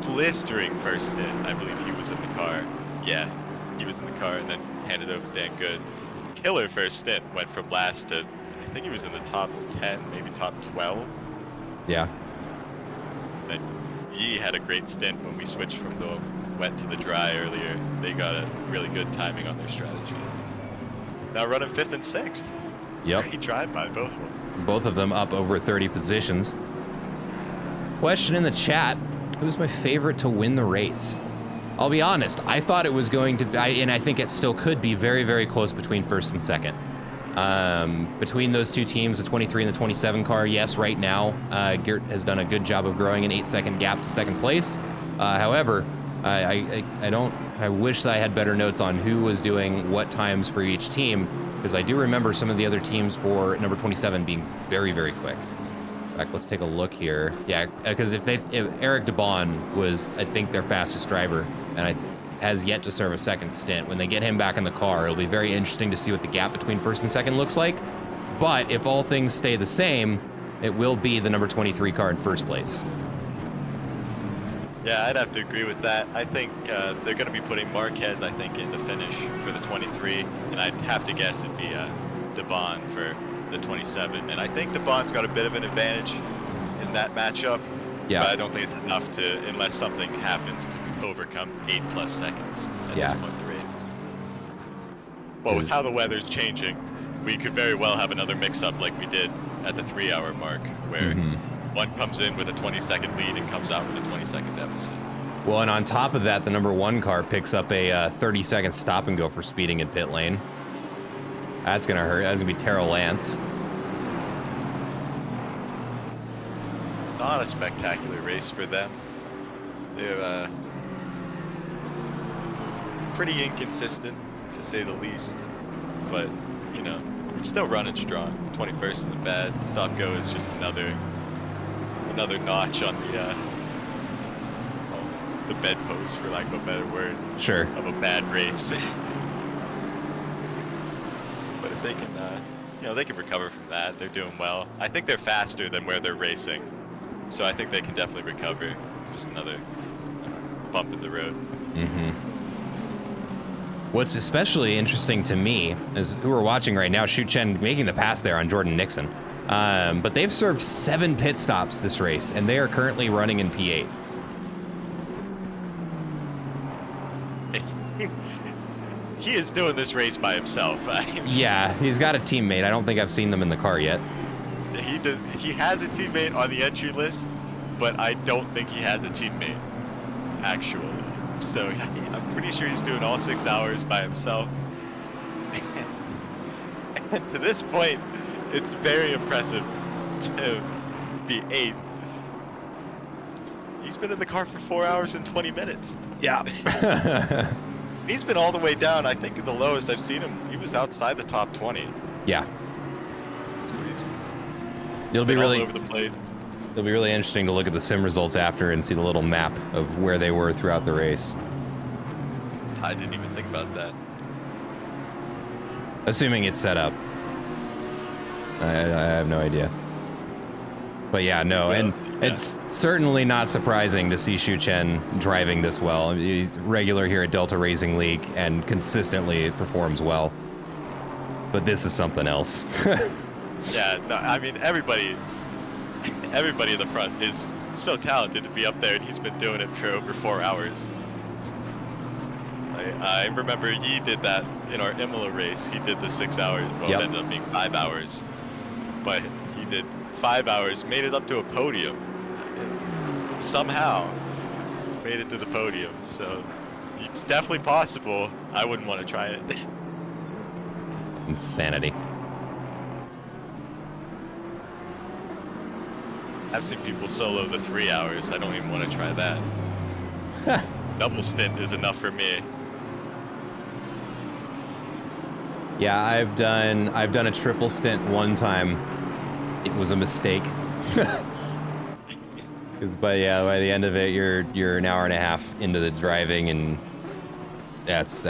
blistering first stint. I believe he was in the car. Yeah, he was in the car and then handed over Dan Good. Killer first stint, went from last to, I think he was in the top 10, maybe top 12. Yeah. Then Yee had a great stint when we switched from the wet to the dry earlier. They got a really good timing on their strategy. Now running 5th and 6th. Yep. Great drive by both of them. Both of them up over 30 positions. Question in the chat, who's my favorite to win the race? I'll be honest, I thought it was going to be, and I think it still could be, very, very close between 1st and 2nd. Between those 2 teams, the 23 and the 27 car, yes, right now, Gert has done a good job of growing an 8-second gap to 2nd place. However, I wish I had better notes on who was doing what times for each team, because I do remember some of the other teams for number 27 being very, very quick. In fact, let's take a look here. Yeah, because if Eric DeBon was, I think, their fastest driver, and has yet to serve a 2nd stint. When they get him back in the car, it'll be very interesting to see what the gap between 1st and 2nd looks like. But if all things stay the same, it will be the number 23 car in 1st place. Yeah, I'd have to agree with that. I think they're going to be putting Marquez, I think, in the finish for the 23, and I'd have to guess it'd be DeBon for the 27. And I think DeBon's got a bit of an advantage in that matchup, Yeah. but I don't think it's enough to, unless something happens, to overcome 8+ seconds at this point in the race. But with how the weather's changing, we could very well have another mix-up like we did at the 3-hour mark, where one comes in with a 20-second lead and comes out with a 20-second deficit. Well, and on top of that, the number 1 car picks up a 30-second stop and go for speeding in pit lane. That's gonna hurt. That's gonna be Terrell Lance. not a spectacular race for them. They're pretty inconsistent, to say the least. But, you know, still running strong. 21st isn't bad. Stop go is just another notch on the bedpost, for lack of a better word. Sure. Of a bad race. But if they can, you know, they can recover from that. They're doing well. I think they're faster than where they're racing, so I think they can definitely recover. It's just another bump in the road. Mm-hmm. What's especially interesting to me is who we're watching right now, Shu Chen making the pass there on Jordan Nixon. But they've served 7 pit stops this race, and they are currently running in P8. He is doing this race by himself. Yeah, he's got a teammate. I don't think I've seen them in the car yet. He has a teammate on the entry list, but I don't think he has a teammate, actually. So I'm pretty sure he's doing all 6 hours by himself. And to this point, it's very impressive to be 8th. He's been in the car for 4 hours and 20 minutes. Yeah. He's been all the way down. I think the lowest I've seen him, he was outside the top 20. Yeah. So he's It'll be been really all over the place. It'll be really interesting to look at the sim results after and see the little map of where they were throughout the race. I didn't even think about that. Assuming it's set up. I have no idea. But yeah, no, and it's certainly not surprising to see Shu Chen driving this well. He's regular here at Delta Racing League and consistently performs well. But this is something else. Yeah, no, I mean, everybody in the front is so talented to be up there, and he's been doing it for over 4 hours. I remember he did that in our Imola race. He did the 6 hours, well, Yep. it ended up being 5 hours. But he did 5 hours, made it up to a podium. Somehow made it to the podium. So it's definitely possible. I wouldn't want to try it. Insanity. I've seen people solo the 3 hours. I don't even want to try that. Double stint is enough for me. Yeah, I've done a triple stint one time. It was a mistake. Because by the end of it, you're an hour and a half into the driving, and that's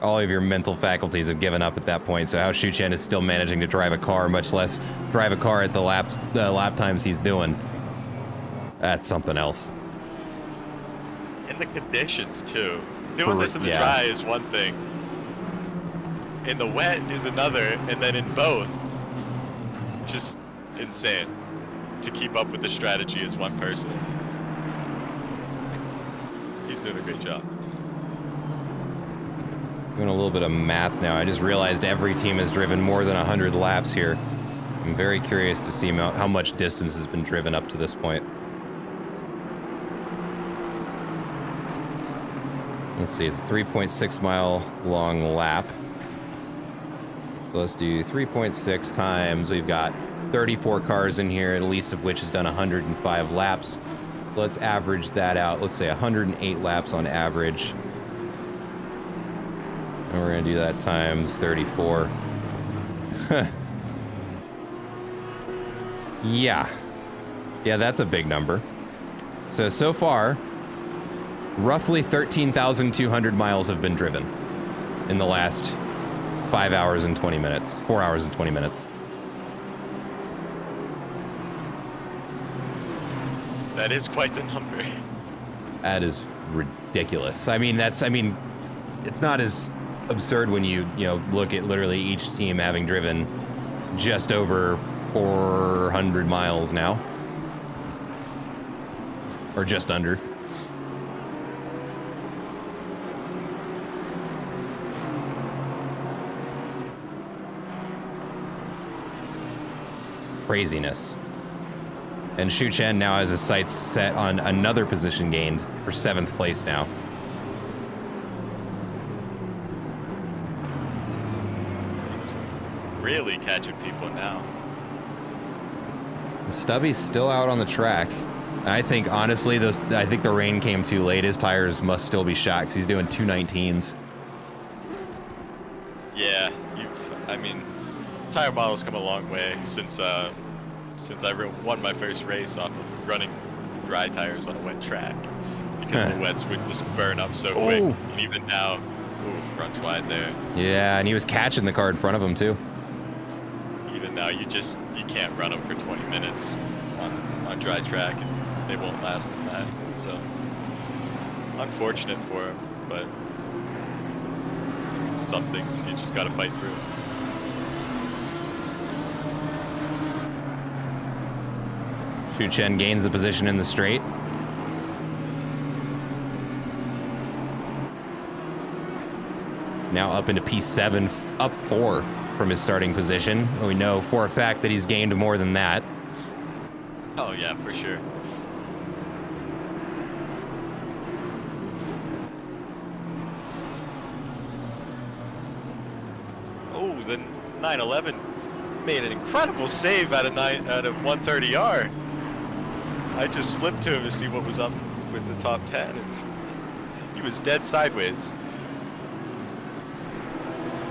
all of your mental faculties have given up at that point. So how Shu Chen is still managing to drive a car, much less drive a car at the lap times he's doing, that's something else. And the conditions too. Doing this in the dry is one thing. In the wet is another, and then in both, just insane to keep up with the strategy as one person. He's doing a great job. Doing a little bit of math now. I just realized every team has driven more than 100 laps here. I'm very curious to see how much distance has been driven up to this point. Let's see, it's a 3.6 mile long lap. So let's do 3.6 times. We've got 34 cars in here, at least of which has done 105 laps. So let's average that out. Let's say 108 laps on average. And we're gonna do that times 34. Yeah, that's a big number. So far, roughly 13,200 miles have been driven in the last 5 hours and 20 minutes, 4 hours and 20 minutes. That is quite the number. That is ridiculous. I mean, it's not as absurd when you look at literally each team having driven just over 400 miles now, or just under. Craziness. And Shu Chen now has his sights set on another position gained for 7th place now. It's really catching people now. Stubby's still out on the track. I think, honestly, I think the rain came too late. His tires must still be shot because he's doing 219s. Yeah, I mean, tire model's come a long way since I won my first race off of running dry tires on a wet track because the wets would just burn up so quick. And even now, runs wide there. Yeah, and he was catching the car in front of him too. Even now, you can't run them for 20 minutes on dry track, and they won't last in that. So unfortunate for him, but some things you just gotta fight through. Shu Chen gains the position in the straight. Now up into P7, up 4 from his starting position. We know for a fact that he's gained more than that. Oh yeah, for sure. Oh, the 911 made an incredible save out of 130R. I just flipped to him to see what was up with the top 10, and he was dead sideways.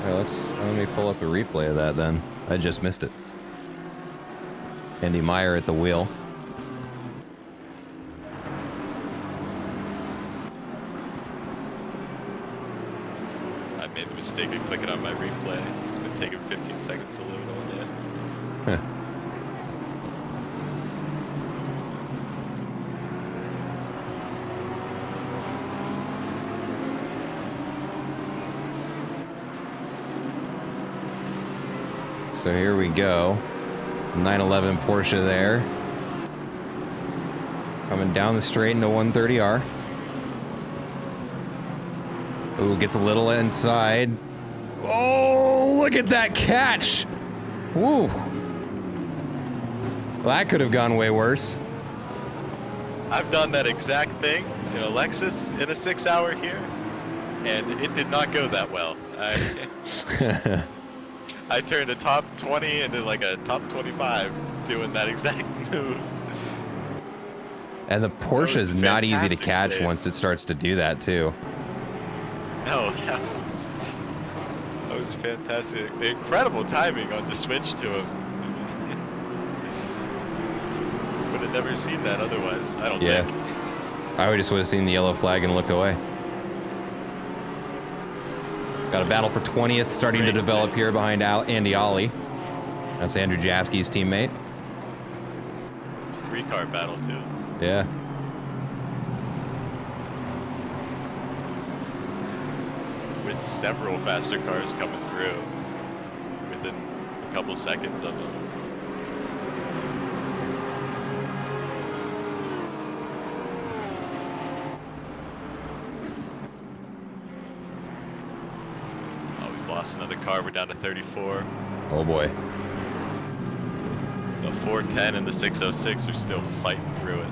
Let me pull up a replay of that then. I just missed it. Andy Meyer at the wheel. I made the mistake of clicking on my replay. It's been taking 15 seconds to load all day. Huh. So here we go. 911 Porsche there. Coming down the straight into 130R. Ooh, gets a little inside. Oh, look at that catch. Woo. That could have gone way worse. I've done that exact thing in a Lexus in a 6-hour here, and it did not go that well. I turned a top 20 into like a top 25 doing that exact move. And the Porsche is not easy to catch today. once it starts to do that too. No, that was fantastic. Incredible timing on the switch to him. Would have never seen that otherwise, I don't think. I just would have seen the yellow flag and looked away. Got a battle for 20th starting to develop here behind Andy Ollie. That's Andrew Jaski's teammate. It's a 3-car battle too. Yeah. With several faster cars coming through within a couple seconds of them. Lost another car, we're down to 34. Oh boy. The 410 and the 606 are still fighting through it.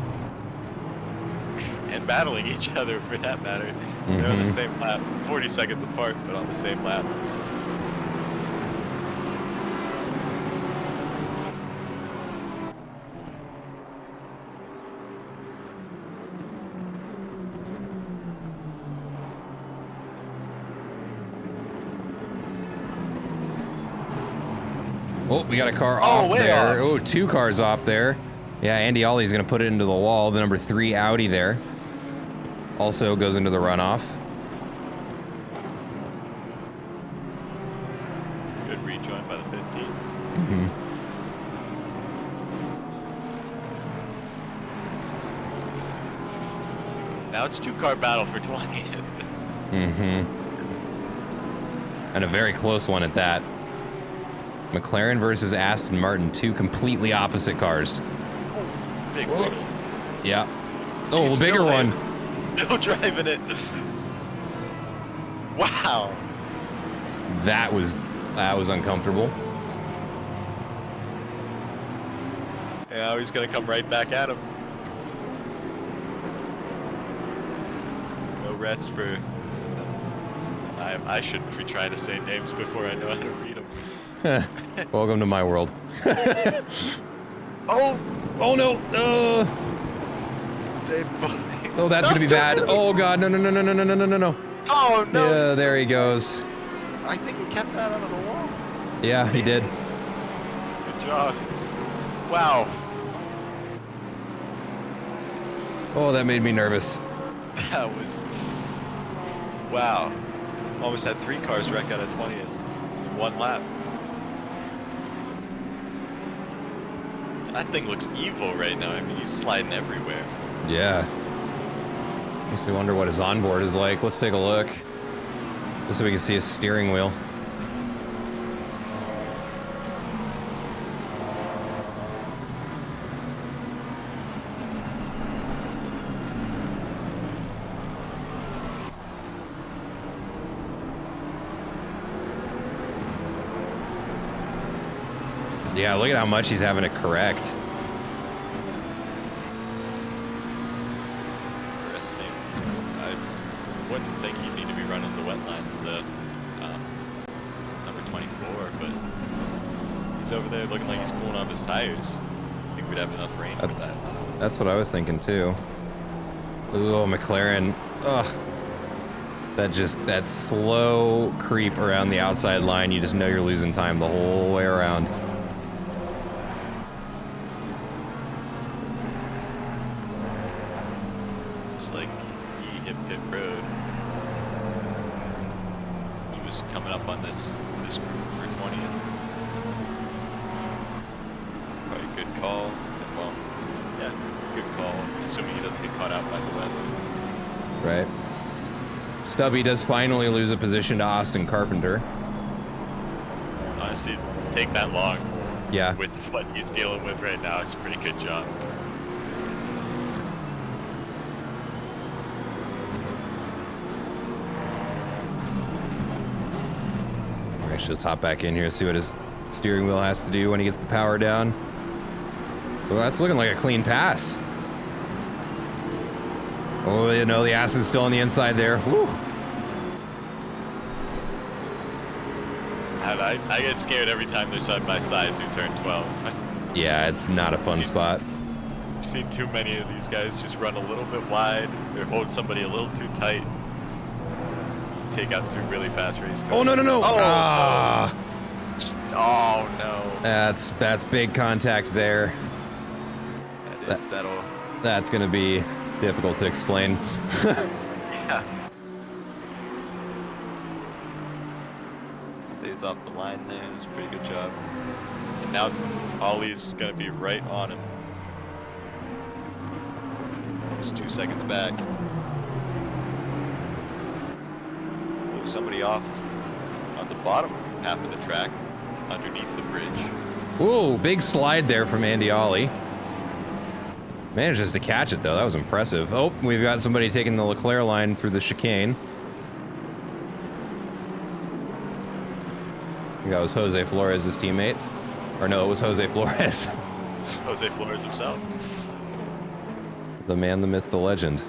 And battling each other for that matter. They're on the same lap, 40 seconds apart, but on the same lap. Oh, we got a car off way there. off. Oh, 2 cars off there. Yeah, Andy Ollie's going to put it into the wall. The number 3 Audi there. Also goes into the runoff. Good rejoin by the 15. Now it's 2-car battle for 20. And a very close one at that. McLaren versus Aston Martin, 2 completely opposite cars. Big wheel. Yeah. Oh, He's the bigger still one. Still driving it. Wow. That was uncomfortable. Yeah, he's gonna come right back at him. No rest for. I shouldn't be trying to say names before I know how to read them. Welcome to my world. Oh, Oh no! they. Oh, that's gonna be bad. Oh god, no, no, no, no, no, no, no, no, no. Oh no! Yeah, there he goes. I think he kept that out of the wall. Yeah, he did. Good job. Wow. Oh, that made me nervous. That was. Wow. Almost had 3 cars wreck out of 20 in 1 lap. That thing looks evil right now. I mean, he's sliding everywhere. Yeah. Makes me wonder what his onboard is like. Let's take a look. Just so we can see his steering wheel. Yeah, look at how much he's having to correct. Interesting. I wouldn't think he'd need to be running the wet line with the number 24, but he's over there looking like he's cooling off his tires. I think we'd have enough rain for that. That's what I was thinking too. Ooh, McLaren. Ugh. That slow creep around the outside line, you just know you're losing time the whole way around. Looks like he hit pit road. He was coming up on this group for 20th. Probably a good call. Well, yeah, good call. Assuming he doesn't get caught out by the weather. Right. Stubby does finally lose a position to Austin Carpenter. Honestly, take that long. Yeah. With what he's dealing with right now, it's a pretty good job. Actually, let's hop back in here and see what his steering wheel has to do when he gets the power down. Well, that's looking like a clean pass. Oh, you know, the ass is still on the inside there. Woo. And I get scared every time they're side by side through turn 12. Yeah, it's not a fun spot. I've seen too many of these guys just run a little bit wide or hold somebody a little too tight. Take out 2 really fast race cars. Oh, no, no, no. Oh, Ah. no. Oh, no. That's big contact there. That'll... That's going to be difficult to explain. Yeah. Stays off the line there. That's a pretty good job. And now Ollie's going to be right on him. Just 2 seconds back. Ooh, somebody off on the bottom half of the track underneath the bridge. Ooh, big slide there from Andy Ollie. Manages to catch it, though. That was impressive. Oh, we've got somebody taking the Leclerc line through the chicane. I think that was Jose Flores' teammate. Or no, it was Jose Flores. Jose Flores himself. The man, the myth, the legend.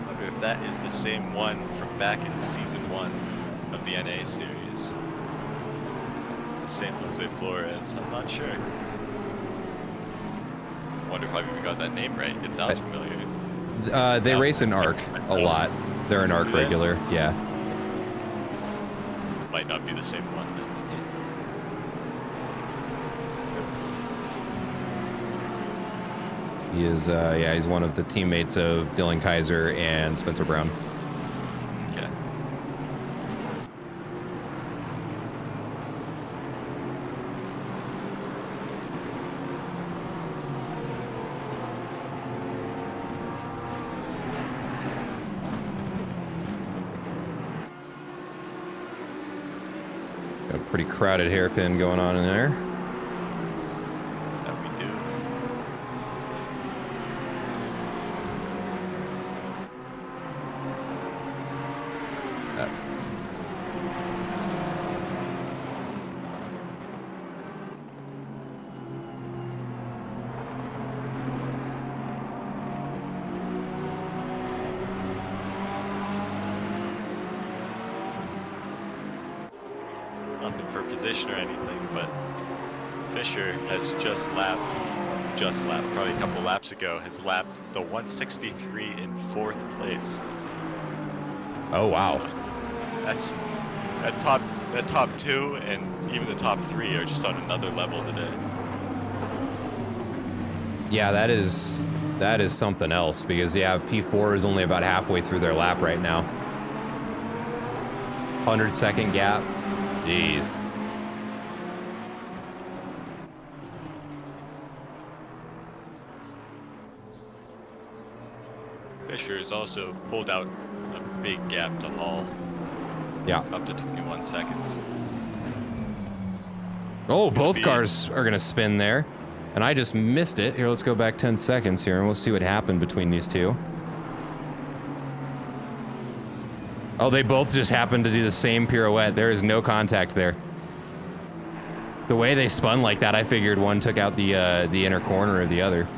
I wonder if that is the same one from back in season 1 of the NA series. The same Jose Flores. I'm not sure. I wonder if I've even got that name right. It sounds familiar. They race in ARC a lot. They're an ARC Do they? regular, yeah. Might not be the same one then. He is, yeah, he's one of the teammates of Dylan Kaiser and Spencer Brown. Okay. Got a pretty crowded hairpin going on in there. That we do. That's nothing for position or anything, but Fisher has just lapped, probably a couple laps ago, has lapped the 163 in 4th place. Oh, wow. So that's that top 2 and even the top 3 are just on another level today. Yeah, that is something else because, yeah, P4 is only about halfway through their lap right now. 100-second gap. Jeez. Fisher has also pulled out a big gap to Hall. Yeah. Up to 21 seconds. Oh, both cars are going to spin there. And I just missed it. Here, let's go back 10 seconds here, and we'll see what happened between these two. Oh, they both just happened to do the same pirouette. There is no contact there. The way they spun like that, I figured one took out the inner corner of the other.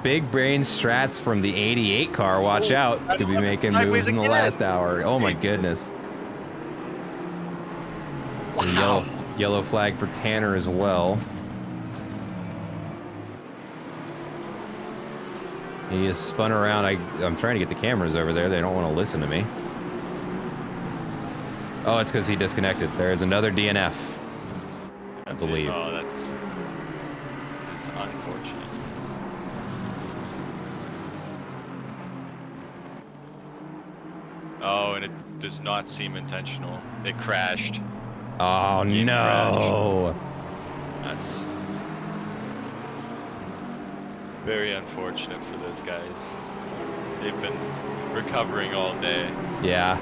Big brain strats from the 88 car. Watch out. Could be making moves in the last hour. Oh my goodness. Wow. Yellow flag for Tanner as well. He is spun around. I'm trying to get the cameras over there. They don't want to listen to me. Oh, it's because he disconnected. There's another DNF. I believe. Oh, that's unfortunate. Oh, and it does not seem intentional. It crashed. Oh, no. That's very unfortunate for those guys. They've been recovering all day. Yeah.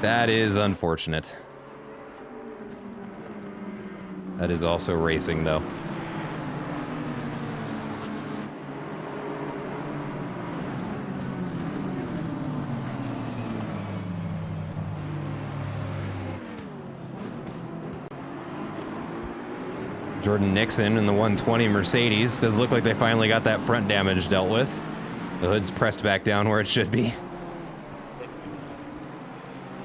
That is unfortunate. That is also racing, though. Jordan Nixon in the 120 Mercedes. Does look like they finally got that front damage dealt with. The hood's pressed back down where it should be.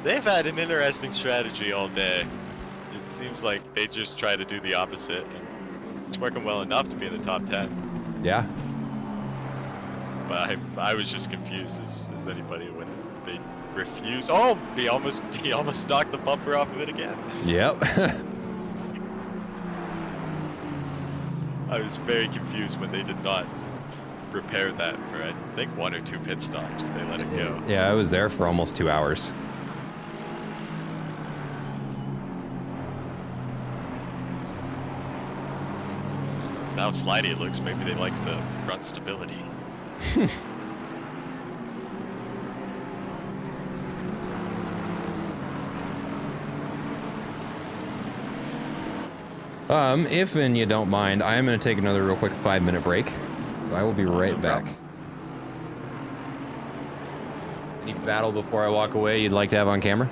They've had an interesting strategy all day. It seems like they just try to do the opposite. And it's working well enough to be in the top 10. Yeah. But I was just confused as anybody when they refused. Oh, he almost knocked the bumper off of it again. Yep. I was very confused when they did not repair that for, I think, 1 or 2 pit stops. They let it go. Yeah, I was there for almost 2 hours. Now slidey it looks. Maybe they like the front stability. If you don't mind, I am going to take another real quick 5-minute break. So I will be right back. Any battle before I walk away you'd like to have on camera?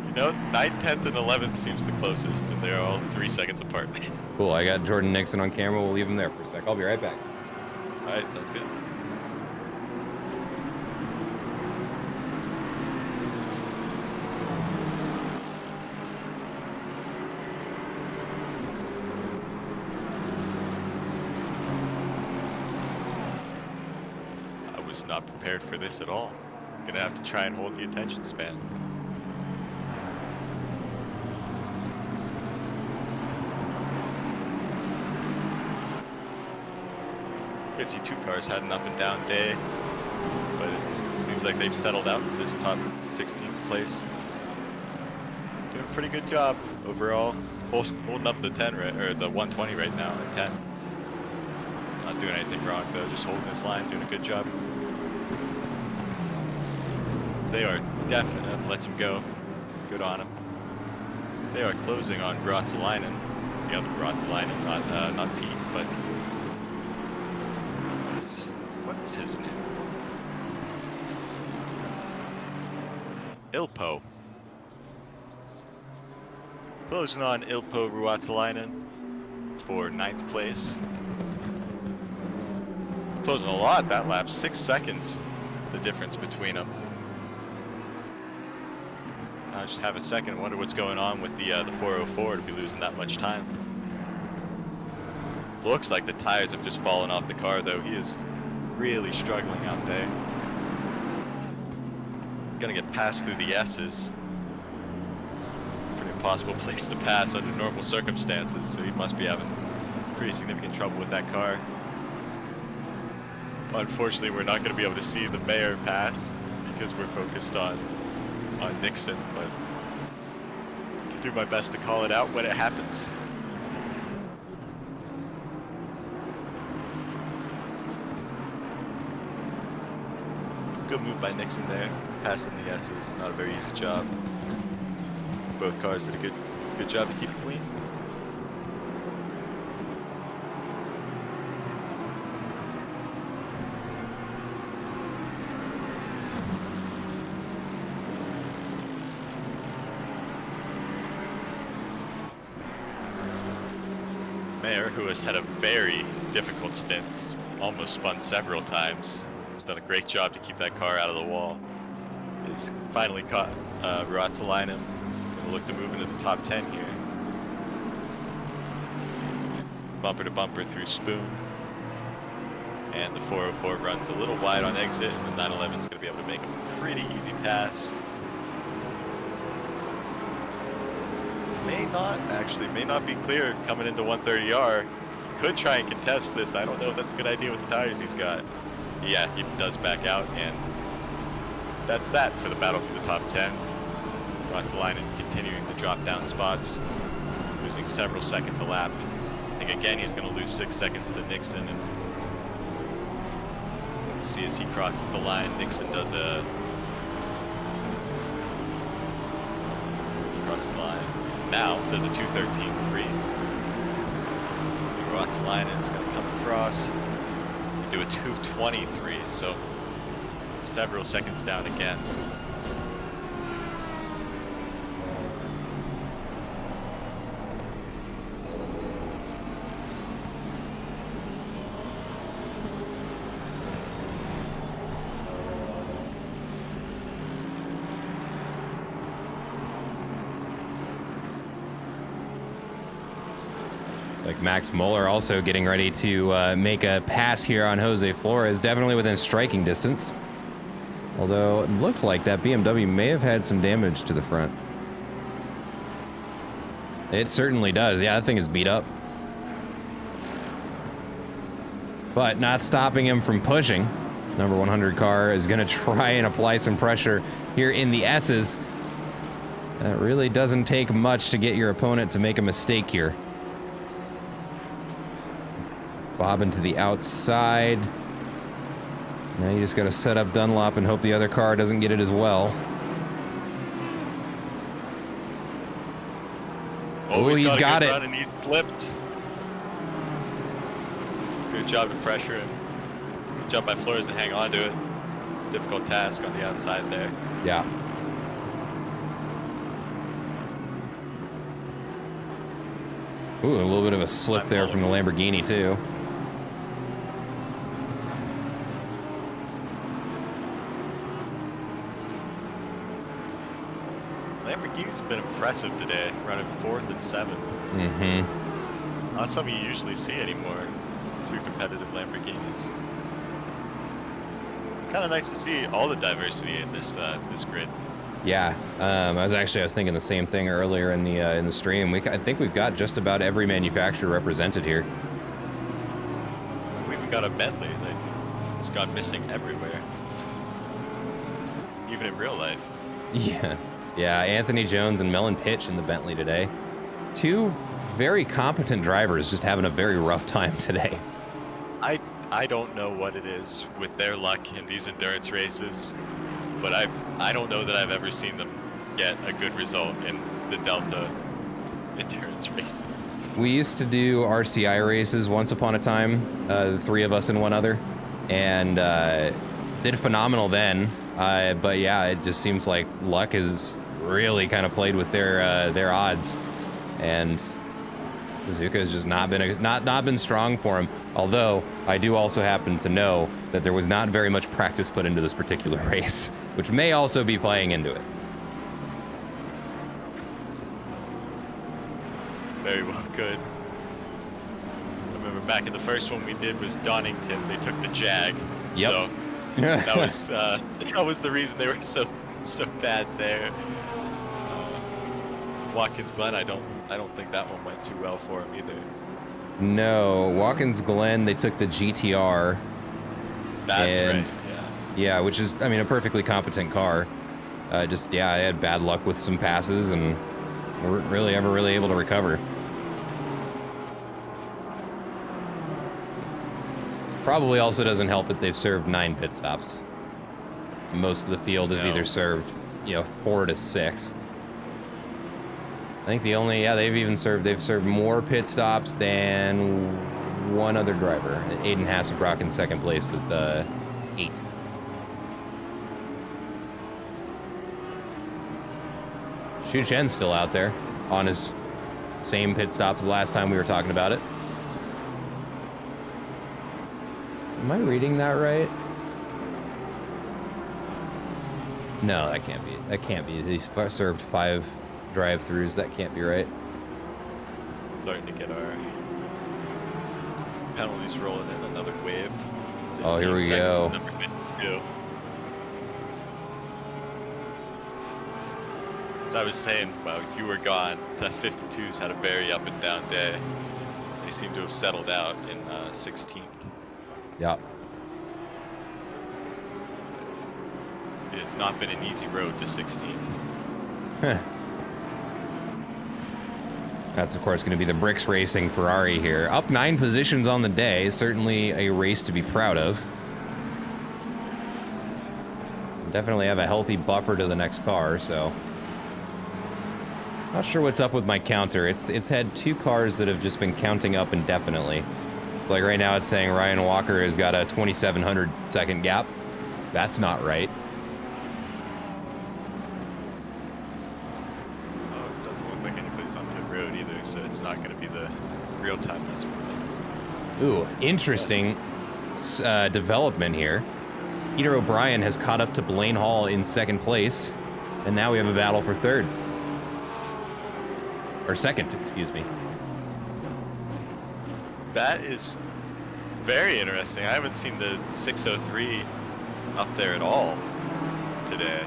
You know, 9th, 10th, and 11th seems the closest, and they're all 3 seconds apart. Cool, I got Jordan Nixon on camera. We'll leave him there for a sec. I'll be right back. Alright, sounds good. I was not prepared for this at all. Gonna have to try and hold the attention span. '52 cars had an up and down day, but it seems like they've settled out to this top 16th place. Doing a pretty good job overall. Holding up the 10 or the 120 right now at 10. Not doing anything wrong though, just holding this line, doing a good job. So they are definitely, lets him go. Good on him. They are closing on Grotzelainen. the other Ruotsalainen, not Pete, but what's his name? Ilpo. Closing on Ilpo Ruotsalainen for 9th place. Closing a lot that lap, 6 seconds, the difference between them. I just have a second, wonder what's going on with the 404 to be losing that much time. Looks like the tires have just fallen off the car though. He is really struggling out there. Gonna get passed through the S's. Pretty impossible place to pass under normal circumstances, so he must be having pretty significant trouble with that car. Unfortunately, we're not gonna be able to see the mayor pass because we're focused on Nixon, but I can do my best to call it out when it happens. Good move by Nixon there, passing the S's, not a very easy job. Both cars did a good job to keep it clean. Mayer, who has had a very difficult stint, almost spun several times, has done a great job to keep that car out of the wall. He's finally caught Ruotsalainen. Gonna look to move into the top 10 here. Bumper to bumper through Spoon. And the 404 runs a little wide on exit, and the 911 is going to be able to make a pretty easy pass. May not be clear coming into 130R. He could try and contest this. I don't know if that's a good idea with the tires he's got. Yeah, he does back out, and that's that for the battle for the top 10. Ruotsalainen continuing to drop down spots, losing several seconds a lap. I think again he's going to lose 6 seconds to Nixon, and we'll see as he crosses the line. Nixon does a crosses the line. Now does a 2:13.3. Ruotsalainen is going to come across and do a 2:23, so several seconds down again. Like Max Moeller also getting ready to make a pass here on Jose Flores, definitely within striking distance. Although it looked like that BMW may have had some damage to the front. It certainly does. Yeah, that thing is beat up. But not stopping him from pushing. Number 100 car is going to try and apply some pressure here in the S's. That really doesn't take much to get your opponent to make a mistake here. Bobbing to the outside. Now you just got to set up Dunlop and hope the other car doesn't get it as well. Oh, he's got it. And he slipped. Good job to pressure him. Good job by Flores to hang on to it. Difficult task on the outside there. Yeah. Ooh, a little bit of a slip there from the Lamborghini too. Lamborghini's been impressive today, running 4th and 7th. Mm-hmm. Not something you usually see anymore. 2 competitive Lamborghinis. It's kind of nice to see all the diversity in this this grid. Yeah, I was thinking the same thing earlier in the stream. I think we've got just about every manufacturer represented here. We've even got a Bentley that has gone missing everywhere, even in real life. Yeah, Anthony Jones and Mellon Pitch in the Bentley today. 2 very competent drivers just having a very rough time today. I don't know what it is with their luck in these endurance races, but I don't know that I've ever seen them get a good result in the Delta endurance races. We used to do RCI races once upon a time, the three of us and one other, and did phenomenal then. But yeah, it just seems like luck has really kind of played with their odds, and Suzuka has just not been strong for him. Although I do also happen to know that there was not very much practice put into this particular race, which may also be playing into it. Very well could. I remember back in the first one we did was Donington. They took the Jag. Yep. So that was the reason they were so bad there. Watkins Glen, I don't think that one went too well for him either. No, Watkins Glen, they took the GTR. That's and, right. Yeah. Yeah, which is, I mean, a perfectly competent car. I had bad luck with some passes and weren't really ever able to recover. Probably also doesn't help that they've served 9 pit stops. Most of the field is either served, 4 to 6. I think they've served more pit stops than one other driver. Aiden Hasselbrock in second place with 8. Xu Chen's still out there on his same pit stops as the last time we were talking about it. Am I reading that right? No, that can't be. That can't be. He's served 5 drive-throughs. That can't be right. Starting to get our penalties rolling in. Another wave. Oh, here we 15 seconds go. to number 52. As I was saying, while you were gone, the 52s had a very up and down day. They seem to have settled out in 16th. Yeah. It's not been an easy road to 16th. That's, of course, going to be the Bricks Racing Ferrari here. Up 9 positions on the day. Certainly a race to be proud of. Definitely have a healthy buffer to the next car, so... Not sure what's up with my counter. It's had 2 cars that have just been counting up indefinitely. Like right now it's saying Ryan Walker has got a 2,700 second gap. That's not right. Oh, it doesn't look like anybody's on pit road either, so it's not going to be the real-time measurement things. Ooh, interesting development here. Peter O'Brien has caught up to Blaine Hall in second place, and now we have a battle for third. Or second, excuse me. That is very interesting. I haven't seen the 603 up there at all today.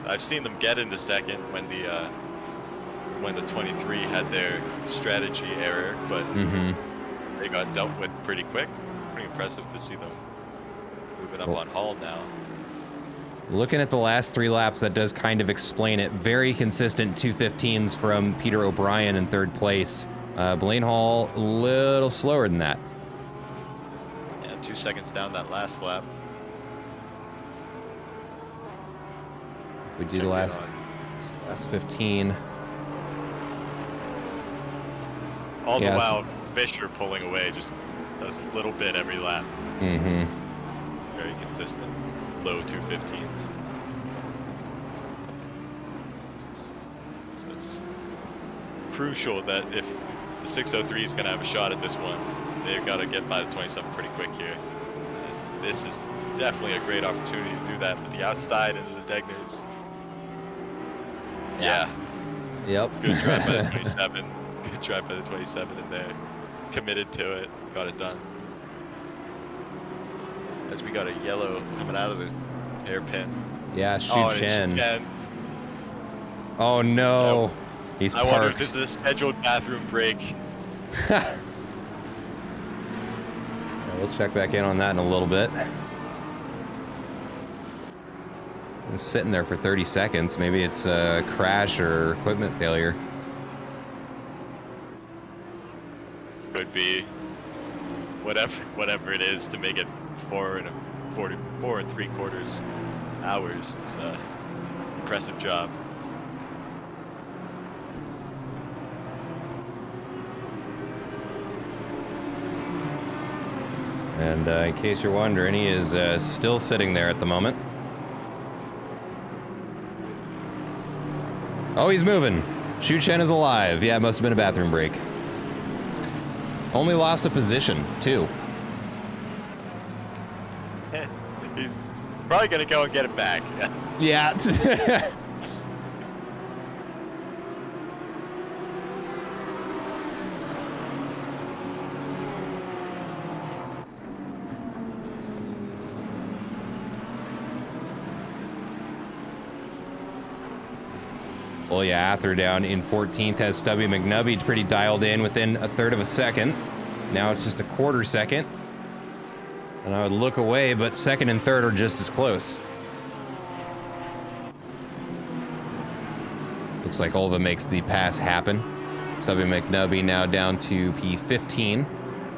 I've seen them get into second when the 23 had their strategy error, but they got dealt with pretty quick. Pretty impressive to see them moving up on Hall now. Looking at the last 3 laps, that does kind of explain it. Very consistent 2:15s from Peter O'Brien in third place. Blaine Hall, a little slower than that. Yeah, 2 seconds down that last lap. We do the last 15. All the Yes. while, Fisher pulling away just does a little bit every lap. Very consistent, low 2:15s. So it's crucial that if the 603 is going to have a shot at this one, they've got to get by the 27 pretty quick here. And this is definitely a great opportunity to do that, but the outside into the Degners. Yeah. Yep. Good drive by the 27. Good drive by the 27 in there. Committed to it. Got it done. As we got a yellow coming out of the hairpin. Yeah, Oh, Xu Chen. Chen. Oh no. He's I wonder if parked. this is a scheduled bathroom break. Yeah, we'll check back in on that in a little bit. It's sitting there for 30 seconds. Maybe it's a crash or equipment failure. Could be. Whatever it is to make it 4 3/4 hours. It's an impressive job. And in case you're wondering, he is still sitting there at the moment. Oh, he's moving. Shu Chen is alive. Yeah, it must have been a bathroom break. Only lost a position, too. He's probably gonna go and get it back. Yeah. Well, yeah, Ather down in 14th has Stubby McNubby pretty dialed in within a third of a second. Now it's just a quarter second. And I would look away, but second and third are just as close. Looks like Olva makes the pass happen. Stubby McNubby now down to P15.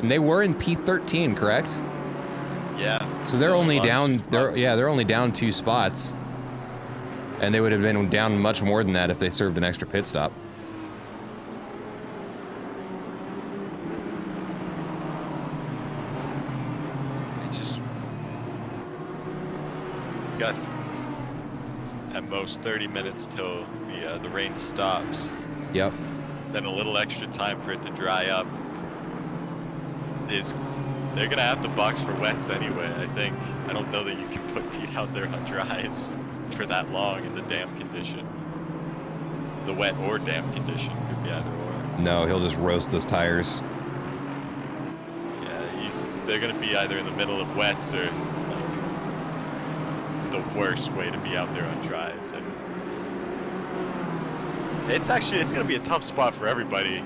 And they were in P13, correct? Yeah. So they're only down, they're only down 2 spots. And they would have been down much more than that if they served an extra pit stop. It's just got at most 30 minutes till the rain stops. Yep. Then a little extra time for it to dry up. They're gonna have to box for wets anyway, I think. I don't know that you can put Pete out there on dries for that long in the damp condition. The wet or damp condition could be either or. No, he'll just roast those tires. Yeah, they're gonna be either in the middle of wets or like the worst way to be out there on dries. And it's gonna be a tough spot for everybody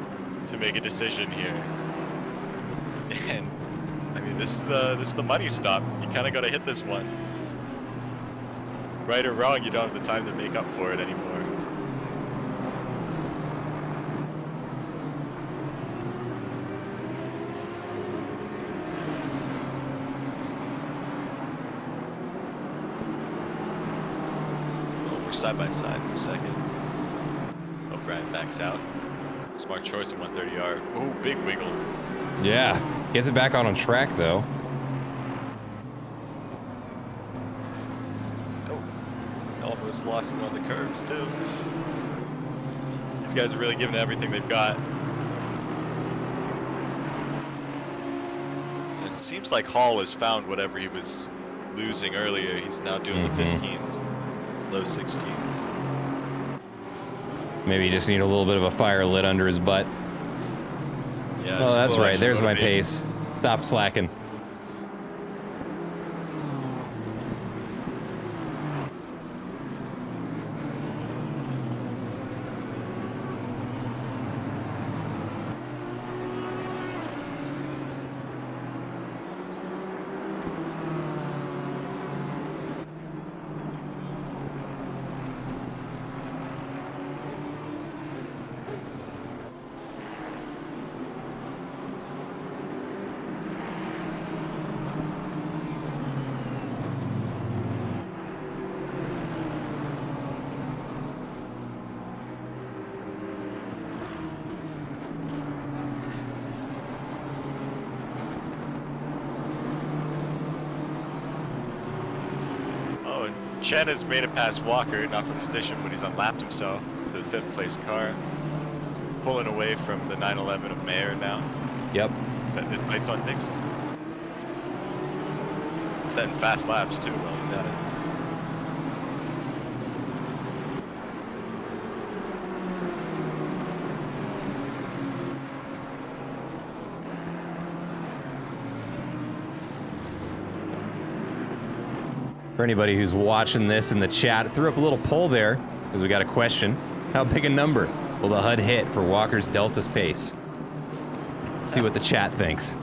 to make a decision here. And I mean, this is the money stop. You kind of got to hit this one. Right or wrong, you don't have the time to make up for it anymore. Oh, we're side by side for a second. O'Brien backs out. Smart choice at 130 yard. Oh, big wiggle. Yeah, gets it back on track though. Almost lost it on the curves too. These guys are really giving everything they've got. It seems like Hall has found whatever he was losing earlier. He's now doing the 15s, low 16s. Maybe you just need a little bit of a fire lit under his butt. Yeah, Oh, that's right. There's my motivated. pace. Stop slacking. Chen has made it past Walker, not for position, but he's unlapped himself. The 5th place car. Pulling away from the 911 of Mayer now. Yep. Setting his lights on Dixon. Setting fast laps too while he's at it. For anybody who's watching this in the chat, threw up a little poll there because we got a question. How big a number will the HUD hit for Walker's Delta's pace? Let's see what the chat thinks.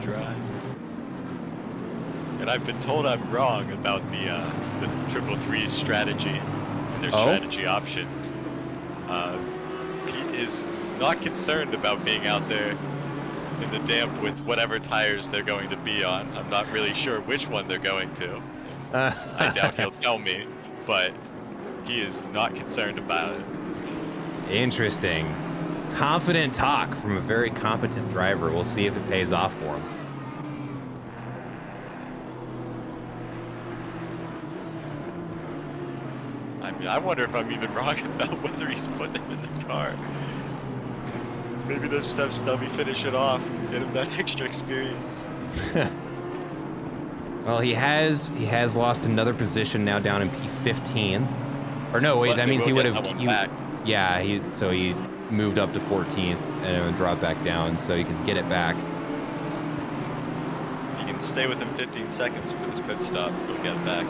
dry. And I've been told I'm wrong about the 333 strategy and their strategy options. Pete is not concerned about being out there in the damp with whatever tires they're going to be on. I'm not really sure which one they're going to. I doubt he'll tell me, but he is not concerned about it. Interesting. Confident talk from a very competent driver. We'll see if it pays off for him. I mean, I wonder if I'm even wrong about whether he's putting him in the car. Maybe they'll just have Stubby finish it off, get him that extra experience. Well, he has lost another position now down in P15. Or no, wait, that means he would have. Yeah, he moved up to 14th and then dropped back down, so he can get it back. He can stay within 15 seconds for this pit stop. He'll get it back.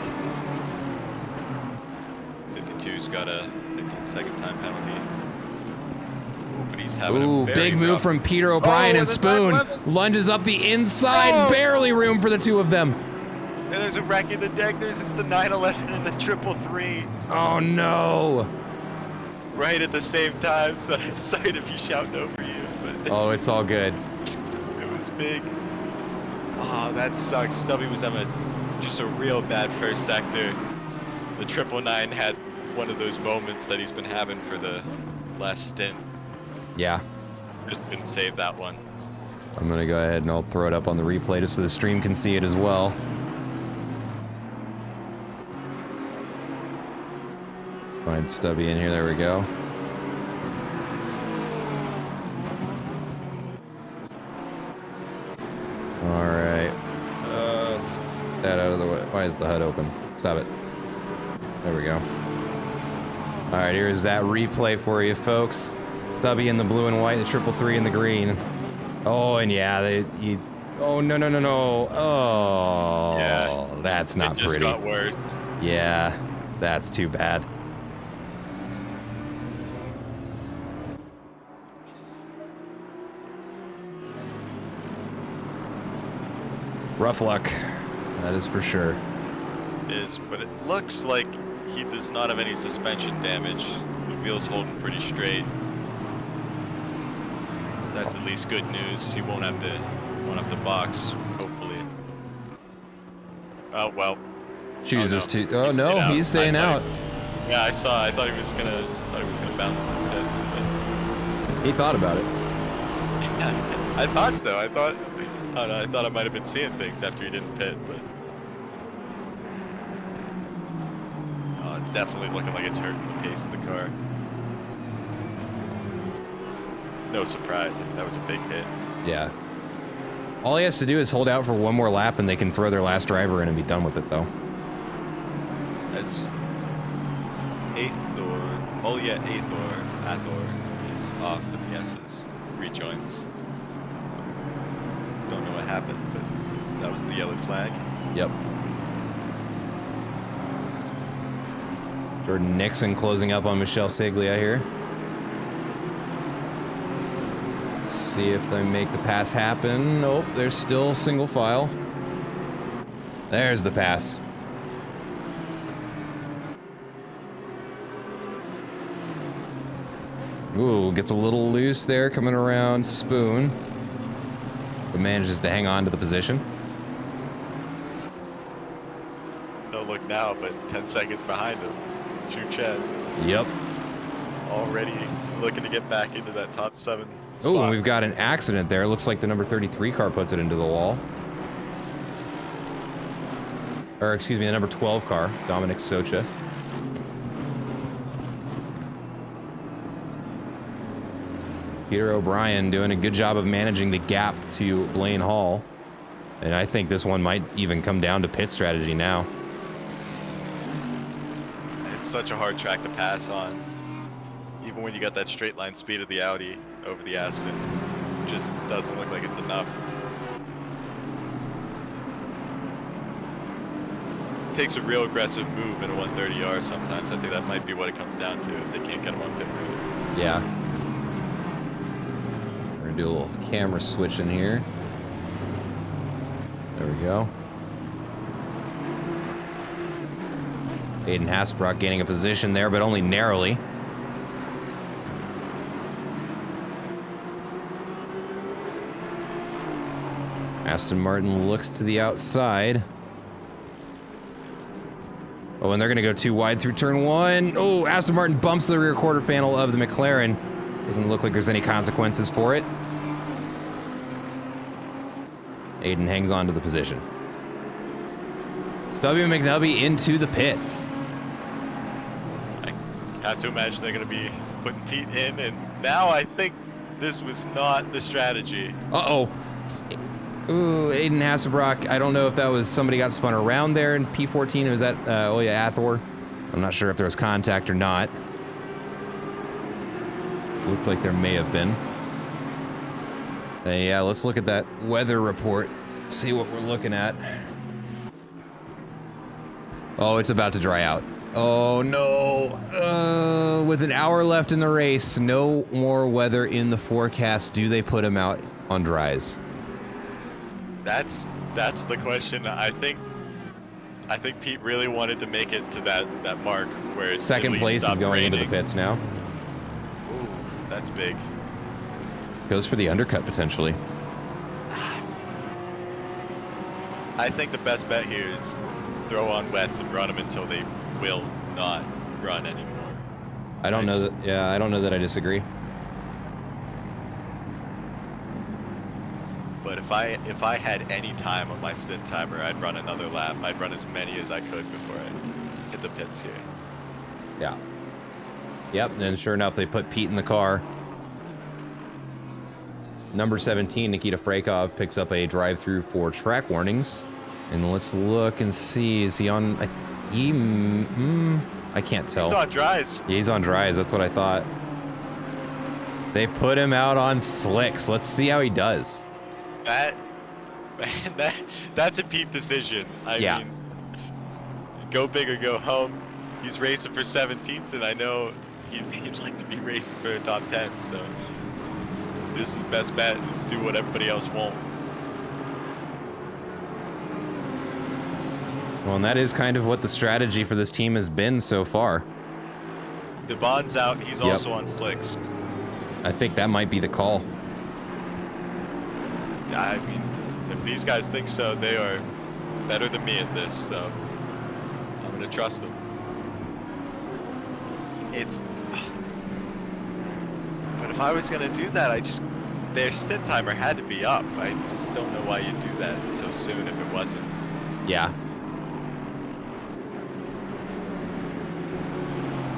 52's got a 15-second time penalty. But he's having a very big move from Peter O'Brien and Spoon. Lunges up the inside, barely room for the two of them. And there's a wreck in the deck. It's the 911 and the 333. Oh no! Right at the same time, so sorry to be shouting over you, but oh, it's all good. It was big. Oh, that sucks. Stubby was having just a real bad first sector. The 999 had one of those moments that he's been having for the last stint. Yeah. Just couldn't save that one. I'm gonna go ahead and I'll throw it up on the replay just so the stream can see it as well. Let's find Stubby in here, there we go. Alright. Let's get that out of the way. Why is the HUD open? Stop it. There we go. Alright, here's that replay for you folks. Stubby in the blue and white, the 333 in the green. Oh, and yeah, oh, no. Oh, yeah, that's not pretty. It just got worse. Yeah, that's too bad. Rough luck, that is for sure. It is, but it looks like he does not have any suspension damage. The wheel's holding pretty straight. So that's at least good news. He won't have to box, hopefully. Oh well. Chooses to. Oh no, he's staying out. Yeah, I saw. I thought he was gonna bounce the pit. He thought about it. Yeah, I thought so. I don't know, I thought I might have been seeing things after he didn't pit, but it's definitely looking like it's hurting the pace of the car. No surprise. That was a big hit. Yeah. All he has to do is hold out for one more lap and they can throw their last driver in and be done with it, though. As Athor is off in the S's. Rejoins. Don't know what happened, but that was the yellow flag. Yep. Jordan Nixon closing up on Michelle Siglia here. Let's see if they make the pass happen. Nope, there's still single file. There's the pass. Ooh, gets a little loose there coming around Spoon, but manages to hang on to the position. Don't look now, but 10 seconds behind him is Chu Chen. Yep. Already looking to get back into that top 7 spot. Ooh, and we've got an accident there. Looks like the number 33 car puts it into the wall. Or excuse me, the number 12 car, Dominic Socha. Peter O'Brien doing a good job of managing the gap to Blaine Hall. And I think this one might even come down to pit strategy now. It's such a hard track to pass on. Even when you got that straight line speed of the Audi over the Aston, it just doesn't look like it's enough. It takes a real aggressive move in a 130R sometimes. I think that might be what it comes down to if they can't get him on pit road. Yeah. We're gonna do a little camera switch in here. There we go. Aiden Hasbrock gaining a position there, but only narrowly. Aston Martin looks to the outside. Oh, and they're going to go too wide through turn 1. Oh, Aston Martin bumps the rear quarter panel of the McLaren. Doesn't look like there's any consequences for it. Aiden hangs on to the position. Stubby McNubby into the pits. I have to imagine they're going to be putting Pete in, and now I think this was not the strategy. Uh-oh. Ooh, Aiden Hasselbrock. I don't know if that was somebody got spun around there in P14. Was that Oya Athor? I'm not sure if there was contact or not. Looked like there may have been. Yeah, let's look at that weather report. See what we're looking at. Oh, it's about to dry out. Oh, no. With an hour left in the race, no more weather in the forecast. Do they put him out on dries? That's the question. I think Pete really wanted to make it to that mark where it's second place is going into the pits now. Ooh, that's big. Goes for the undercut potentially. I think the best bet here is throw on wets and run them until they will not run anymore. I don't know that. Yeah, I don't know that I disagree. But if I had any time on my stint timer, I'd run another lap. I'd run as many as I could before I hit the pits here. Yeah. Yep, and sure enough, they put Pete in the car. Number 17, Nikita Frakov, picks up a drive-through for track warnings. And let's look and see, is he on... I can't tell. He's on dries. Yeah, he's on dries, that's what I thought. They put him out on slicks. Let's see how he does. That's a Pete decision. I mean, go big or go home. He's racing for 17th, and I know he'd like to be racing for a top 10, so this is the best bet, is do what everybody else won't. Well, and that is kind of what the strategy for this team has been so far. Devon's out, he's also on slicks. I think that might be the call. I mean, if these guys think so, they are better than me at this, so I'm gonna trust them. But if I was gonna do that, their stint timer had to be up. I just don't know why you'd do that so soon if it wasn't. Yeah.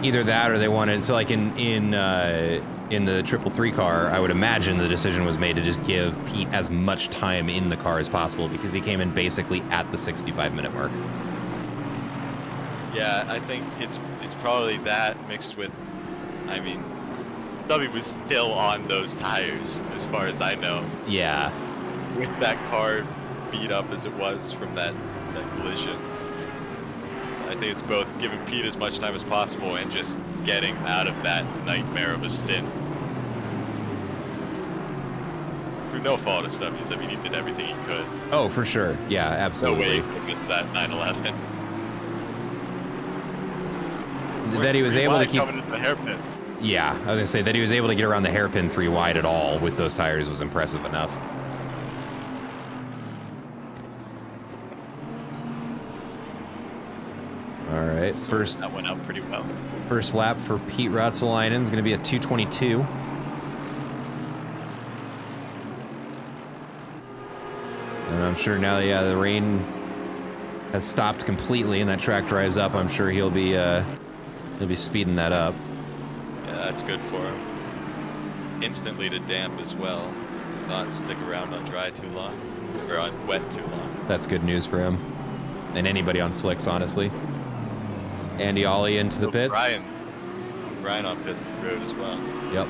Either that or they wanted, so like in the 333 car, I would imagine the decision was made to just give Pete as much time in the car as possible because he came in basically at the 65-minute mark. Yeah, I think it's probably that mixed with, I mean, Stubby was still on those tires as far as I know. Yeah. With that car beat up as it was from that collision. I think it's both giving Pete as much time as possible and just getting out of that nightmare of a stint. Through no fault of Stubby's. I mean, he did everything he could. Oh, for sure. Yeah, absolutely. No way he could miss that 911. That he was able to keep coming into the hairpin. Yeah, I was gonna say that he was able to get around the hairpin 3 wide at all with those tires was impressive enough. All right, first that went out pretty well. First lap for Pete Ruotsalainen is going to be a 2:22. And I'm sure now, yeah, the rain has stopped completely and that track dries up. I'm sure he'll be speeding that up. Yeah, that's good for him. Instantly to damp as well. Did not stick around on dry too long, or on wet too long. That's good news for him, and anybody on slicks, honestly. Andy Ollie into the pits. Brian on pit road as well. Yep.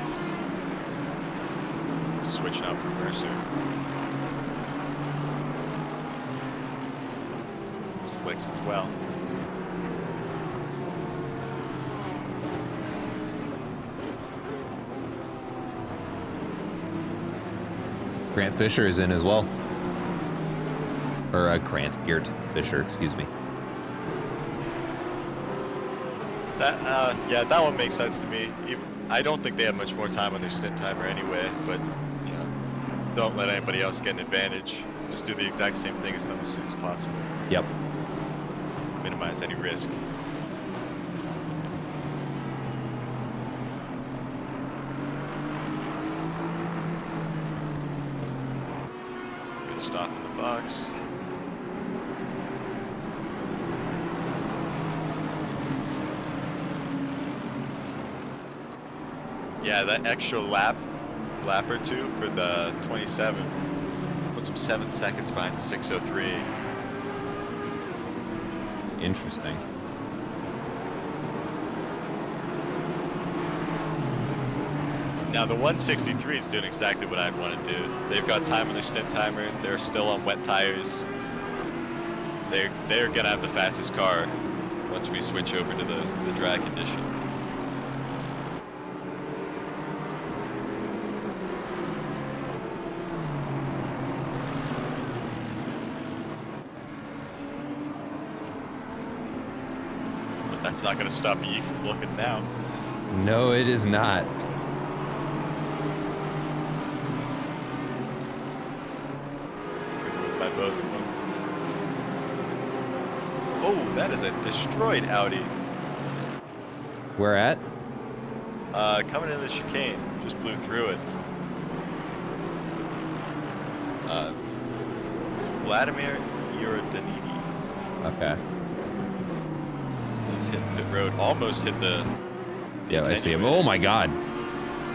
Switching out for Mercer. Slicks as well. Grant Fisher is in as well. or Geert Fisher, excuse me. Yeah, that one makes sense to me. I don't think they have much more time on their stint timer anyway, but you know, don't let anybody else get an advantage. Just do the exact same thing as them as soon as possible. Yep. Minimize any risk. Good stop in the box. Yeah, that extra lap or two for the 27 puts him 7 seconds behind the 603. Interesting. Now the 163 is doing exactly what I'd want to do. They've got time on their stint timer. They're still on wet tires. They're gonna have the fastest car once we switch over to the drag condition. That's not going to stop Yi from looking now. No, it is not. Good move by both of them. Oh, that is a destroyed Audi. Where at? Coming in the chicane, just blew through it. Vladimir Uridanidi. Okay. He's hitting pit road, almost hit the Yeah, I see him. Oh my God.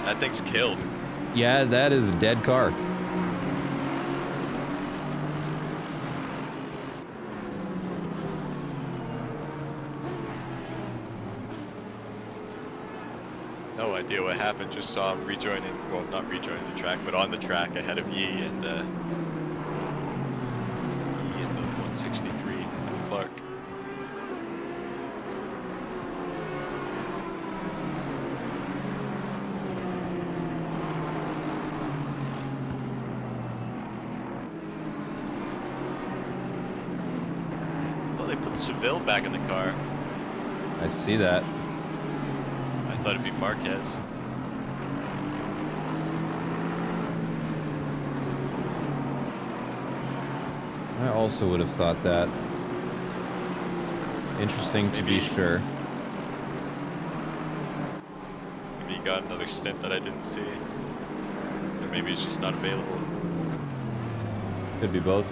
That thing's killed. Yeah, that is a dead car. No idea what happened, just saw him rejoining, well, not rejoining the track, but on the track ahead of Yi and the 163 of Clark. They put Seville back in the car. I see that. I thought it'd be Marquez. I also would have thought that. Interesting to be sure. Maybe he got another stint that I didn't see. Or maybe he's just not available. Could be both.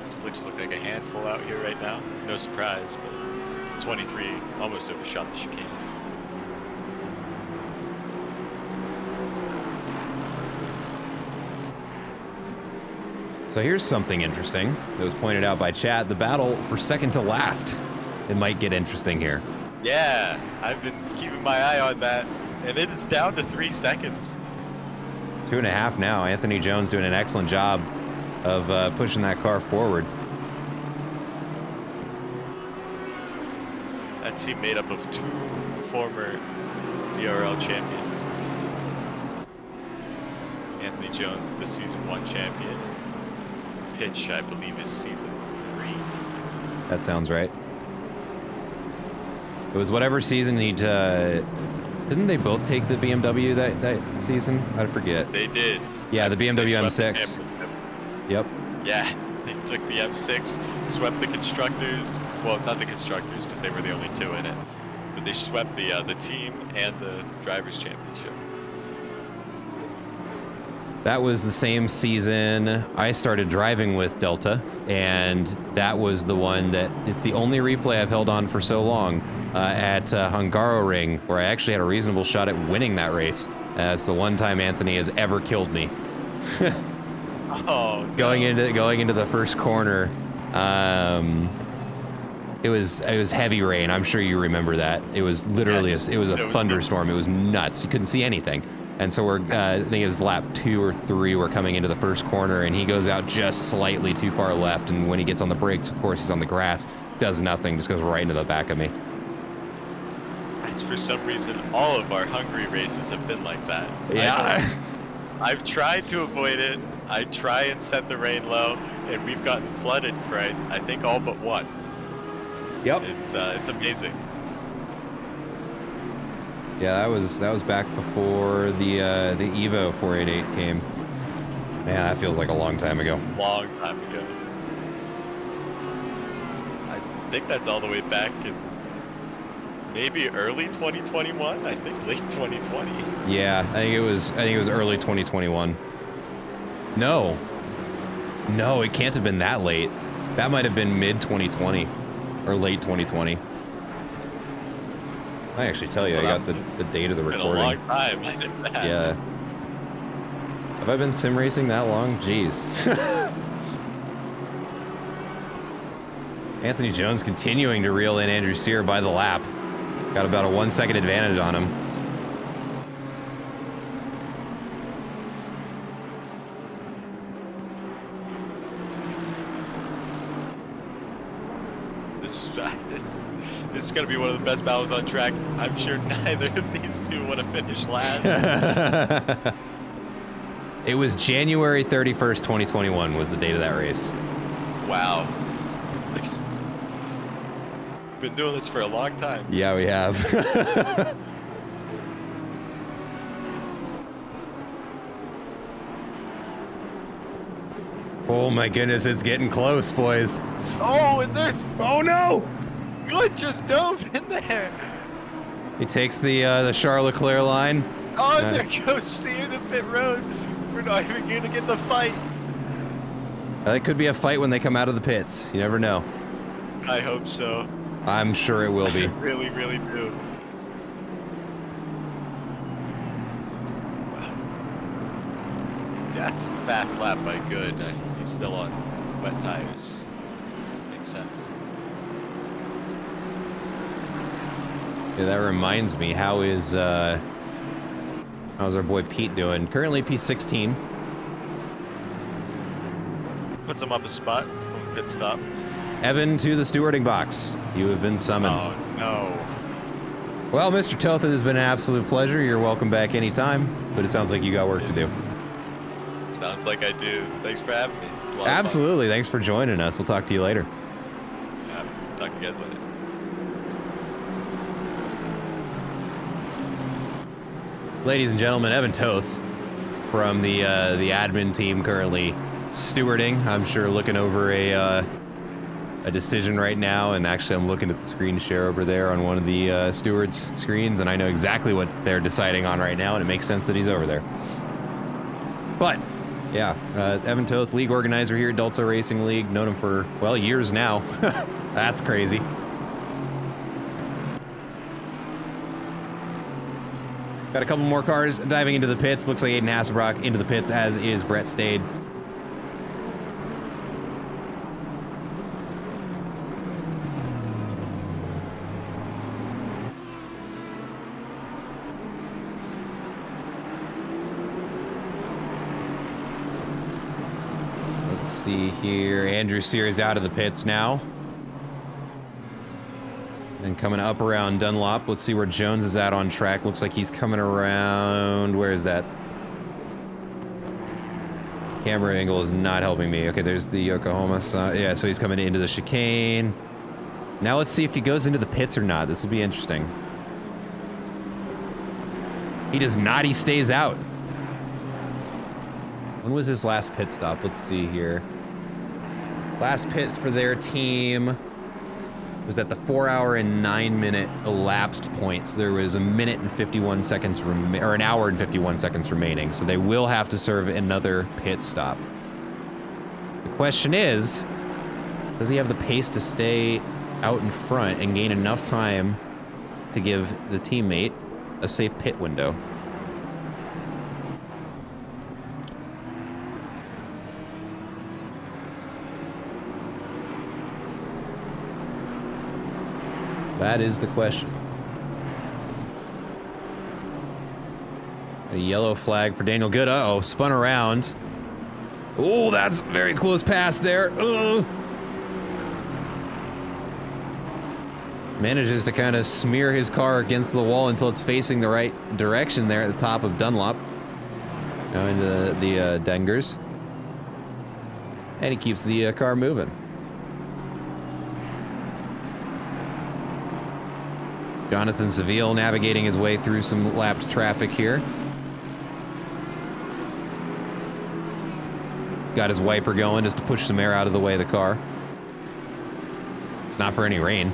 Slicks look like a handful out here right now. No surprise, but 23 almost overshot the chicane. So here's something interesting that was pointed out by chat. The battle for second to last. It might get interesting here. Yeah, I've been keeping my eye on that, and it is down to 3 seconds. 2.5 now. Anthony Jones doing an excellent job of pushing that car forward. That team made up of 2 former DRL champions. Anthony Jones, the season 1 champion. Pitch, I believe, is season 3. That sounds right. It was whatever season he'd... didn't they both take the BMW that season? I forget. They did. Yeah, the BMW M6. Yep. Yeah, they took the M6, swept the constructors. Well, not the constructors, because they were the only 2 in it. But they swept the team and the drivers' championship. That was the same season I started driving with Delta, and that was the one that, it's the only replay I've held on for so long at Hungaroring, where I actually had a reasonable shot at winning that race. It's the one time Anthony has ever killed me. Oh, no. Going into the first corner, it was heavy rain. I'm sure you remember that. It was literally Yes. it was a thunderstorm. It was nuts. You couldn't see anything. And so we're I think it was lap 2 or 3. We're coming into the first corner, and he goes out just slightly too far left. And when he gets on the brakes, of course, he's on the grass. Does nothing. Just goes right into the back of me. it's for some reason all of our Hungary races have been like that. Yeah. I've tried to avoid it. I try and set the rain low, and we've gotten flooded for I think all but one. Yep. It's amazing. Yeah, that was back before the Evo 488 came. Man, that feels like a long time ago. Long time ago. I think that's all the way back in maybe early 2021. I think late 2020. Yeah, I think it was early 2021. No, it can't have been that late. That might have been mid 2020 or late 2020. I actually tell you, I got the date of the recording. Been a long time. I did that. Yeah. Have I been sim racing that long? Jeez. Anthony Jones continuing to reel in Andrew Sear by the lap. Got about a 1 second advantage on him. This is going to be one of the best battles on track. I'm sure neither of these two want to finish last. It was January 31st, 2021 was the date of that race. Wow. Been doing this for a long time. Yeah, we have. Oh my goodness, it's getting close, boys. Oh, and there's... Oh no! Good, just dove in there. He takes the Charles Leclerc line. Oh, there goes Steer to pit road. We're not even going to get the fight. It could be a fight when they come out of the pits. You never know. I hope so. I'm sure it will be. I really, really do. Wow. That's a fast lap by Good. He's still on wet tires. Makes sense. Yeah, that reminds me. How's our boy Pete doing? Currently P16. Puts him up a spot from pit stop. Evan to the stewarding box. You have been summoned. Oh no. Well, Mr. Toth, it has been an absolute pleasure. You're welcome back anytime, but it sounds like you got work to do. Sounds like I do. Thanks for having me. It's a lot Absolutely. Thanks for joining us. We'll talk to you later. of fun. Yeah, talk to you guys later. Ladies and gentlemen, Evan Toth from the admin team currently stewarding. I'm sure looking over a decision right now, and actually I'm looking at the screen share over there on one of the stewards' screens, and I know exactly what they're deciding on right now, and it makes sense that he's over there. But yeah, Evan Toth, league organizer here at Delta Racing League, known him for, well, years now. That's crazy. Got a couple more cars diving into the pits. Looks like Aiden Hasselbrock into the pits, as is Brett Stade. Let's see here. Andrew Sears out of the pits now. And coming up around Dunlop. Let's see where Jones is at on track. Looks like he's coming around. Where is that? Camera angle is not helping me. Okay, there's the Yokohama side. Yeah, so he's coming into the chicane. Now let's see if he goes into the pits or not. This will be interesting. He does not. He stays out. When was his last pit stop? Let's see here. Last pit for their team was at the 4 hour and 9 minute elapsed point. So there was a minute and 51 seconds, or an hour and 51 seconds remaining. So they will have to serve another pit stop. The question is, does he have the pace to stay out in front and gain enough time to give the teammate a safe pit window? That is the question. A yellow flag for Daniel Good. Uh-oh, spun around. Oh, that's very close pass there. Manages to kind of smear his car against the wall until it's facing the right direction there at the top of Dunlop. Now into the Dengers. And he keeps the car moving. Jonathan Seville navigating his way through some lapped traffic here. Got his wiper going just to push some air out of the way of the car. It's not for any rain.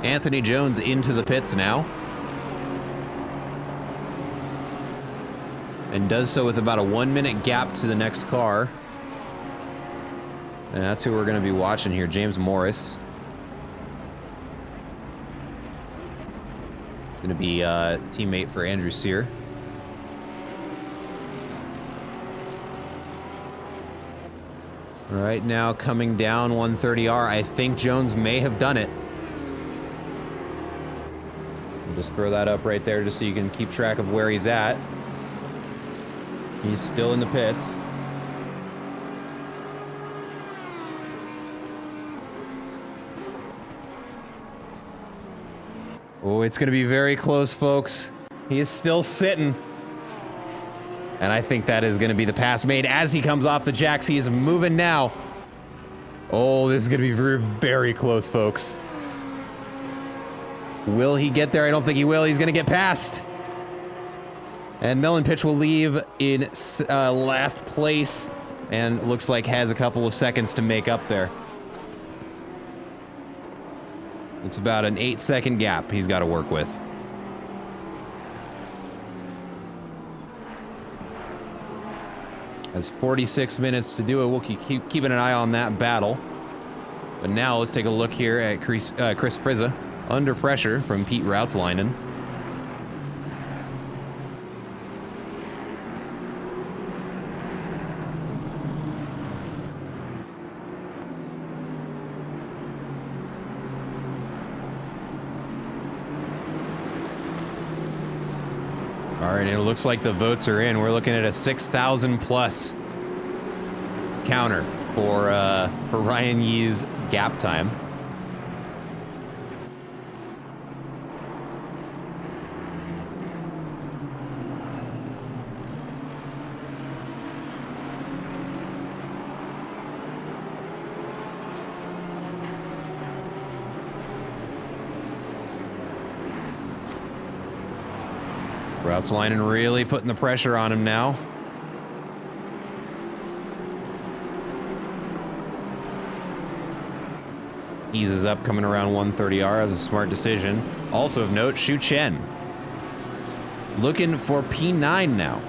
Anthony Jones into the pits now. And does so with about a 1 minute gap to the next car. And that's who we're going to be watching here, James Morris. Going to be a teammate for Andrew Sear. Right now coming down 130R. I think Jones may have done it. Just throw that up right there just so you can keep track of where he's at. He's still in the pits. Oh, it's going to be very close, folks. He is still sitting. And I think that is going to be the pass made as he comes off the jacks. He is moving now. Oh, this is going to be very, very close, folks. Will he get there? I don't think he will. He's going to get past. And Melon Pitch will leave in last place. And looks like has a couple of seconds to make up there. It's about an 8-second gap he's got to work with. Has 46 minutes to do it. We'll keep keeping an eye on that battle. But now let's take a look here at Chris Frizza. Under pressure from Pete Routsleinen. All right, it looks like the votes are in. We're looking at a 6,000 plus counter for Ryan Yee's gap time. Routsleinen really putting the pressure on him now. Eases up, coming around 130R as a smart decision. Also of note, Shu Chen. Looking for P9 now.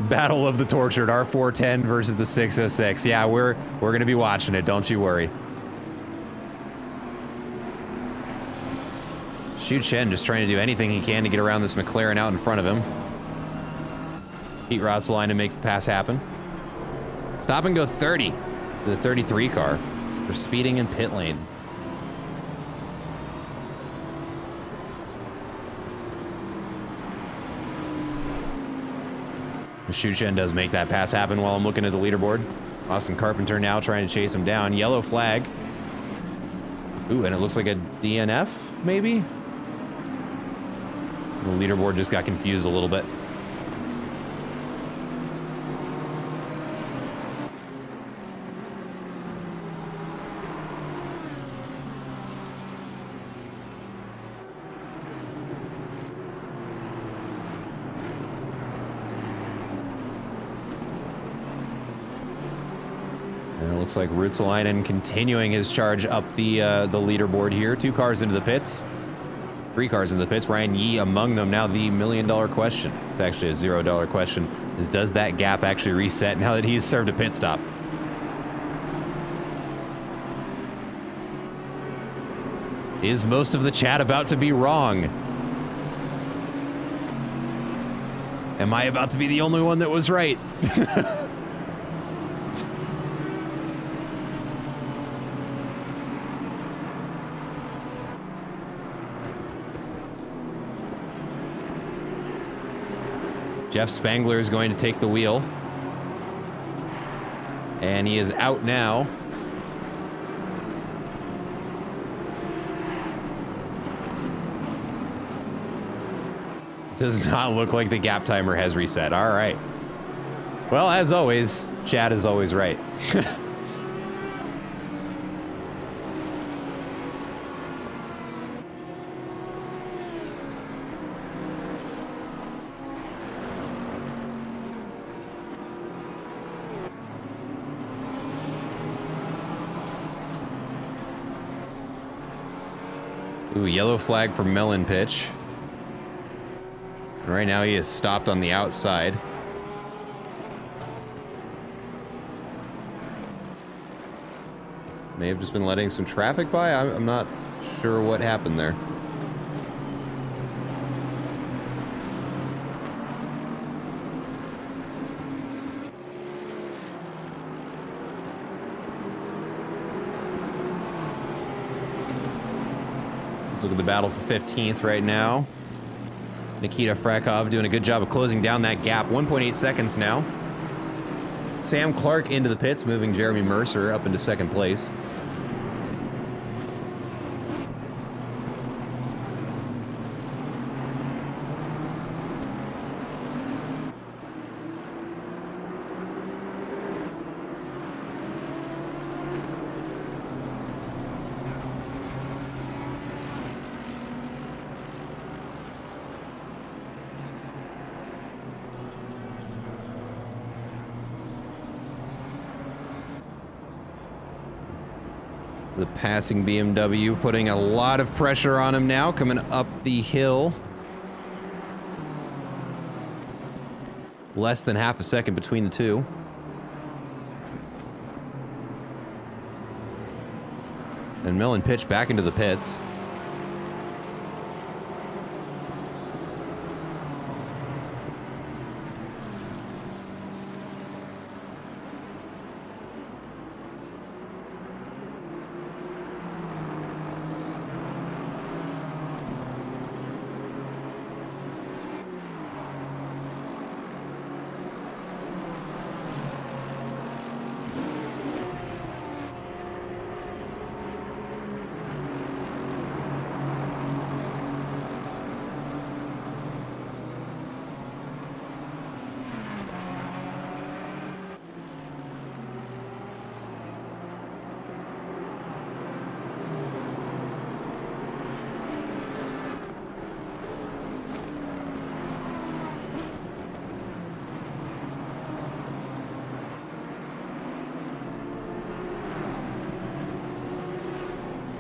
Battle of the Tortured, R410 versus the 606. Yeah, we're going to be watching it, don't you worry. Shu Chen just trying to do anything he can to get around this McLaren out in front of him. Pete Routsleinen makes the pass happen. Stop and go 30 to the 33 car for speeding in pit lane. Shu Chen does make that pass happen while I'm looking at the leaderboard. Austin Carpenter now trying to chase him down. Yellow flag. Ooh, and it looks like a DNF, maybe? The leaderboard just got confused a little bit. And it looks like Ruotsalainen continuing his charge up the leaderboard here. 2 cars into the pits. 3 cars into the pits. Ryan Yee among them. Now the $1 million question. It's actually a $0 question. Is does that gap actually reset now that he's served a pit stop? Is most of the chat about to be wrong? Am I about to be the only one that was right? Jeff Spangler is going to take the wheel. And he is out now. Does not look like the gap timer has reset. All right. Well, as always, Chad is always right. Ooh, yellow flag for Melon pitch. Right now he is stopped on the outside. May have just been letting some traffic by. I'm not sure what happened there. Let's look at the battle for 15th right now. Nikita Frakov doing a good job of closing down that gap. 1.8 seconds now. Sam Clark into the pits, moving Jeremy Mercer up into second place. The passing BMW putting a lot of pressure on him now, coming up the hill. Less than half a second between the two. And Millen pitched back into the pits.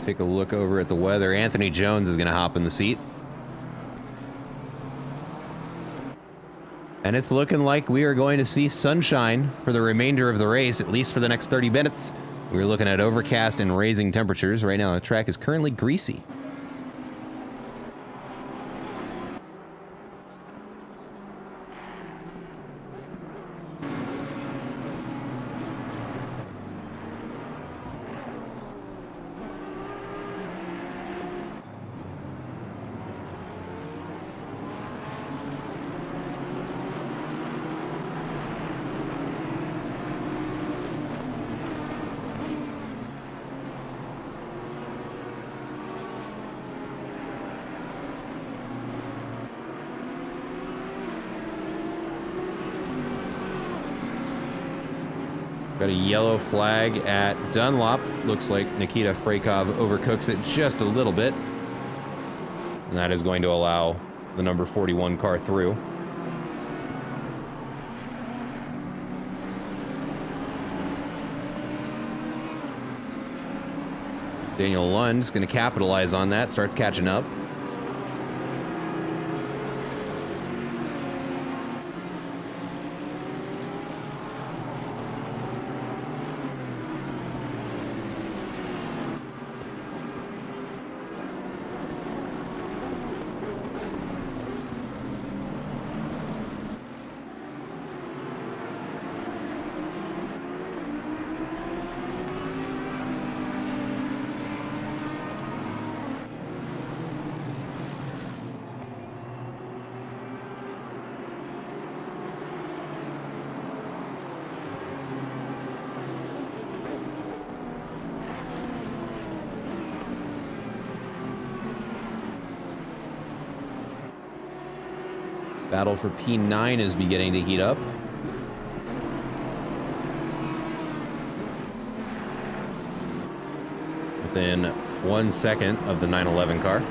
Take a look over at the weather. Anthony Jones is going to hop in the seat. And it's looking like we are going to see sunshine for the remainder of the race, at least for the next 30 minutes. We're looking at overcast and raising temperatures. Right now, the track is currently greasy. Got a yellow flag at Dunlop. Looks like Nikita Frakov overcooks it just a little bit. And that is going to allow the number 41 car through. Daniel Lund's going to capitalize on that, starts catching up. Battle for P9 is beginning to heat up. Within 1 second of the 911 car.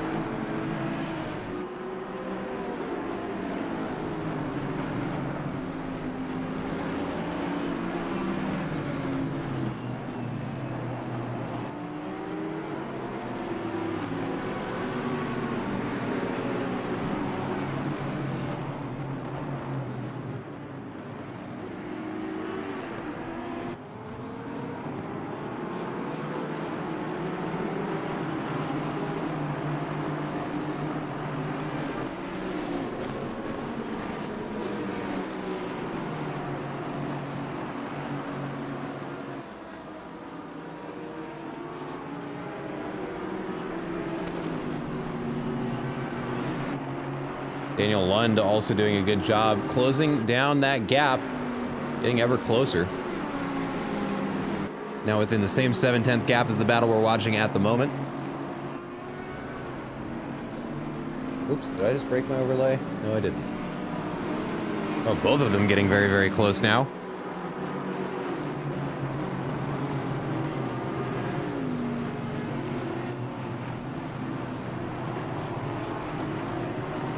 Daniel Lund also doing a good job closing down that gap, getting ever closer. Now within the same 7/10 gap as the battle we're watching at the moment. Oops, did I just break my overlay? No, I didn't. Oh, both of them getting very, very close now.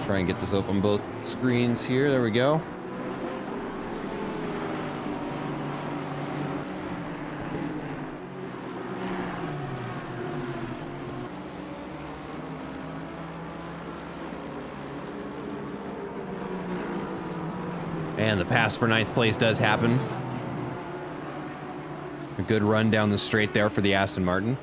Try and get this open both screens here. There we go. And the pass for 9th place does happen. A good run down the straight there for the Aston Martin.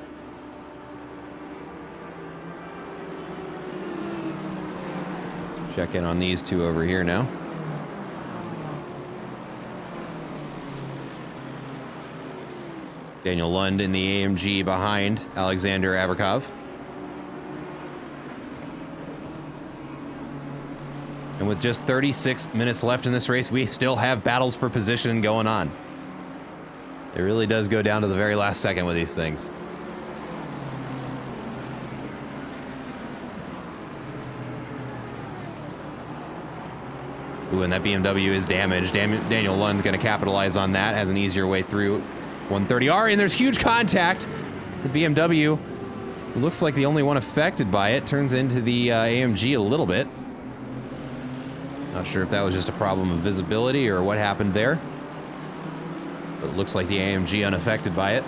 Check in on these two over here now. Daniel Lund in the AMG behind Alexander Aberkov. And with just 36 minutes left in this race, we still have battles for position going on. It really does go down to the very last second with these things. Ooh, and that BMW is damaged. Daniel Lund's going to capitalize on that, has an easier way through 130R, and there's huge contact. The BMW looks like the only one affected by it, turns into the AMG a little bit. Not sure if that was just a problem of visibility or what happened there. But it looks like the AMG unaffected by it.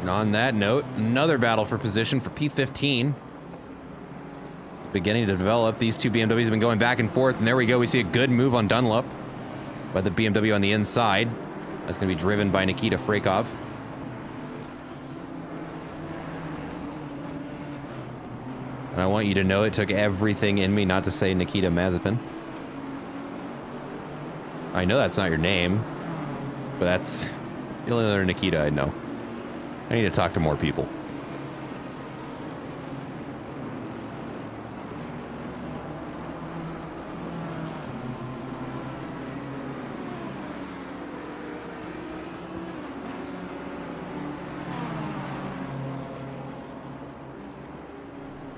And on that note, another battle for position for P15. Beginning to develop. These two BMWs have been going back and forth, and there we go. We see a good move on Dunlop by the BMW on the inside. That's going to be driven by Nikita Frakov. And I want you to know it took everything in me not to say Nikita Mazepin. I know that's not your name, but that's the only other Nikita I know. I need to talk to more people.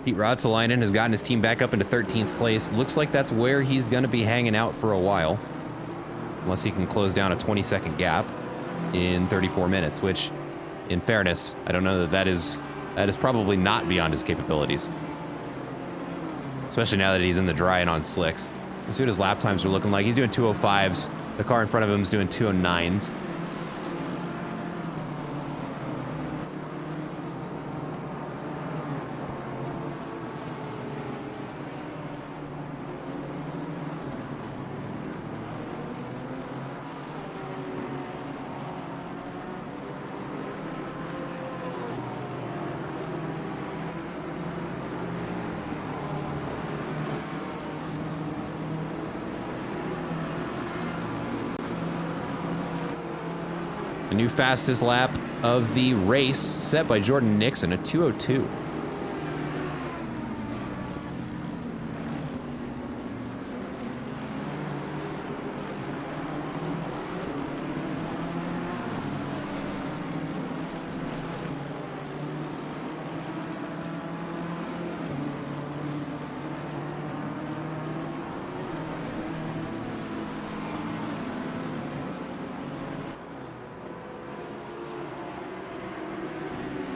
Pete Rotsalainen has gotten his team back up into 13th place. Looks like that's where he's going to be hanging out for a while. Unless he can close down a 20-second gap in 34 minutes, which, in fairness, I don't know that is probably not beyond his capabilities. Especially now that he's in the dry and on slicks. Let's see what his lap times are looking like. He's doing 205s. The car in front of him is doing 209s. The new fastest lap of the race set by Jordan Nixon, a 2:02.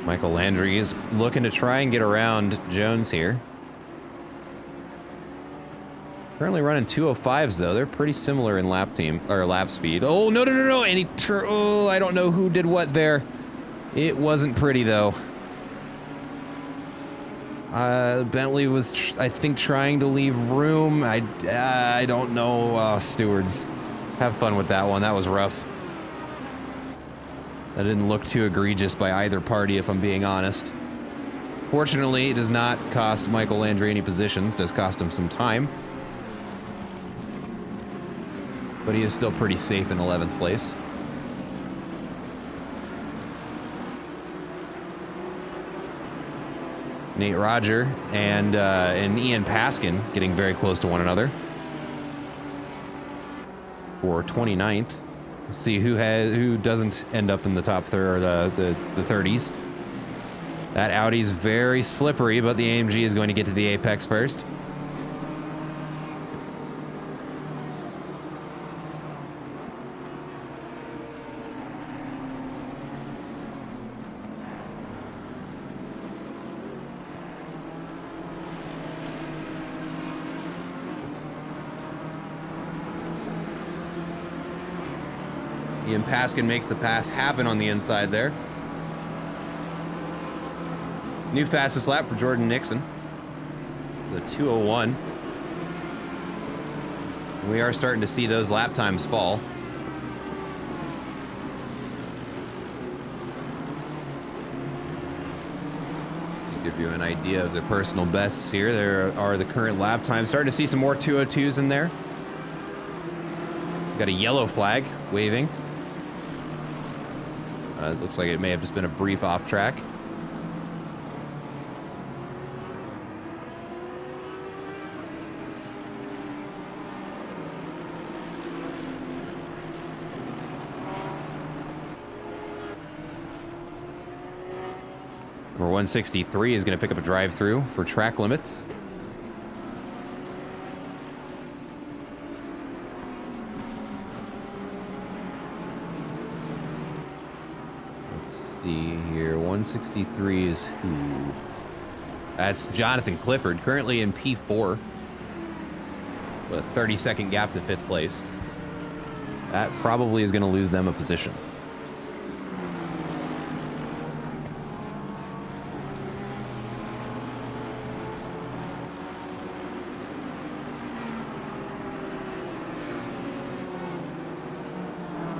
Michael Landry is looking to try and get around Jones here. Currently running 205s though. They're pretty similar in lap speed. Oh, no, no, no, no. And oh, I don't know who did what there. It wasn't pretty though. Bentley was, I think, trying to leave room. I don't know. Stewards, have fun with that one. That was rough. That didn't look too egregious by either party, if I'm being honest. Fortunately, it does not cost Michael Landry any positions. It does cost him some time. But he is still pretty safe in 11th place. Nate Roger and Ian Paskin getting very close to one another for 29th. See who doesn't end up in the top third or the 30s. That Audi's very slippery, but the AMG is going to get to the apex first. Ian Paskin makes the pass happen on the inside there. New fastest lap for Jordan Nixon. The 2:01. We are starting to see those lap times fall. Just to give you an idea of the personal bests here, there are the current lap times. Starting to see some more 2:02s in there. Got a yellow flag waving. It looks like it may have just been a brief off track. Number 163 is going to pick up a drive-through for track limits. See here, 163 is who? That's Jonathan Clifford, currently in P4 with a 30-second gap to 5th place. That probably is going to lose them a position.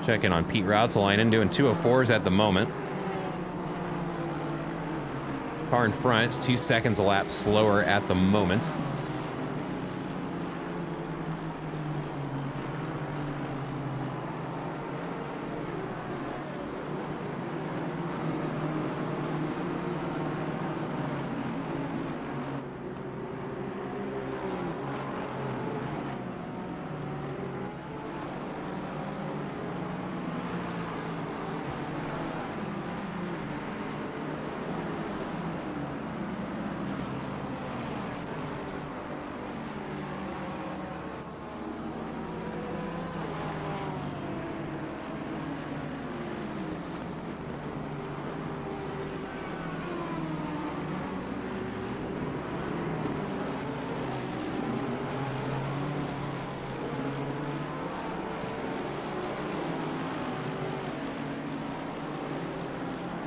Checking on Pete Routsalainen, doing 2:04s at the moment. Car in front, 2 seconds a lap slower at the moment.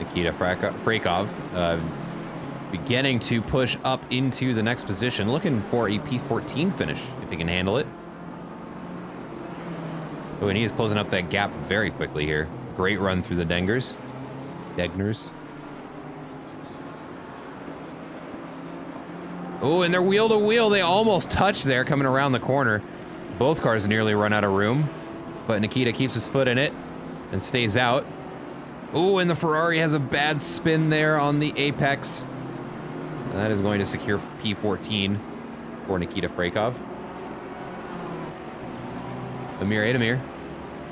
Nikita Frakov beginning to push up into the next position, looking for a P14 finish if he can handle it. Oh, and he is closing up that gap very quickly here. Great run through the Degners. Oh, and they're wheel to wheel. They almost touched there coming around the corner. Both cars nearly run out of room, but Nikita keeps his foot in it and stays out. Oh, and the Ferrari has a bad spin there on the apex. And that is going to secure P14 for Nikita Frakov. Amir Ademir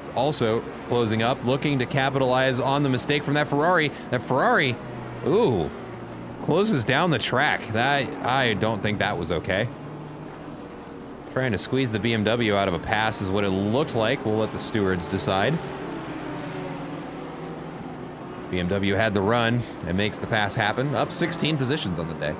is also closing up, looking to capitalize on the mistake from that Ferrari. That Ferrari, ooh, closes down the track. That, I don't think that was okay. Trying to squeeze the BMW out of a pass is what it looked like. We'll let the stewards decide. BMW had the run and makes the pass happen. Up 16 positions on the day.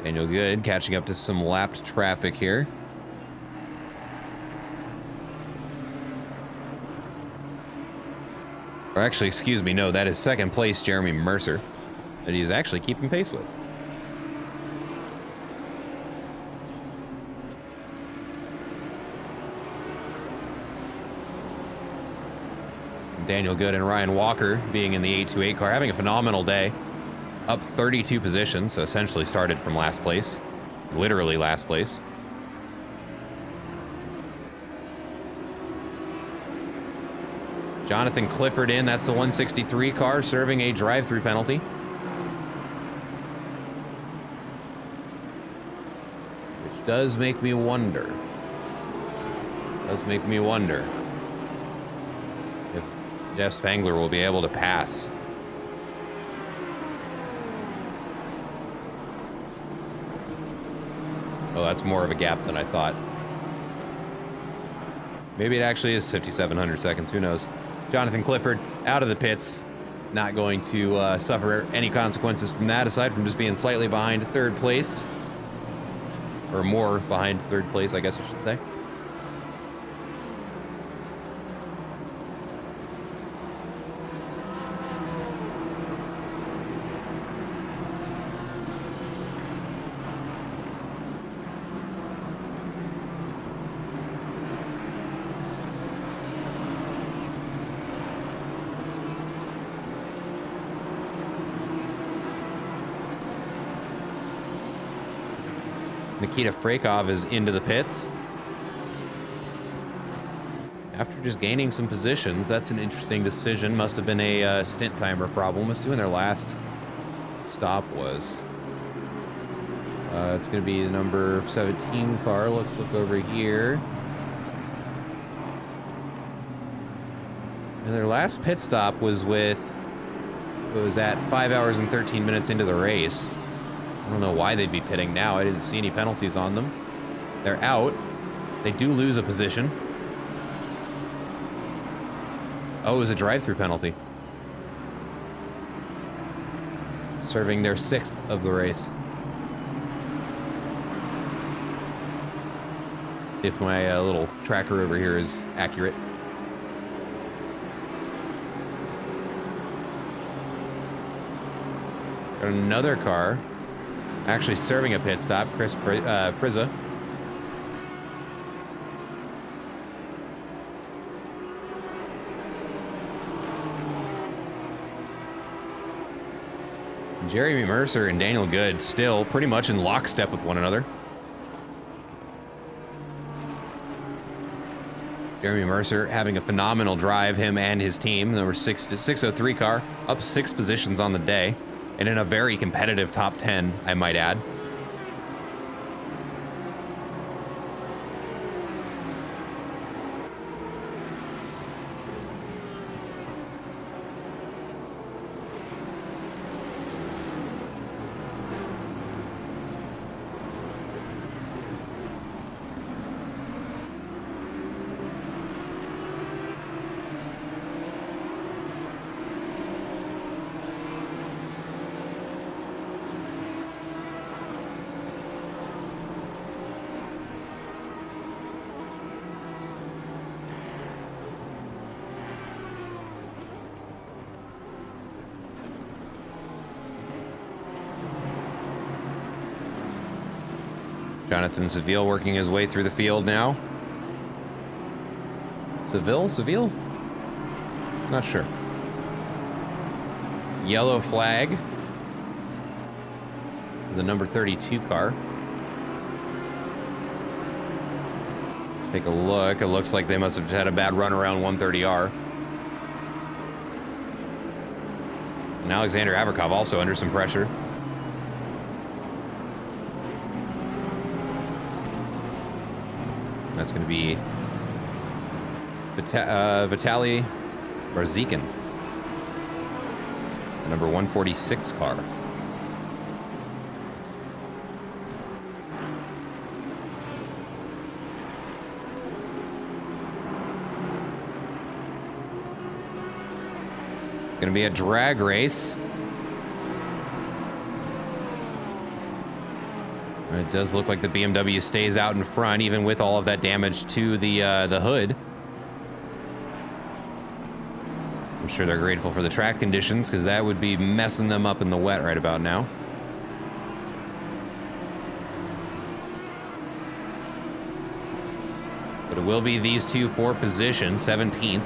Daniel Good catching up to some lapped traffic here. Or actually, excuse me, no, that is second place Jeremy Mercer that he's actually keeping pace with. Daniel Good and Ryan Walker being in the 828 car, having a phenomenal day. Up 32 positions, so essentially started from last place. Literally last place. Jonathan Clifford in, that's the 163 car, serving a drive-through penalty. Which does make me wonder. If Jeff Spangler will be able to pass. Oh, that's more of a gap than I thought. Maybe it actually is 5,700 seconds. Who knows? Jonathan Clifford out of the pits. Not going to suffer any consequences from that, aside from just being slightly behind third place. Or more behind third place, I guess I should say. Nikita Frakov is into the pits. After just gaining some positions, that's an interesting decision. Must have been a stint timer problem. Let's see when their last stop was. It's going to be the number 17 car. Let's look over here. And their last pit stop was at 5 hours and 13 minutes into the race. I don't know why they'd be pitting now. I didn't see any penalties on them. They're out. They do lose a position. Oh, it was a drive-through penalty. Serving their 6th of the race. If my little tracker over here is accurate. Got another car. Actually serving a pit stop, Chris Frizza. Jeremy Mercer and Daniel Good still pretty much in lockstep with one another. Jeremy Mercer having a phenomenal drive, him and his team. Number 603 car, up 6 positions on the day. And in a very competitive top 10, I might add. Jonathan Seville working his way through the field now. Seville? Not sure. Yellow flag. The number 32 car. Take a look. It looks like they must have had a bad run around 130R. And Alexander Averkov also under some pressure. That's going to be Vitaly Barzikin, the number 146 car. It's going to be a drag race. It does look like the BMW stays out in front, even with all of that damage to the hood. I'm sure they're grateful for the track conditions, because that would be messing them up in the wet right about now. But it will be these two for position, 17th.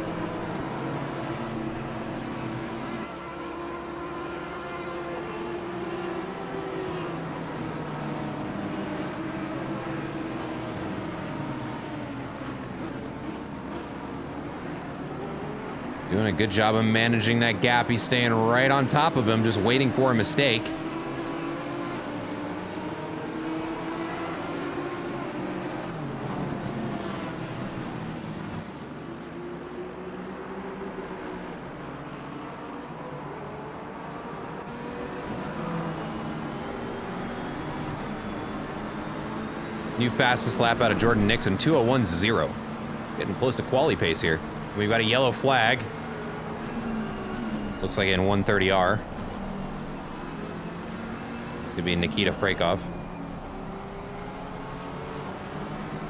Doing a good job of managing that gap. He's staying right on top of him, just waiting for a mistake. New fastest lap out of Jordan Nixon, 2:01.0. Getting close to quali pace here. We've got a yellow flag. Looks like in 130R. It's gonna be Nikita Frakov.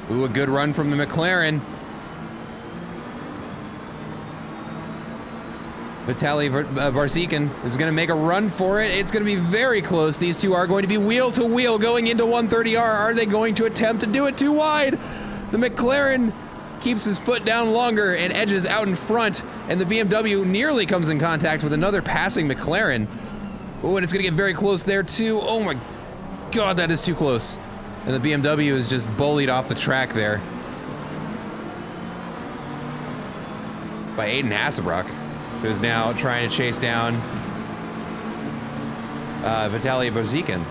Ooh, a good run from the McLaren. Vitaly Barzikin is gonna make a run for it. It's gonna be very close. These two are going to be wheel to wheel going into 130R. Are they going to attempt to do it too wide? The McLaren keeps his foot down longer and edges out in front, and the BMW nearly comes in contact with another passing McLaren. Oh, and it's gonna get very close there too. Oh my God, that is too close. And the BMW is just bullied off the track there by Aiden Hasselbrock, who's now trying to chase down Vitaly Barzikin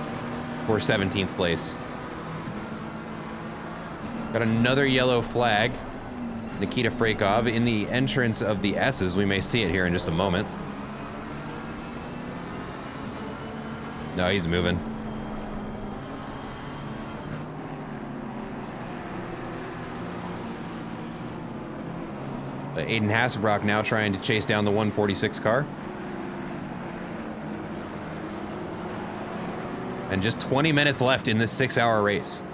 for 17th place. Got another yellow flag. Nikita Frakov in the entrance of the S's. We may see it here in just a moment. No, he's moving. Aiden Hasselbrock now trying to chase down the 146 car. And just 20 minutes left in this 6-hour race.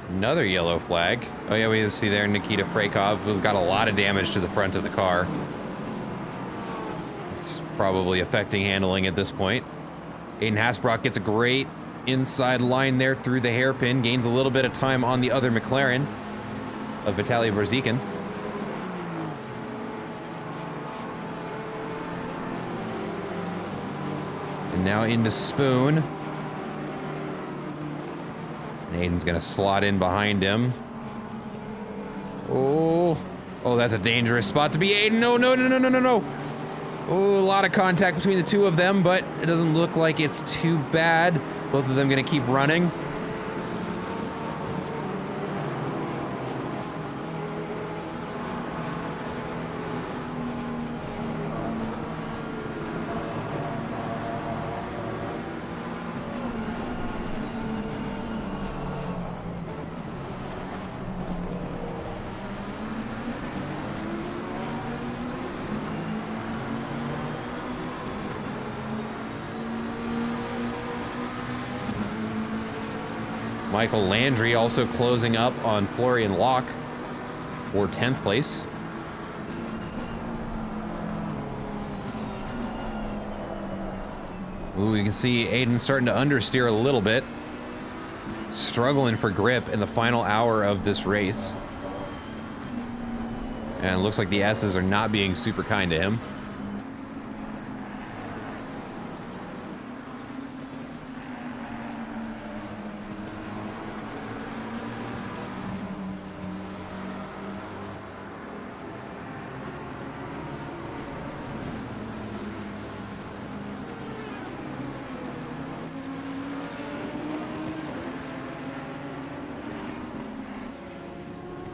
Another yellow flag. Oh yeah, we see there Nikita Frakov, who's got a lot of damage to the front of the car. It's probably affecting handling at this point. Aiden Hasselbrock gets a great inside line there through the hairpin, gains a little bit of time on the other McLaren of Vitaly Barzikin. And now into Spoon. Aiden's gonna slot in behind him. Oh, that's a dangerous spot to be. Aiden, no. Oh, a lot of contact between the two of them, but it doesn't look like it's too bad. Both of them gonna keep running. Michael Landry also closing up on Florian Locke for 10th place. Ooh, you can see Aiden starting to understeer a little bit. Struggling for grip in the final hour of this race. And it looks like the S's are not being super kind to him.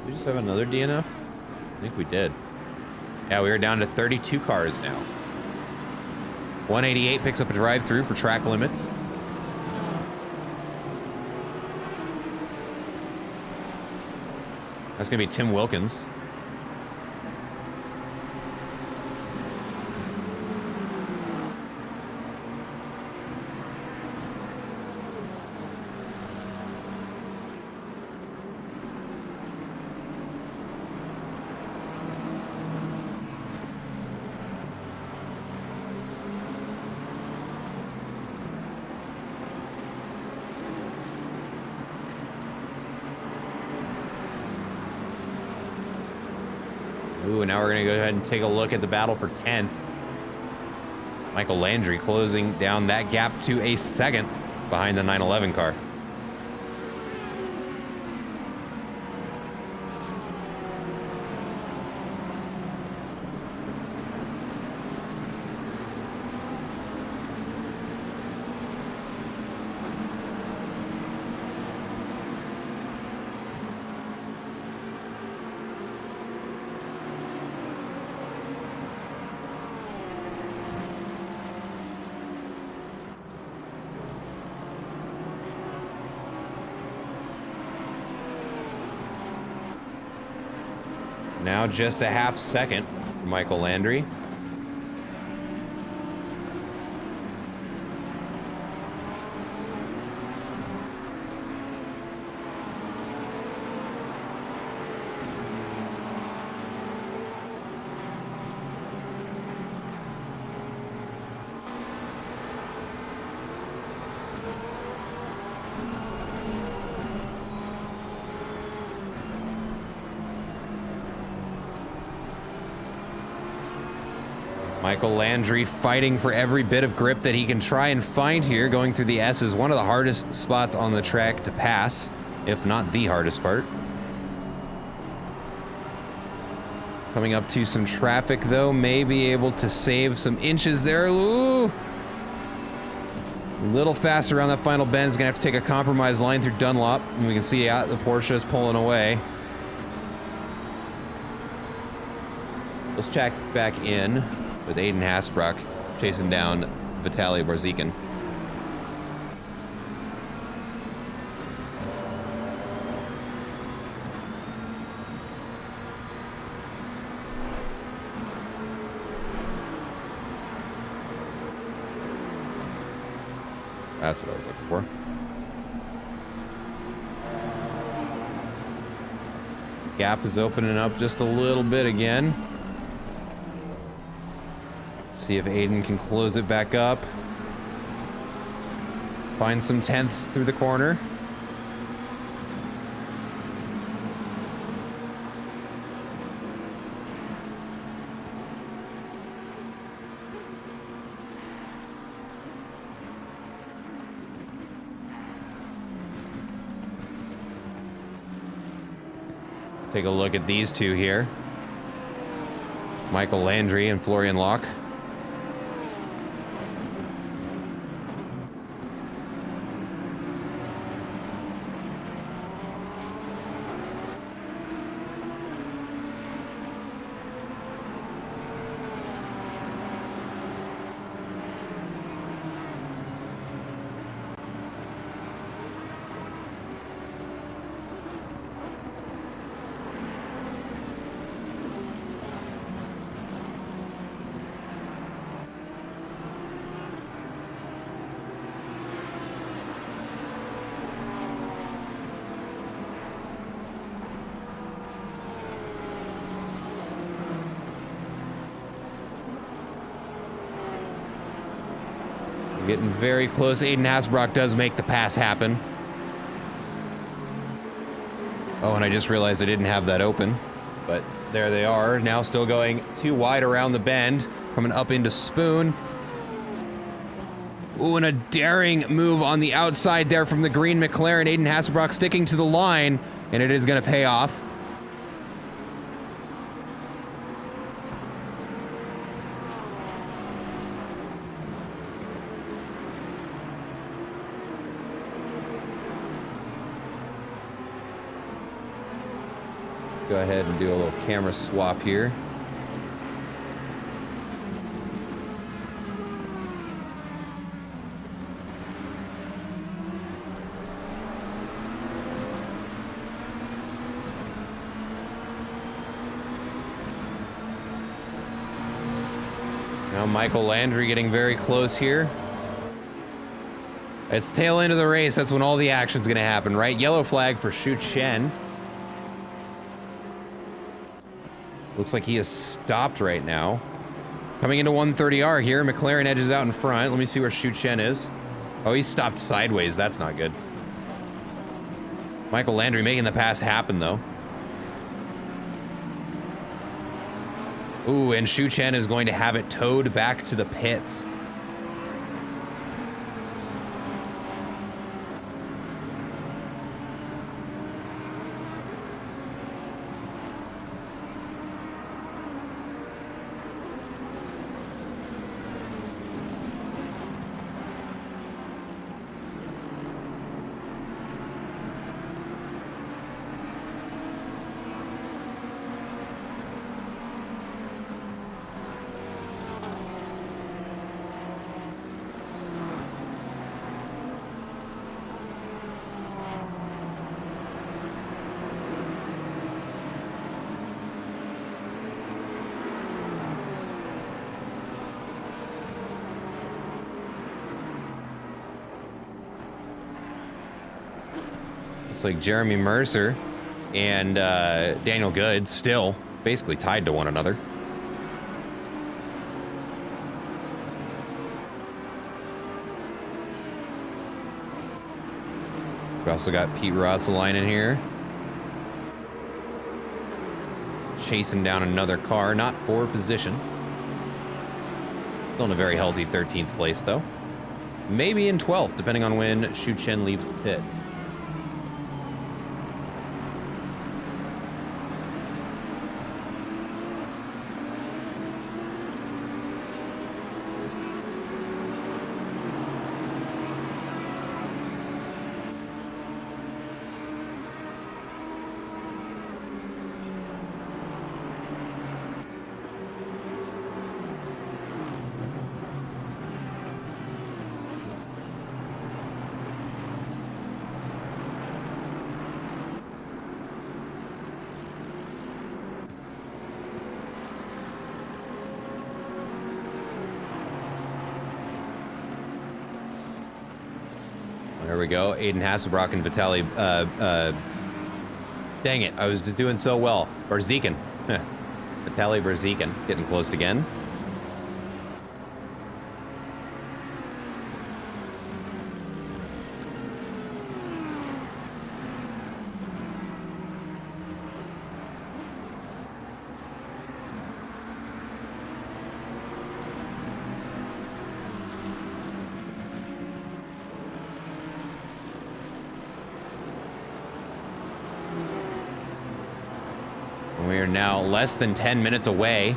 We just have another DNF? I think we did. Yeah, we are down to 32 cars now. 188 picks up a drive-through for track limits. That's going to be Tim Wilkins. Ooh, now we're going to go ahead and take a look at the battle for 10th. Michael Landry closing down that gap to a second behind the 911 car. Now just a half second for Michael Landry. Michael Landry fighting for every bit of grip that he can try and find here, going through the S's, one of the hardest spots on the track to pass, if not the hardest part. Coming up to some traffic, though, may be able to save some inches there. Ooh! A little faster around that final bend. Is going to have to take a compromise line through Dunlop, and we can see the Porsche is pulling away. Let's check back in with Aiden Hasbrock chasing down Vitaly Barzikin. That's what I was looking for. Gap is opening up just a little bit again. See if Aiden can close it back up. Find some tenths through the corner. Take a look at these two here. Michael Landry and Florian Locke. Getting very close. Aiden Hasbrock does make the pass happen. Oh, and I just realized I didn't have that open. But there they are. Now still going too wide around the bend. Coming up into Spoon. Ooh, and a daring move on the outside there from the green McLaren. Aiden Hasbrock sticking to the line, and it is going to pay off. Let's go ahead and do a little camera swap here. Now Michael Landry getting very close here. It's tail end of the race. That's when all the action's going to happen, right? Yellow flag for Shu Chen. Looks like he is stopped right now. Coming into 130R here. McLaren edges out in front. Let me see where Shu Chen is. Oh, he's stopped sideways. That's not good. Michael Landry making the pass happen, though. Ooh, and Shu Chen is going to have it towed back to the pits. Looks like Jeremy Mercer and Daniel Good still basically tied to one another. We also got Pete Rotsalainen here. Chasing down another car, not for position. Still in a very healthy 13th place, though. Maybe in 12th, depending on when Shu Chen leaves the pits. There we go. Aiden Hasselbrock and Vitaly. Dang it. I was just doing so well. Barzikin. Vitaly Barzikin getting close again. We are now less than 10 minutes away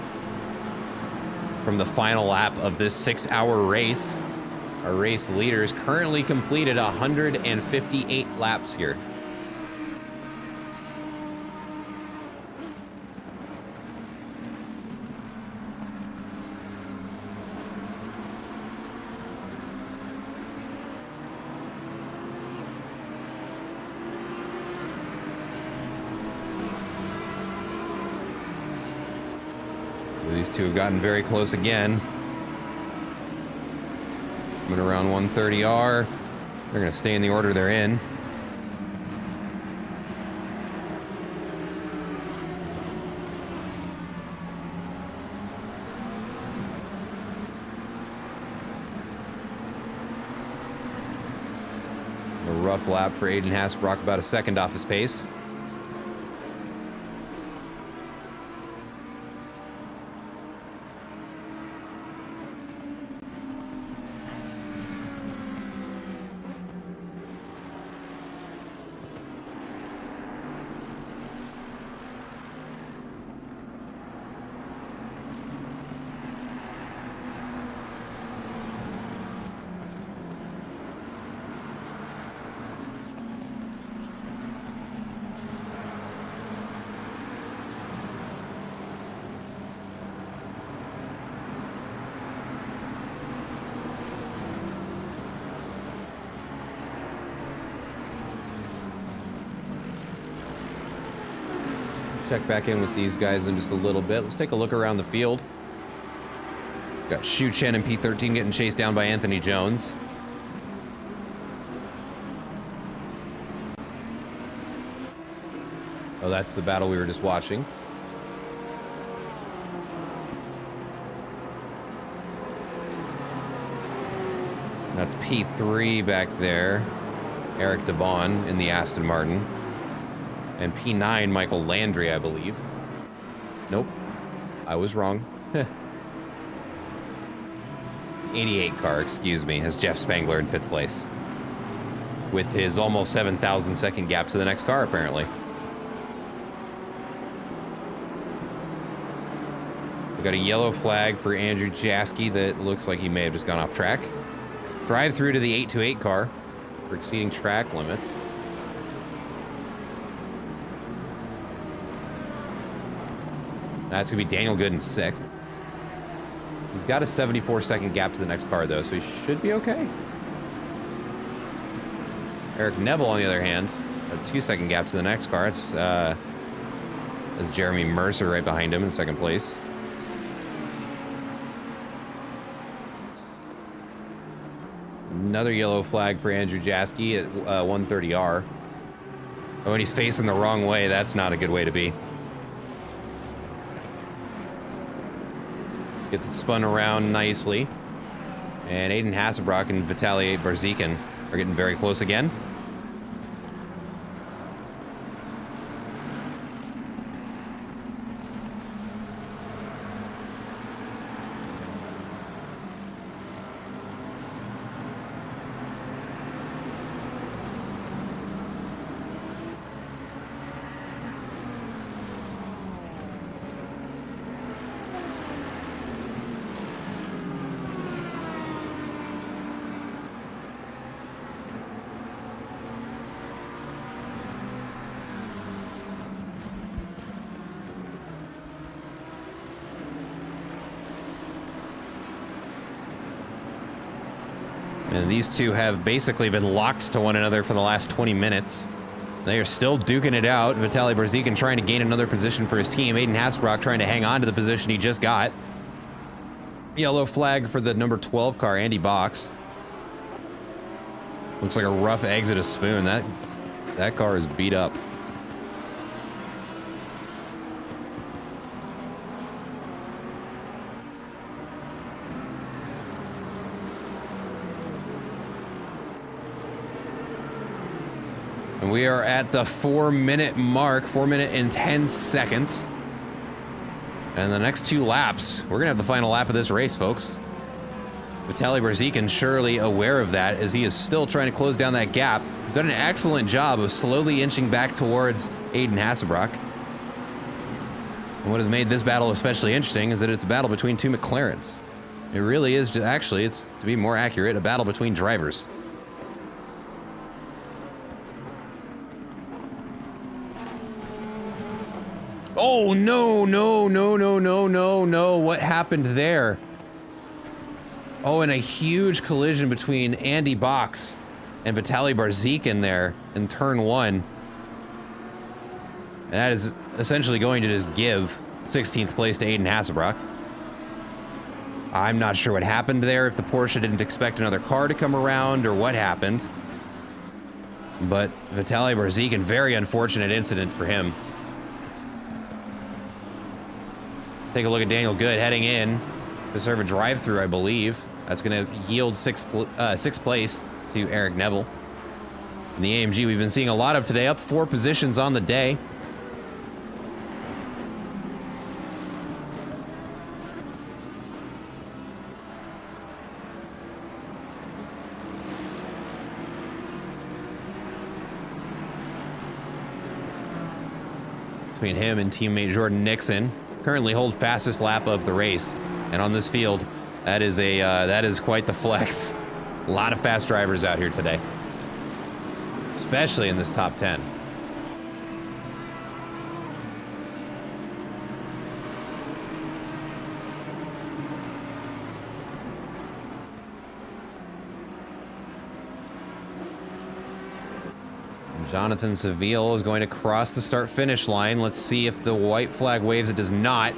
from the final lap of this 6-hour race. Our race leaders currently completed 158 laps here. These two have gotten very close again. Coming around 130R. They're going to stay in the order they're in. A rough lap for Aiden Hasbrock, about a second off his pace. Check back in with these guys in just a little bit. Let's take a look around the field. Got Shu Chen and P13 getting chased down by Anthony Jones. Oh, that's the battle we were just watching. That's P3 back there. Eric DeBon in the Aston Martin. And P9, Michael Landry, I believe. Nope. I was wrong. 88 car, excuse me, has Jeff Spangler in 5th place. With his almost 7,000 second gap to the next car, apparently. We got a yellow flag for Andrew Jaski that looks like he may have just gone off track. Drive through to the 828 car for exceeding track limits. That's going to be Daniel Good in 6th. He's got a 74-second gap to the next car, though, so he should be okay. Eric Neville, on the other hand, a 2-second gap to the next car. It's Jeremy Mercer right behind him in 2nd place. Another yellow flag for Andrew Jaski at 130R. Oh, and he's facing the wrong way. That's not a good way to be. Gets it spun around nicely. And Aiden Hasselbrock and Vitaly Barzikin are getting very close again. And these two have basically been locked to one another for the last 20 minutes. They are still duking it out. Vitaly Barzikin trying to gain another position for his team. Aiden Hasbrock trying to hang on to the position he just got. Yellow flag for the number 12 car, Andy Box. Looks like a rough exit of Spoon. That car is beat up. And we are at the 4-minute mark, 4 minutes and 10 seconds. And the next 2 laps, we're gonna have the final lap of this race, folks. Vitaly Barzikin surely aware of that as he is still trying to close down that gap. He's done an excellent job of slowly inching back towards Aiden Hasselbrock. And what has made this battle especially interesting is that it's a battle between 2 McLarens. It really is, actually, it's, to be more accurate, a battle between drivers. Oh, no, no, no, no, no, no, no. What happened there? Oh, and a huge collision between Andy Box and Vitaly Barzikin there in turn 1. And that is essentially going to just give 16th place to Aiden Hasselbrock. I'm not sure what happened there, if the Porsche didn't expect another car to come around or what happened. But Vitaly Barzikin, very unfortunate incident for him. Let's take a look at Daniel Good heading in to serve a drive-through, I believe. That's going to yield sixth place to Eric Neville. And the AMG we've been seeing a lot of today, up 4 positions on the day. Between him and teammate Jordan Nixon, currently hold fastest lap of the race. And on this field, that is quite the flex. A lot of fast drivers out here today, especially in this top 10. Jonathan Seville is going to cross the start-finish line. Let's see if the white flag waves. It does not.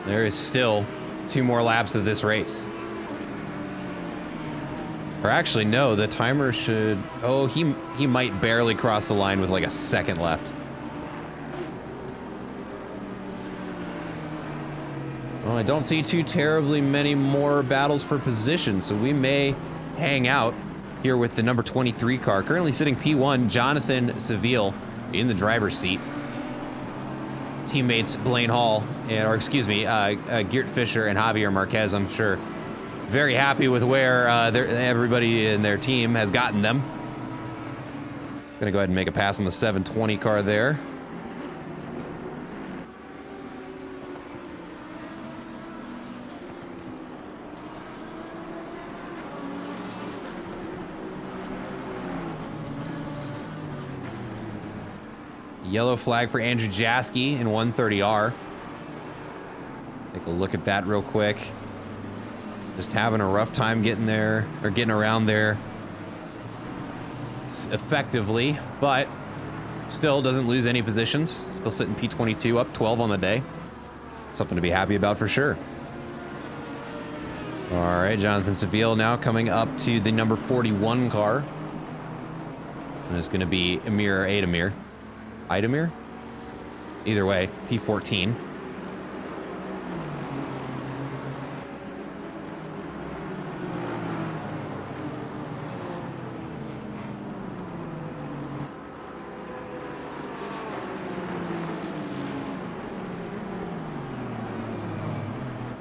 There is still 2 more laps of this race. Or actually, no, the timer should... Oh, he might barely cross the line with like a second left. Well, I don't see too terribly many more battles for position, so we may hang out here with the number 23 car. Currently sitting P1, Jonathan Seville in the driver's seat. Teammates Blaine Hall, Geert Fisher and Javier Marquez, I'm sure, very happy with where everybody in their team has gotten them. Gonna go ahead and make a pass on the 720 car there. Yellow flag for Andrew Jaski in 130R. Take a look at that real quick. Just having a rough time getting there, or getting around there effectively, but still doesn't lose any positions. Still sitting P22, up 12 on the day. Something to be happy about for sure. All right, Jonathan Seville now coming up to the number 41 car. And it's going to be Idemir. Either way, P14.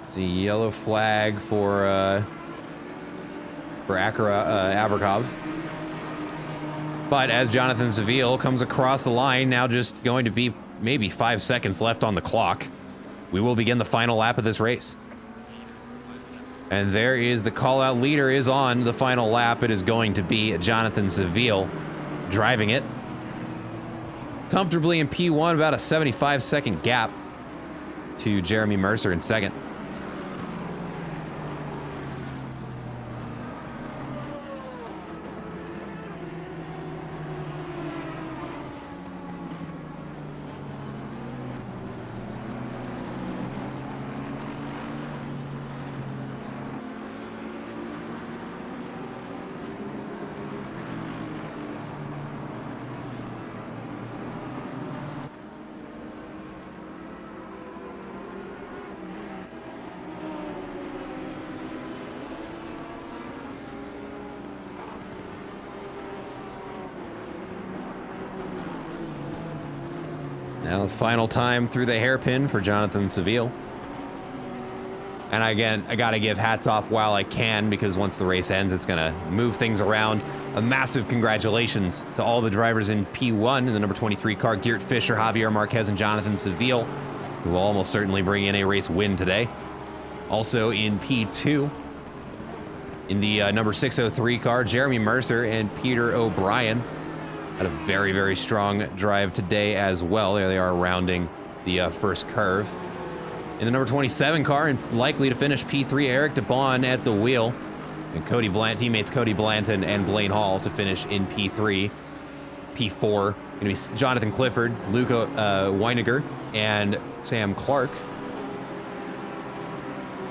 It's a yellow flag for Averkov. But as Jonathan Seville comes across the line, now just going to be maybe 5 seconds left on the clock, we will begin the final lap of this race. And there is the call-out leader is on the final lap. It is going to be Jonathan Seville driving it. Comfortably in P1, about a 75-second gap to Jeremy Mercer in second. Now the final time through the hairpin for Jonathan Seville. And again, I gotta give hats off while I can, because once the race ends, it's gonna move things around. A massive congratulations to all the drivers in P1 in the number 23 car, Geert Fisher, Javier Marquez, and Jonathan Seville, who will almost certainly bring in a race win today. Also in P2, in the number 603 car, Jeremy Mercer and Peter O'Brien had a very, very strong drive today as well. There they are rounding the first curve. In the number 27 car, and likely to finish P3, Eric DeBon at the wheel. And teammates Cody Blanton and Blaine Hall to finish in P3. P4, gonna be Jonathan Clifford, Luca Weiniger, and Sam Clark.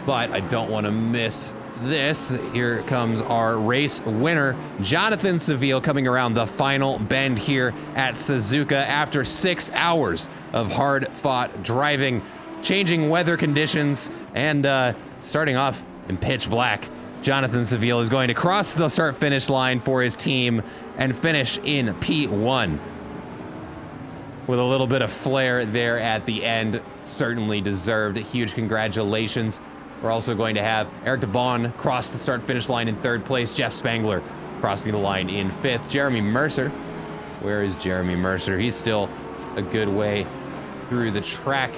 But I don't want to miss this. Here comes our race winner, Jonathan Seville, coming around the final bend here at Suzuka after 6 hours of hard-fought driving, changing weather conditions, and starting off in pitch black. Jonathan Seville is going to cross the start-finish line for his team and finish in P1. With a little bit of flair there at the end. Certainly deserved. Huge congratulations. We're also going to have Eric DeBon cross the start-finish line in 3rd place. Jeff Spangler crossing the line in 5th. Jeremy Mercer. Where is Jeremy Mercer? He's still a good way through the track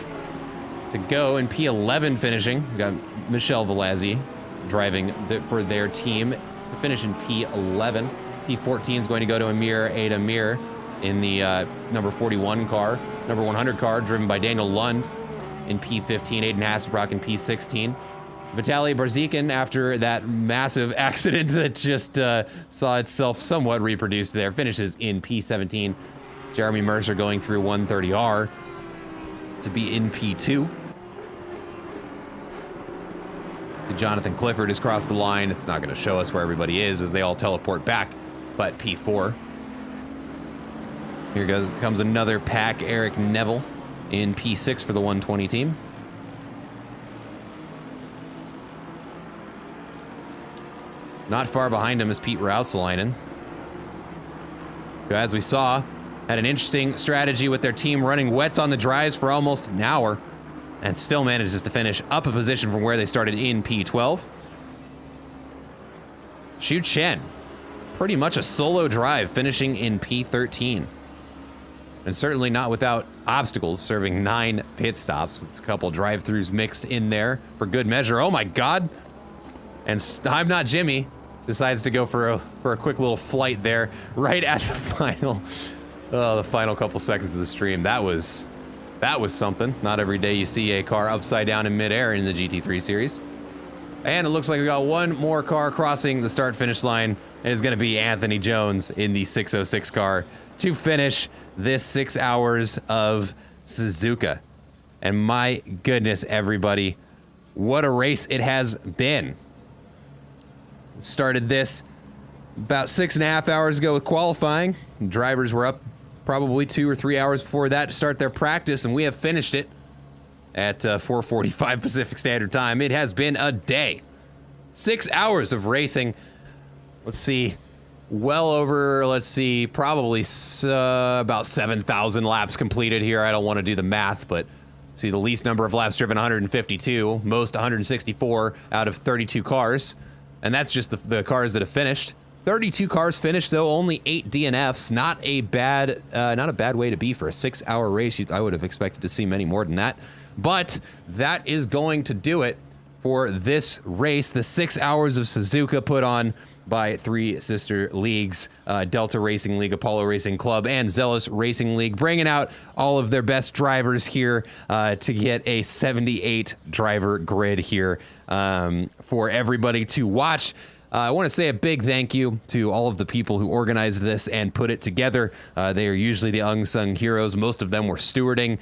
to go. In P11 finishing, we got Michelle Velazzi driving for their team to finish in P11. P14 is going to go to Amir Adamir in the number 41 car. Number 100 car driven by Daniel Lund in P15. Aiden Hasselbrock in P16. Vitaly Barzikin, after that massive accident that just saw itself somewhat reproduced there, finishes in P17. Jeremy Mercer going through 130R to be in P2. See, Jonathan Clifford has crossed the line. It's not going to show us where everybody is as they all teleport back, but P4. Here comes another pack. Eric Neville in P6 for the 120 team. Not far behind him is Pete Rautzelainen, who, as we saw, had an interesting strategy with their team running wets on the drives for almost an hour and still manages to finish up a position from where they started in P12. Xu Chen, pretty much a solo drive, finishing in P13. And certainly not without obstacles, serving 9 pit stops with a couple drive-throughs mixed in there for good measure. Oh my God! And I'm Not Jimmy decides to go for a quick little flight there, right at the final couple seconds of the stream. That was something. Not every day you see a car upside down in midair in the GT3 series. And it looks like we got one more car crossing the start-finish line, and it's going to be Anthony Jones in the 606 car to finish this 6 hours of Suzuka. And my goodness, everybody, what a race it has been. Started this about 6.5 hours ago with qualifying. Drivers were up probably 2 or 3 hours before that to start their practice, and we have finished it at 4:45 Pacific Standard Time. It has been a day. 6 hours of racing. Let's see. Well over, probably about 7,000 laps completed here. I don't want to do the math, but see, the least number of laps driven, 152. Most 164 out of 32 cars. And that's just the cars that have finished. 32 cars finished, though, only 8 DNFs. Not a bad way to be for a 6-hour race. I would have expected to see many more than that. But that is going to do it for this race. The 6 hours of Suzuka put on by 3 sister leagues, Delta Racing League, Apollo Racing Club, and Zealous Racing League, bringing out all of their best drivers here to get a 78 driver grid here for everybody to watch. I want to say a big thank you to all of the people who organized this and put it together. They are usually the unsung heroes. Most of them were stewarding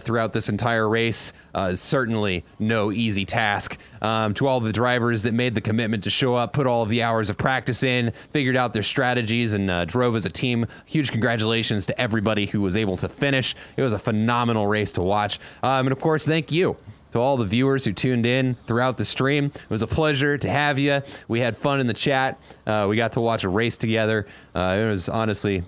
throughout this entire race. Certainly no easy task. To all the drivers that made the commitment to show up, put all of the hours of practice in, figured out their strategies, and drove as a team. Huge congratulations to everybody who was able to finish. It was a phenomenal race to watch. And of course, thank you to all the viewers who tuned in throughout the stream. It was a pleasure to have you. We had fun in the chat. We got to watch a race together. It was honestly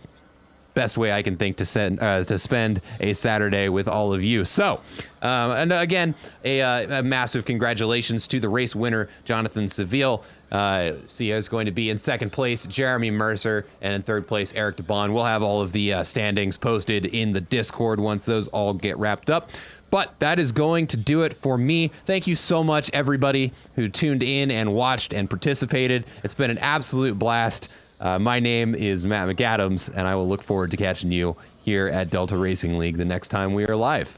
best way I can think to spend a Saturday with all of you. So, and again, a massive congratulations to the race winner, Jonathan Seville. Sia is going to be in 2nd place, Jeremy Mercer, and in 3rd place, Eric DeBon. We'll have all of the standings posted in the Discord once those all get wrapped up. But that is going to do it for me. Thank you so much, everybody who tuned in and watched and participated. It's been an absolute blast. My name is Matt McAdams, and I will look forward to catching you here at Delta Racing League the next time we are live.